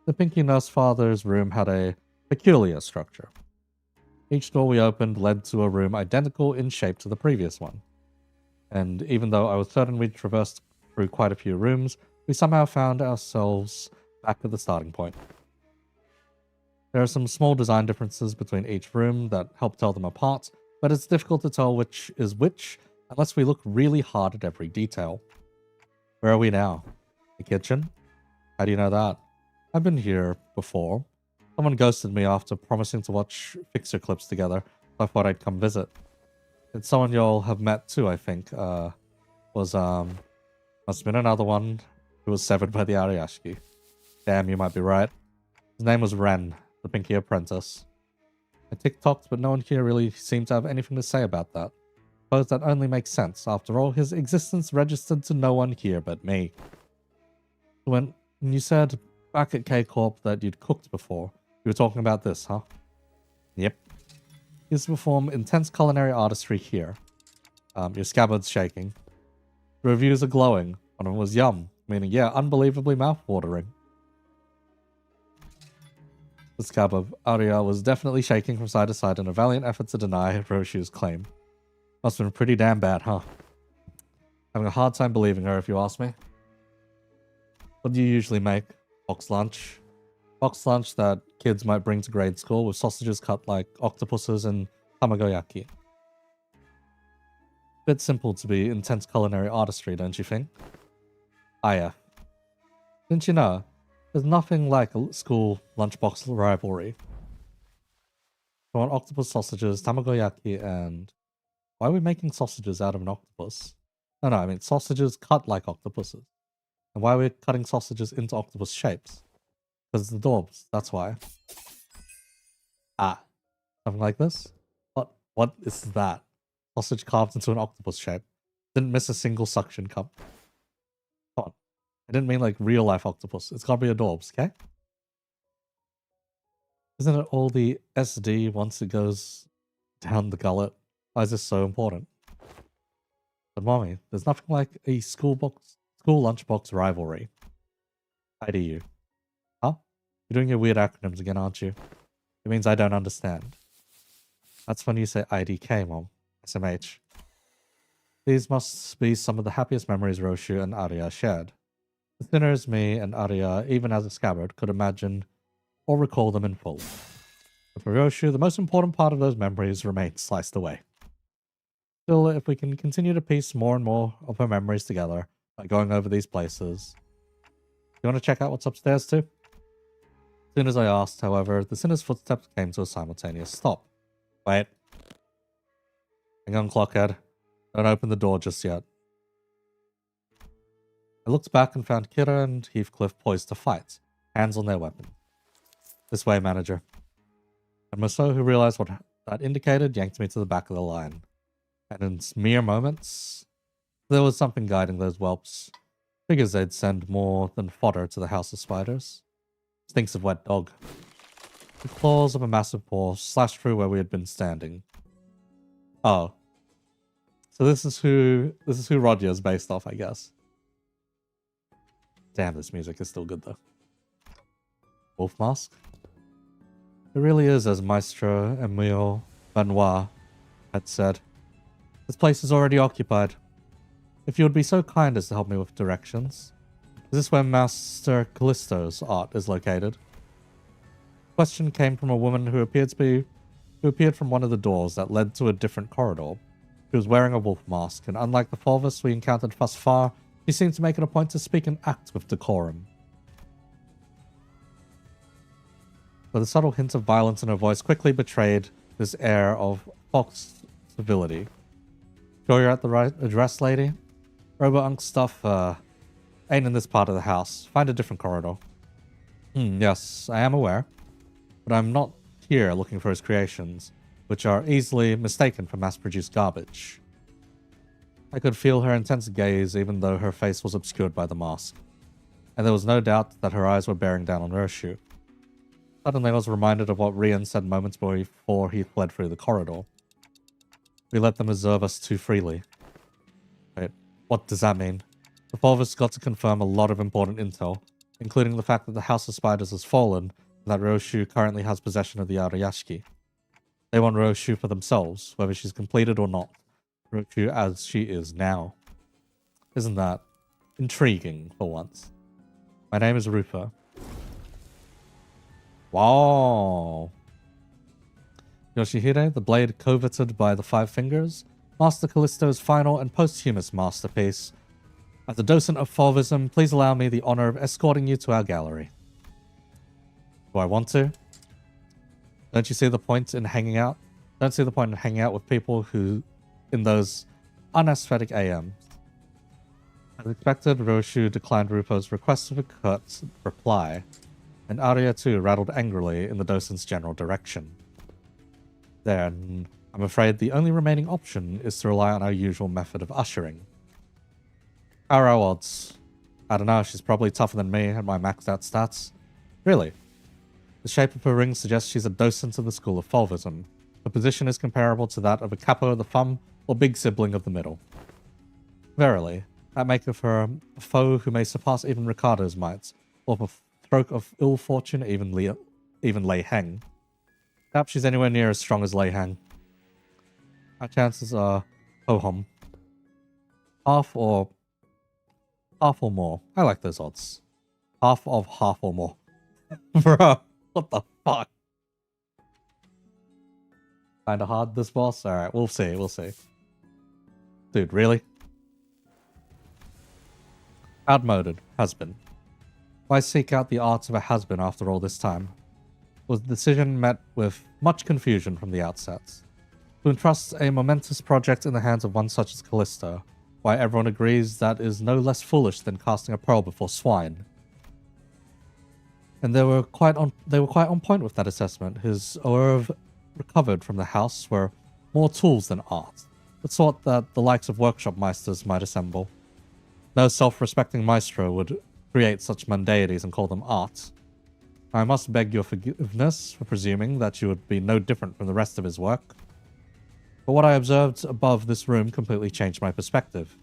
The Pinky Nurse Father's room had a peculiar structure. Each door we opened led to a room identical in shape to the previous one. And even though I was certain we'd traversed through quite a few rooms, we somehow found ourselves back at the starting point. There are some small design differences between each room that help tell them apart, but it's difficult to tell which is which unless we look really hard at every detail. Where are we now? The kitchen? How do you know that? I've been here before. Someone ghosted me after promising to watch Fixer clips together, so I thought I'd come visit. It's someone you'll have met too, I think. Must have been another one who was severed by the Ariashiki. Damn, you might be right. His name was Ren, the Pinky Apprentice. I TikToked, but no one here really seemed to have anything to say about that. Suppose that only makes sense. After all, his existence registered to no one here but me. When you said back at K-Corp that you'd cooked before, you were talking about this, huh? Yep. He used to perform intense culinary artistry here. Your scabbard's shaking. The reviews are glowing. One of them was yum, meaning, yeah, unbelievably mouth-watering. The scab of Arya was definitely shaking from side to side in a valiant effort to deny Roshu's claim. Must have been pretty damn bad, huh? Having a hard time believing her, if you ask me. What do you usually make? Box lunch? Box lunch that kids might bring to grade school with sausages cut like octopuses and tamagoyaki. Bit simple to be intense culinary artistry, don't you think? Ah yeah. Didn't you know? There's nothing like a school lunchbox rivalry. I want octopus sausages, tamagoyaki, and... Why are we making sausages out of an octopus? Oh no, I mean sausages cut like octopuses. And why are we cutting sausages into octopus shapes? Because it's the daubs, that's why. Ah. Something like this? What is that? Sausage carved into an octopus shape. Didn't miss a single suction cup. Come on. I didn't mean like real life octopus. It's gotta be a daubs, okay? Isn't it all the SD once it goes down the gullet? Why is this so important? But mommy, there's nothing like a school lunchbox rivalry. IDU. Huh? You're doing your weird acronyms again, aren't you? It means I don't understand. That's when you say IDK, Mom. SMH. These must be some of the happiest memories Roshu and Arya shared. The sinners, me, and Arya, even as a scabbard, could imagine or recall them in full. But for Roshu, the most important part of those memories remains sliced away. Still, if we can continue to piece more and more of her memories together by going over these places. You want to check out what's upstairs too? As soon as I asked, however, the sinner's footsteps came to a simultaneous stop. Wait. Hang on, Clockhead. Don't open the door just yet. I looked back and found Kira and Heathcliff poised to fight, hands on their weapons. This way, manager. And Musso, who realized what that indicated, yanked me to the back of the line. And in mere moments, there was something guiding those whelps. Figures they'd send more than fodder to the House of Spiders. Stinks of wet dog. The claws of a massive paw slashed through where we had been standing. Oh. So this is who Roger is based off, I guess. Damn, this music is still good though. Wolf Mask? It really is as Maestro Emile Benoit had said. This place is already occupied. If you would be so kind as to help me with directions. Is this where Master Callisto's art is located? The question came from a woman who appeared from one of the doors that led to a different corridor. She was wearing a wolf mask, and unlike the four of us we encountered thus far, she seemed to make it a point to speak and act with decorum. But a subtle hint of violence in her voice quickly betrayed this air of fox civility. Sure you're at the right address, lady? Robo-Unk stuff, ain't in this part of the house. Find a different corridor. Yes, I am aware. But I'm not here looking for his creations, which are easily mistaken for mass-produced garbage. I could feel her intense gaze even though her face was obscured by the mask. And there was no doubt that her eyes were bearing down on Roshu. Suddenly I was reminded of what Rian said moments before he fled through the corridor. We let them observe us too freely. Wait, what does that mean? The four of us got to confirm a lot of important intel, including the fact that the House of Spiders has fallen and that Roshu currently has possession of the outer Yashiki. They want Roshu for themselves, whether she's completed or not. Roshu as she is now. Isn't that intriguing for once? My name is Rupa. Wow. Yoshihide, the blade coveted by the Five Fingers, Master Callisto's final and posthumous masterpiece. As a docent of Fauvism, please allow me the honor of escorting you to our gallery. Do I want to? Don't you see the point in hanging out? Don't see the point in hanging out with people who, in those unaesthetic AMs. As expected, Roshu declined Rupa's request of a curt reply, and Arya too rattled angrily in the docent's general direction. Then, I'm afraid the only remaining option is to rely on our usual method of ushering. How are our odds? I don't know, she's probably tougher than me at my maxed out stats. Really? The shape of her ring suggests she's a docent of the school of Fauvism. Her position is comparable to that of a capo of the thumb or big sibling of the middle. Verily, that maketh her a foe who may surpass even Ricardo's might, or for stroke of ill fortune even Lei Heng. Perhaps she's anywhere near as strong as Lei Heng. Our chances are ho-hum. Half or more. I like those odds. Half or more. Bro, what the fuck? Kinda hard, this boss? Alright, we'll see. Dude, really? Outmoded. Has-been. Why seek out the arts of a has-been after all this time? Was the decision met with much confusion from the outset. To entrust a momentous project in the hands of one such as Callisto, why everyone agrees that is no less foolish than casting a pearl before swine. And they were quite on point with that assessment. His Orv recovered from the house were more tools than art, the sort that the likes of workshop meisters might assemble. No self-respecting maestro would create such mundanities and call them art. I must beg your forgiveness for presuming that you would be no different from the rest of his work. But what I observed above this room completely changed my perspective.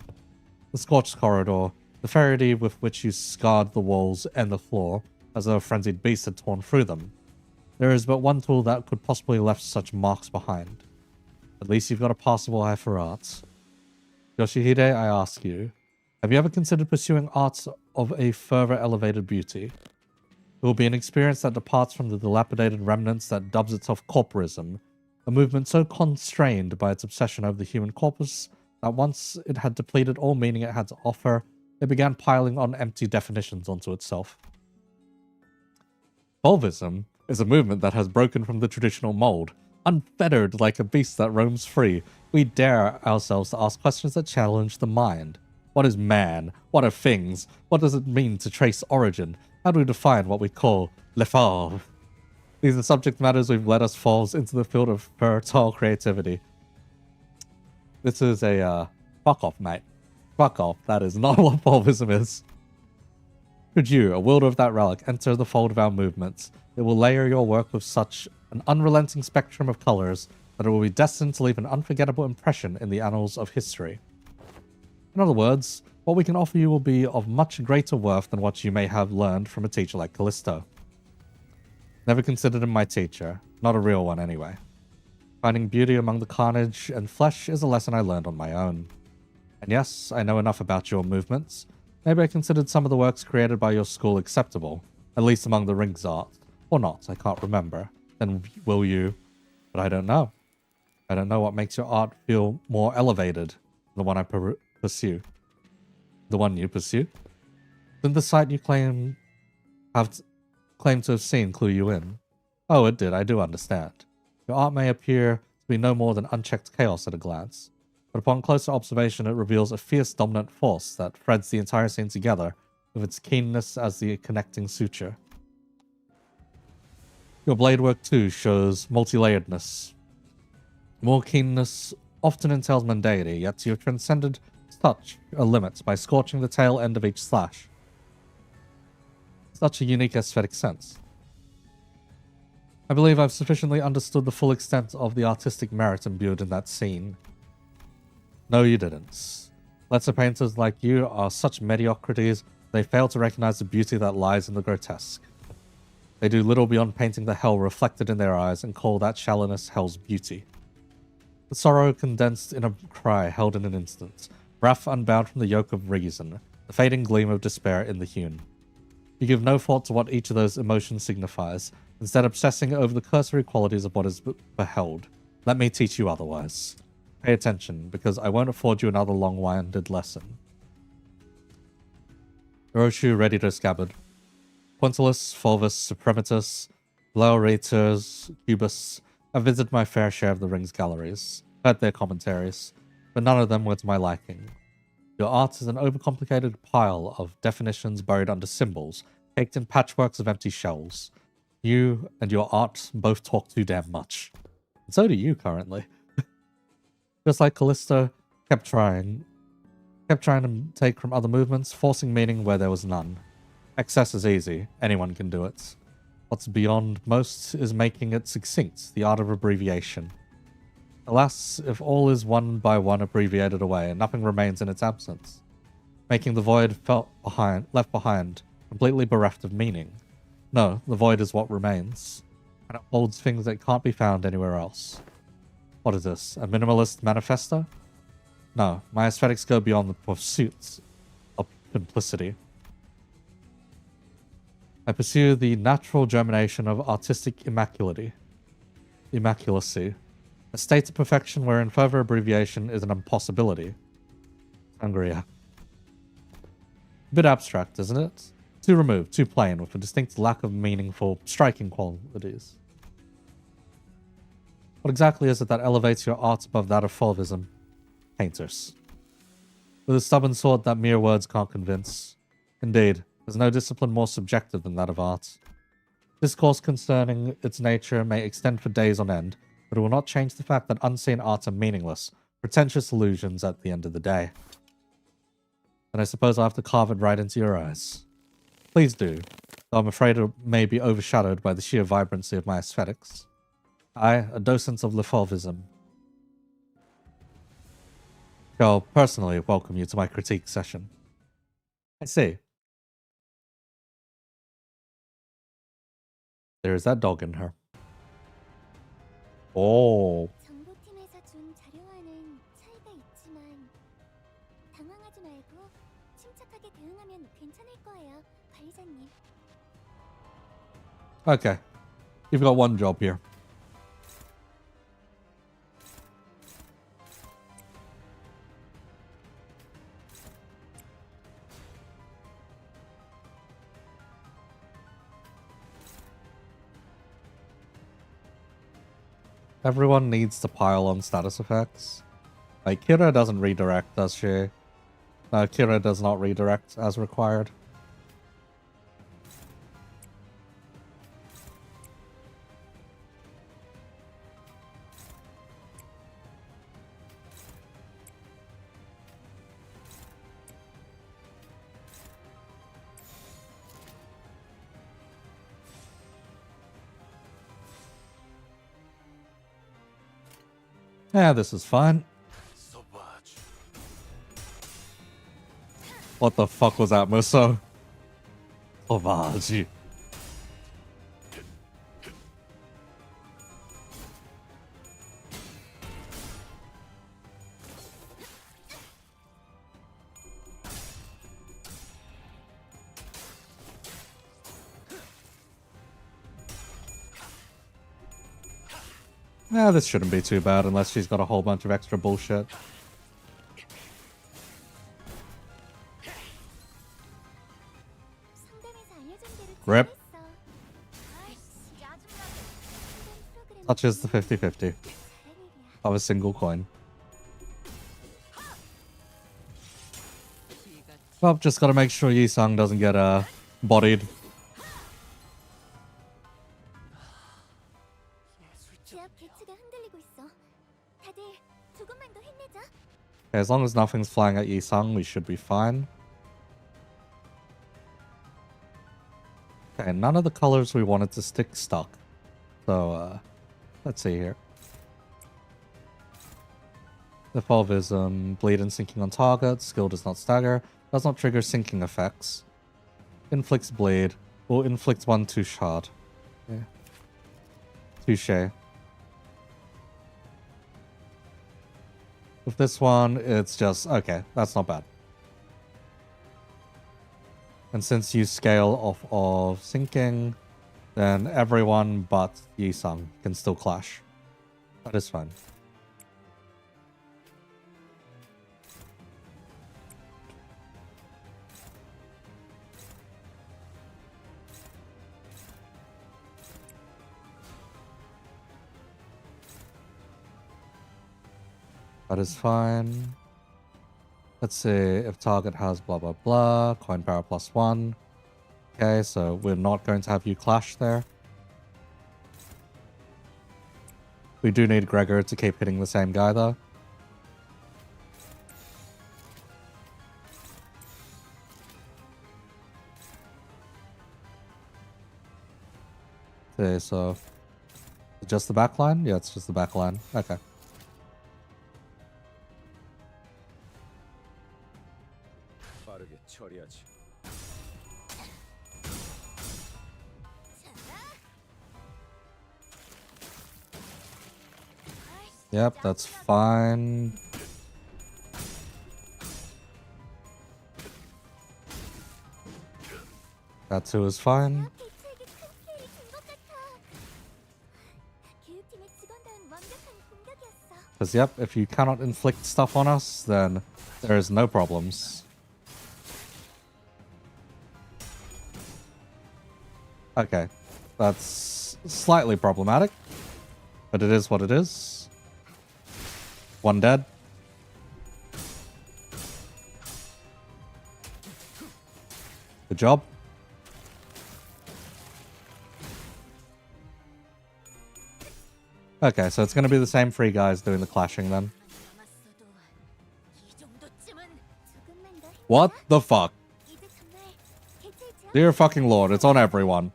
The scorched corridor, the ferocity with which you scarred the walls and the floor, as though a frenzied beast had torn through them. There is but one tool that could possibly have left such marks behind. At least you've got a passable eye for art. Yoshihide, I ask you, have you ever considered pursuing arts of a further elevated beauty? It will be an experience that departs from the dilapidated remnants that dubs itself corporism, a movement so constrained by its obsession over the human corpus that once it had depleted all meaning it had to offer, it began piling on empty definitions onto itself. Fauvism is a movement that has broken from the traditional mold. Unfettered like a beast that roams free, we dare ourselves to ask questions that challenge the mind. What is man? What are things? What does it mean to trace origin? How do we define what we call le fauve? These are subject matters we've led us falls into the field of fertile creativity. This is a, fuck off, mate. Fuck off. That is not what Fauvism is. Could you, a wielder of that relic, enter the fold of our movements, it will layer your work with such an unrelenting spectrum of colors that it will be destined to leave an unforgettable impression in the annals of history. In other words, what we can offer you will be of much greater worth than what you may have learned from a teacher like Callisto. Never considered him my teacher, not a real one anyway. Finding beauty among the carnage and flesh is a lesson I learned on my own. And yes, I know enough about your movements. Maybe I considered some of the works created by your school acceptable, at least among the ring's art. Or not, I can't remember. Then will you? But I don't know. I don't know what makes your art feel more elevated than the one I pursue. The one you pursue? Didn't the site you claim to have seen clue you in? Oh, it did, I do understand. Your art may appear to be no more than unchecked chaos at a glance. but upon closer observation it reveals a fierce dominant force that threads the entire scene together with its keenness as the connecting suture. Your blade work too shows multi-layeredness. More keenness often entails mundanity, yet you have transcended such a limit by scorching the tail end of each slash. Such a unique aesthetic sense. I believe I've sufficiently understood the full extent of the artistic merit imbued in that scene. No, you didn't. Lesser painters like you are such mediocrities, they fail to recognize the beauty that lies in the grotesque. They do little beyond painting the hell reflected in their eyes and call that shallowness hell's beauty. The sorrow condensed in a cry held in an instant, wrath unbound from the yoke of reason, the fading gleam of despair in the hewn. You give no thought to what each of those emotions signifies, instead obsessing over the cursory qualities of what is beheld. Let me teach you otherwise. Pay attention, because I won't afford you another long-winded lesson. Uroshu ready to scabbard. Quintilis, Fulvus, Suprematus, Laureters, Cubus. I've visited my fair share of the Ring's galleries, heard their commentaries, but none of them were to my liking. Your art is an overcomplicated pile of definitions buried under symbols, caked in patchworks of empty shells. You and your art both talk too damn much. And so do you, currently. Just like Callisto kept trying to take from other movements, forcing meaning where there was none. Excess is easy, anyone can do it. What's beyond most is making it succinct, the art of abbreviation. Alas, if all is one by one abbreviated away, nothing remains in its absence, making the void left behind, completely bereft of meaning. No, the void is what remains, and it holds things that can't be found anywhere else. What is this, a minimalist manifesto? No, my aesthetics go beyond the pursuits of simplicity. I pursue the natural germination of artistic immaculacy, a state of perfection wherein further abbreviation is an impossibility. Sangria. A bit abstract, isn't it? Too removed, too plain, with a distinct lack of meaningful, striking qualities. What exactly is it that elevates your art above that of Fulvism? Painters. With a stubborn sword that mere words can't convince. Indeed, there's no discipline more subjective than that of art. Discourse concerning its nature may extend for days on end, but it will not change the fact that unseen arts are meaningless, pretentious illusions at the end of the day. Then I suppose I'll have to carve it right into your eyes. Please do, though I'm afraid it may be overshadowed by the sheer vibrancy of my aesthetics. I, a docent of Lefauvism, shall personally welcome you to my critique session. I see. There is that dog in her. Oh. 정보팀에서 준 자료와는 차이가 있지만 당황하지 말고 침착하게 대응하면 괜찮을 거예요, 관리자님. Okay. You've got one job here. Everyone needs to pile on status effects. Like, Kira doesn't redirect, does she? No, Kira does not redirect as required. Yeah, this is fine. What the fuck was that, Muso? Sauvage. Yeah, this shouldn't be too bad unless she's got a whole bunch of extra bullshit. Rip. Such is the 50-50 of a single coin. Well, just gotta make sure Yisung doesn't get bodied. 기압 개체가 흔들리고 있어. 다들 조금만 더 힘내자. Okay, as long as nothing's flying at Yisung, we should be fine. Okay, none of the colors we wanted to stick stuck. So, let's see here. The Fulvism, bleed and sinking on target, skill does not stagger, does not trigger sinking effects. Inflicts bleed, or inflicts 1 touche hard. Yeah. Touche. With this one, it's just, okay, that's not bad. And since you scale off of sinking, then everyone but Yisung can still clash. That is fine. That is fine. Let's see if target has blah blah blah, coin power +1. Okay, so we're not going to have you clash there. We do need Gregor to keep hitting the same guy though. Okay, so just the back line? Yeah, it's just the back line. Okay. 빠르게 처리하지. Yep, that's fine. That too is fine. 기압 개체에게 큰 피해를 준것 같아. 교육팀의 직원다운 완벽한 공격이었어. Because, yep, if you cannot inflict stuff on us, then there is no problems. Okay, that's slightly problematic, but it is what it is. One dead. Good job. Okay, so it's going to be the same three guys doing the clashing then. 남았어도 이 정도쯤은 조금만 더 힘내자. What the fuck? 이제 정말 개체의 제압 Dear fucking lord, it's on everyone.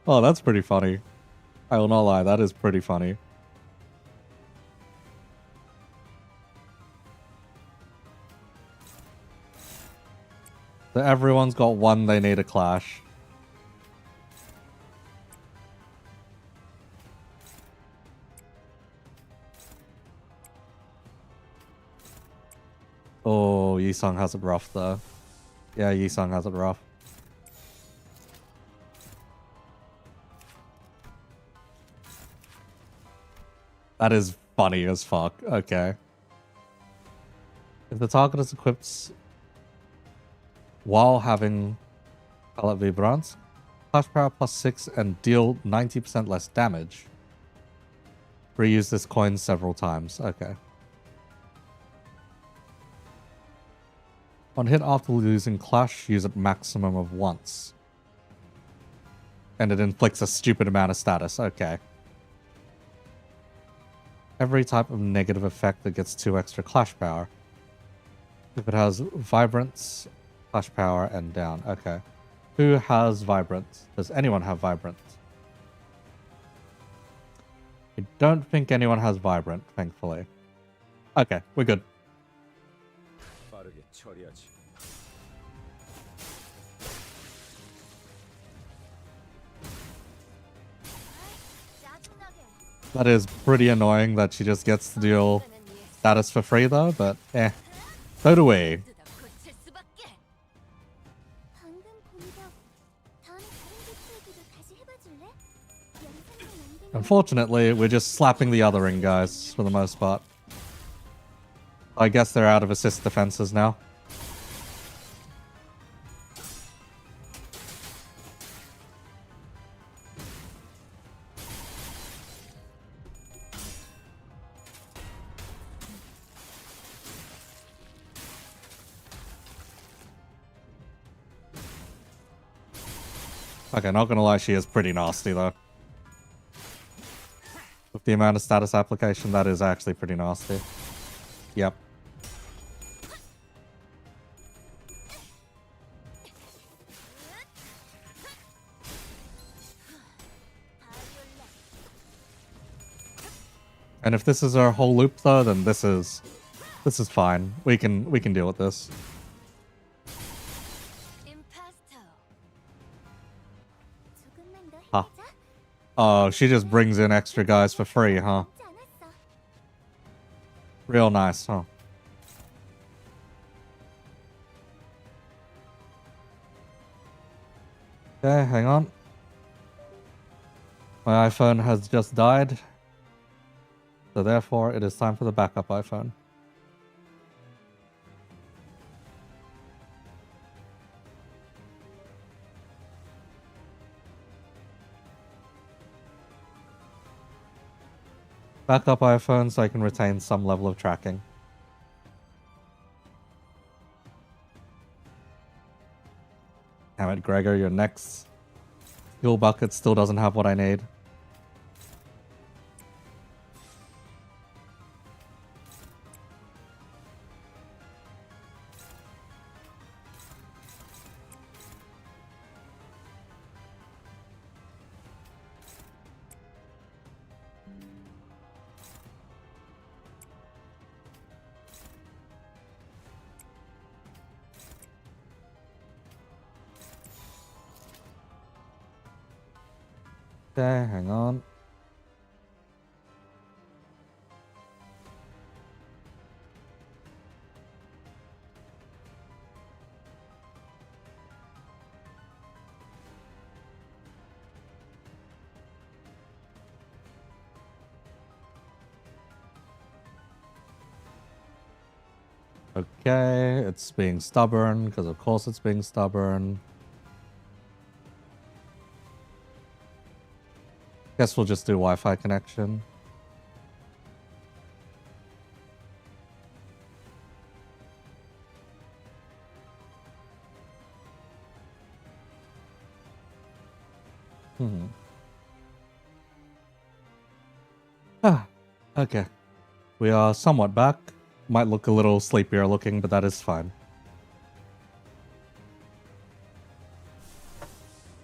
Oh, that's pretty funny. I will not lie, that is pretty funny. So everyone's got one they need a clash. Oh, Yisung has it rough though. Yeah, Yisung has it rough. That is funny as fuck. Okay. If the target is equipped while having Palette Vibrant, Clash Power +6 and deal 90% less damage. Reuse this coin several times. Okay. On hit after losing Clash, use it maximum of once. And it inflicts a stupid amount of status. Okay. Every type of negative effect that gets 2 extra Clash Power. If it has Vibrance, Clash Power, and down. Okay. Who has Vibrance? Does anyone have Vibrant? I don't think anyone has Vibrant, thankfully. Okay, we're good. 빠르게 처리하지. 짜증나게. That is pretty annoying that she just gets to deal status for free though, but eh. So do we. 모두 다 고칠 수밖에. 방금 공격. 다음에 다른 개체에게도 다시 해봐줄래? 영상을 만들면 Unfortunately, we're just slapping the othering guys for the most part. I guess they're out of assist defenses now. Okay, not gonna lie, she is pretty nasty though. With the amount of status application, that is actually pretty nasty. Yep. And if this is our whole loop though, then this is fine. We can deal with this. 임파스터. 조금만 더 Huh. 힘내자. Oh, she just brings in extra guys for free, huh? 쉽지 않았어. Real nice, huh? Okay, hang on. My iPhone has just died. So therefore, it is time for the backup iPhone. Backup iPhone so I can retain some level of tracking. Damn it, Gregor, your next skill bucket still doesn't have what I need. Okay, hang on. Okay, it's being stubborn, because of course it's being stubborn. Guess we'll just do Wi-Fi connection. Ah, okay. We are somewhat back. Might look a little sleepier looking, but that is fine.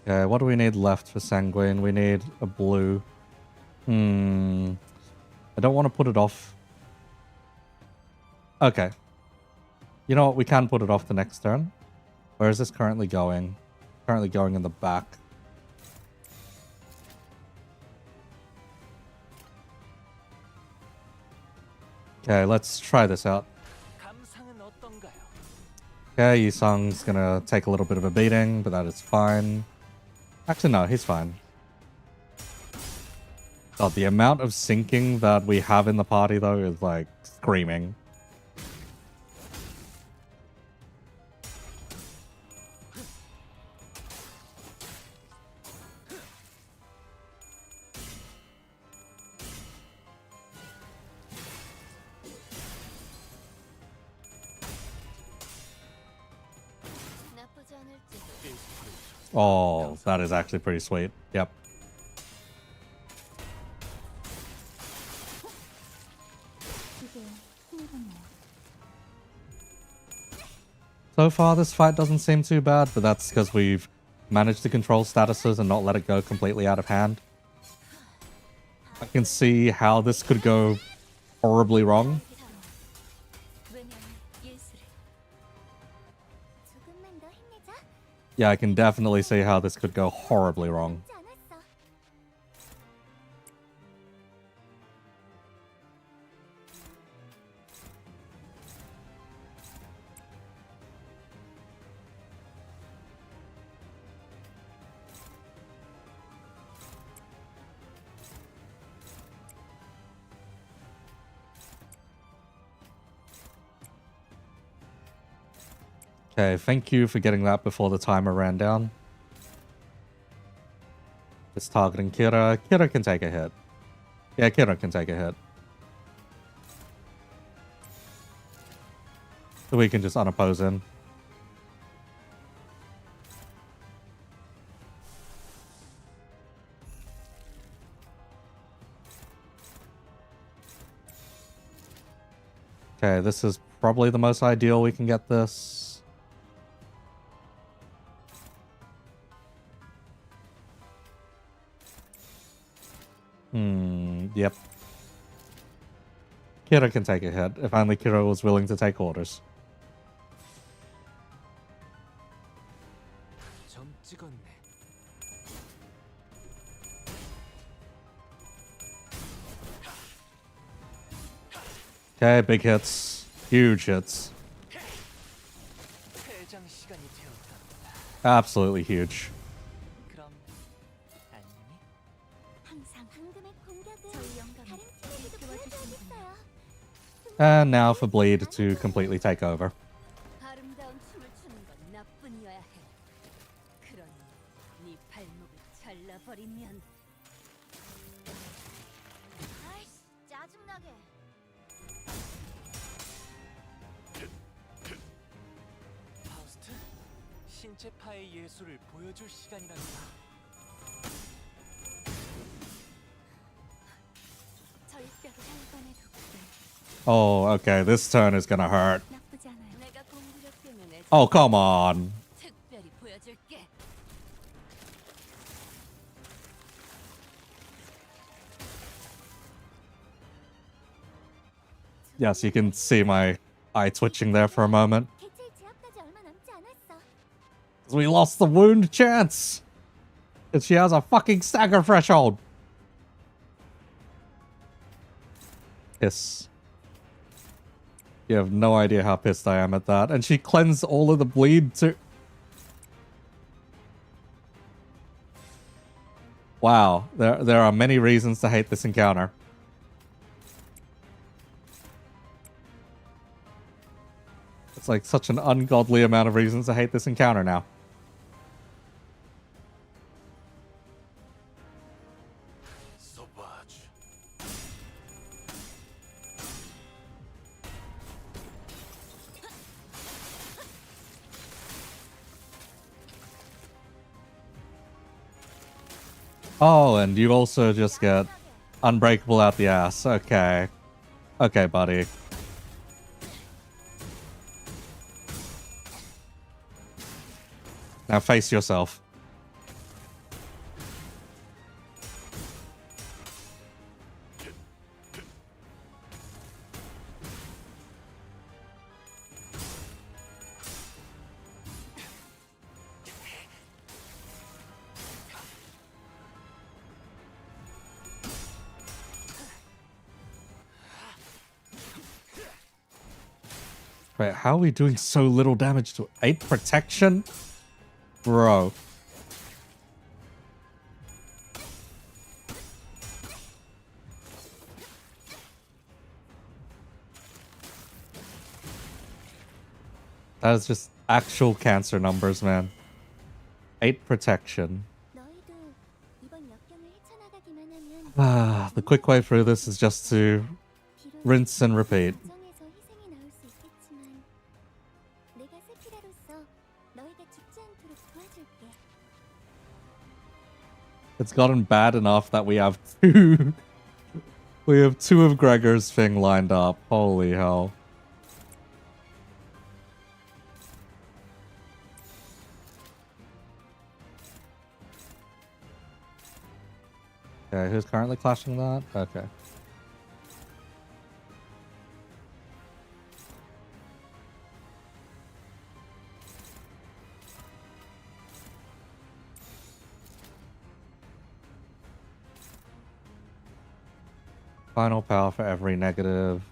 Okay, what do we need left for Sanguine? We need a blue. I don't want to put it off. Okay. You know what? We can put it off the next turn. Where is this currently going? Currently going in the back. Okay, let's try this out. 감상은 어떤가요? Okay, Yisung's gonna take a little bit of a beating, but that is fine. Actually, no, he's fine. God, the amount of syncing that we have in the party, though, is like screaming. 나쁘지 않을지. Oh, that is actually pretty sweet. Yep. 이게 흥미롭네. So far, this fight doesn't seem too bad, but that's because we've managed to control statuses and not let it go completely out of hand. I can see how this could go horribly wrong. 왜냐면 예술은 조금만 더 힘내자. Yeah, I can definitely see how this could go horribly wrong. 쉽지 않았어. Okay, thank you for getting that before the timer ran down. It's targeting Kira. Kira can take a hit. Yeah, Kira can take a hit. So we can just unoppose him. Okay, this is probably the most ideal we can get this. Yep. Kira can take a hit, if only Kira was willing to take orders. 점 찍었네. Okay, big hits. Huge hits. 퇴장 시간이 되었답니다. Absolutely huge. 그럼 안녕히. 항상 황금의 공격은 저희 영감이 다른 팀에게도 보여줘야겠어요. And now for Bleed to completely take over. 아름다운 춤을 추는 건 나뿐이어야 해. 그러니 네 발목을 잘라버리면. 아이씨, 짜증나게. 파우스트, 신체파의 예술을 보여줄 시간이란다. 절대로 할 뻔해도 Oh, okay, this turn is gonna hurt. 나쁘지 않아요. 내가 공부력 때문에 Oh, come on. 특별히 보여줄게. Yes, you can see my eye twitching there for a moment. 개체의 제압까지 얼마 남지 않았어. 'Cause we lost the wound chance. And she has a fucking stagger threshold. Piss. You have no idea how pissed I am at that. And she cleansed all of the bleed too. Wow, there are many reasons to hate this encounter. It's like such an ungodly amount of reasons to hate this encounter now. 소바지. Oh, and you also just get unbreakable out the ass. Okay. Okay, buddy. Now face yourself. Wait, how are we doing so little damage to 8 protection? Bro. That is just actual cancer numbers, man. 8 protection. 너희도 이번 역경을 헤쳐나가기만 하면 Ah, the quick way through this is just to 비록 rinse and repeat. 과정에서 희생이 나올 수 있겠지만 내가 세피라로서 너희가 죽지 않도록 도와줄게. It's gotten bad enough that we have two. We have 2 of Gregor's thing lined up. Holy hell. Okay, who's currently clashing that? Okay. Final power for every negative.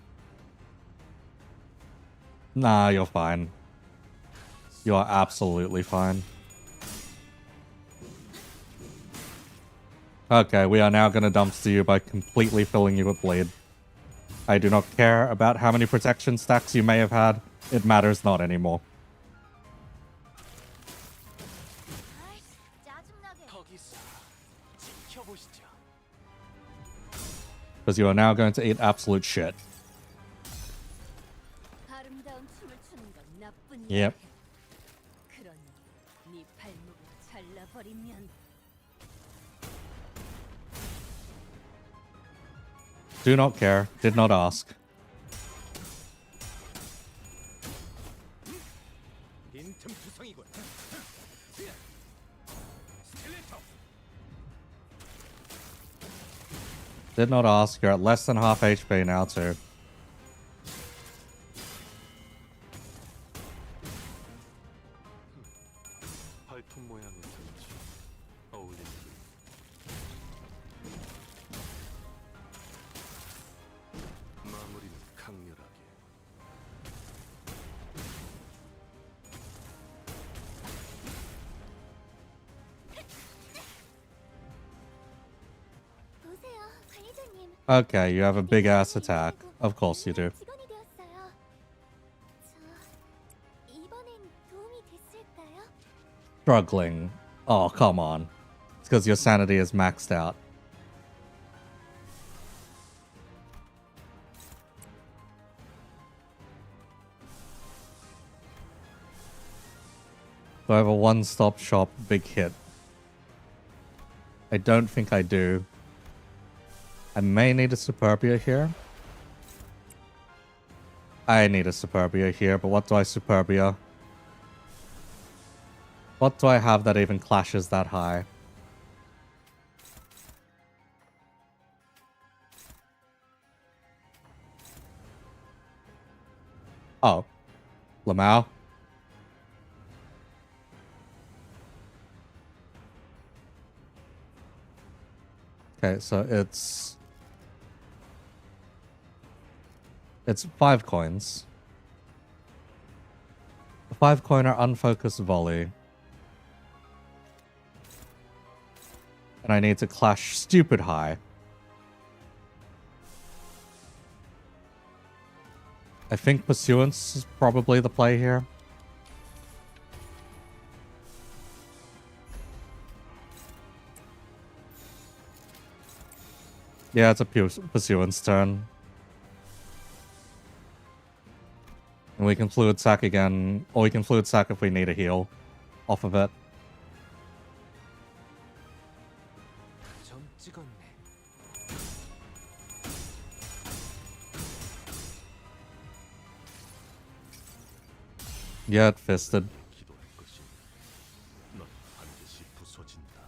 Nah, you're fine. You are absolutely fine. Okay, we are now going to dumpster you by completely filling you with bleed. I do not care about how many protection stacks you may have had. It matters not anymore. 아이씨, 짜증나게. 거기서 지켜보시죠. Because you are now going to eat absolute shit. 아름다운 춤을 추는 건 나뿐이야. Yep. 그러니 네 발목을 잘라버리면. Do not care. Did not ask. 빈틈투성이군. 스켈레터. Did not ask. You're at less than half HP now, too. 발톱 모양의 전주 어울리는 마무리는 강렬하게. 보세요, 관리자님. Okay, you have a big ass attack. Of course you do. 직원이 되었어요. 저 이번엔 도움이 됐을까요? Struggling. Oh, come on. It's because your sanity is maxed out. Do I have a one-stop shop big hit? I don't think I do. I may need a Superbia here. I need a Superbia here, but what do I Superbia? What do I have that even clashes that high? Oh. Lamau? Okay, so it's 5 coins. A 5-coiner unfocused volley. And I need to clash stupid high. I think Pursuance is probably the play here. Yeah, it's a Pursuance turn. And we can Fluid Sack again, or we can Fluid Sack if we need a heal off of it. 점 찍었네. Yeah, it fisted. 기도할 것이 넌 반드시 부서진다.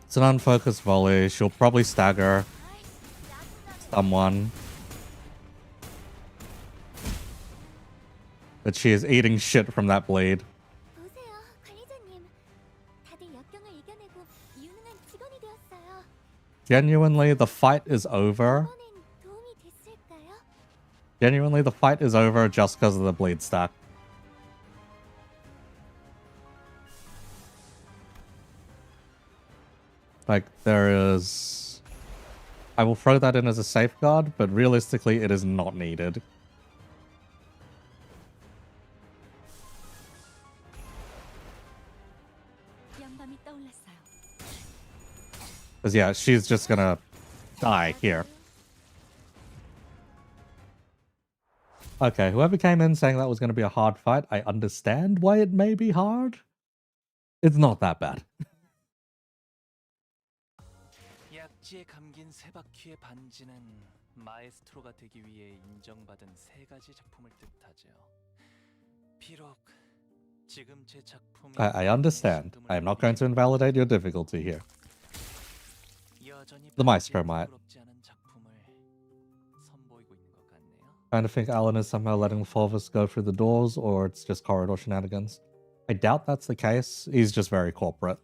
It's an unfocused volley. She'll probably stagger someone. But she is eating shit from that blade. 보세요, 관리자님. 다들 역경을 이겨내고 유능한 직원이 되었어요. Genuinely, the fight is over. 이번엔 도움이 됐을까요? Genuinely, the fight is over just because of the bleed stack. Like, there is... I will throw that in as a safeguard, but realistically, it is not needed. 영감이 떠올랐어요. Because, yeah, she's just gonna die here. Okay, whoever came in saying that was going to be a hard fight, I understand why it may be hard. It's not that bad. 약지에 감긴 세 바퀴의 반지는 마에스트로가 되기 위해 인정받은 세 가지 작품을 뜻하죠. 비록 지금 제 작품이 I understand. I am not going to invalidate your difficulty here. 여전히 The Maestro might. 부끄럽지 않은 작품을 선보이고 있는 것 같네요. Kind of think Alan is somehow letting the four of us go through the doors, or it's just corridor shenanigans. I doubt that's the case. He's just very corporate.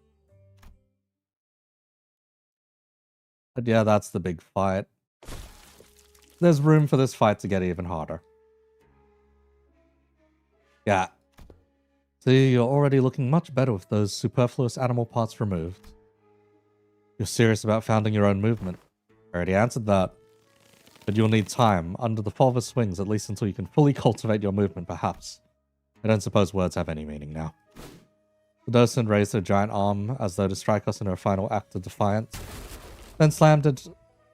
But yeah, that's the big fight. There's room for this fight to get even harder. Yeah. See, you're already looking much better with those superfluous animal parts removed. You're serious about founding your own movement. I already answered that. But you'll need time, under the Fulvous wings, at least until you can fully cultivate your movement, perhaps. I don't suppose words have any meaning now. The docent raised her giant arm, as though to strike us in her final act of defiance, then slammed it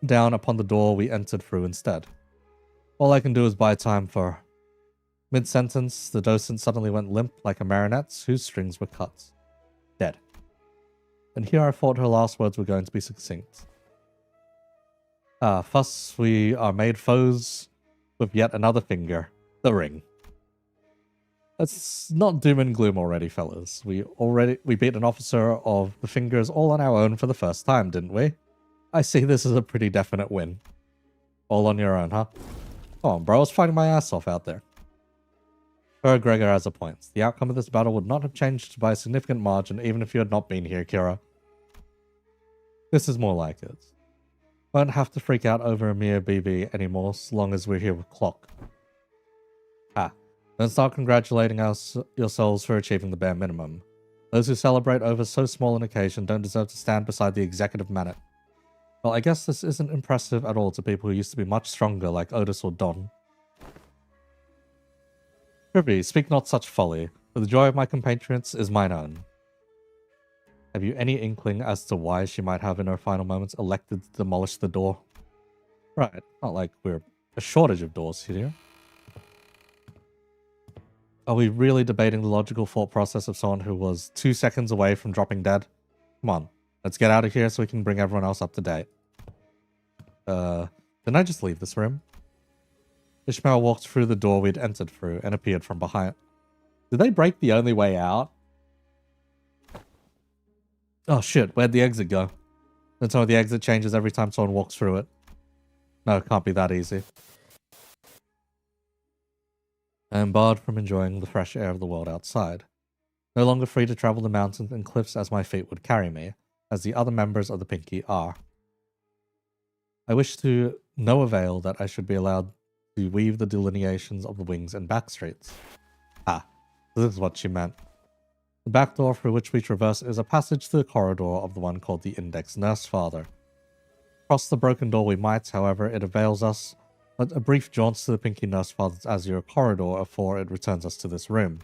down upon the door we entered through instead. All I can do is buy time for her. Mid-sentence, the docent suddenly went limp like a marionette's whose strings were cut. Dead. And here I thought her last words were going to be succinct. Thus we are made foes with yet another finger. The ring. Let's not doom and gloom already, fellas. We beat an officer of the Fingers all on our own for the first time, didn't we? I see this as a pretty definite win. All on your own, huh? Come on, bro. I was fighting my ass off out there. Gregor has a point. The outcome of this battle would not have changed by a significant margin even if you had not been here, Kira. This is more like it. Won't have to freak out over a mere BB anymore so long as we're here with Clock. Don't start congratulating yourselves for achieving the bare minimum. Those who celebrate over so small an occasion don't deserve to stand beside the executive Manet. Well, I guess this isn't impressive at all to people who used to be much stronger like Otis or Don. Privy, speak not such folly, for the joy of my compatriots is mine own. Have you any inkling as to why she might have in her final moments elected to demolish the door? Right, not like we're a shortage of doors here. Are we really debating the logical thought process of someone who was 2 seconds away from dropping dead? Come on, let's get out of here so we can bring everyone else up to date. Didn't I just leave this room? Ishmael walked through the door we'd entered through and appeared from behind. Did they break the only way out? Oh shit, where'd the exit go? Then some of the exit changes every time someone walks through it. No, it can't be that easy. I am barred from enjoying the fresh air of the world outside. No longer free to travel the mountains and cliffs as my feet would carry me, as the other members of the Pinky are. I wish to no avail that I should be allowed to weave the delineations of the wings and back streets. Ah, this is what she meant. The back door through which we traverse is a passage to the corridor of the one called the Index Nurse Father. Across the broken door we might, however, it avails us but a brief jaunt to the Pinky Nurse Father's azure corridor before it returns us to this room.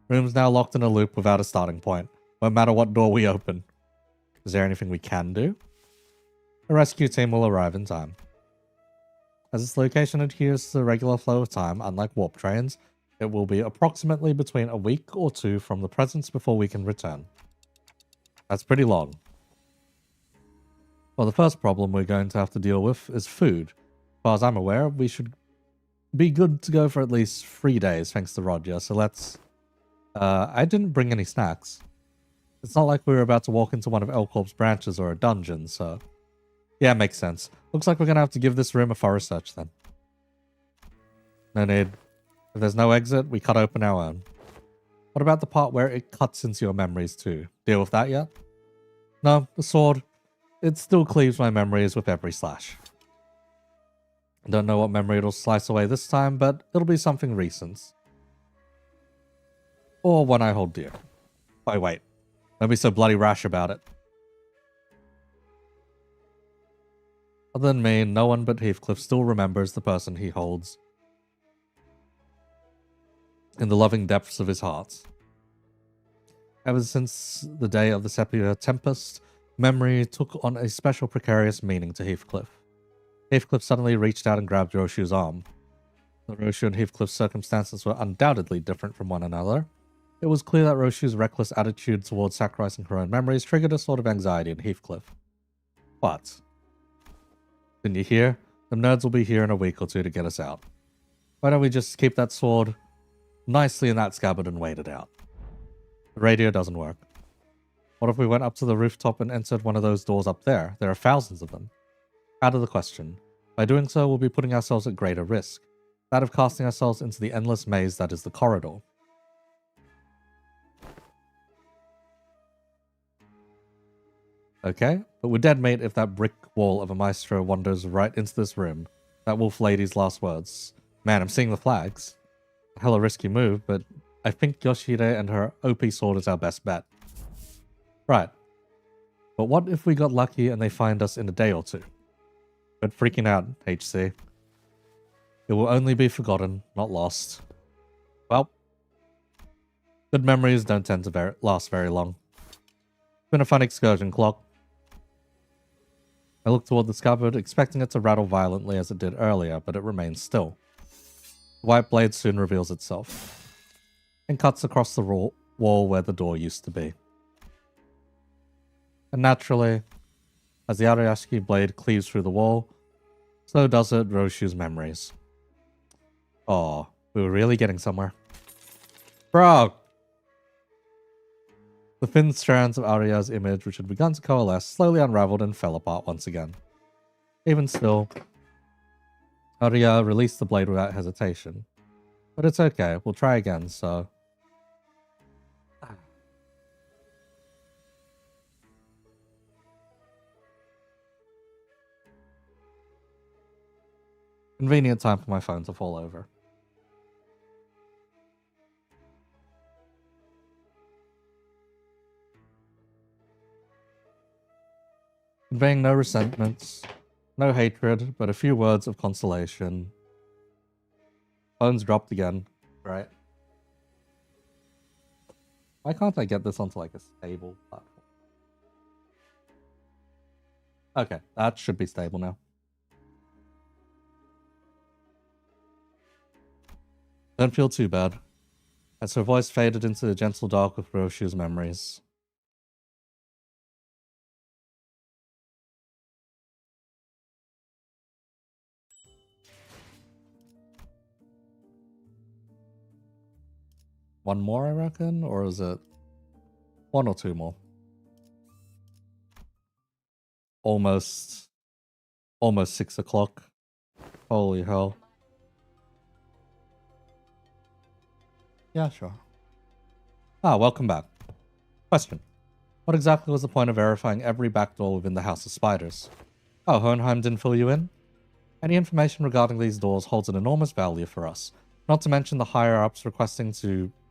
Room's now locked in a loop without a starting point, no matter what door we open. Is there anything we can do? A rescue team will arrive in time. As its location adheres to the regular flow of time, unlike warp trains, it will be approximately between a week or 2 from the presence before we can return. That's pretty long. Well, the first problem we're going to have to deal with is food. As far as I'm aware, we should be good to go for at least 3 days, thanks to Roger. So let's... I didn't bring any snacks. It's not like we were about to walk into one of L-Corp's branches or a dungeon, so... Yeah, makes sense. Looks like we're going to have to give this room a thorough search then. No need. If there's no exit, we cut open our own. What about the part where it cuts into your memories too? Deal with that yet? No, the sword. It still cleaves my memories with every slash. I don't know what memory it'll slice away this time, but it'll be something recent. Or one I hold dear. Oh wait, don't be so bloody rash about it. Other than me, no one but Heathcliff still remembers the person he holds in the loving depths of his heart. Ever since the day of the Sepia Tempest, memory took on a special precarious meaning to Heathcliff. Heathcliff suddenly reached out and grabbed Roshu's arm. Though Roshu and Heathcliff's circumstances were undoubtedly different from one another, it was clear that Roshu's reckless attitude towards sacrificing her own memories triggered a sort of anxiety in Heathcliff. What? Didn't you hear? The nerds will be here in a week or 2 to get us out. Why don't we just keep that sword nicely in that scabbard and wait it out? The radio doesn't work. What if we went up to the rooftop and entered one of those doors up there? There are thousands of them. Out of the question. By doing so, we'll be putting ourselves at greater risk. That of casting ourselves into the endless maze that is the corridor. Okay, but we're dead mate if that brick wall of a Maestro wanders right into this room. That wolf lady's last words. Man, I'm seeing the flags. A hella risky move, but I think Yoshihide and her OP sword is our best bet. Right. But what if we got lucky and they find us in a day or 2? But freaking out, HC. It will only be forgotten, not lost. Well, good memories don't tend to last very long. It's been a fun excursion, Clock. I looked toward the scabbard, expecting it to rattle violently as it did earlier, but it remains still. The white blade soon reveals itself, and cuts across the wall where the door used to be. And naturally, as the Arayashiki blade cleaves through the wall, so does it Roshu's memories. Oh, we were really getting somewhere. Bro! The thin strands of Arya's image, which had begun to coalesce, slowly unraveled and fell apart once again. Even still, Arya released the blade without hesitation. But it's okay, we'll try again, so... Convenient time for my phone to fall over. Conveying no resentments, no hatred, but a few words of consolation. Phone's dropped again. Right. Why can't I get this onto like a stable platform? Okay, that should be stable now. Don't feel too bad. As her voice faded into the gentle dark of Roshu's memories. One more, I reckon? Or is it one or two more? Almost 6 o'clock. Holy hell. Yeah, sure. Ah, welcome back. Question. What exactly was the point of verifying every backdoor within the House of Spiders? Oh, Hohenheim didn't fill you in? Any information regarding these doors holds an enormous value for us. Not to mention the higher-ups requesting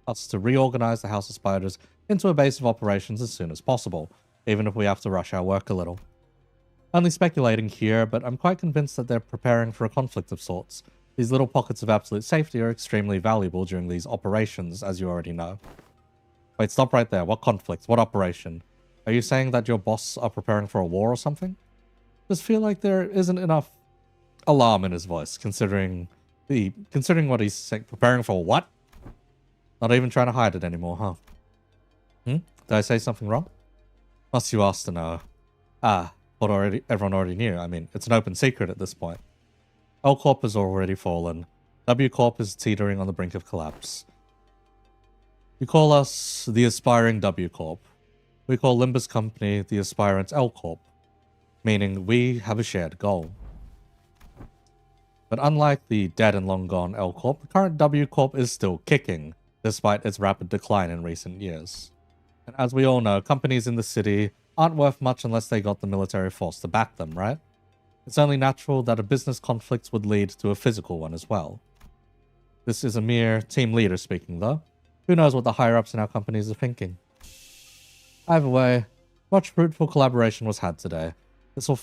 us to reorganize the House of Spiders into a base of operations as soon as possible, even if we have to rush our work a little. Only speculating here, but I'm quite convinced that they're preparing for a conflict of sorts. These little pockets of absolute safety are extremely valuable during these operations, as you already know. Wait, stop right there. What conflict? What operation? Are you saying that your boss are preparing for a war or something? Just feel like there isn't enough alarm in his voice, considering what he's saying. Preparing for what? Not even trying to hide it anymore, huh? Did I say something wrong? Must you ask to know? Ah, what everyone already knew. I mean, it's an open secret at this point. L Corp has already fallen. W Corp is teetering on the brink of collapse. You call us the aspiring W Corp. We call Limbus Company the aspirant L Corp, meaning we have a shared goal. But unlike the dead and long gone L Corp, the current W Corp is still kicking, despite its rapid decline in recent years. And as we all know, companies in the city aren't worth much unless they got the military force to back them, right? It's only natural that a business conflict would lead to a physical one as well. This is a mere team leader speaking, though. Who knows what the higher-ups in our companies are thinking? Either way, much fruitful collaboration was had today. This will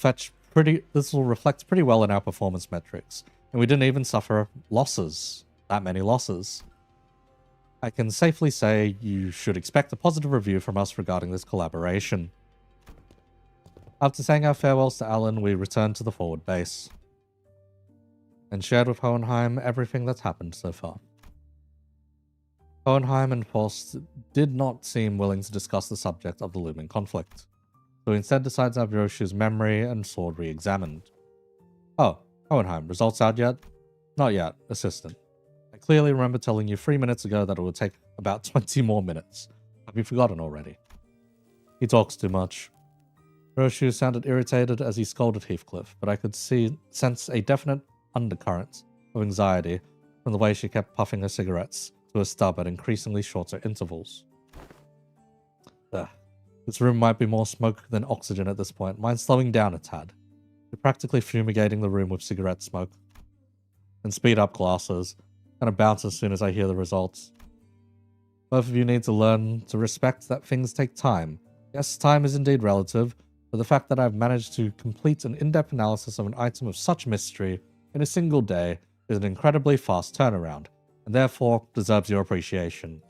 reflect pretty well in our performance metrics, and we didn't even suffer that many losses. I can safely say you should expect a positive review from us regarding this collaboration. After saying our farewells to Alan, we returned to the forward base and shared with Hohenheim everything that's happened so far. Hohenheim and Faust did not seem willing to discuss the subject of the looming conflict, so instead decided to have Yoshu's memory and sword re-examined. Oh, Hohenheim, results out yet? Not yet, Assistant. I clearly remember telling you 3 minutes ago that it would take about 20 more minutes. Have you forgotten already? He talks too much. Roshu sounded irritated as he scolded Heathcliff, but I could sense a definite undercurrent of anxiety from the way she kept puffing her cigarettes to a stub at increasingly shorter intervals. This room might be more smoke than oxygen at this point. Mine's slowing down a tad. You're practically fumigating the room with cigarette smoke. And speed up glasses. Gonna bounce as soon as I hear the results. Both of you need to learn to respect that things take time. Yes, time is indeed relative, but the fact that I've managed to complete an in-depth analysis of an item of such mystery in a single day is an incredibly fast turnaround, and therefore deserves your appreciation.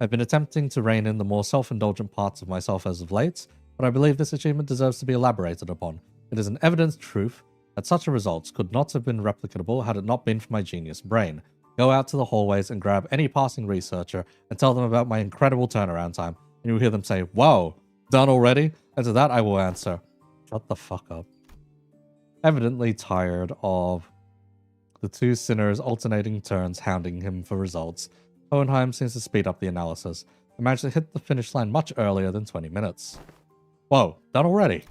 I've been attempting to rein in the more self-indulgent parts of myself as of late, but I believe this achievement deserves to be elaborated upon. It is an evident truth that such a result could not have been replicable had it not been for my genius brain. Go out to the hallways and grab any passing researcher and tell them about my incredible turnaround time, and you'll hear them say, "Whoa, done already?" And to that I will answer, shut the fuck up. Evidently tired of the two sinners alternating turns hounding him for results, Hohenheim seems to speed up the analysis and managed to hit the finish line much earlier than 20 minutes. Whoa, done already?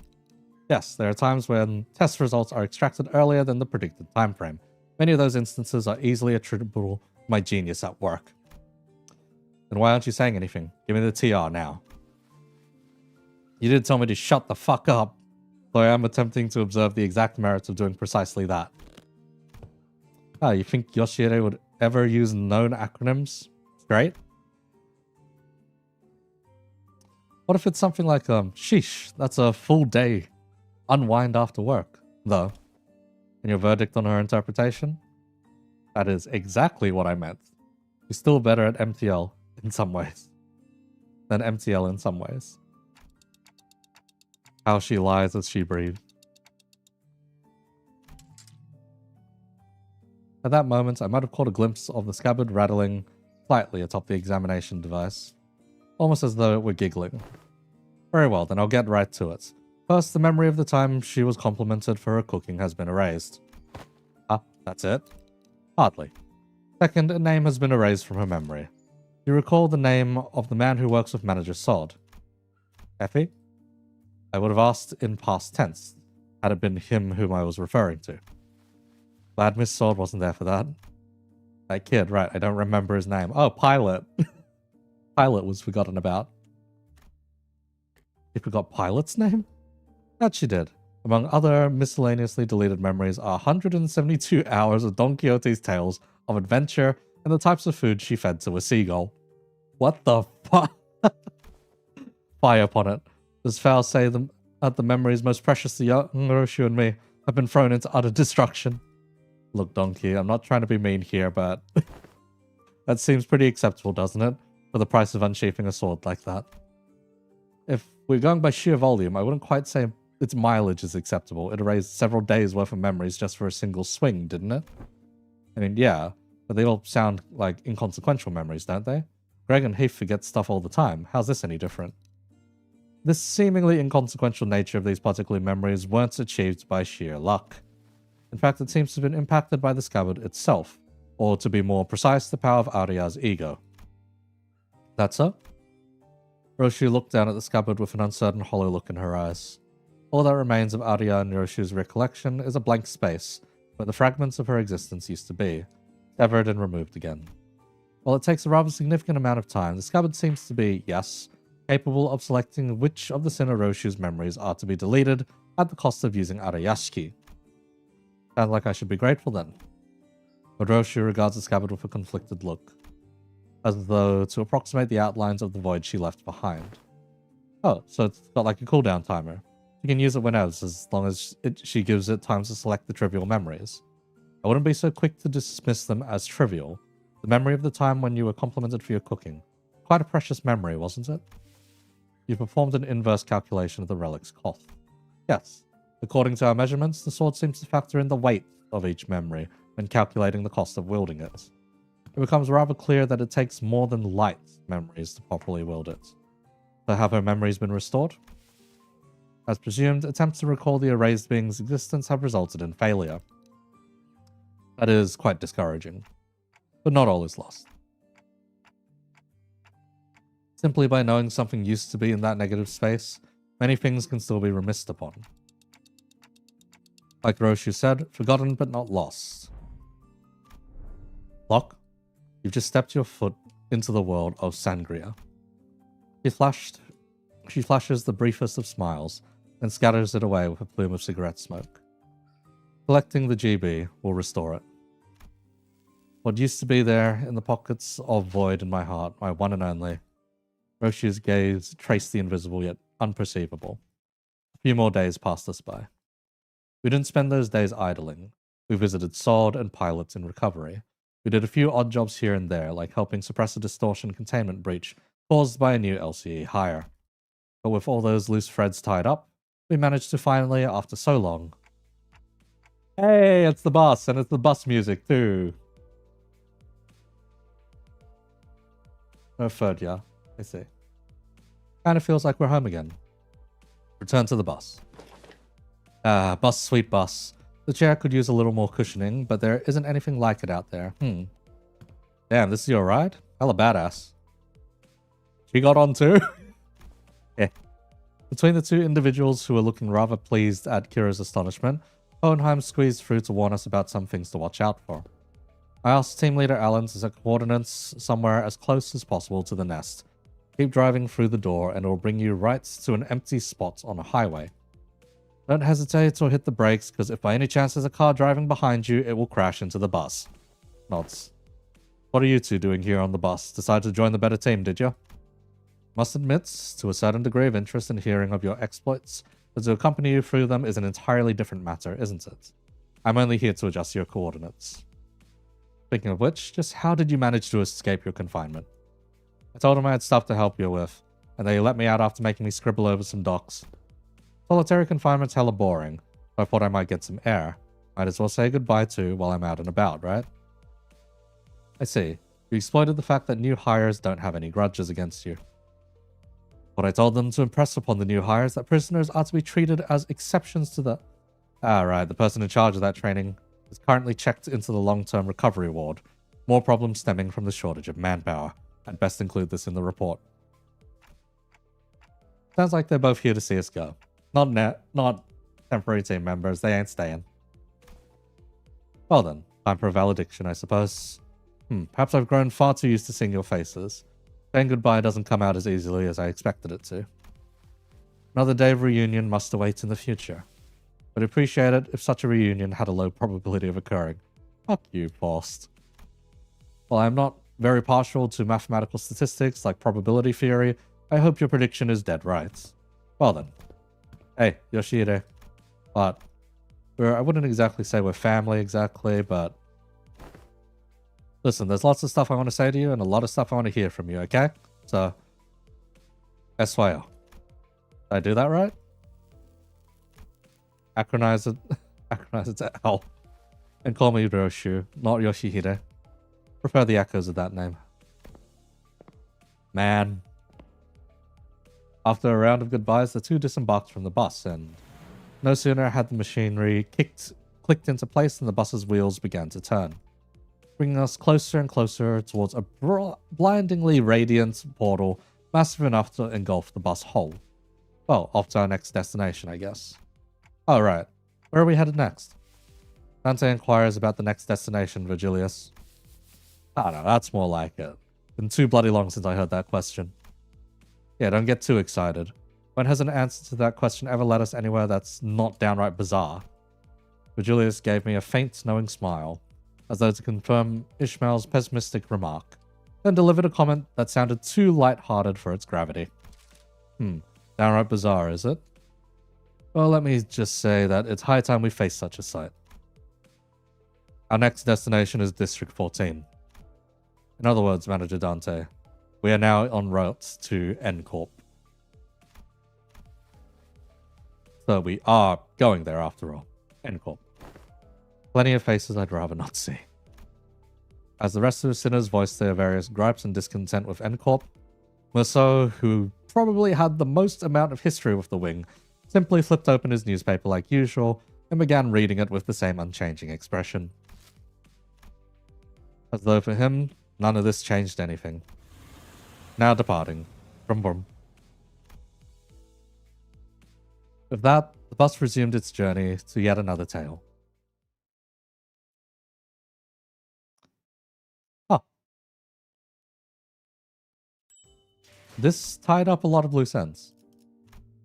Yes, there are times when test results are extracted earlier than the predicted time frame. Many of those instances are easily attributable to my genius at work. Then why aren't you saying anything? Give me the TR now. You did tell me to shut the fuck up, though I am attempting to observe the exact merits of doing precisely that. Ah, you think Yoshida would ever use known acronyms? Great. What if it's something like, sheesh, that's a full day unwind after work, though? And your verdict on her interpretation? That is exactly what I meant. You're still better at MTL in some ways than MTL in some ways. How she lies as she breathes. At that moment, I might have caught a glimpse of the scabbard rattling slightly atop the examination device, almost as though it were giggling. Very well, then I'll get right to it. First, the memory of the time she was complimented for her cooking has been erased. Ah, that's it? Hardly. Second, a name has been erased from her memory. You recall the name of the man who works with Manager Sod. Effie? I would have asked in past tense, had it been him whom I was referring to. Glad Miss Sod wasn't there for that. That kid, right, I don't remember his name. Oh, Pilot. Pilot was forgotten about. You forgot Pilot's name? That she did. Among other miscellaneously deleted memories are 172 hours of Don Quixote's tales of adventure and the types of food she fed to a seagull. What the fuck? Fire upon it. Does Fowl say that the memories most precious to young Roshu and me have been thrown into utter destruction? Look, Donkey, I'm not trying to be mean here, but that seems pretty acceptable, doesn't it? For the price of unsheathing a sword like that. If we're going by sheer volume, I wouldn't quite say its mileage is acceptable. It erased several days' worth of memories just for a single swing, didn't it? I mean, yeah, but they all sound like inconsequential memories, don't they? Greg and Heath forget stuff all the time. How's this any different? This seemingly inconsequential nature of these particular memories weren't achieved by sheer luck. In fact, it seems to have been impacted by the scabbard itself, or to be more precise, the power of Arya's ego. That so? Roshu looked down at the scabbard with an uncertain hollow look in her eyes. All that remains of Arya and Roshu's recollection is a blank space, where the fragments of her existence used to be, severed and removed again. While it takes a rather significant amount of time, the scabbard seems to be, yes, capable of selecting which of the sinner Roshu's memories are to be deleted at the cost of using Arayashiki. Sounds like I should be grateful then. But Roshu regards the scabbard with a conflicted look, as though to approximate the outlines of the void she left behind. Oh, so it's got like a cooldown timer. You can use it whenever, as long as she gives it time to select the trivial memories. I wouldn't be so quick to dismiss them as trivial. The memory of the time when you were complimented for your cooking. Quite a precious memory, wasn't it? You performed an inverse calculation of the relic's cost. Yes. According to our measurements, the sword seems to factor in the weight of each memory when calculating the cost of wielding it. It becomes rather clear that it takes more than light memories to properly wield it. So have her memories been restored? As presumed, attempts to recall the erased being's existence have resulted in failure. That is quite discouraging. But not all is lost. Simply by knowing something used to be in that negative space, many things can still be remissed upon. Like Roshu said, forgotten but not lost. Locke, you've just stepped your foot into the world of Sangria. She flashes the briefest of smiles, and scatters it away with a plume of cigarette smoke. Collecting the GB will restore it. What used to be there in the pockets of void in my heart, my one and only. Roshu's gaze traced the invisible yet unperceivable. A few more days passed us by. We didn't spend those days idling. We visited Sod and pilots in recovery. We did a few odd jobs here and there, like helping suppress a distortion containment breach caused by a new LCE hire. But with all those loose threads tied up, we managed to finally, after so long... Hey, it's the bus, and it's the bus music too. No third, yeah, I see. Kinda feels like we're home again. Return to the bus. Ah, bus, sweet bus. The chair could use a little more cushioning, but there isn't anything like it out there. Damn, this is your ride? Hella badass. She got on too? Yeah. Between the two individuals who were looking rather pleased at Kira's astonishment, Hohenheim squeezed through to warn us about some things to watch out for. I asked Team Leader Allen to set coordinates somewhere as close as possible to the nest. Keep driving through the door and it will bring you right to an empty spot on a highway. Don't hesitate or hit the brakes, because if by any chance there's a car driving behind you, it will crash into the bus. Nods. What are you two doing here on the bus? Decided to join the better team, did you? Must admit to a certain degree of interest in hearing of your exploits, but to accompany you through them is an entirely different matter, isn't it? I'm only here to adjust your coordinates. Speaking of which, just how did you manage to escape your confinement? I told them I had stuff to help you with, and they let me out after making me scribble over some docs. Solitary confinement's hella boring, so I thought I might get some air. Might as well say goodbye to while I'm out and about, right? I see. You exploited the fact that new hires don't have any grudges against you. What I told them to impress upon the new hires that prisoners are to be treated as exceptions to the... the person in charge of that training is currently checked into the long-term recovery ward. More problems stemming from the shortage of manpower. I'd best include this in the report. Sounds like they're both here to see us go. Not temporary team members. They ain't staying. Well then, time for a valediction, I suppose. Perhaps I've grown far too used to seeing your faces. Saying goodbye doesn't come out as easily as I expected it to. Another day of reunion must await in the future. But appreciate it if such a reunion had a low probability of occurring. Fuck you, Faust. While I'm not very partial to mathematical statistics like probability theory, I hope your prediction is dead right. Well then. Hey, Yoshihide. But I wouldn't exactly say we're family exactly, but listen, there's lots of stuff I want to say to you and a lot of stuff I want to hear from you, okay? So, SYO. Did I do that right? Acronize it to L. And call me Roshu, not Yoshihide. Prefer the echoes of that name. Man. After a round of goodbyes, the two disembarked from the bus, and no sooner had the machinery clicked into place than the bus's wheels began to turn, bringing us closer and closer towards a blindingly radiant portal, massive enough to engulf the bus whole. Well, off to our next destination, I guess. Oh, right. Where are we headed next? Dante inquires about the next destination, Virgilius. I don't know, that's more like it. Been too bloody long since I heard that question. Yeah, don't get too excited. When has an answer to that question ever led us anywhere that's not downright bizarre? Virgilius gave me a faint, knowing smile, as though to confirm Ishmael's pessimistic remark, then delivered a comment that sounded too light-hearted for its gravity. Downright bizarre, is it? Well, let me just say that it's high time we face such a sight. Our next destination is District 14. In other words, Manager Dante, we are now en route to N Corp. So we are going there after all. N Corp. Plenty of faces I'd rather not see. As the rest of the sinners voiced their various gripes and discontent with N Corp, Merceau, who probably had the most amount of history with the wing, simply flipped open his newspaper like usual and began reading it with the same unchanging expression. As though for him, none of this changed anything. Now departing. Brum brum. With that, the bus resumed its journey to yet another tale. Oh. This tied up a lot of loose ends.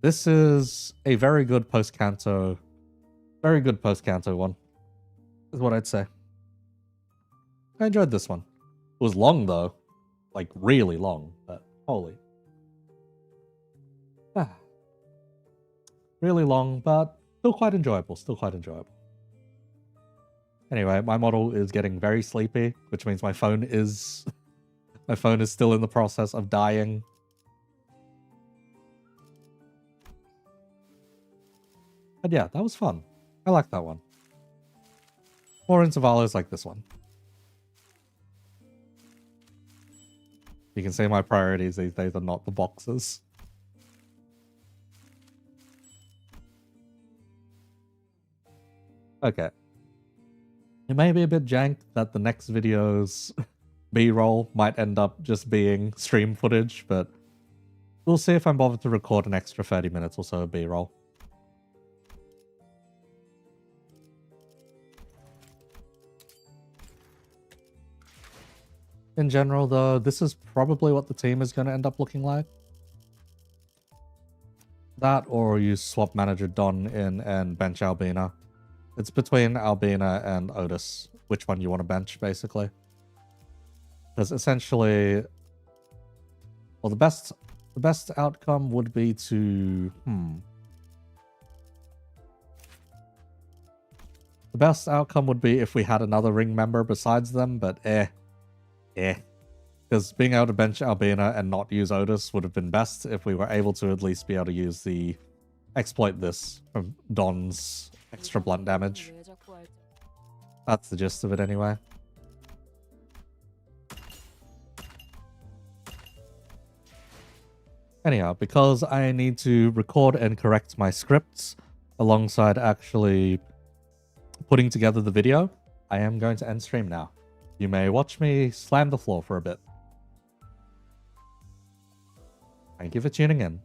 This is a very good post-canto one, is what I'd say. I enjoyed this one. It was long though. Like really long, but holy. Really long, but still quite enjoyable, Anyway, my model is getting very sleepy, which means my phone is still in the process of dying. But yeah, that was fun. I like that one. More intervallos like this one. You can see my priorities these days are not the boxes. Okay. It may be a bit jank that the next video's B-roll might end up just being stream footage, but we'll see if I'm bothered to record an extra 30 minutes or so of B-roll. In general, though, this is probably what the team is going to end up looking like. That, or you swap manager Don in and bench Albina. It's between Albina and Otis, which one you want to bench, basically. Because essentially, well, the best outcome would be to the best outcome would be if we had another ring member besides them, but because being able to bench Albina and not use Otis would have been best if we were able to at least be able to use the exploit this from Don's extra blunt damage. That's the gist of it anyway. Anyhow, because I need to record and correct my scripts alongside actually putting together the video, I am going to end stream now. You may watch me slam the floor for a bit. Thank you for tuning in.